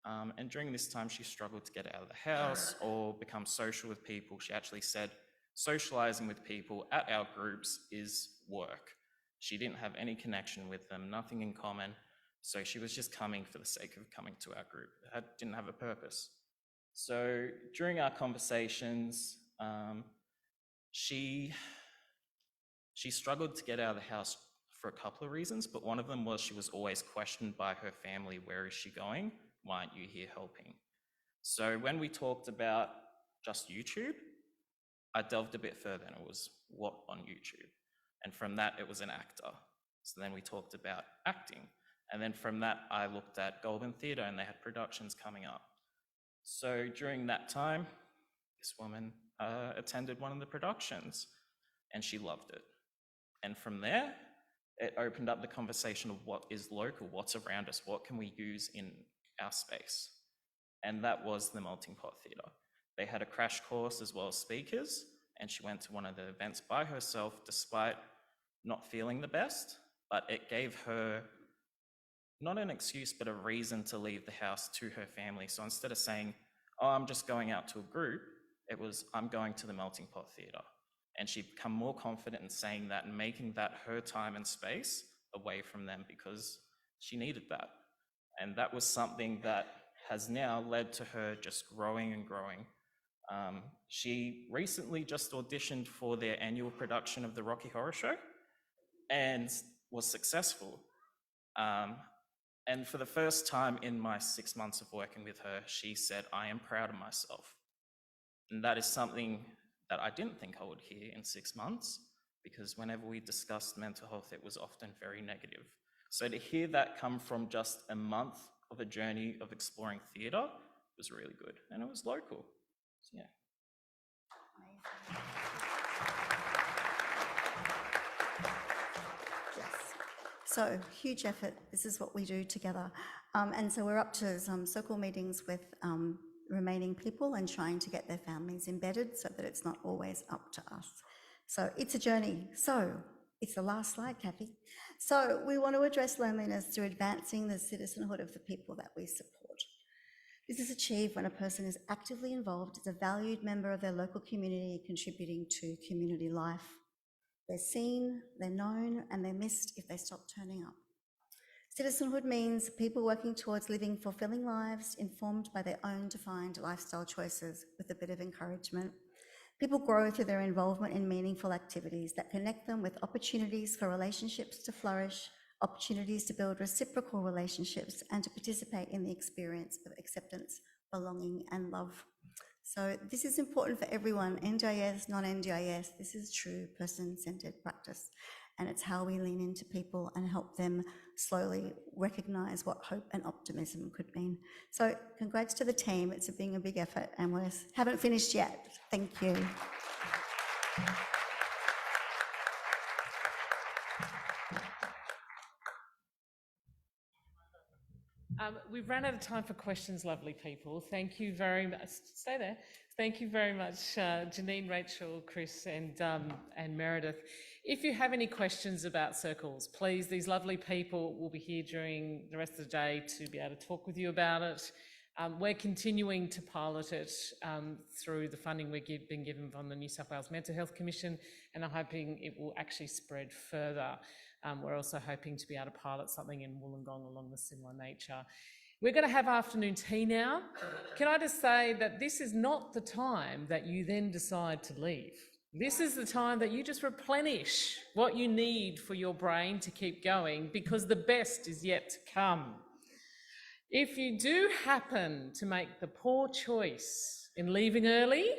and during this time she struggled to get out of the house or become social with people. She actually said socializing with people at our groups is work. She didn't have any connection with them, nothing in common, so she was just coming for the sake of coming to our group. It didn't have a purpose. So during our conversations, she struggled to get out of the house for a couple of reasons, but one of them was she was always questioned by her family, where is she going? Why aren't you here helping? So when we talked about just YouTube, I delved a bit further, and it was what on YouTube? And from that, it was an actor. So then we talked about acting. And then from that, I looked at Goulburn Theatre, and they had productions coming up. So during that time, this woman attended one of the productions, and she loved it. And from there, it opened up the conversation of what is local, what's around us, what can we use in our space. And that was the Melting Pot Theatre. They had a crash course as well as speakers, and she went to one of the events by herself despite not feeling the best, but it gave her not an excuse, but a reason to leave the house to her family. So instead of saying, oh, I'm just going out to a group, it was, I'm going to the Melting Pot Theatre. And she'd become more confident in saying that and making that her time and space away from them because she needed that. And that was something that has now led to her just growing and growing. She recently just auditioned for their annual production of the Rocky Horror Show and was successful. And for the first time in my 6 months of working with her, she said, "I am proud of myself." And that is something that I didn't think I would hear in 6 months, because whenever we discussed mental health, it was often very negative. So to hear that come from just a month of a journey of exploring theatre was really good, and it was local. So, yeah. So, huge effort. This is what we do together. And so we're up to some circle meetings with remaining people and trying to get their families embedded so that it's not always up to us. So it's a journey. So it's the last slide, Kathy. So we want to address loneliness through advancing the citizenhood of the people that we support. This is achieved when a person is actively involved as a valued member of their local community, contributing to community life. They're seen, they're known, and they're missed if they stop turning up. Citizenhood means people working towards living fulfilling lives informed by their own defined lifestyle choices with a bit of encouragement. People grow through their involvement in meaningful activities that connect them with opportunities for relationships to flourish, opportunities to build reciprocal relationships, and to participate in the experience of acceptance, belonging, and love. So this is important for everyone, NDIS, non-NDIS. This is true person-centered practice. And it's how we lean into people and help them slowly recognize what hope and optimism could mean. So congrats to the team. It's been a big effort and we haven't finished yet. Thank you. We've run out of time for questions, lovely people. Thank you very much. Stay there. Thank you very much, Janine, Rachel, Chris, and Meredith. If you have any questions about circles, please, these lovely people will be here during the rest of the day to be able to talk with you about it. We're continuing to pilot it through the funding we've been given from the New South Wales Mental Health Commission, and I'm hoping it will actually spread further. We're also hoping to be able to pilot something in Wollongong along the similar nature. We're going to have afternoon tea now. Can I just say that this is not the time that you then decide to leave. This is the time that you just replenish what you need for your brain to keep going, because the best is yet to come. If you do happen to make the poor choice in leaving early,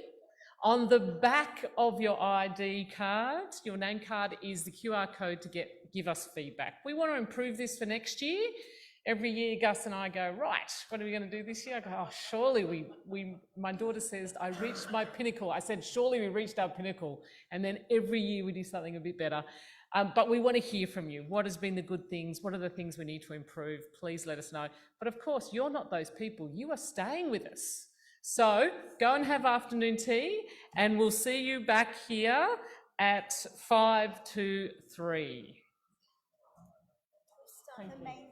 on the back of your ID card, your name card, is the QR code to give us feedback. We want to improve this for next year. Every year, Gus and I go, right, what are we going to do this year? I go, oh, surely my daughter says, I reached my pinnacle. I said, surely we reached our pinnacle. And then every year we do something a bit better. But we want to hear from you. What has been the good things? What are the things we need to improve? Please let us know. But of course, you're not those people. You are staying with us. So go and have afternoon tea, and we'll see you back here at 5 to 3. Thank you.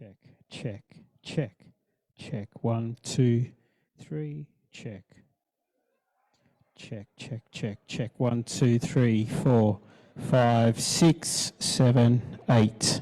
Check, check, check, check. 1, 2, 3, check. Check, check, check, check. 1, 2, 3, 4, 5, 6, 7, 8.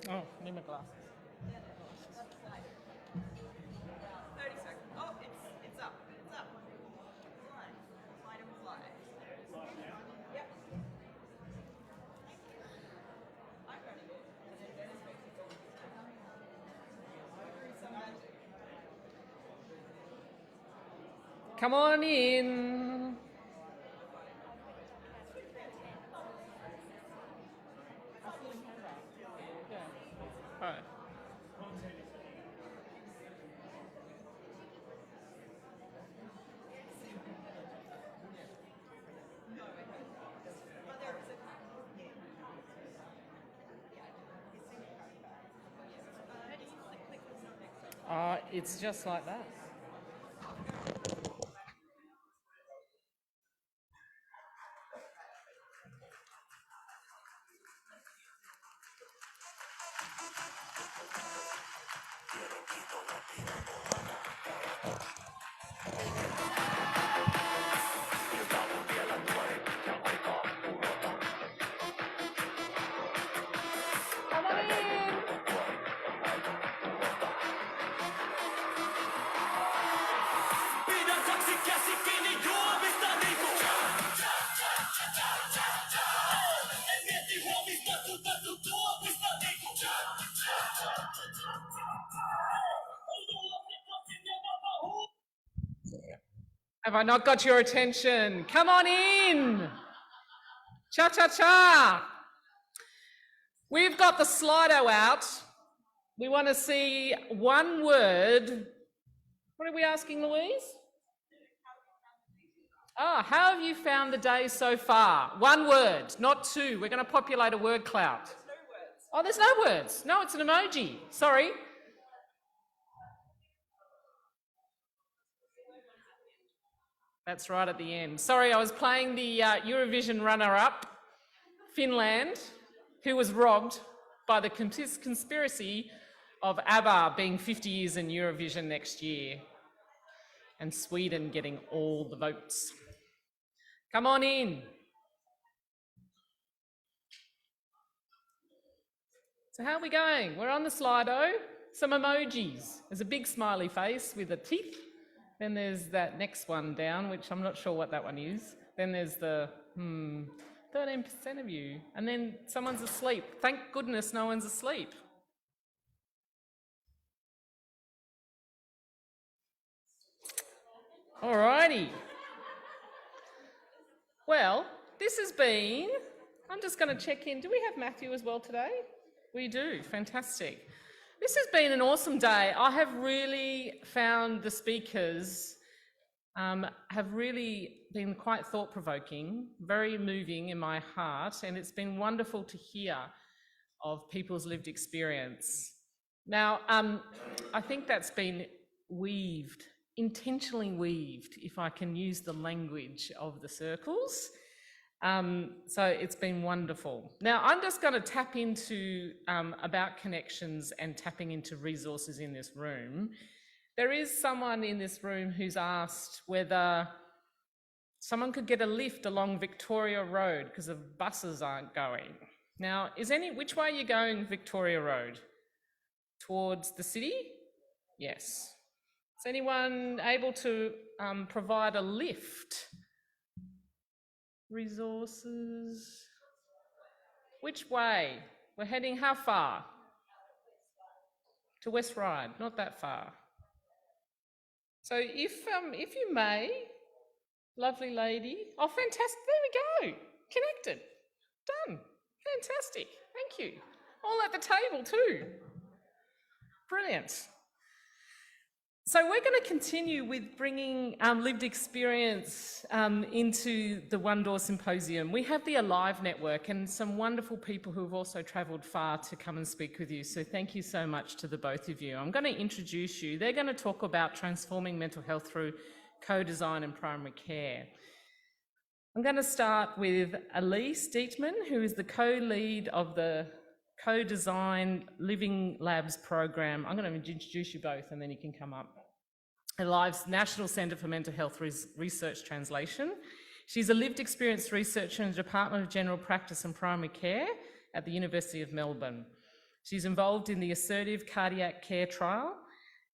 Oh, need my glasses. 30 seconds. Oh, it's up. It's up. Fly. Fly to fly. Yep. I'm ready. Come on in. All right. It's just like that. Have I not got your attention? Come on in. Cha-cha-cha. We've got the Slido out. We want to see one word. What are we asking, Louise? How have you found the day so far? One word, not two. We're going to populate a word cloud. There's no words. No, it's an emoji. Sorry. That's right at the end. Sorry, I was playing the Eurovision runner-up, Finland, who was robbed by the conspiracy of ABBA being 50 years in Eurovision next year and Sweden getting all the votes. Come on in. So how are we going? We're on the Slido. Some emojis. There's a big smiley face with the teeth. Then there's that next one down, which I'm not sure what that one is. Then there's the 13% of you. And then someone's asleep. Thank goodness no one's asleep. Alrighty. Well, this has been, I'm just going to check in. Do we have Matthew as well today? We do. Fantastic. This has been an awesome day. I have really found the speakers have really been quite thought-provoking, very moving in my heart, and it's been wonderful to hear of people's lived experience. Now, I think that's been weaved, intentionally weaved, if I can use the language of the circles. So it's been wonderful. Now, I'm just going to tap into about connections and tapping into resources in this room. There is someone in this room who's asked whether someone could get a lift along Victoria Road because the buses aren't going. Now, which way are you going, Victoria Road? Towards the city? Yes. Is anyone able to provide a lift? Resources. Which way? We're heading how far? To West Ryde, not that far. So if you may, lovely lady. Oh, fantastic, there we go. Connected, done, fantastic, thank you. All at the table too. Brilliant. So we're going to continue with bringing lived experience into the One Door Symposium. We have the Alive Network and some wonderful people who have also travelled far to come and speak with you. So thank you so much to the both of you. I'm going to introduce you. They're going to talk about transforming mental health through co-design in primary care. I'm going to start with Elise Dietman, who is the co-lead of the Co-Design Living Labs program. I'm going to introduce you both and then you can come up. Alive's National Centre for Mental Health Research Translation. She's a lived experience researcher in the Department of General Practice and Primary Care at the University of Melbourne. She's involved in the Assertive Cardiac Care Trial,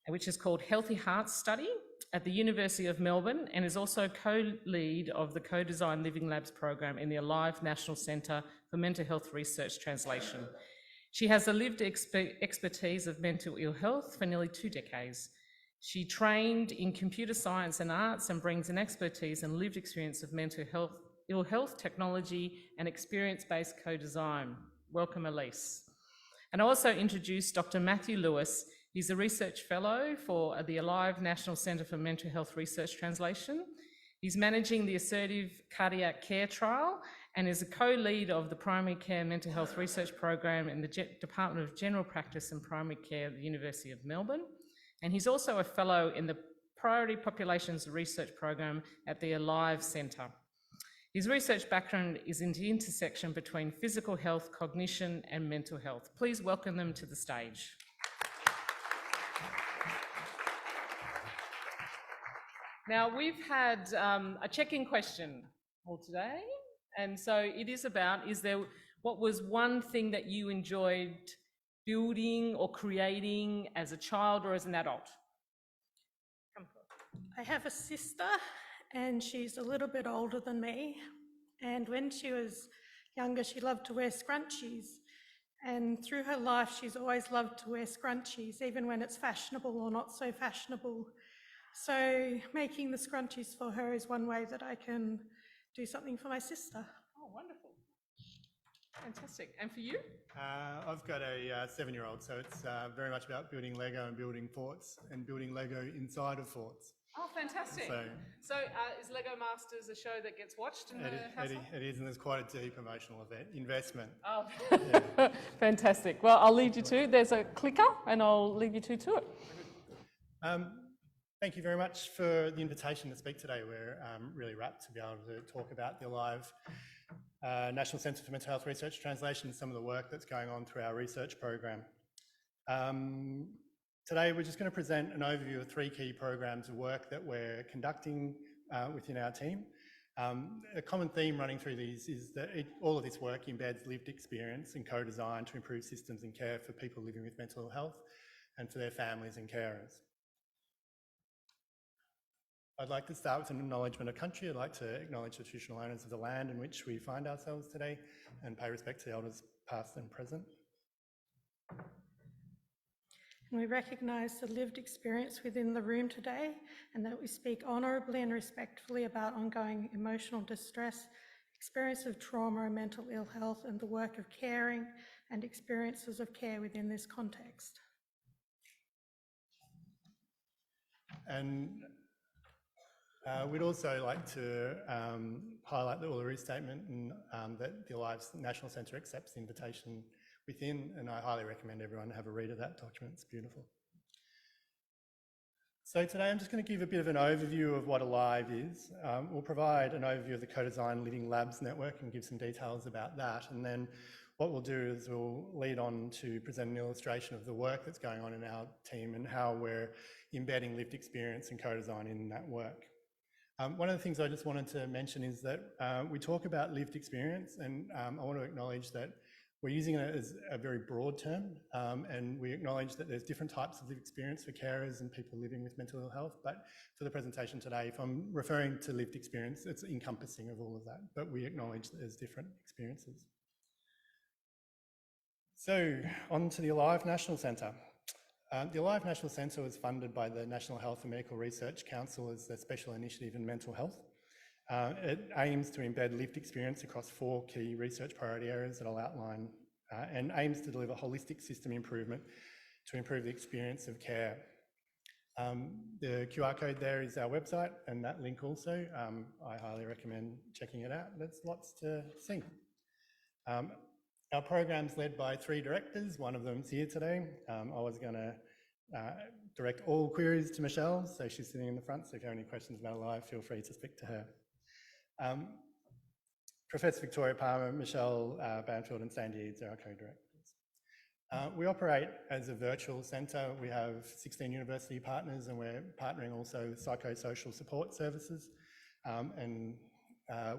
which is called Healthy Hearts Study at the University of Melbourne, and is also co-lead of the Co-Design Living Labs program in the Alive National Centre for Mental Health Research Translation. She has a lived expertise of mental ill health for nearly 2 decades. She trained in computer science and arts and brings an expertise and lived experience of mental health, ill health, technology, and experience-based co-design. Welcome, Elise. And I also introduced Dr. Matthew Lewis. He's a research fellow for the Alive National Centre for Mental Health Research Translation. He's managing the Assertive Cardiac Care Trial and is a co-lead of the Primary Care Mental Health Research Program in the Department of General Practice and Primary Care at the University of Melbourne. And he's also a fellow in the Priority Populations Research Program at the Alive Centre. His research background is in the intersection between physical health, cognition, and mental health. Please welcome them to the stage. Now, we've had a check-in question all today, and so it is about, what was one thing that you enjoyed building or creating as a child or as an adult? I have a sister and she's a little bit older than me. And when she was younger, she loved to wear scrunchies. And through her life, she's always loved to wear scrunchies, even when it's fashionable or not so fashionable. So making the scrunchies for her is one way that I can do something for my sister. Oh, wonderful. Fantastic. And for you? I've got a 7-year-old, so it's very much about building Lego and building forts and building Lego inside of forts. Oh, fantastic. So is Lego Masters a show that gets watched in the household? It is, and there's quite a deep emotional investment. Oh, yeah. Fantastic. Well, I'll lead you to, there's a clicker and I'll lead you to it. Thank you very much for the invitation to speak today. We're really rapt to be able to talk about the Alive National Centre for Mental Health Research Translation and some of the work that's going on through our research program. Today, we're just going to present an overview of 3 key programs of work that we're conducting within our team. A common theme running through these is that all of this work embeds lived experience and co-design to improve systems and care for people living with mental health and for their families and carers. I'd like to start with an acknowledgement of country. I'd like to acknowledge the traditional owners of the land in which we find ourselves today and pay respect to the elders past and present. And we recognise the lived experience within the room today and that we speak honourably and respectfully about ongoing emotional distress, experience of trauma and mental ill health, and the work of caring and experiences of care within this context. And we'd also like to highlight the Lourey statement and that the Alive National Centre accepts the invitation within, and I highly recommend everyone have a read of that document. It's beautiful. So today I'm just going to give a bit of an overview of what Alive is. We'll provide an overview of the Co-Design Living Labs network and give some details about that, and then what we'll do is we'll lead on to present an illustration of the work that's going on in our team and how we're embedding lived experience and co-design in that work. One of the things I just wanted to mention is that we talk about lived experience, and I want to acknowledge that we're using it as a very broad term, and we acknowledge that there's different types of lived experience for carers and people living with mental ill health, but for the presentation today, if I'm referring to lived experience, it's encompassing of all of that, but we acknowledge that there's different experiences. So, on to the Alive National Centre. The Alive National Centre was funded by the National Health and Medical Research Council as a special initiative in mental health. It aims to embed lived experience across 4 key research priority areas that I'll outline, and aims to deliver holistic system improvement to improve the experience of care. The QR code there is our website, and that link also, I highly recommend checking it out. There's lots to see. Our program's led by 3 directors. One of them's here today. I was going to direct all queries to Michelle, so she's sitting in the front, so if you have any questions about Alive, feel free to speak to her. Professor Victoria Palmer, Michelle Banfield and Sandy Eads are our co-directors. We operate as a virtual centre. We have 16 university partners, and we're partnering also with psychosocial support services, and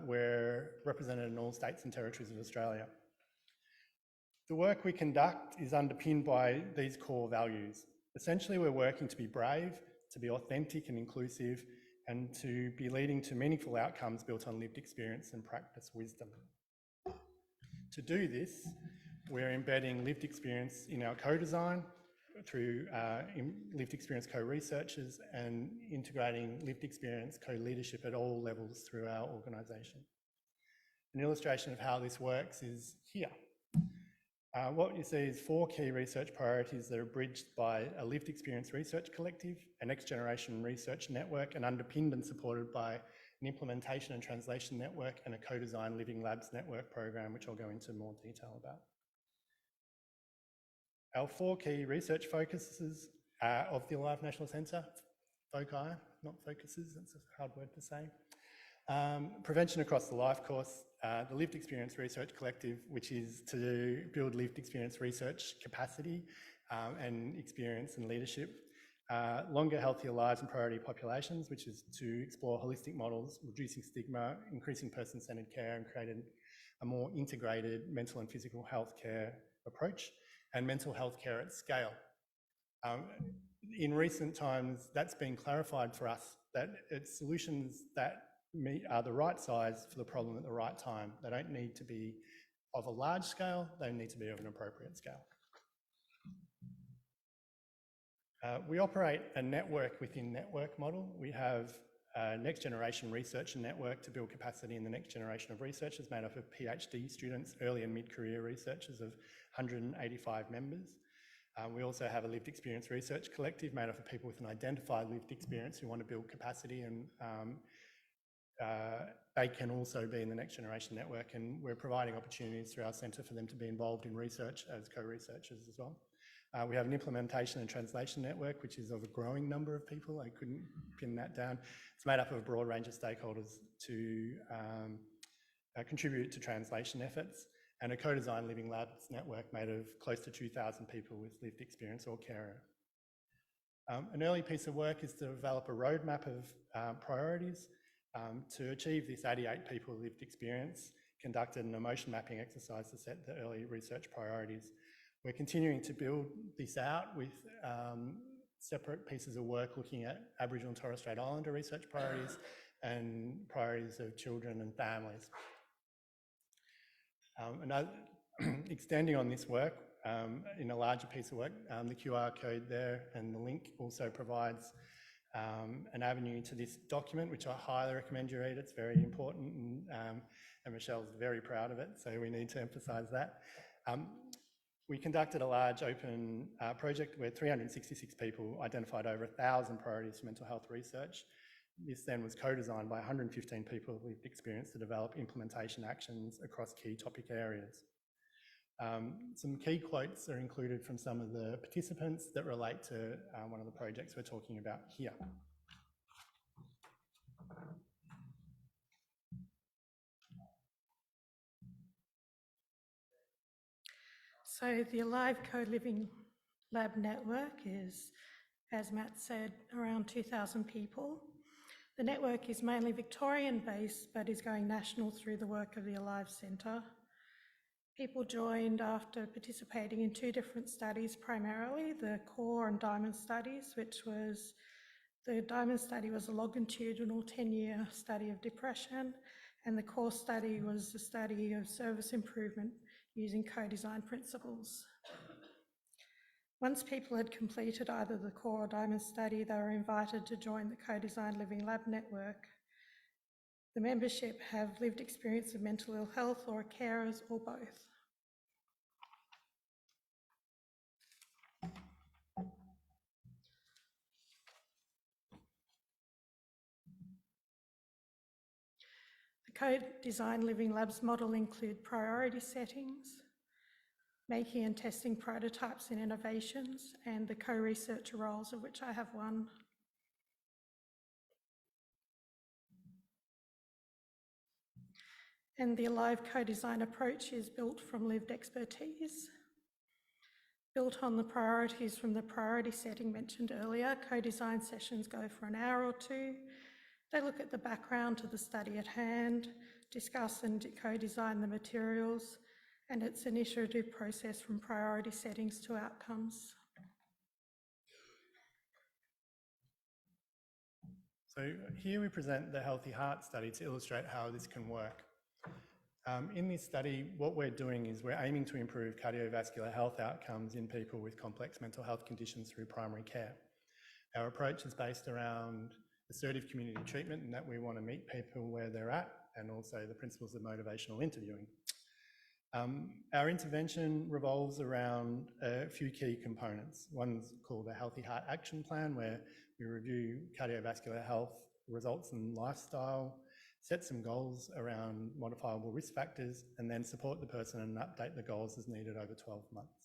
we're represented in all states and territories of Australia. The work we conduct is underpinned by these core values. Essentially, we're working to be brave, to be authentic and inclusive, and to be leading to meaningful outcomes built on lived experience and practice wisdom. To do this, we're embedding lived experience in our co-design through lived experience co-researchers and integrating lived experience co-leadership at all levels through our organisation. An illustration of how this works is here. What you see is 4 key research priorities that are bridged by a lived experience research collective, a next generation research network, and underpinned and supported by an implementation and translation network and a co-design living labs network program, which I'll go into more detail about. Our 4 key research focuses of the Alive National Centre, foci, not focuses, that's a hard word to say. Prevention across the life course, the Lived Experience Research Collective, which is to build lived experience research capacity and experience and leadership. Longer, healthier lives and priority populations, which is to explore holistic models, reducing stigma, increasing person-centred care and creating a more integrated mental and physical health care approach, and mental health care at scale. In recent times, that's been clarified for us, that it's solutions that are the right size for the problem at the right time. They don't need to be of a large scale, they need to be of an appropriate scale. We operate a network within network model. We have a next generation research network to build capacity in the next generation of researchers made up of PhD students, early and mid-career researchers of 185 members. We also have a lived experience research collective made up of people with an identified lived experience who want to build capacity, and they can also be in the next generation network, and we're providing opportunities through our centre for them to be involved in research as co-researchers as well. We have an implementation and translation network, which is of a growing number of people. I couldn't pin that down. It's made up of a broad range of stakeholders to contribute to translation efforts, and a co-design living labs network made of close to 2,000 people with lived experience or carer. An early piece of work is to develop a roadmap of priorities. To achieve this, 88 people lived experience conducted an emotion mapping exercise to set the early research priorities. We're continuing to build this out with separate pieces of work looking at Aboriginal and Torres Strait Islander research priorities and priorities of children and families. Extending on this work, in a larger piece of work, the QR code there and the link also provides an avenue to this document, which I highly recommend you read. It's very important, and Michelle's very proud of it, so we need to emphasise that. We conducted a large open project where 366 people identified over 1,000 priorities for mental health research. This then was co-designed by 115 people with experience to develop implementation actions across key topic areas. Some key quotes are included from some of the participants that relate to one of the projects we're talking about here. So the Alive Co-Living Lab network is, as Matt said, around 2,000 people. The network is mainly Victorian-based, but is going national through the work of the Alive Centre. People joined after participating in two different studies primarily, the CORE and DIAMOND studies, the DIAMOND study was a longitudinal 10-year study of depression, and the CORE study was a study of service improvement using co-design principles. Once people had completed either the CORE or DIAMOND study, they were invited to join the Co-Design Living Lab network. The membership have lived experience of mental ill health or are carers or both. The Co-Design Living Labs model include priority settings, making and testing prototypes and innovations, and the co-researcher roles, of which I have one. And the Alive co-design approach is built from lived expertise. Built on the priorities from the priority setting mentioned earlier, co-design sessions go for an hour or two. They look at the background to the study at hand, discuss and co-design the materials, and it's an iterative process from priority settings to outcomes. So here we present the Healthy Heart study to illustrate how this can work. In this study, what we're doing is we're aiming to improve cardiovascular health outcomes in people with complex mental health conditions through primary care. Our approach is based around assertive community treatment, and that we want to meet people where they're at, and also the principles of motivational interviewing. Our intervention revolves around a few key components. One's called a Healthy Heart Action Plan, where we review cardiovascular health results and lifestyle, set some goals around modifiable risk factors, and then support the person and update the goals as needed over 12 months.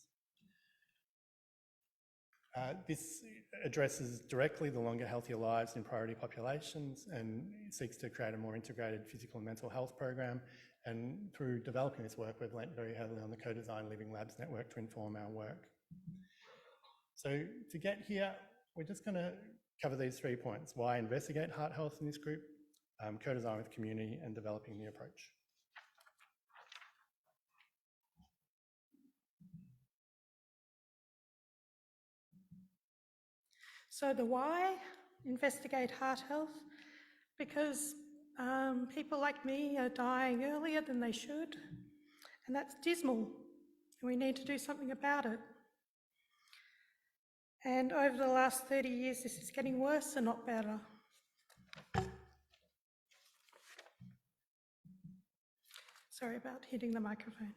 This addresses directly the longer, healthier lives in priority populations and seeks to create a more integrated physical and mental health program. And through developing this work, we've leant very heavily on the Co-Design Living Labs network to inform our work. So to get here, we're just going to cover these 3 points: why investigate heart health in this group, co-design with community, and developing the approach. So the why, investigate heart health, because people like me are dying earlier than they should, and that's dismal, and we need to do something about it. And over the last 30 years, this is getting worse and not better. Sorry about hitting the microphone.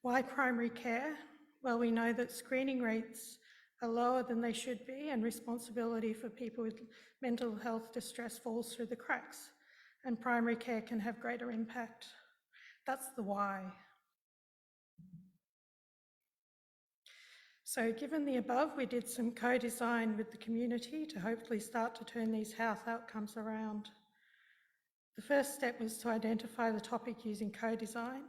Why primary care? Well, we know that screening rates are lower than they should be, and responsibility for people with mental health distress falls through the cracks, and primary care can have greater impact. That's the why. So given the above, we did some co-design with the community to hopefully start to turn these health outcomes around. The first step was to identify the topic using co-design,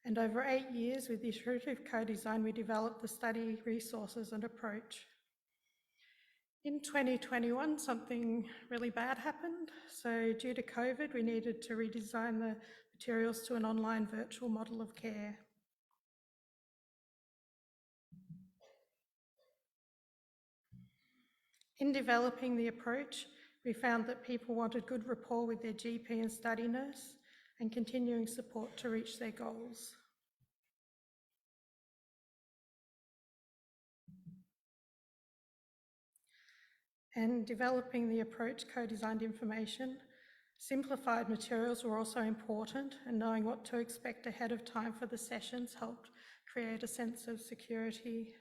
and over 8 years with iterative co-design, we developed the study resources and approach. In 2021, something really bad happened. So due to COVID, we needed to redesign the materials to an online virtual model of care. In developing the approach, we found that people wanted good rapport with their GP and study nurse and continuing support to reach their goals. And developing the approach, co-designed information, simplified materials were also important, and knowing what to expect ahead of time for the sessions helped create a sense of security.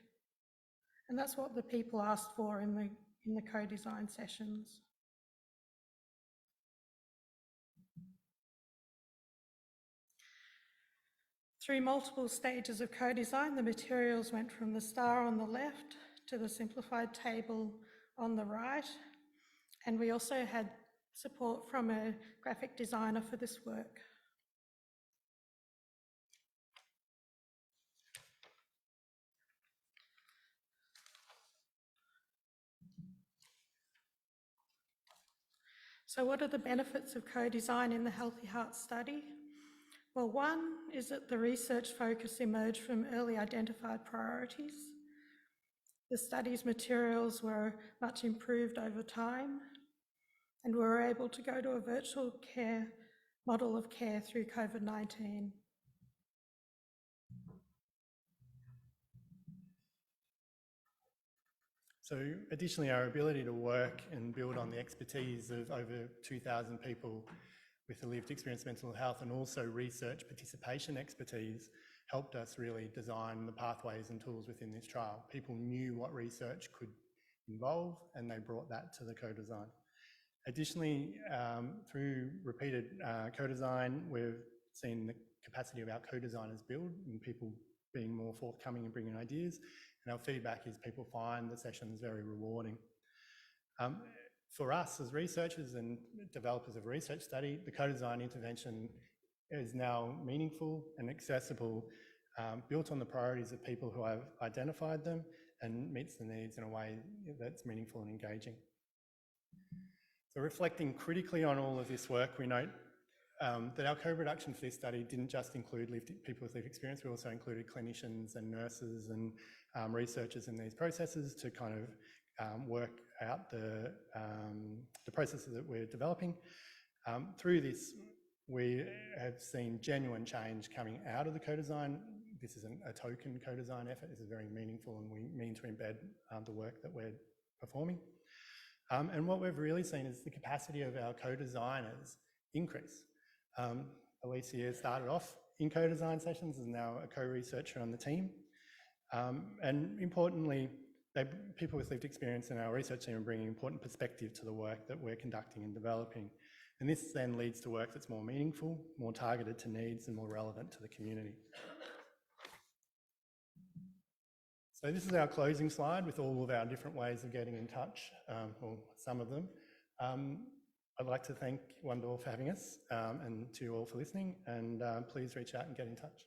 And that's what the people asked for in the co-design sessions. Through multiple stages of co-design, the materials went from the star on the left to the simplified table on the right, and we also had support from a graphic designer for this work. So what are the benefits of co-design in the Healthy Heart study? Well, one is that the research focus emerged from early identified priorities. The study's materials were much improved over time, and we were able to go to a virtual care model of care through COVID-19. So additionally, our ability to work and build on the expertise of over 2,000 people with a lived experience of mental health, and also research participation expertise, helped us really design the pathways and tools within this trial. People knew what research could involve, and they brought that to the co-design. Additionally, through repeated co-design, we've seen the capacity of our co-designers build and people being more forthcoming and bringing ideas. And our feedback is people find the sessions very rewarding. For us as researchers and developers of a research study, the co-design intervention is now meaningful and accessible, built on the priorities of people who have identified them, and meets the needs in a way that's meaningful and engaging. So reflecting critically on all of this work, we note that our co-production for this study didn't just include people with lived experience, we also included clinicians and nurses and researchers in these processes to kind of work out the processes that we're developing. Through this, we have seen genuine change coming out of the co-design. This isn't a token co-design effort, this is very meaningful, and we mean to embed the work that we're performing. And what we've really seen is the capacity of our co-designers increase. Alicia started off in co-design sessions, is now a co-researcher on the team. And importantly, people with lived experience in our research team are bringing important perspective to the work that we're conducting and developing. And this then leads to work that's more meaningful, more targeted to needs, and more relevant to the community. So this is our closing slide with all of our different ways of getting in touch, or some of them. I'd like to thank One Door for having us, and to you all for listening, and please reach out and get in touch.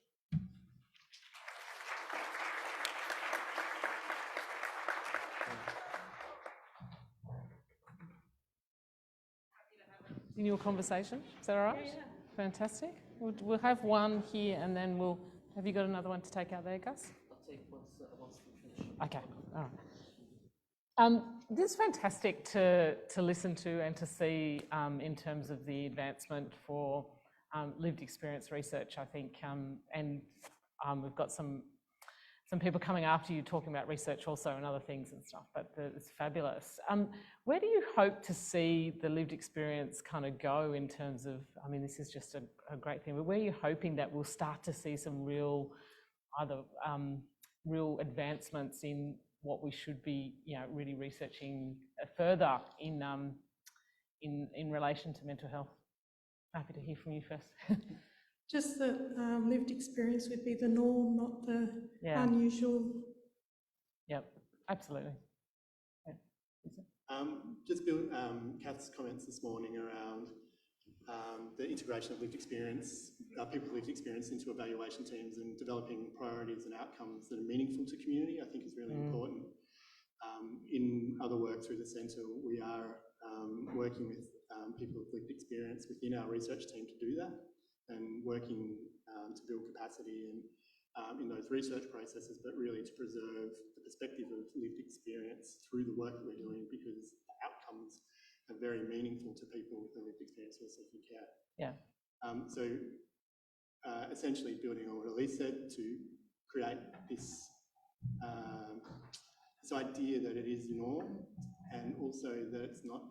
In your conversation, is that all right? Yeah. Fantastic. We'll have one here, and then we'll. Have you got another one to take out there, Gus? I'll take once we finish. Okay. All right. This is fantastic to listen to and to see in terms of the advancement for lived experience research. I think, and we've got some people coming after you talking about research also and other things and stuff, but it's fabulous. Where do you hope to see the lived experience kind of go in terms of, I mean, this is just a great thing, but where are you hoping that we'll start to see some real, either real advancements in what we should be, really researching further in relation to mental health? Happy to hear from you first. Just that lived experience would be the norm, not the unusual. Yep, absolutely. Yeah. Just build Kath's comments this morning around the integration of lived experience, people's lived experience into evaluation teams and developing priorities and outcomes that are meaningful to community, I think is really important. In other work through the centre, we are working with people with lived experience within our research team to do that, and working to build capacity and in those research processes, but really to preserve the perspective of lived experience through the work that we're doing, because the outcomes are very meaningful to people with a lived experience who are seeking care. Yeah. So essentially building on what Elise said, to create this this idea that it is the norm, and also that it's not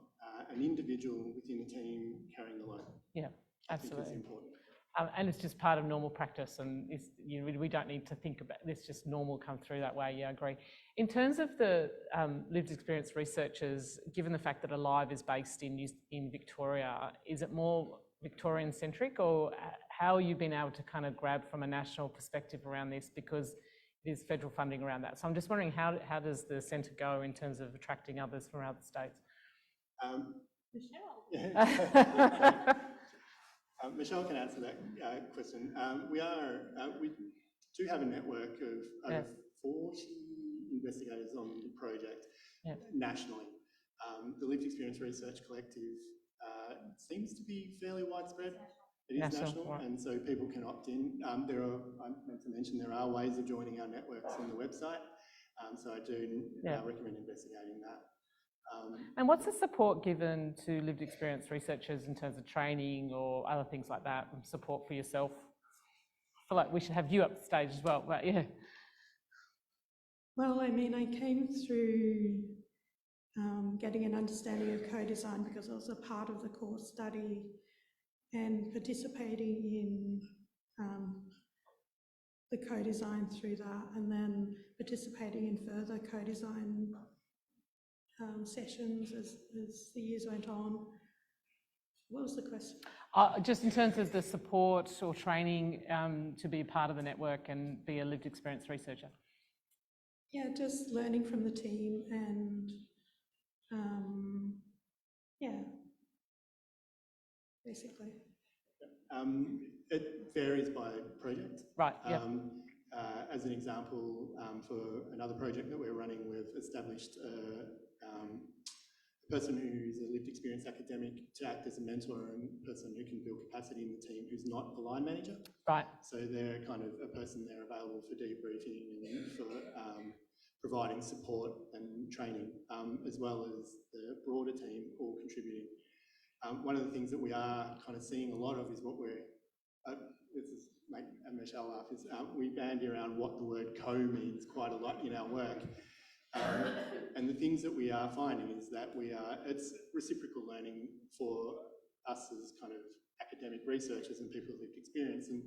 an individual within a team carrying the load. Yeah, absolutely. I think it's important. And it's just part of normal practice, and we don't need to think about this, just normal come through that way. Yeah, I agree. In terms of the lived experience researchers, given the fact that Alive is based in Victoria, is it more Victorian centric, or how have you been able to kind of grab from a national perspective around this, because there's federal funding around that? So I'm just wondering, how does the centre go in terms of attracting others from other states? Michelle. Michelle can answer that question. We do have a network of over 40 investigators on the project nationally. The Lived Experience Research Collective seems to be fairly widespread. It is national, right. And so people can opt in. I meant to mention there are ways of joining our networks on the website, so I do recommend investigating that. And what's the support given to lived experience researchers in terms of training or other things like that, and support for yourself? I feel like we should have you up the stage as well, but yeah. Well, I mean, I came through getting an understanding of co-design because I was a part of the core study and participating in the co-design through that, and then participating in further co-design sessions as the years went on. What was the question? Just in terms of the support or training to be a part of the network and be a lived experience researcher. Yeah, just learning from the team and basically. It varies by project. Right, yeah. As an example, for another project that we're running, we've established a person who's a lived experience academic to act as a mentor and person who can build capacity in the team who's not the line manager. Right. So they're kind of a person there available for debriefing and for providing support and training, as well as the broader team all contributing. One of the things that we are kind of seeing a lot of is what we're, this is make Michelle laugh, is we bandy around what the word co means quite a lot in our work. And the things that we are finding is that it's reciprocal learning for us as kind of academic researchers and people with lived experience. And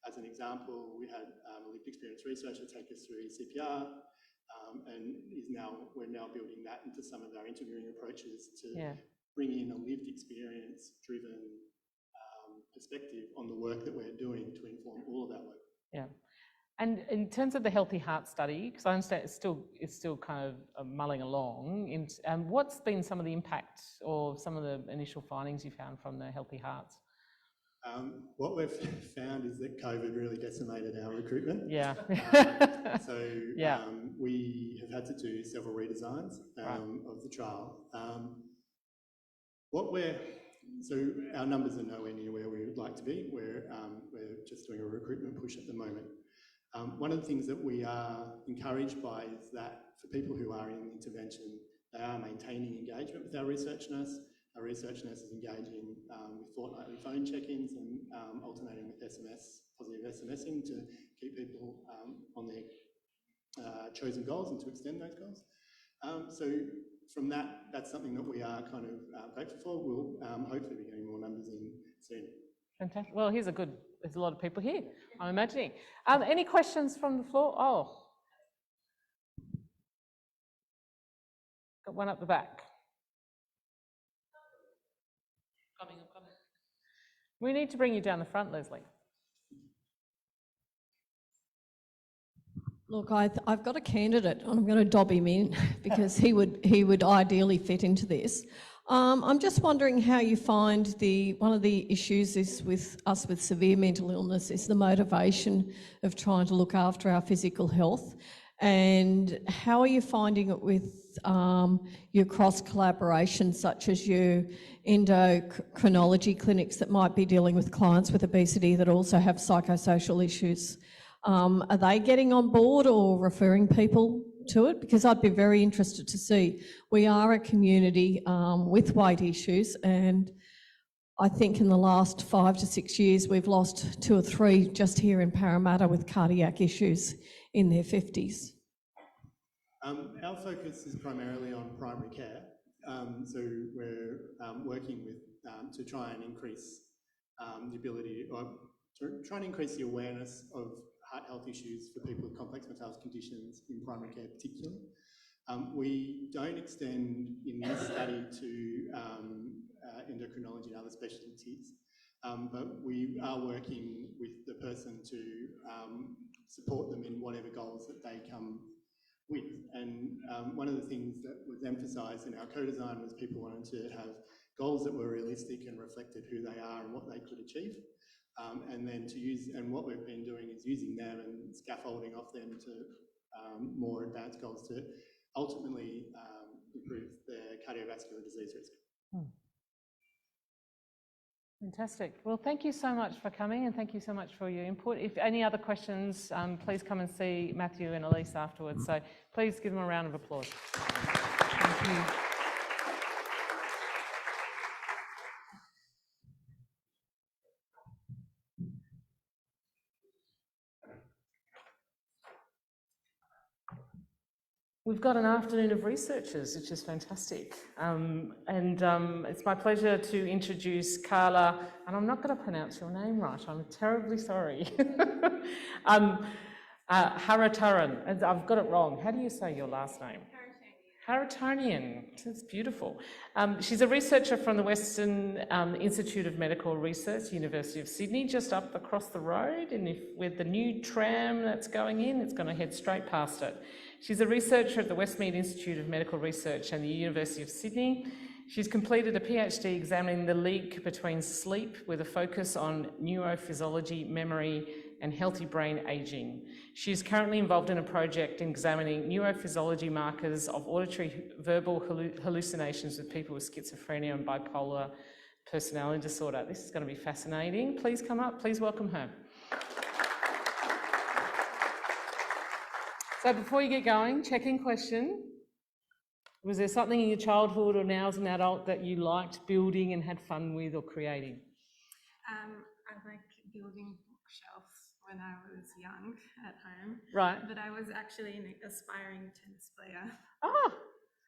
as an example, we had a lived experience researcher take us through CPR, and we're now building that into some of our interviewing approaches to bring in a lived experience driven perspective on the work that we're doing to inform all of that work. Yeah. And in terms of the Healthy Heart study, because I understand it's still kind of mulling along, what's been some of the impact or some of the initial findings you found from the Healthy Hearts? What we've found is that COVID really decimated our recruitment. Yeah. We have had to do several redesigns of the trial. So our numbers are nowhere near where we would like to be. We're just doing a recruitment push at the moment. One of the things that we are encouraged by is that for people who are in intervention, they are maintaining engagement with our research nurse. Our research nurse is engaging with fortnightly phone check-ins and alternating with positive SMSing to keep people on their chosen goals and to extend those goals. So from that's something that we are kind of grateful for. We'll hopefully be getting more numbers in soon. Fantastic. Well, there's a lot of people here, I'm imagining. Any questions from the floor? Oh. Got one up the back. Coming. We need to bring you down the front, Leslie. Look, I've got a candidate, and I'm going to dob him in because he would ideally fit into this. I'm just wondering how you find one of the issues is with us with severe mental illness is the motivation of trying to look after our physical health, and how are you finding it with your cross collaboration, such as your endocrinology clinics that might be dealing with clients with obesity that also have psychosocial issues? Are they getting on board or referring people to it? Because I'd be very interested to see. We are a community with weight issues, and I think in the last 5 to 6 years we've lost 2 or 3 just here in Parramatta with cardiac issues in their 50s. Our focus is primarily on primary care, so we're working with to try and increase the ability, or try and increase the awareness of heart health issues for people with complex mental health conditions in primary care particularly. We don't extend in this study to endocrinology and other specialties, but we are working with the person to support them in whatever goals that they come with. And one of the things that was emphasised in our co-design was people wanted to have goals that were realistic and reflected who they are and what they could achieve. And then and what we've been doing is using them and scaffolding off them to more advanced goals to ultimately improve their cardiovascular disease risk. Fantastic. Well, thank you so much for coming, and thank you so much for your input. If any other questions, please come and see Matthew and Elise afterwards. So please give them a round of applause. Thank you. We've got an afternoon of researchers, which is fantastic. It's my pleasure to introduce Carla, and I'm not going to pronounce your name right, I'm terribly sorry. Harataran, I've got it wrong. How do you say your last name? Haratanian, that's beautiful. She's a researcher from the Western Institute of Medical Research, University of Sydney, just up across the road, and with the new tram that's going in, it's going to head straight past it. She's a researcher at the Westmead Institute of Medical Research and the University of Sydney. She's completed a PhD examining the link between sleep with a focus on neurophysiology, memory, and healthy brain ageing. She is currently involved in a project examining neurophysiology markers of auditory verbal hallucinations with people with schizophrenia and bipolar personality disorder. This is going to be fascinating. Please come up, please welcome her. So before you get going, check-in question. Was there something in your childhood or now as an adult that you liked building and had fun with or creating? I like building bookshelves when I was young at home. Right. But I was actually an aspiring tennis player. Oh.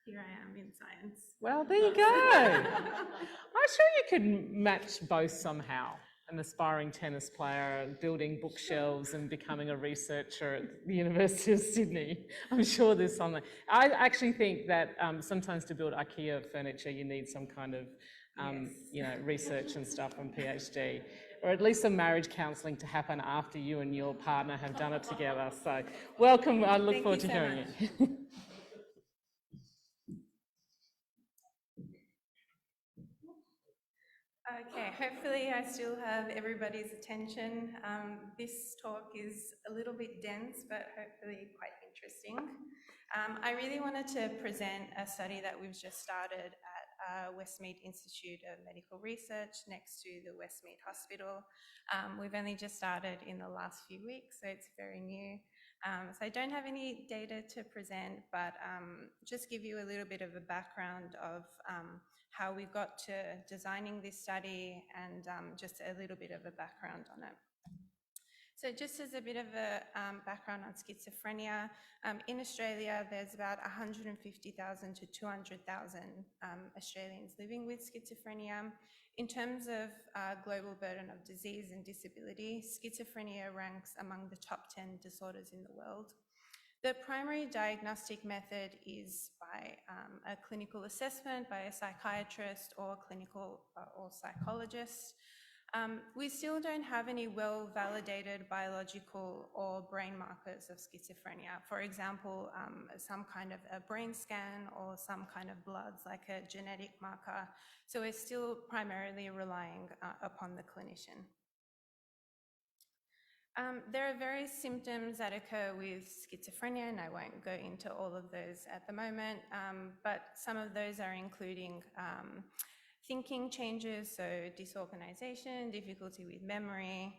Here I am in science. Well, there you go. I'm sure you could match both somehow. An aspiring tennis player, building bookshelves and becoming a researcher at the University of Sydney. I'm sure there's something. I actually think that sometimes to build IKEA furniture, you need some kind of, research and stuff and PhD. or at least some marriage counselling to happen after you and your partner have done it together. So welcome, I look forward to hearing it. Okay, hopefully I still have everybody's attention. This talk is a little bit dense, but hopefully quite interesting. I really wanted to present a study that we've just started at Westmead Institute of Medical Research next to the Westmead Hospital. We've only just started in the last few weeks, so it's very new. So I don't have any data to present, but just give you a little bit of a background of how we got to designing this study and just a little bit of a background on it. So just as a bit of a background on schizophrenia, in Australia there's about 150,000 to 200,000 Australians living with schizophrenia. In terms of global burden of disease and disability, schizophrenia ranks among the top 10 disorders in the world. The primary diagnostic method is by a clinical assessment by a psychiatrist or clinical or psychologist. We still don't have any well-validated biological or brain markers of schizophrenia. For example, some kind of a brain scan or some kind of bloods like a genetic marker. So we're still primarily relying upon the clinician. There are various symptoms that occur with schizophrenia, and I won't go into all of those at the moment, but some of those are including thinking changes, so disorganization, difficulty with memory,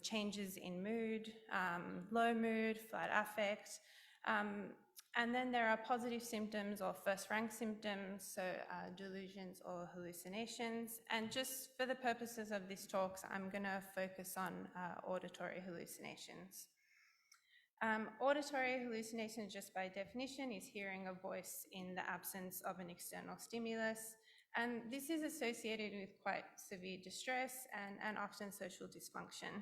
changes in mood, low mood, flat affect, and then there are positive symptoms or first-rank symptoms, so delusions or hallucinations. And just for the purposes of this talk, I'm going to focus on auditory hallucinations. Auditory hallucinations, just by definition, is hearing a voice in the absence of an external stimulus. And this is associated with quite severe distress and often social dysfunction.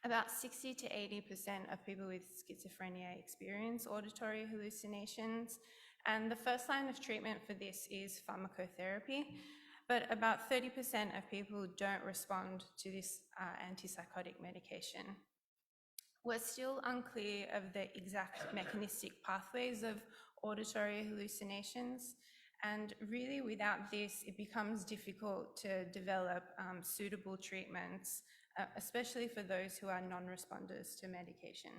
About 60 to 80% of people with schizophrenia experience auditory hallucinations, and the first line of treatment for this is pharmacotherapy, but about 30% of people don't respond to this antipsychotic medication. We're still unclear of the exact mechanistic pathways of auditory hallucinations, and really without this, it becomes difficult to develop suitable treatments, especially for those who are non-responders to medication.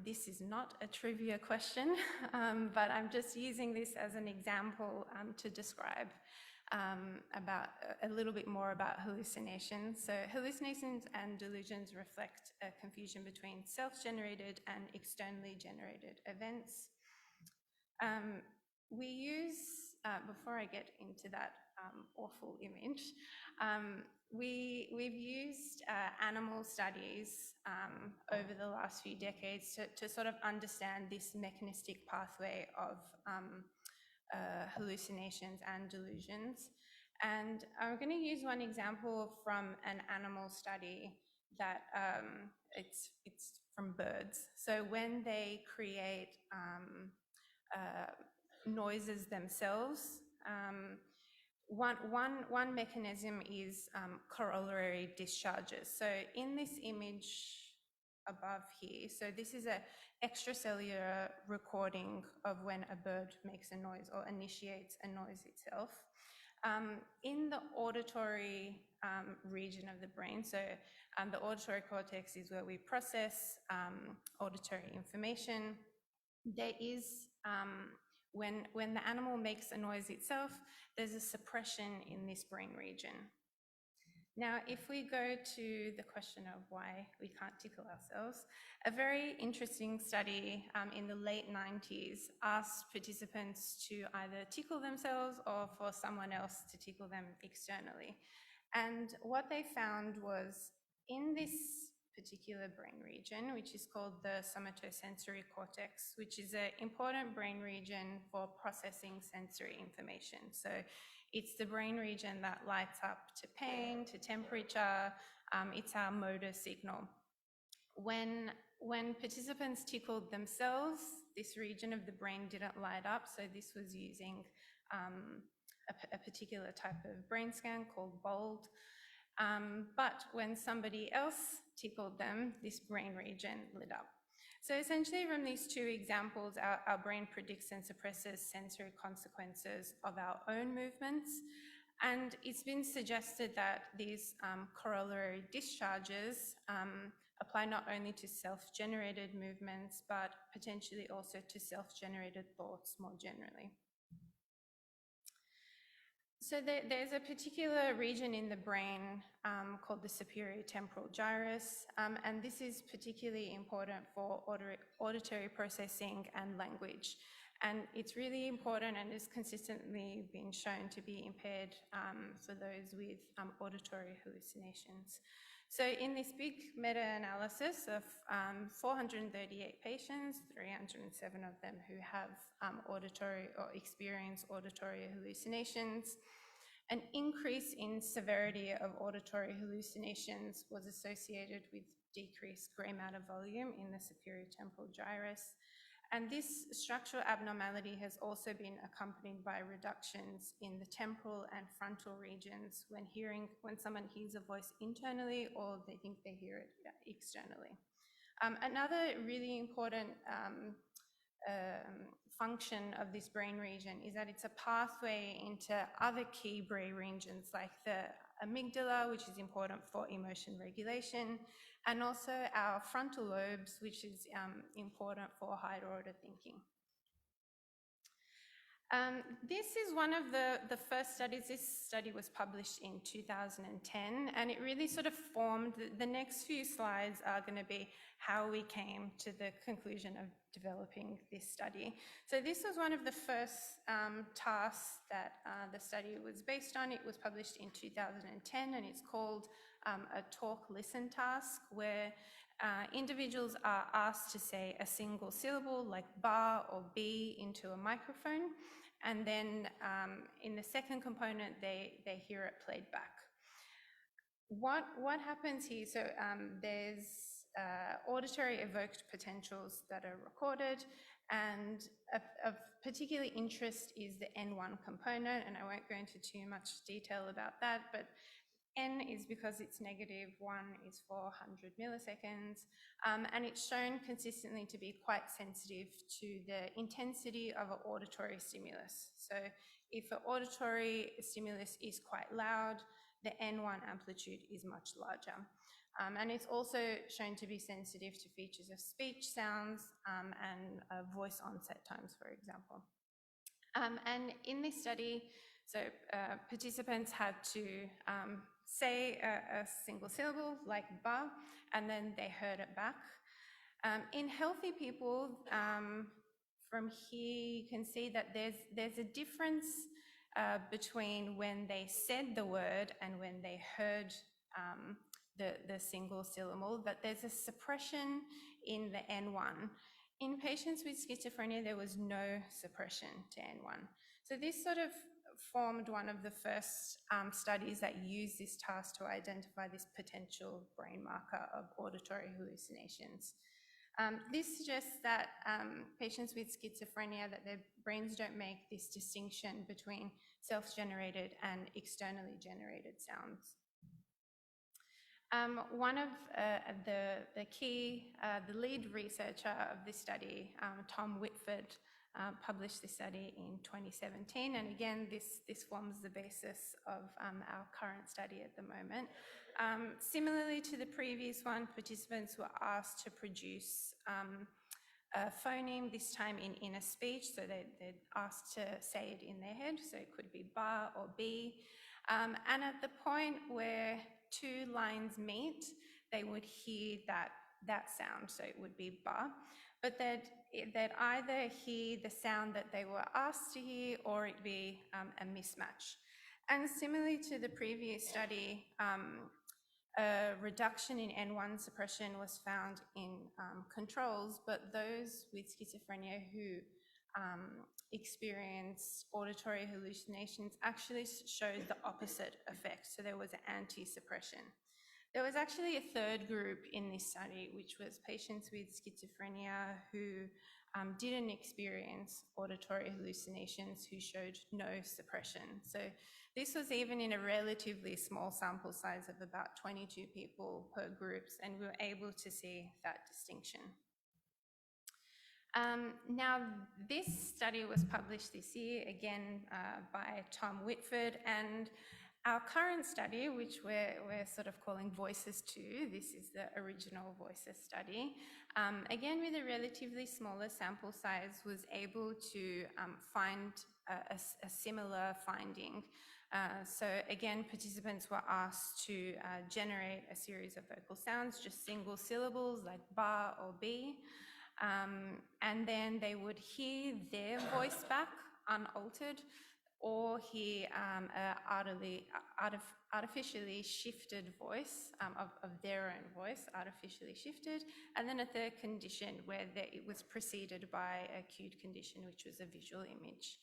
This is not a trivia question, but I'm just using this as an example to describe about a little bit more about hallucinations. So hallucinations and delusions reflect a confusion between self-generated and externally generated events. We use, before I get into that awful image, we've used animal studies over the last few decades to sort of understand this mechanistic pathway of hallucinations and delusions. And I'm going to use one example from an animal study that it's from birds. So when they create noises themselves, one mechanism is corollary discharges. So in this image above here, so this is an extracellular recording of when a bird makes a noise or initiates a noise itself. In the auditory region of the brain, so the auditory cortex is where we process auditory information. There is, when the animal makes a noise itself, there's a suppression in this brain region. Now, if we go to the question of why we can't tickle ourselves, a very interesting study in the late 90s asked participants to either tickle themselves or for someone else to tickle them externally. And what they found was in this particular brain region, which is called the somatosensory cortex, which is an important brain region for processing sensory information. So it's the brain region that lights up to pain, to temperature, it's our motor signal. When participants tickled themselves, this region of the brain didn't light up, so this was using a particular type of brain scan called BOLD. But when somebody else tickled them, this brain region lit up. So essentially from these two examples, our brain predicts and suppresses sensory consequences of our own movements. And it's been suggested that these corollary discharges apply not only to self-generated movements, but potentially also to self-generated thoughts more generally. So there's a particular region in the brain called the superior temporal gyrus, and this is particularly important for auditory processing and language. And it's really important and has consistently been shown to be impaired for those with auditory hallucinations. So in this big meta-analysis of 438 patients, 307 of them who have auditory or experience auditory hallucinations, an increase in severity of auditory hallucinations was associated with decreased grey matter volume in the superior temporal gyrus. And this structural abnormality has also been accompanied by reductions in the temporal and frontal regions when someone hears a voice internally or they think they hear it externally. Another really important function of this brain region is that it's a pathway into other key brain regions like the amygdala, which is important for emotion regulation, and also our frontal lobes, which is important for higher order thinking. This is one of the first studies. This study was published in 2010, and it really sort of formed, the next few slides are going to be how we came to the conclusion of developing this study. So this was one of the first tasks that the study was based on. It was published in 2010, and it's called a talk-listen task, where individuals are asked to say a single syllable like ba or b into a microphone, and then in the second component they hear it played back. What happens here, so there's auditory evoked potentials that are recorded, and of particular interest is the N1 component, and I won't go into too much detail about that, but N is because it's negative, 1 is 400 milliseconds, and it's shown consistently to be quite sensitive to the intensity of an auditory stimulus. So if an auditory stimulus is quite loud, the N1 amplitude is much larger. And it's also shown to be sensitive to features of speech sounds and voice onset times, for example. And in this study, so participants had to say a single syllable like ba, and then they heard it back. In healthy people, from here you can see that there's a difference between when they said the word and when they heard the single syllable, but there's a suppression in the N1. In patients with schizophrenia, there was no suppression to N1. So this sort of formed one of the first studies that used this task to identify this potential brain marker of auditory hallucinations. This suggests that patients with schizophrenia, that their brains don't make this distinction between self-generated and externally generated sounds. One of the lead researcher of this study, Tom Whitford, published this study in 2017, and again, this forms the basis of our current study at the moment. Similarly to the previous one, participants were asked to produce a phoneme, this time in inner speech, so they're asked to say it in their head, so it could be ba or b, and at the point where two lines meet, they would hear that sound, so it would be ba, but they'd either hear the sound that they were asked to hear or it'd be a mismatch. And similarly to the previous study, a reduction in N1 suppression was found in controls, but those with schizophrenia who experienced auditory hallucinations actually showed the opposite effect, so there was anti-suppression. There was actually a third group in this study, which was patients with schizophrenia who didn't experience auditory hallucinations who showed no suppression. So this was even in a relatively small sample size of about 22 people per groups, and we were able to see that distinction. Now, this study was published this year, again, by Tom Whitford, and our current study, which we're sort of calling Voices 2, this is the original Voices study, again with a relatively smaller sample size, was able to find a similar finding. So again, participants were asked to generate a series of vocal sounds, just single syllables like ba or bi, and then they would hear their voice back unaltered, or hear artificially shifted voice of their own voice, artificially shifted, and then a third condition where it was preceded by a cued condition, which was a visual image.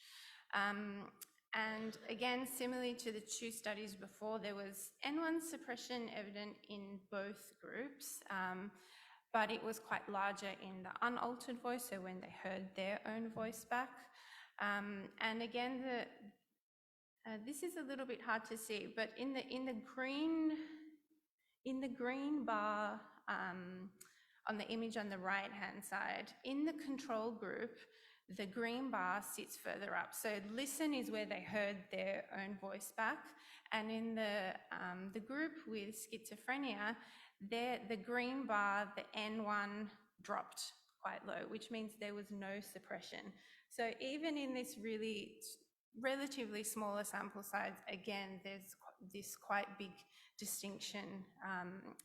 And again, similarly to the two studies before, there was N1 suppression evident in both groups, but it was quite larger in the unaltered voice, so when they heard their own voice back. And again, this is a little bit hard to see, but in the green bar on the image on the right-hand side, in the control group, the green bar sits further up. So listen is where they heard their own voice back, and in the group with schizophrenia, the green bar, the N1 dropped quite low, which means there was no suppression. So even in this really relatively smaller sample size, again, there's this quite big distinction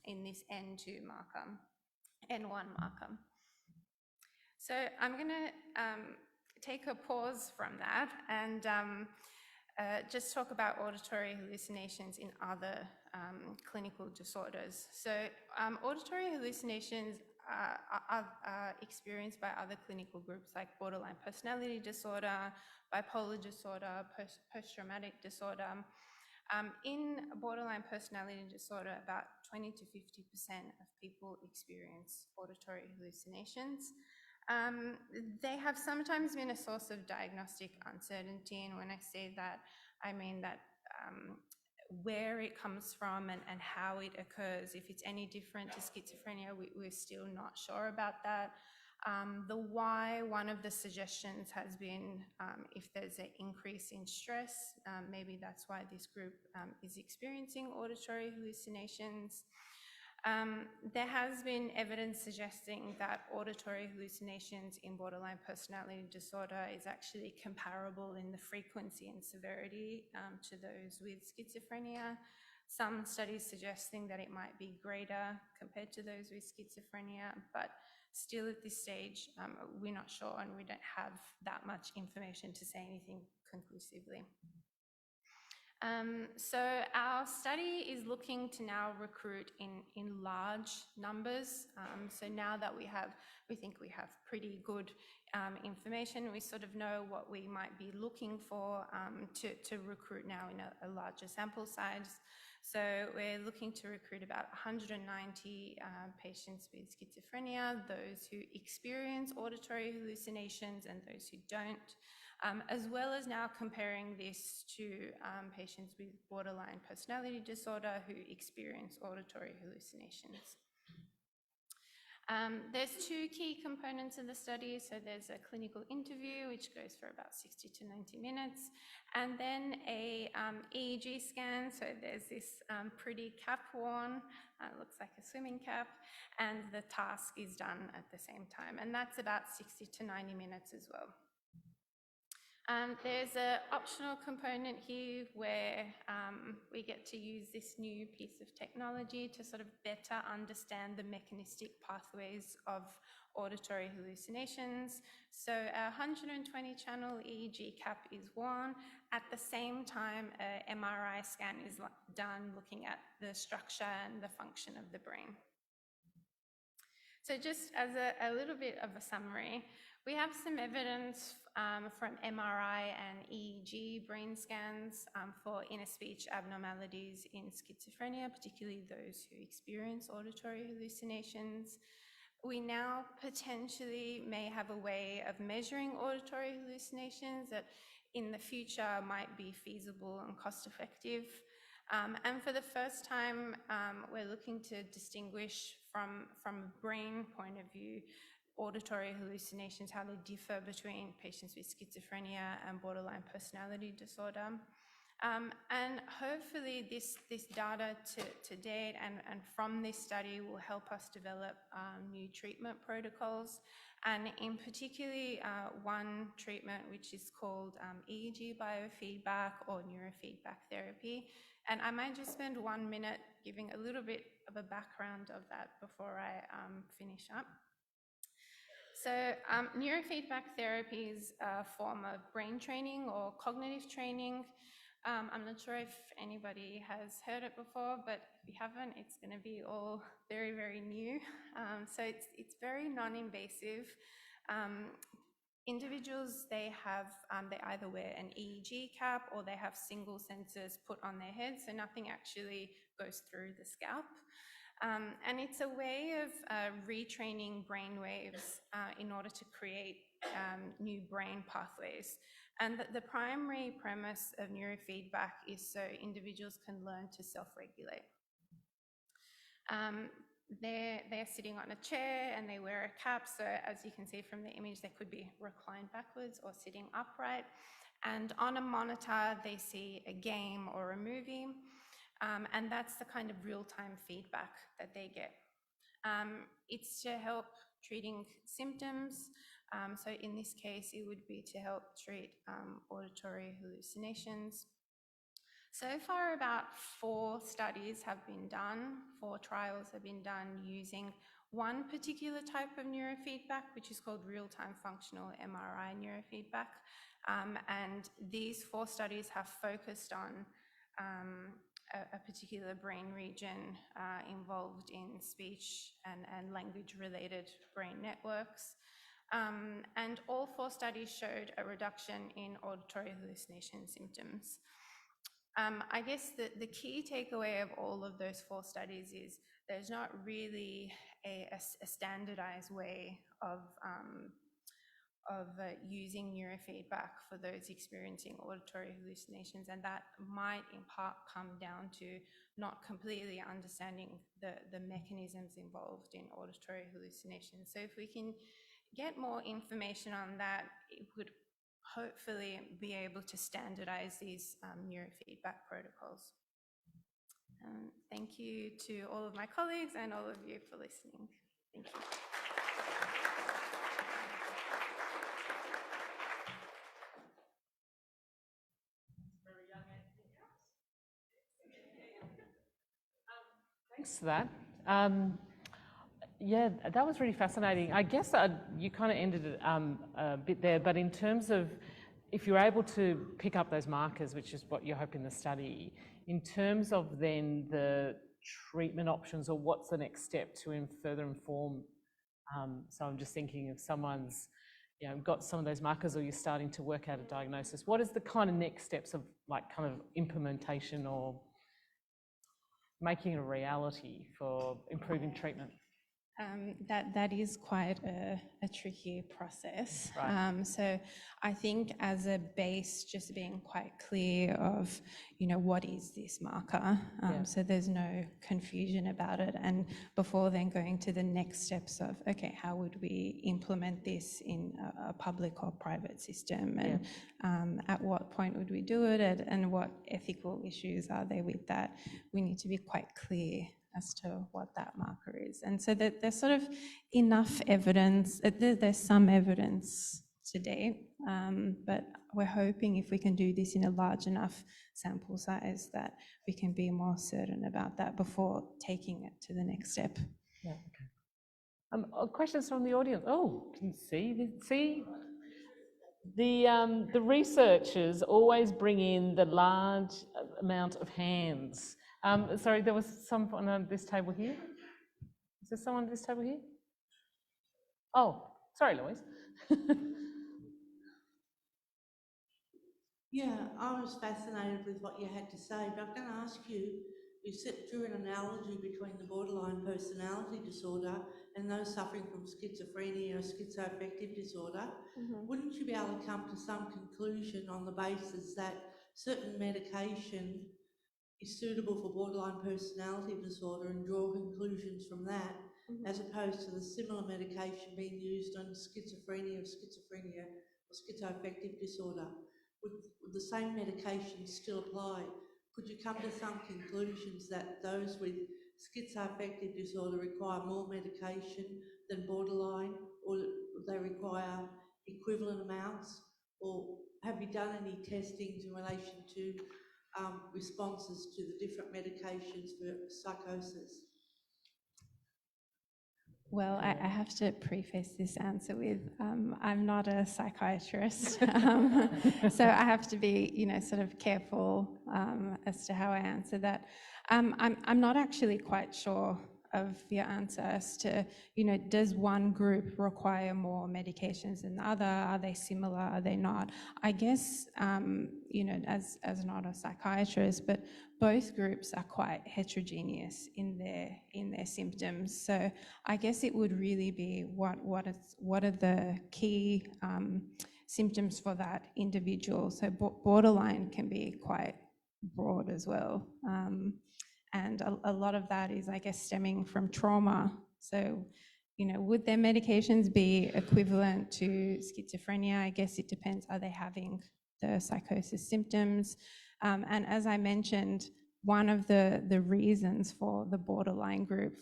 in this N2 marker, N1 marker. So I'm going to take a pause from that and just talk about auditory hallucinations in other clinical disorders. So auditory hallucinations are experienced by other clinical groups like borderline personality disorder, bipolar disorder, post-traumatic disorder. In borderline personality disorder, about 20 to 50% of people experience auditory hallucinations. They have sometimes been a source of diagnostic uncertainty, and when I say that, I mean that where it comes from and how it occurs. If it's any different to schizophrenia, we're still not sure about that. The why, one of the suggestions has been if there's an increase in stress, maybe that's why this group is experiencing auditory hallucinations. There has been evidence suggesting that auditory hallucinations in borderline personality disorder is actually comparable in the frequency and severity to those with schizophrenia. Some studies suggesting that it might be greater compared to those with schizophrenia, but still at this stage, we're not sure and we don't have that much information to say anything conclusively. So our study is looking to now recruit in large numbers. So now that we think we have pretty good information, we sort of know what we might be looking for to recruit now in a larger sample size. So we're looking to recruit about 190 patients with schizophrenia, those who experience auditory hallucinations and those who don't. As well as now comparing this to patients with borderline personality disorder who experience auditory hallucinations. There's two key components of the study. So there's a clinical interview, which goes for about 60 to 90 minutes, and then a EEG scan. So there's this pretty cap worn, looks like a swimming cap, and the task is done at the same time. And that's about 60 to 90 minutes as well. There's an optional component here where we get to use this new piece of technology to sort of better understand the mechanistic pathways of auditory hallucinations. So a 120 channel EEG cap is worn. At the same time, an MRI scan is done looking at the structure and the function of the brain. So just as a little bit of a summary, we have some evidence from MRI and EEG brain scans for inner speech abnormalities in schizophrenia, particularly those who experience auditory hallucinations. We now potentially may have a way of measuring auditory hallucinations that in the future might be feasible and cost effective. And for the first time, we're looking to distinguish from a brain point of view, auditory hallucinations, how they differ between patients with schizophrenia and borderline personality disorder. And hopefully this data to date and from this study will help us develop new treatment protocols, and in particularly one treatment which is called EEG biofeedback or neurofeedback therapy. And I might just spend 1 minute giving a little bit of a background of that before I finish up. So neurofeedback therapy is a form of brain training or cognitive training. I'm not sure if anybody has heard it before, but if you haven't, it's going to be all very, very new. So it's very non-invasive. Individuals, they either wear an EEG cap or they have single sensors put on their head, so nothing actually goes through the scalp. And it's a way of retraining brain waves in order to create new brain pathways. And the primary premise of neurofeedback is so individuals can learn to self-regulate. They're sitting on a chair and they wear a cap, so as you can see from the image, they could be reclined backwards or sitting upright. And on a monitor, they see a game or a movie, and that's the kind of real-time feedback that they get. It's to help treating symptoms. So in this case, it would be to help treat auditory hallucinations. So far, about 4 studies have been done, 4 trials have been done using one particular type of neurofeedback, which is called real-time functional MRI neurofeedback. And these 4 studies have focused on a particular brain region involved in speech and language-related brain networks. And all 4 studies showed a reduction in auditory hallucination symptoms. I guess the key takeaway of all of those 4 studies is there's not really a standardized way of using neurofeedback for those experiencing auditory hallucinations, and that might in part come down to not completely understanding the mechanisms involved in auditory hallucinations. So if we can get more information on that, it would hopefully be able to standardize these neurofeedback protocols. Thank you to all of my colleagues and all of you for listening. Thank you. Thanks for that. Yeah, that was really fascinating. I guess you kind of ended it a bit there, but in terms of if you're able to pick up those markers, which is what you hope in the study, in terms of then the treatment options or what's the next step to further inform, so I'm just thinking if someone's got some of those markers or you're starting to work out a diagnosis, what is the kind of next steps of like kind of implementation or making it a reality for improving treatment? That is quite a tricky process. Right. So I think as a base, just being quite clear of, what is this marker? So there's no confusion about it. And before then going to the next steps of, okay, how would we implement this in a public or private system? And at what point would we do it? And what ethical issues are there with that? We need to be quite clear as to what that marker is. And so that there's sort of enough evidence, there's some evidence to date, but we're hoping if we can do this in a large enough sample size that we can be more certain about that before taking it to the next step. Yeah, okay. Questions from the audience? Oh, can you see? The researchers always bring in the large amount of hands. Sorry, there was someone on this table here. Is there someone on this table here? Oh, sorry, Louise. Yeah, I was fascinated with what you had to say, but I'm going to ask you, drew an analogy between the borderline personality disorder and those suffering from schizophrenia or schizoaffective disorder, wouldn't you be able to come to some conclusion on the basis that certain medication is suitable for borderline personality disorder and draw conclusions from that, as opposed to the similar medication being used on schizophrenia or schizoaffective disorder? Would the same medication still apply? Could you come to some conclusions that those with schizoaffective disorder require more medication than borderline, or they require equivalent amounts? Or have you done any testings in relation to responses to the different medications for psychosis? Well, I have to preface this answer with, I'm not a psychiatrist, so I have to be, sort of careful as to how I answer that. I'm not actually quite sure of your answer as to, does one group require more medications than the other? Are they similar? Are they not? I guess, as not a psychiatrist, but both groups are quite heterogeneous in their symptoms. So I guess it would really be what are the key symptoms for that individual. So borderline can be quite broad as well. And a lot of that is, I guess, stemming from trauma. So, would their medications be equivalent to schizophrenia? I guess it depends. Are they having the psychosis symptoms? And as I mentioned, one of the reasons for the borderline group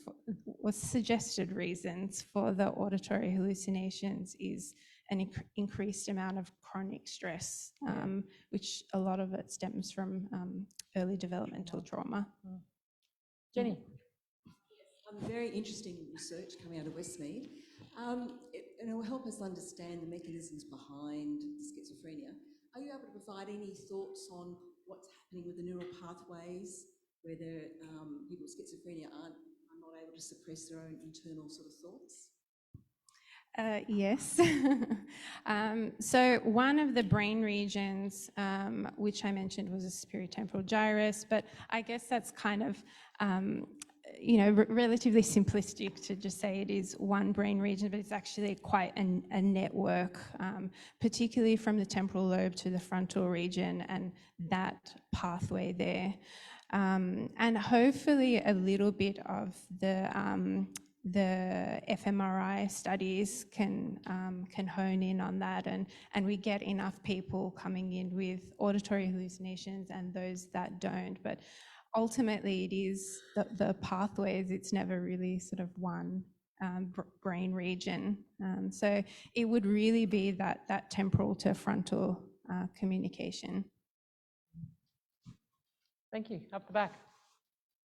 was suggested reasons for the auditory hallucinations is an increased amount of chronic stress, which a lot of it stems from early developmental trauma. Jenny. Very interesting research coming out of Westmead. It will help us understand the mechanisms behind schizophrenia. Are you able to provide any thoughts on what's happening with the neural pathways, where people with schizophrenia are not able to suppress their own internal sort of thoughts? Yes. So one of the brain regions, which I mentioned, was a superior-temporal gyrus, but I guess that's kind of, relatively simplistic to just say it is one brain region, but it's actually quite a network, particularly from the temporal lobe to the frontal region and that pathway there. And hopefully a little bit of the fMRI studies can hone in on that, and we get enough people coming in with auditory hallucinations and those that don't. But ultimately it is the pathways, it's never really sort of one brain region. So it would really be that temporal to frontal communication. Thank you. Up the back.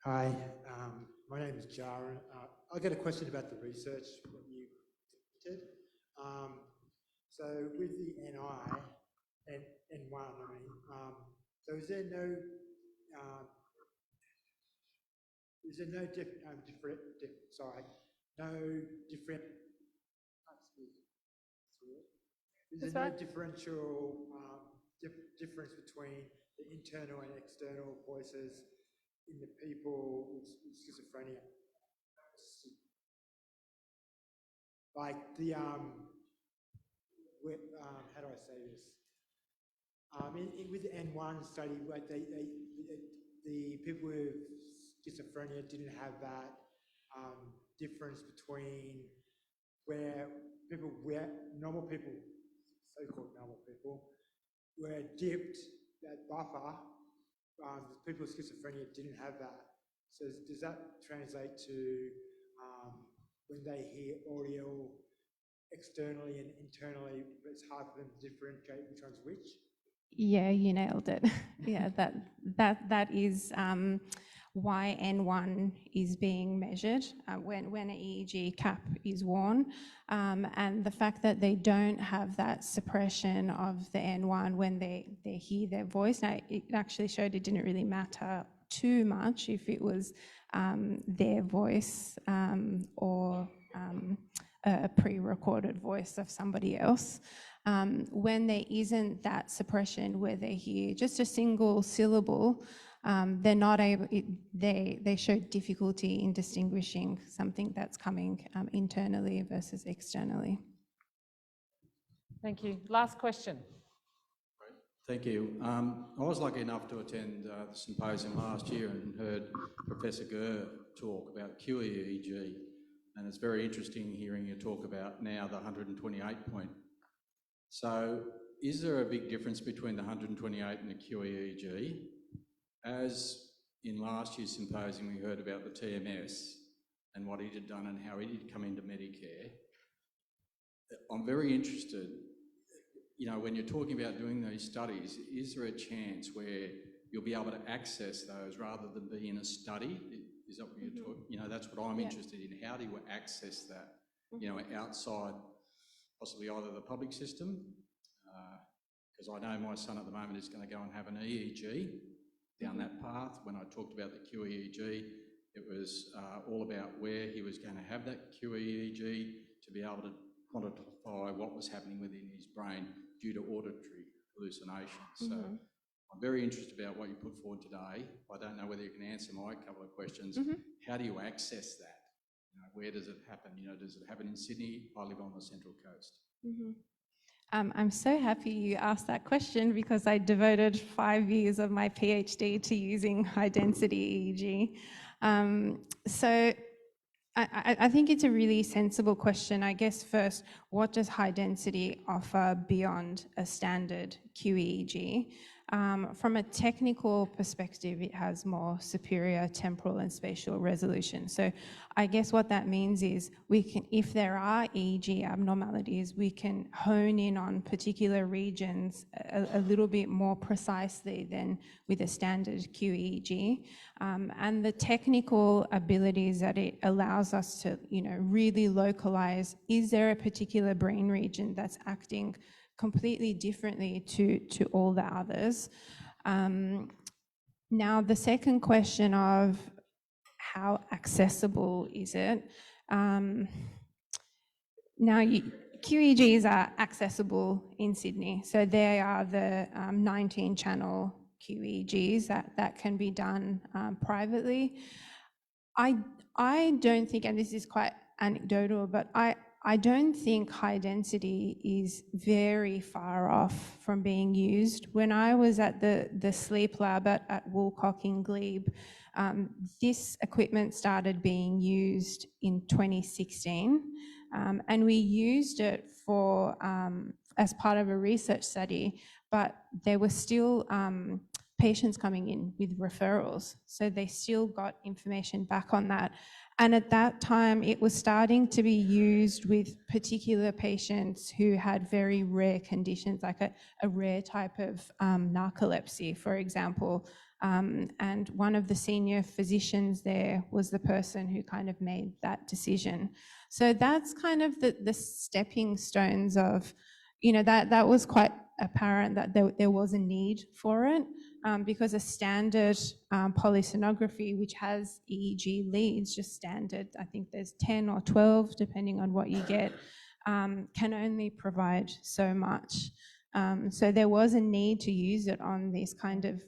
Hi, my name is Jaron. I got a question about the research that you did. So with the NI and N1, so is there no differential difference between the internal and external voices in the people with schizophrenia? Like the how do I say this? With the N1 study, like the people with schizophrenia didn't have that difference between where normal people, so-called normal people, were dipped, that buffer. People with schizophrenia didn't have that. So does that translate to when they hear audio externally and internally, it's hard for them to differentiate which one's which? Yeah, you nailed it. Yeah, that is why N1 is being measured when an EEG cap is worn, and the fact that they don't have that suppression of the N1 when they hear their voice. Now, it actually showed it didn't really matter too much if it was their voice or a pre-recorded voice of somebody else. When there isn't that suppression where they hear just a single syllable, they're not able, they show difficulty in distinguishing something that's coming internally versus externally. Thank you. Last question. Thank you. I was lucky enough to attend the symposium last year and heard Professor Gurr talk about QEEG, and it's very interesting hearing you talk about now the 128 point. So is there a big difference between the 128 and the QEEG? As in last year's symposium we heard about the TMS and what he had done and how he did come into Medicare. I'm very interested, you know, when you're talking about doing these studies, is there a chance where you'll be able to access those rather than be in a study? Is that what you're talking? You know, that's what I'm interested in. How do you access that, you know, outside possibly either the public system? Because I know my son at the moment is going to go and have an EEG down that path. When I talked about the QEEG, it was all about where he was going to have that QEEG to be able to quantify what was happening within his brain due to auditory hallucinations. So I'm very interested about what you put forward today. I don't know whether you can answer my couple of questions. How do you access that? You know, where does it happen? You know, does it happen in Sydney? I live on the Central Coast. I'm so happy you asked that question because I devoted 5 years of my PhD to using high-density EEG. So I think it's a really sensible question. I guess first, what does high density offer beyond a standard QEEG? From a technical perspective, it has more superior temporal and spatial resolution. So I guess what that means is we can, if there are EEG abnormalities, we can hone in on particular regions a little bit more precisely than with a standard QEEG. And the technical abilities that it allows us to, you know, really localize, is there a particular brain region that's acting completely differently to all the others? Now, the second question of how accessible is it? Now, QEEGs are accessible in Sydney. So they are the 19-channel QEEGs that can be done privately. I don't think, and this is quite anecdotal, but I don't think high density is very far off from being used. When I was at the sleep lab at Woolcock in Glebe, this equipment started being used in 2016, and we used it for as part of a research study, but there were still patients coming in with referrals, so they still got information back on that. And at that time, it was starting to be used with particular patients who had very rare conditions, like a rare type of narcolepsy, for example. And one of the senior physicians there was the person who kind of made that decision. So that's kind of the stepping stones of, you know, that was quite apparent that there was a need for it. Because a standard polysonography, which has EEG leads, just standard, I think there's 10 or 12, depending on what you get, can only provide so much. So there was a need to use it on these kind of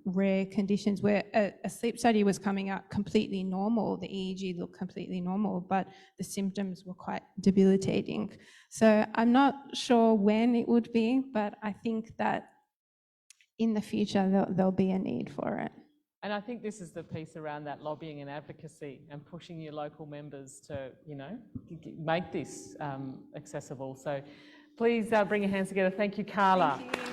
rare conditions where a sleep study was coming out completely normal, the EEG looked completely normal, but the symptoms were quite debilitating. So I'm not sure when it would be, but I think that in the future, there'll be a need for it. And I think this is the piece around that lobbying and advocacy and pushing your local members to, you know, make this accessible. So please bring your hands together. Thank you, Carla. Thank you.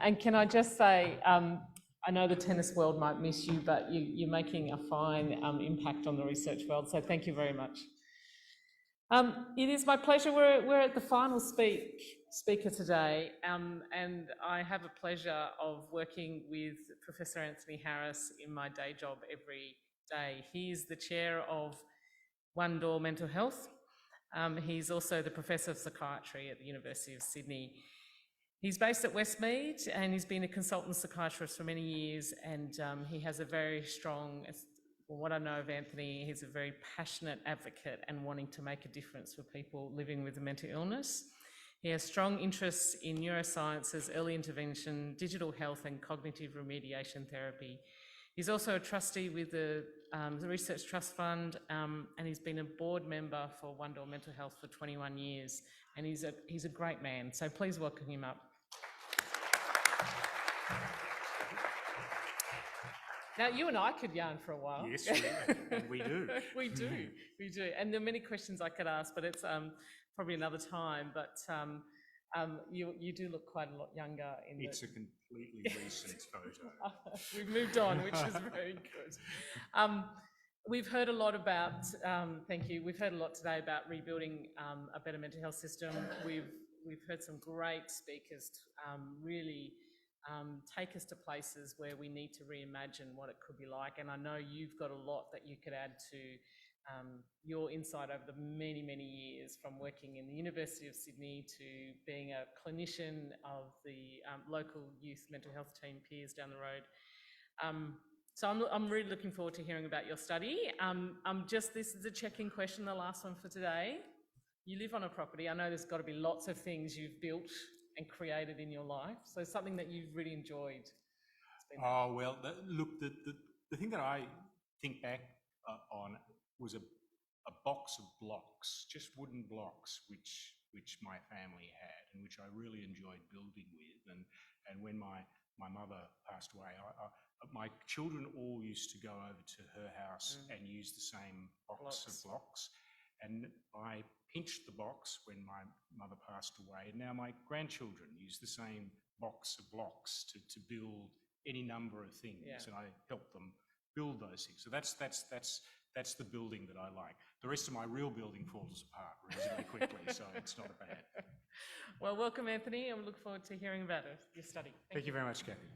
And can I just say, I know the tennis world might miss you, but you're making a fine impact on the research world. So thank you very much. It is my pleasure. We're at the final speaker today, and I have a pleasure of working with Professor Anthony Harris in my day job every day. He is the chair of Door Mental Health. He's also the Professor of Psychiatry at the University of Sydney. He's based at Westmead, and he's been a consultant psychiatrist for many years, and he has a very strong, well, what I know of Anthony, he's a very passionate advocate and wanting to make a difference for people living with a mental illness. He has strong interests in neurosciences, early intervention, digital health and cognitive remediation therapy. He's also a trustee with the Research Trust Fund, and he's been a board member for Door Mental Health for 21 years, and he's a great man, so please welcome him up. Now, you and I could yarn for a while. Yes, we do. we do. And there are many questions I could ask, but it's probably another time. But you do look quite a lot younger. It's a completely recent photo. We've moved on, which is very good. We've heard a lot about, thank you, we've heard a lot today about rebuilding a better mental health system. We've heard some great speakers really take us to places where we need to reimagine what it could be like. And I know you've got a lot that you could add to your insight over the many, many years from working in the University of Sydney to being a clinician of the local youth mental health team peers down the road. So I'm really looking forward to hearing about your study. This is a check-in question, the last one for today. You live on a property. I know there's got to be lots of things you've built and created in your life. So something that you've really enjoyed. Oh, well, the thing that I think back on was a box of blocks, just wooden blocks, which my family had and which I really enjoyed building with. And when my mother passed away, my children all used to go over to her house and use the same box of blocks. And I pinched the box when my mother passed away, and now my grandchildren use the same box of blocks to build any number of things, and I help them build those things. So that's the building that I like. The rest of my real building falls apart reasonably quickly, so it's not a bad. Well, welcome, Anthony, and we look forward to hearing about your study. Thank you very much, Kathy.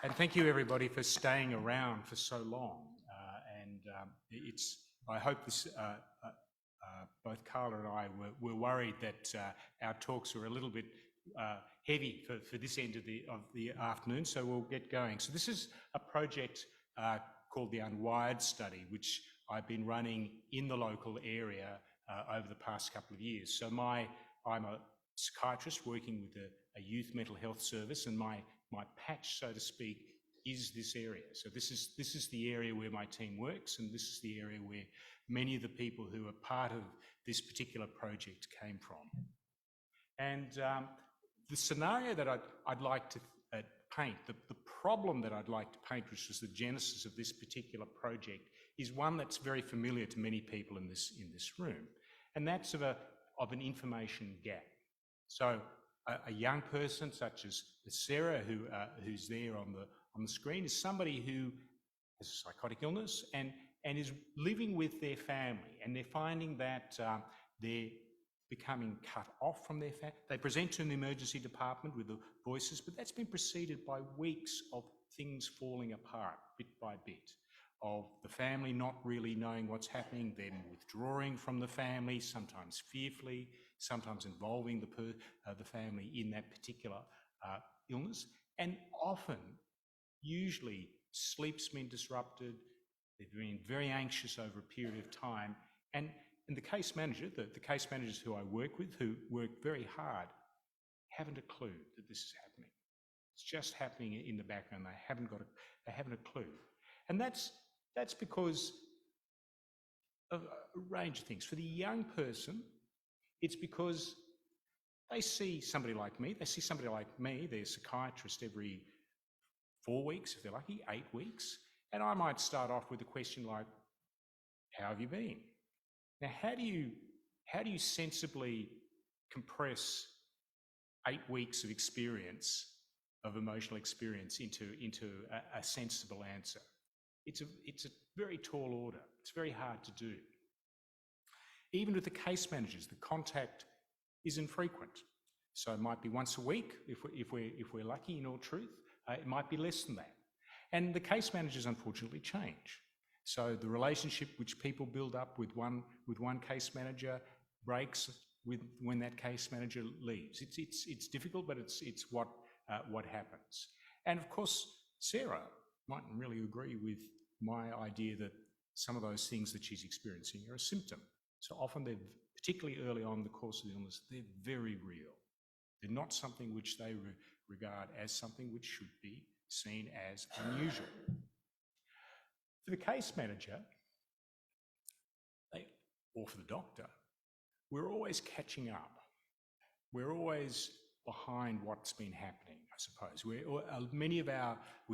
And thank you, everybody, for staying around for so long. I hope this, both Carla and I were worried that our talks were a little bit heavy for this end of the afternoon, so we'll get going. So this is a project called the Unwired Study, which I've been running in the local area over the past couple of years. So I'm a psychiatrist working with a youth mental health service, and my patch, so to speak, is this area. So this is the area where my team works, and this is the area where many of the people who are part of this particular project came from. And the scenario that I'd like to paint, the problem that I'd like to paint, which was the genesis of this particular project, is one that's very familiar to many people in this room, and that's of an information gap. So a young person such as Sarah, who's there on the screen, is somebody who has a psychotic illness and is living with their family, and they're finding that they're becoming cut off from their family. They present to the emergency department with the voices, but that's been preceded by weeks of things falling apart bit by bit, of the family not really knowing what's happening, them withdrawing from the family, sometimes fearfully, sometimes involving the family in that particular illness, and often, usually, sleep's been disrupted, they've been very anxious over a period of time, and the case manager, the case managers who I work with, who work very hard, haven't a clue that this is happening. It's just happening in the background. They haven't a clue, and that's because of a range of things. For the young person, it's because they see somebody like me. They see somebody like me. They're a psychiatrist every 4 weeks, if they're lucky, 8 weeks, and I might start off with a question like, "How have you been?" Now, how do you sensibly compress 8 weeks of experience, of emotional experience, into a sensible answer? It's a very tall order. It's very hard to do. Even with the case managers, the contact is infrequent. So it might be once a week if we're lucky, in all truth. It might be less than that. And the case managers unfortunately change. So the relationship which people build up with one case manager breaks when that case manager leaves. It's difficult, but it's what happens. And of course, Sarah mightn't really agree with my idea that some of those things that she's experiencing are a symptom. So often they're particularly early on in the course of the illness, they're very real. They're not something which they regard as something which should be seen as unusual. For the case manager, or for the doctor, we're always catching up. We're always behind what's been happening, I suppose. We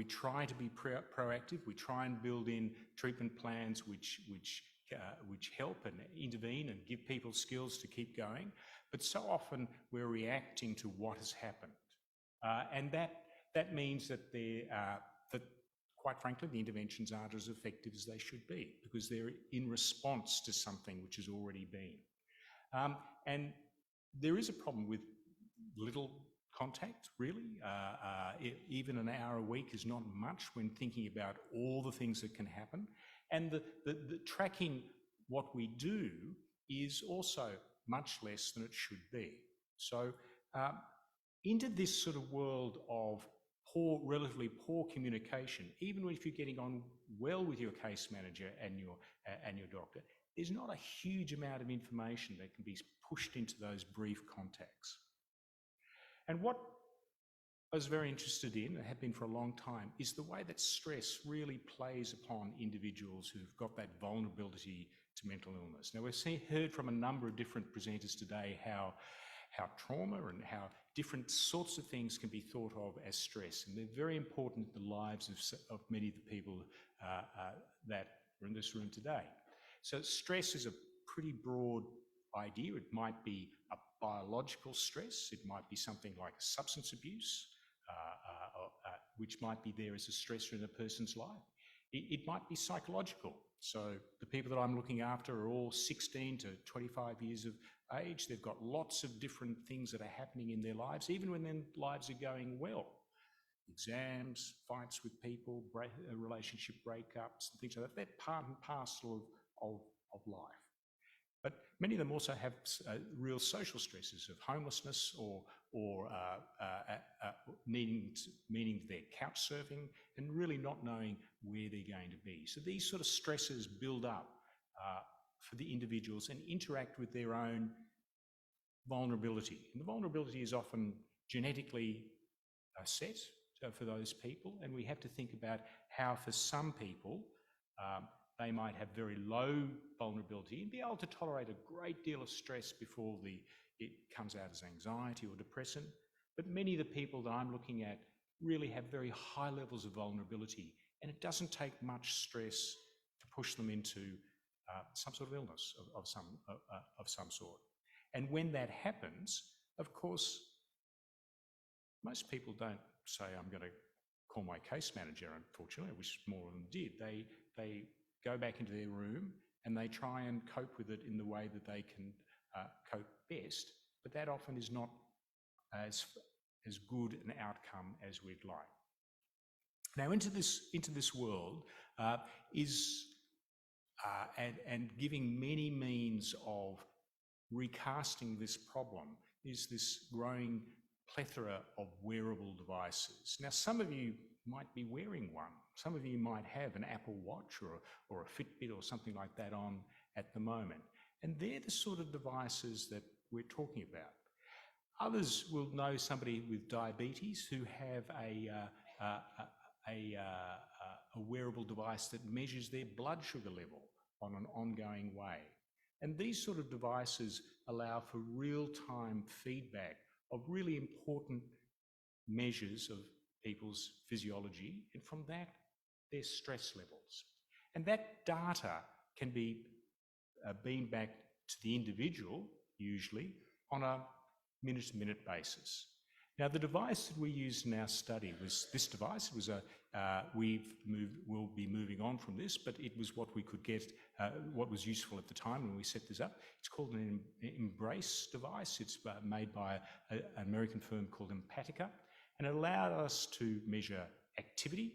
try to be proactive. We try and build in treatment plans which help and intervene and give people skills to keep going. But so often we're reacting to what has happened, and that means that quite frankly, the interventions aren't as effective as they should be because they're in response to something which has already been. And there is a problem with little contact, really. Even an hour a week is not much when thinking about all the things that can happen. And the tracking what we do is also much less than it should be. So into this sort of world of relatively poor communication, even if you're getting on well with your case manager and your doctor, there's not a huge amount of information that can be pushed into those brief contacts. And what I was very interested in, and have been for a long time, is the way that stress really plays upon individuals who've got that vulnerability to mental illness. Now, we've heard from a number of different presenters today how trauma and how different sorts of things can be thought of as stress, and they're very important in the lives of many of the people that are in this room today. So stress is a pretty broad idea. It might be a biological stress, it might be something like substance abuse, which might be there as a stressor in a person's life. It might be psychological. So the people that I'm looking after are all 16 to 25 years of age. They've got lots of different things that are happening in their lives, even when their lives are going well. Exams, fights with people, relationship breakups, and things like that. They're part and parcel of life. But many of them also have real social stresses of homelessness or meaning they're couch surfing and really not knowing where they're going to be. So these sort of stresses build up for the individuals and interact with their own vulnerability. And the vulnerability is often genetically set for those people, and we have to think about how for some people they might have very low vulnerability and be able to tolerate a great deal of stress before it comes out as anxiety or depression. But many of the people that I'm looking at really have very high levels of vulnerability, and it doesn't take much stress to push them into some sort of illness of some sort. And when that happens, of course, most people don't say, I'm going to call my case manager, unfortunately. I wish more of them did. They go back into their room and they try and cope with it in the way that they can cope best, but that often is not as good an outcome as we'd like. Now, into this world and giving many means of recasting this problem is this growing plethora of wearable devices. Now, some of you might be wearing one. Some of you might have an Apple Watch or a Fitbit or something like that on at the moment. And they're the sort of devices that we're talking about. Others will know somebody with diabetes who have a wearable device that measures their blood sugar level on an ongoing way. And these sort of devices allow for real-time feedback of really important measures of people's physiology, and from that, their stress levels. And that data can be beamed back to the individual, usually, on a minute-to-minute basis. Now, the device that we used in our study was this device. It was we'll be moving on from this, but it was what we could get, what was useful at the time when we set this up. It's called an Embrace device. It's made by an American firm called Empatica, and it allowed us to measure activity,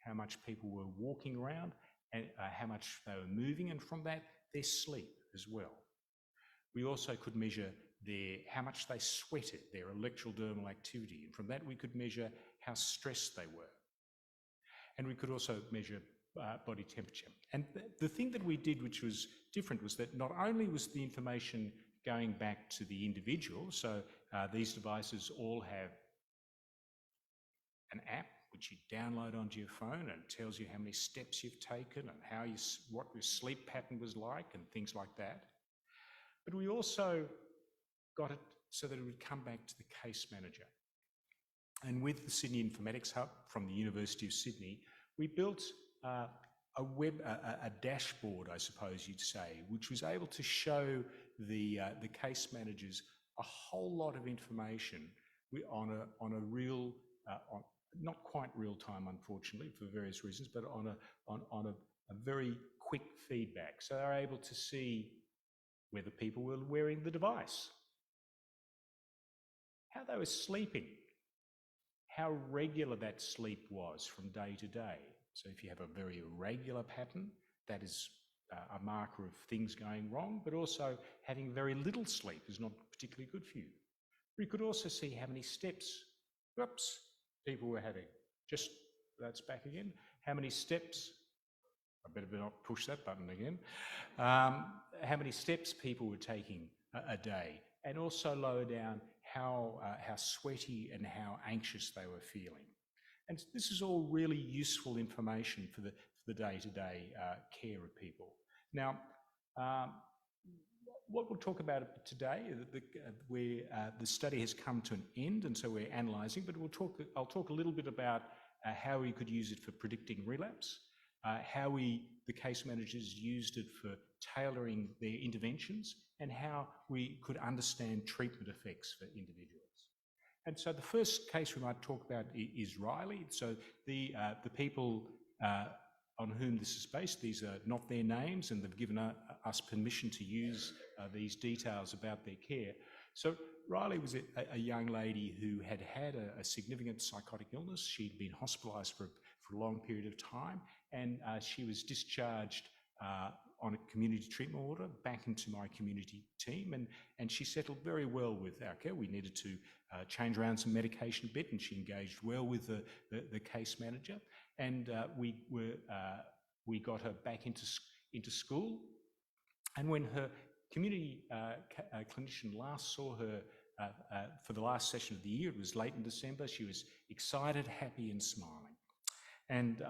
how much people were walking around, and how much they were moving, and from that, their sleep as well. We also could measure how much they sweated, their electrodermal activity, and from that we could measure how stressed they were. And we could also measure body temperature. And the thing that we did, which was different, was that not only was the information going back to the individual. So these devices all have an app which you download onto your phone, and it tells you how many steps you've taken and what your sleep pattern was like and things like that. But we also got it so that it would come back to the case manager. And with the Sydney Informatics Hub from the University of Sydney, we built a dashboard, I suppose you'd say, which was able to show the case managers a whole lot of information on a real, not quite real time, unfortunately, for various reasons, but on a very quick feedback. So they're able to see whether people were wearing the device, how they were sleeping, how regular that sleep was from day to day. So if you have a very irregular pattern, that is a marker of things going wrong, but also having very little sleep is not particularly good for you. We could also see how many steps, people were having. That's back again. How many steps, I better not push that button again. How many steps people were taking a day, and also lower down how sweaty and how anxious they were feeling. And this is all really useful information for the day-to-day care of people. Now, what we'll talk about today, where the study has come to an end, and so we're analysing, but I'll talk a little bit about how we could use it for predicting relapse, how the case managers used it for tailoring their interventions, and how we could understand treatment effects for individuals. And so the first case we might talk about is Riley. So the people on whom this is based, these are not their names, and they've given us permission to use these details about their care. So Riley was a young lady who had a significant psychotic illness. She'd been hospitalised for a long period of time, and she was discharged on a community treatment order back into my community team, and she settled very well with our care. We needed to change around some medication a bit, and she engaged well with the case manager, and we got her back into school. And when her community clinician last saw her for the last session of the year, it was late in December, she was excited, happy and smiling. And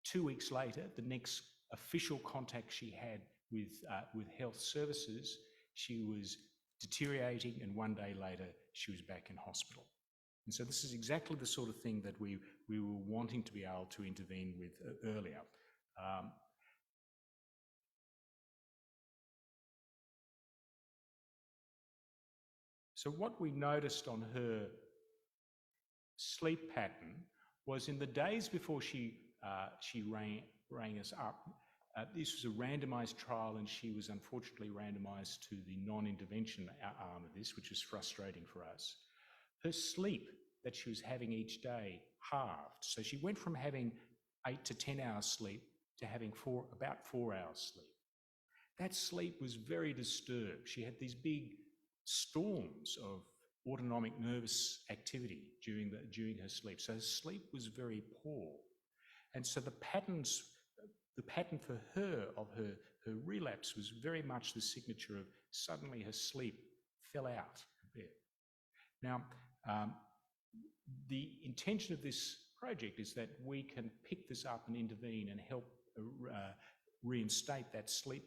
2 weeks later, the next official contact she had with health services, she was deteriorating, and 1 day later, she was back in hospital. And so this is exactly the sort of thing that we were wanting to be able to intervene with earlier. So what we noticed on her sleep pattern was in the days before she rang us up, this was a randomised trial, and she was unfortunately randomised to the non-intervention arm of this, which was frustrating for us. Her sleep that she was having each day halved. So she went from having 8 to 10 hours sleep to having about 4 hours sleep. That sleep was very disturbed. She had these big storms of autonomic nervous activity during her sleep. So her sleep was very poor. And so the pattern for her of her relapse was very much the signature of suddenly her sleep fell out a bit. Now, the intention of this project is that we can pick this up and intervene and help reinstate that sleep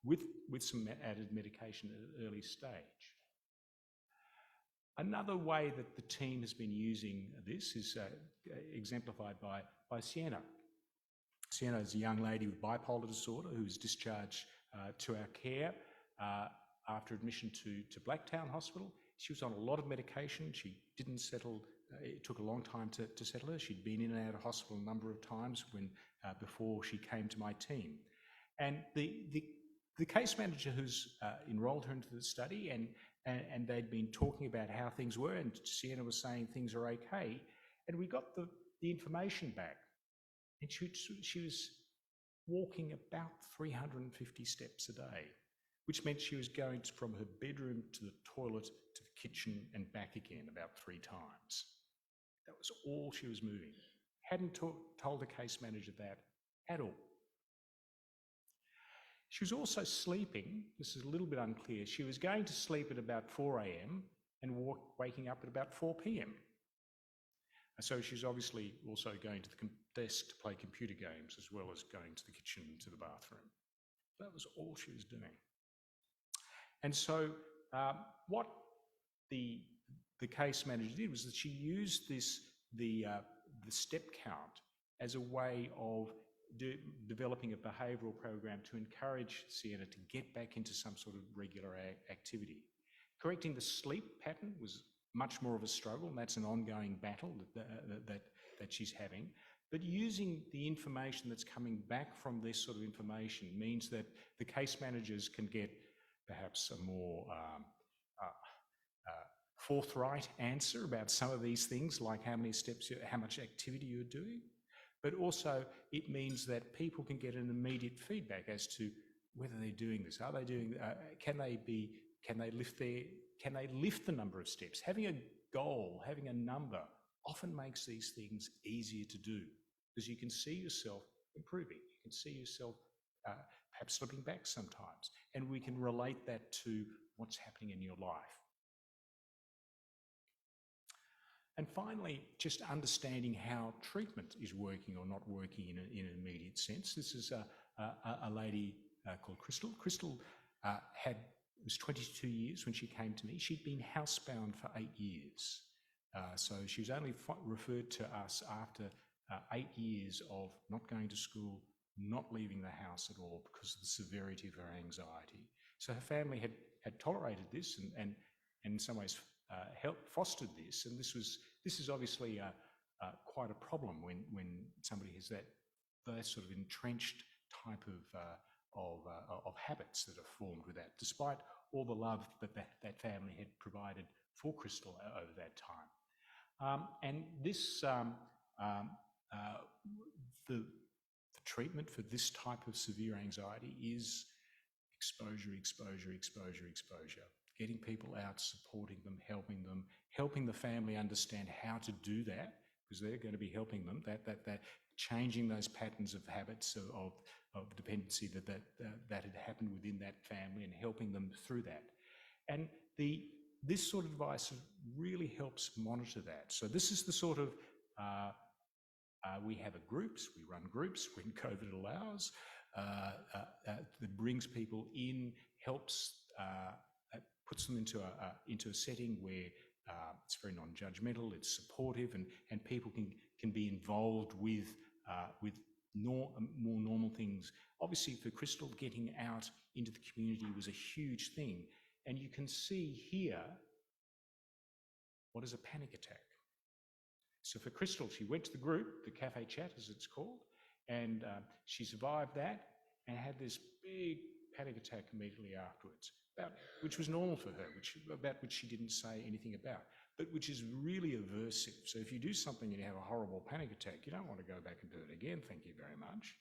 with some added medication at an early stage. Another way that the team has been using this is exemplified by Sienna. Sienna is a young lady with bipolar disorder who was discharged to our care after admission to Blacktown Hospital. She was on a lot of medication. She didn't settle. It took a long time to settle her. She'd been in and out of hospital a number of times before she came to my team. And the case manager who's enrolled her into the study, and they'd been talking about how things were, and Sienna was saying things are okay, and we got the information back, and she was walking about 350 steps a day, which meant she was going from her bedroom to the toilet to the kitchen and back again about 3 times. That was all she was moving. Hadn't told the case manager that at all. She was also sleeping, this is a little bit unclear, she was going to sleep at about 4 a.m. and waking up at about 4 p.m. So she's obviously also going to the desk to play computer games as well as going to the kitchen and to the bathroom. That was all she was doing. And so what the case manager did was that she used the step count as a way of developing a behavioural program to encourage Sienna to get back into some sort of regular activity. Correcting the sleep pattern was much more of a struggle, and that's an ongoing battle that she's having. But using the information that's coming back from this sort of information means that the case managers can get perhaps a more forthright answer about some of these things, like how many steps, how much activity you're doing. But also it means that people can get an immediate feedback as to whether they're doing this. Are they doing? Can they lift the number of steps? Having a goal, having a number, often makes these things easier to do because you can see yourself improving. You can see yourself perhaps slipping back sometimes, and we can relate that to what's happening in your life. And finally, just understanding how treatment is working or not working in an immediate sense. This is a lady called Crystal. Crystal was 22 years when she came to me. She'd been housebound for 8 years. So she was only referred to us after 8 years of not going to school, not leaving the house at all because of the severity of her anxiety. So her family had tolerated this and in some ways fostered this, and this is obviously quite a problem when somebody has that sort of entrenched type of habits that are formed with that, despite all the love that family had provided for Crystal over that time. And this the treatment for this type of severe anxiety is exposure, exposure, exposure, exposure. Getting people out, supporting them, helping the family understand how to do that, because they're going to be helping them, that changing those patterns of habits of dependency that had happened within that family and helping them through that. And this sort of advice really helps monitor that. So this is the sort of, we have groups, we run groups when COVID allows, that brings people in, helps, puts them into a setting where it's very non-judgmental, it's supportive, and people can be involved with more normal things. Obviously, for Crystal, getting out into the community was a huge thing, and you can see here what is a panic attack. So for Crystal, she went to the group, the cafe chat as it's called, and she survived that and had this big panic attack immediately afterwards, which was normal for her, about which she didn't say anything about, but which is really aversive. So if you do something and you have a horrible panic attack, you don't want to go back and do it again, thank you very much.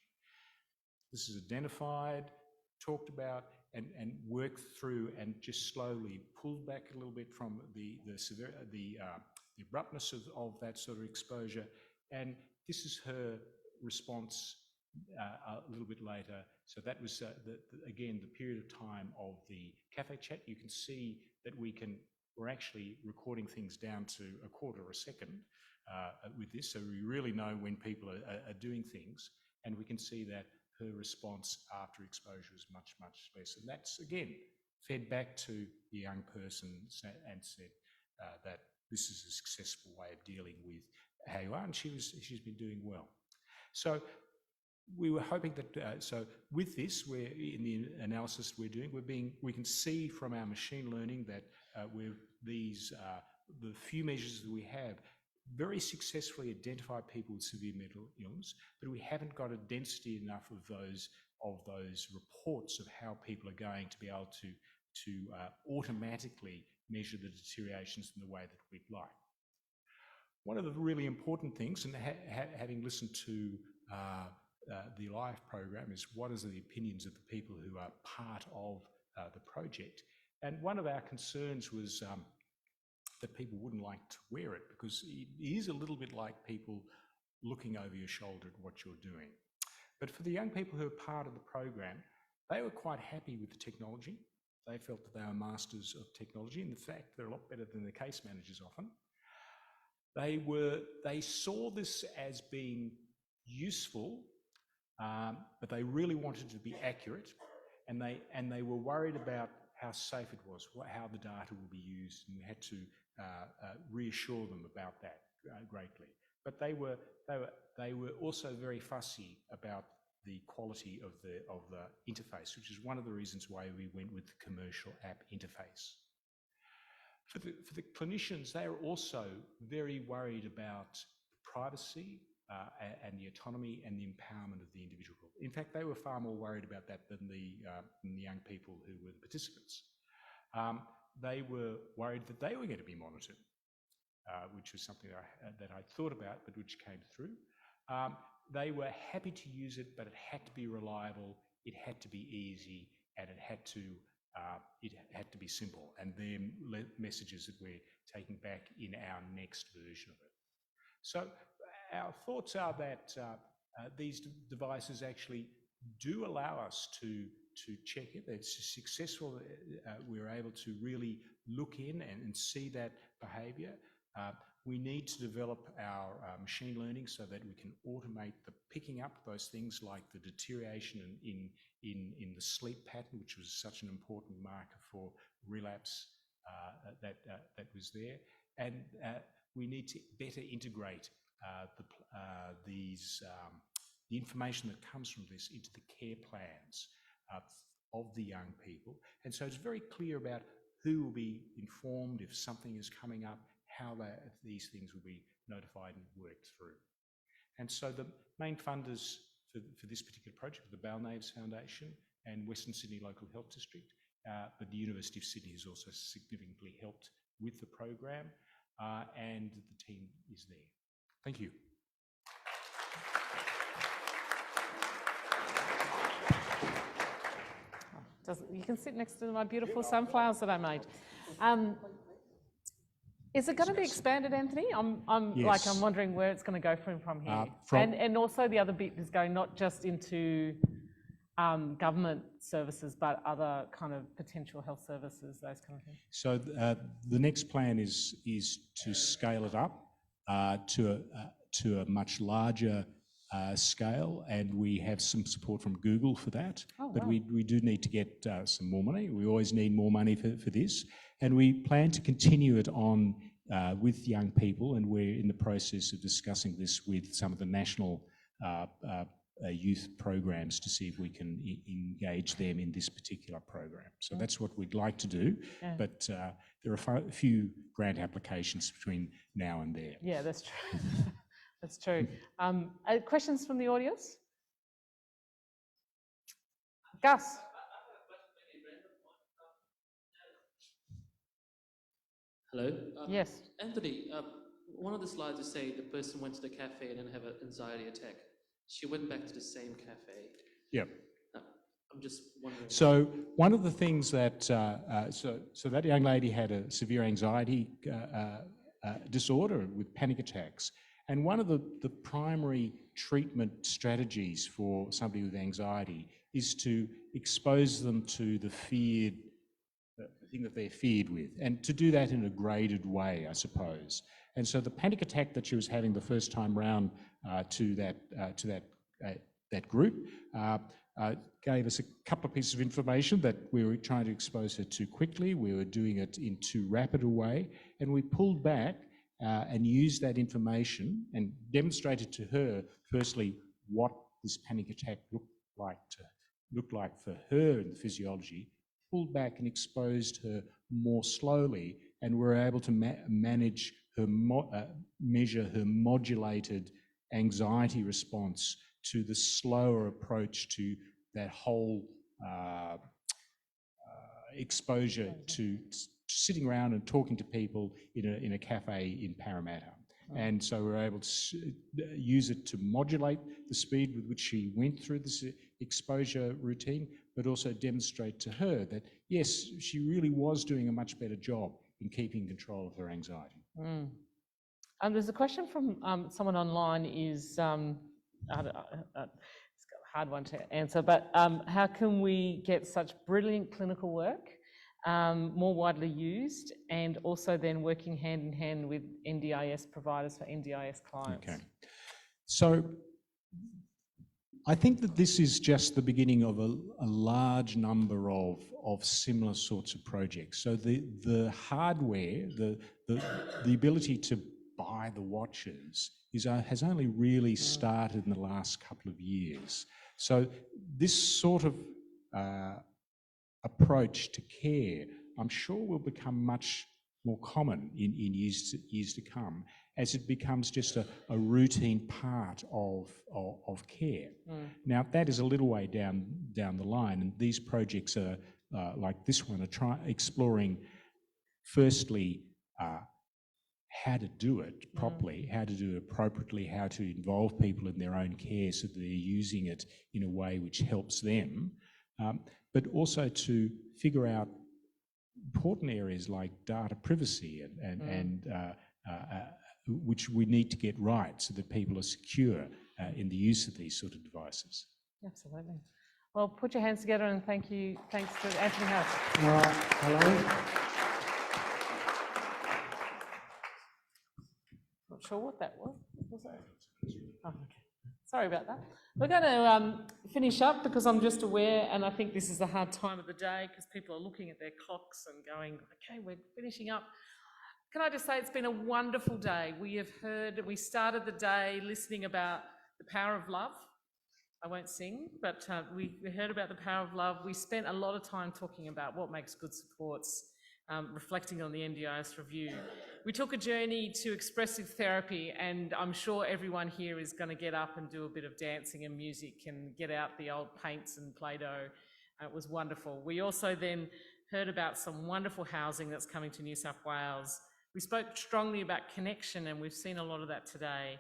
This is identified, talked about, and worked through, and just slowly pulled back a little bit from the abruptness of that sort of exposure. And this is her response a little bit later. So that was, again, the period of time of the cafe chat. You can see that we're actually recording things down to a quarter of a second with this. So we really know when people are doing things, and we can see that her response after exposure is much, much less. And that's, again, fed back to the young person and said that this is a successful way of dealing with how you are, and she's been doing well. So we were hoping that, so with this, we're in the analysis we're doing, we can see from our machine learning that the few measures that we have very successfully identify people with severe mental illness, but we haven't got a density enough of those reports of how people are going to be able to automatically measure the deteriorations in the way that we'd like. One of the really important things, and having listened to the LIFE program, is what is the opinions of the people who are part of the project. And one of our concerns was that people wouldn't like to wear it, because it is a little bit like people looking over your shoulder at what you're doing. But for the young people who are part of the program, They were quite happy with the technology. They felt that they were masters of technology. In fact, they're a lot better than the case managers often. They saw this as being useful, but they really wanted to be accurate, and they were worried about how safe it was, how the data will be used, and we had to reassure them about that greatly. But they were also very fussy about the quality of the interface, which is one of the reasons why we went with the commercial app interface. For the clinicians, they are also very worried about privacy and the autonomy and the empowerment of the individual. In fact, they were far more worried about that than the young people who were the participants. They were worried that they were going to be monitored, which was something that I thought about, but which came through. They were happy to use it, but it had to be reliable, it had to be easy, and it had to be simple. And they're messages that we're taking back in our next version of it. So our thoughts are that these devices actually do allow us to check it. It's successful. We're able to really look in and see that behaviour. We need to develop our machine learning so that we can automate the picking up those things like the deterioration in the sleep pattern, which was such an important marker for relapse that was there. And we need to better integrate the information that comes from this into the care plans of the young people. And so it's very clear about who will be informed if something is coming up, how these things will be notified and worked through. And so the main funders for this particular project are the Balnaves Foundation and Western Sydney Local Health District, but the University of Sydney has also significantly helped with the program, and the team is there. Thank you. You can sit next to my beautiful sunflowers that I made. Is it going to be expanded, Anthony? Yes. I'm wondering where it's going to go from here. And also the other bit is going not just into government services, but other kind of potential health services, those kind of things. So the next plan is to scale it up to a much larger scale, and we have some support from Google for that. Oh, but wow. we do need to get some more money. We always need more money for this, and we plan to continue it on with young people, and we're in the process of discussing this with some of the national youth programs to see if we can engage them in this particular program. So that's what we'd like to do, but there are a few grant applications between now and there. Yeah, that's true. That's true. Questions from the audience? Gus? Hello? Yes. Anthony, one of the slides you say the person went to the cafe and then have an anxiety attack. She went back to the same cafe. Yep. I'm just wondering. So one of the things that, so that young lady had a severe anxiety disorder with panic attacks. And one of the primary treatment strategies for somebody with anxiety is to expose them to the thing that they're feared with, and to do that in a graded way, I suppose. And so the panic attack that she was having the first time round to that group gave us a couple of pieces of information that we were trying to expose her to quickly. We were doing it in too rapid a way, and we pulled back and used that information and demonstrated to her, firstly, what this panic attack looked like for her in the physiology, pulled back and exposed her more slowly, and we were able to manage her, measure her modulated anxiety response to the slower approach to that whole exposure to sitting around and talking to people in a cafe in Parramatta. And so we're able to use it to modulate the speed with which she went through this exposure routine, but also demonstrate to her that, yes, she really was doing a much better job in keeping control of her anxiety. There's a question from someone online is, it's hard hard one to answer, but how can we get such brilliant clinical work more widely used, and also then working hand in hand with NDIS providers for NDIS clients? Okay. So I think that this is just the beginning of a large number of similar sorts of projects. So the hardware, the ability to buy the watches has only really started in the last couple of years. So this sort of approach to care, I'm sure, will become much more common in years to come, as it becomes just a routine part of care. Now, that is a little way down the line, and these projects are like this one are exploring, firstly, how to do it properly, how to do it appropriately, how to involve people in their own care so that they're using it in a way which helps them, but also to figure out important areas like data privacy and which we need to get right so that people are secure in the use of these sort of devices. Absolutely. Well, put your hands together and thank you. Thanks to Anthony House. Hello. Not sure what that was. Was that? Oh, okay. Sorry about that. We're going to finish up because I'm just aware, and I think this is the hard time of the day because people are looking at their clocks and going, okay, we're finishing up. Can I just say it's been a wonderful day. We started the day listening about the power of love. I won't sing, but we heard about the power of love. We spent a lot of time talking about what makes good supports, reflecting on the NDIS review. We took a journey to expressive therapy, and I'm sure everyone here is going to get up and do a bit of dancing and music and get out the old paints and Play-Doh. It was wonderful. We also then heard about some wonderful housing that's coming to New South Wales. We spoke strongly about connection, and we've seen a lot of that today.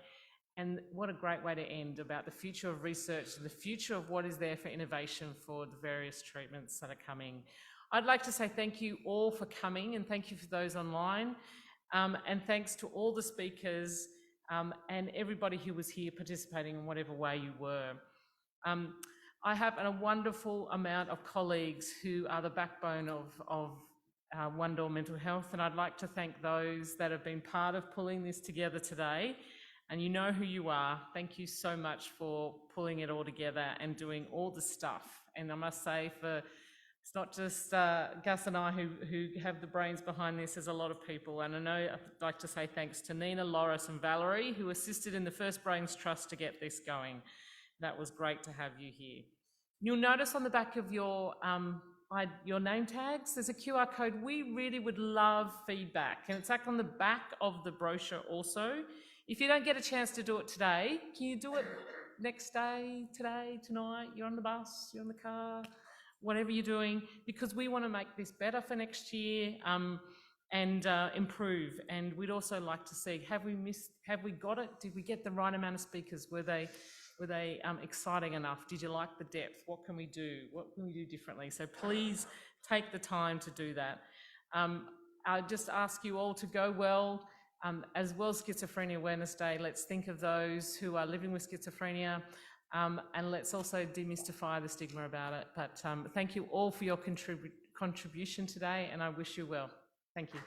And what a great way to end about the future of research, the future of what is there for innovation for the various treatments that are coming. I'd like to say thank you all for coming, and thank you for those online. And thanks to all the speakers and everybody who was here participating in whatever way you were. I have a wonderful amount of colleagues who are the backbone of One Door Mental Health, and I'd like to thank those that have been part of pulling this together today. And you know who you are. Thank you so much for pulling it all together and doing all the stuff. And I must say, it's not just Gus and I who have the brains behind this, there's a lot of people. And I know I'd like to say thanks to Nina, Loris and Valerie, who assisted in the First Brains Trust to get this going. That was great to have you here. You'll notice on the back of your name tags, there's a QR code. We really would love feedback. And it's on the back of the brochure also. If you don't get a chance to do it today, can you do it next day, today, tonight? You're on the bus, you're in the car, whatever you're doing, because we want to make this better for next year and improve. And we'd also like to see, have we got it? Did we get the right amount of speakers? Were they exciting enough? Did you like the depth? What can we do? What can we do differently? So please take the time to do that. I just ask you all to go well. As well as Schizophrenia Awareness Day, let's think of those who are living with schizophrenia, and let's also demystify the stigma about it. But thank you all for your contribution today, and I wish you well. Thank you.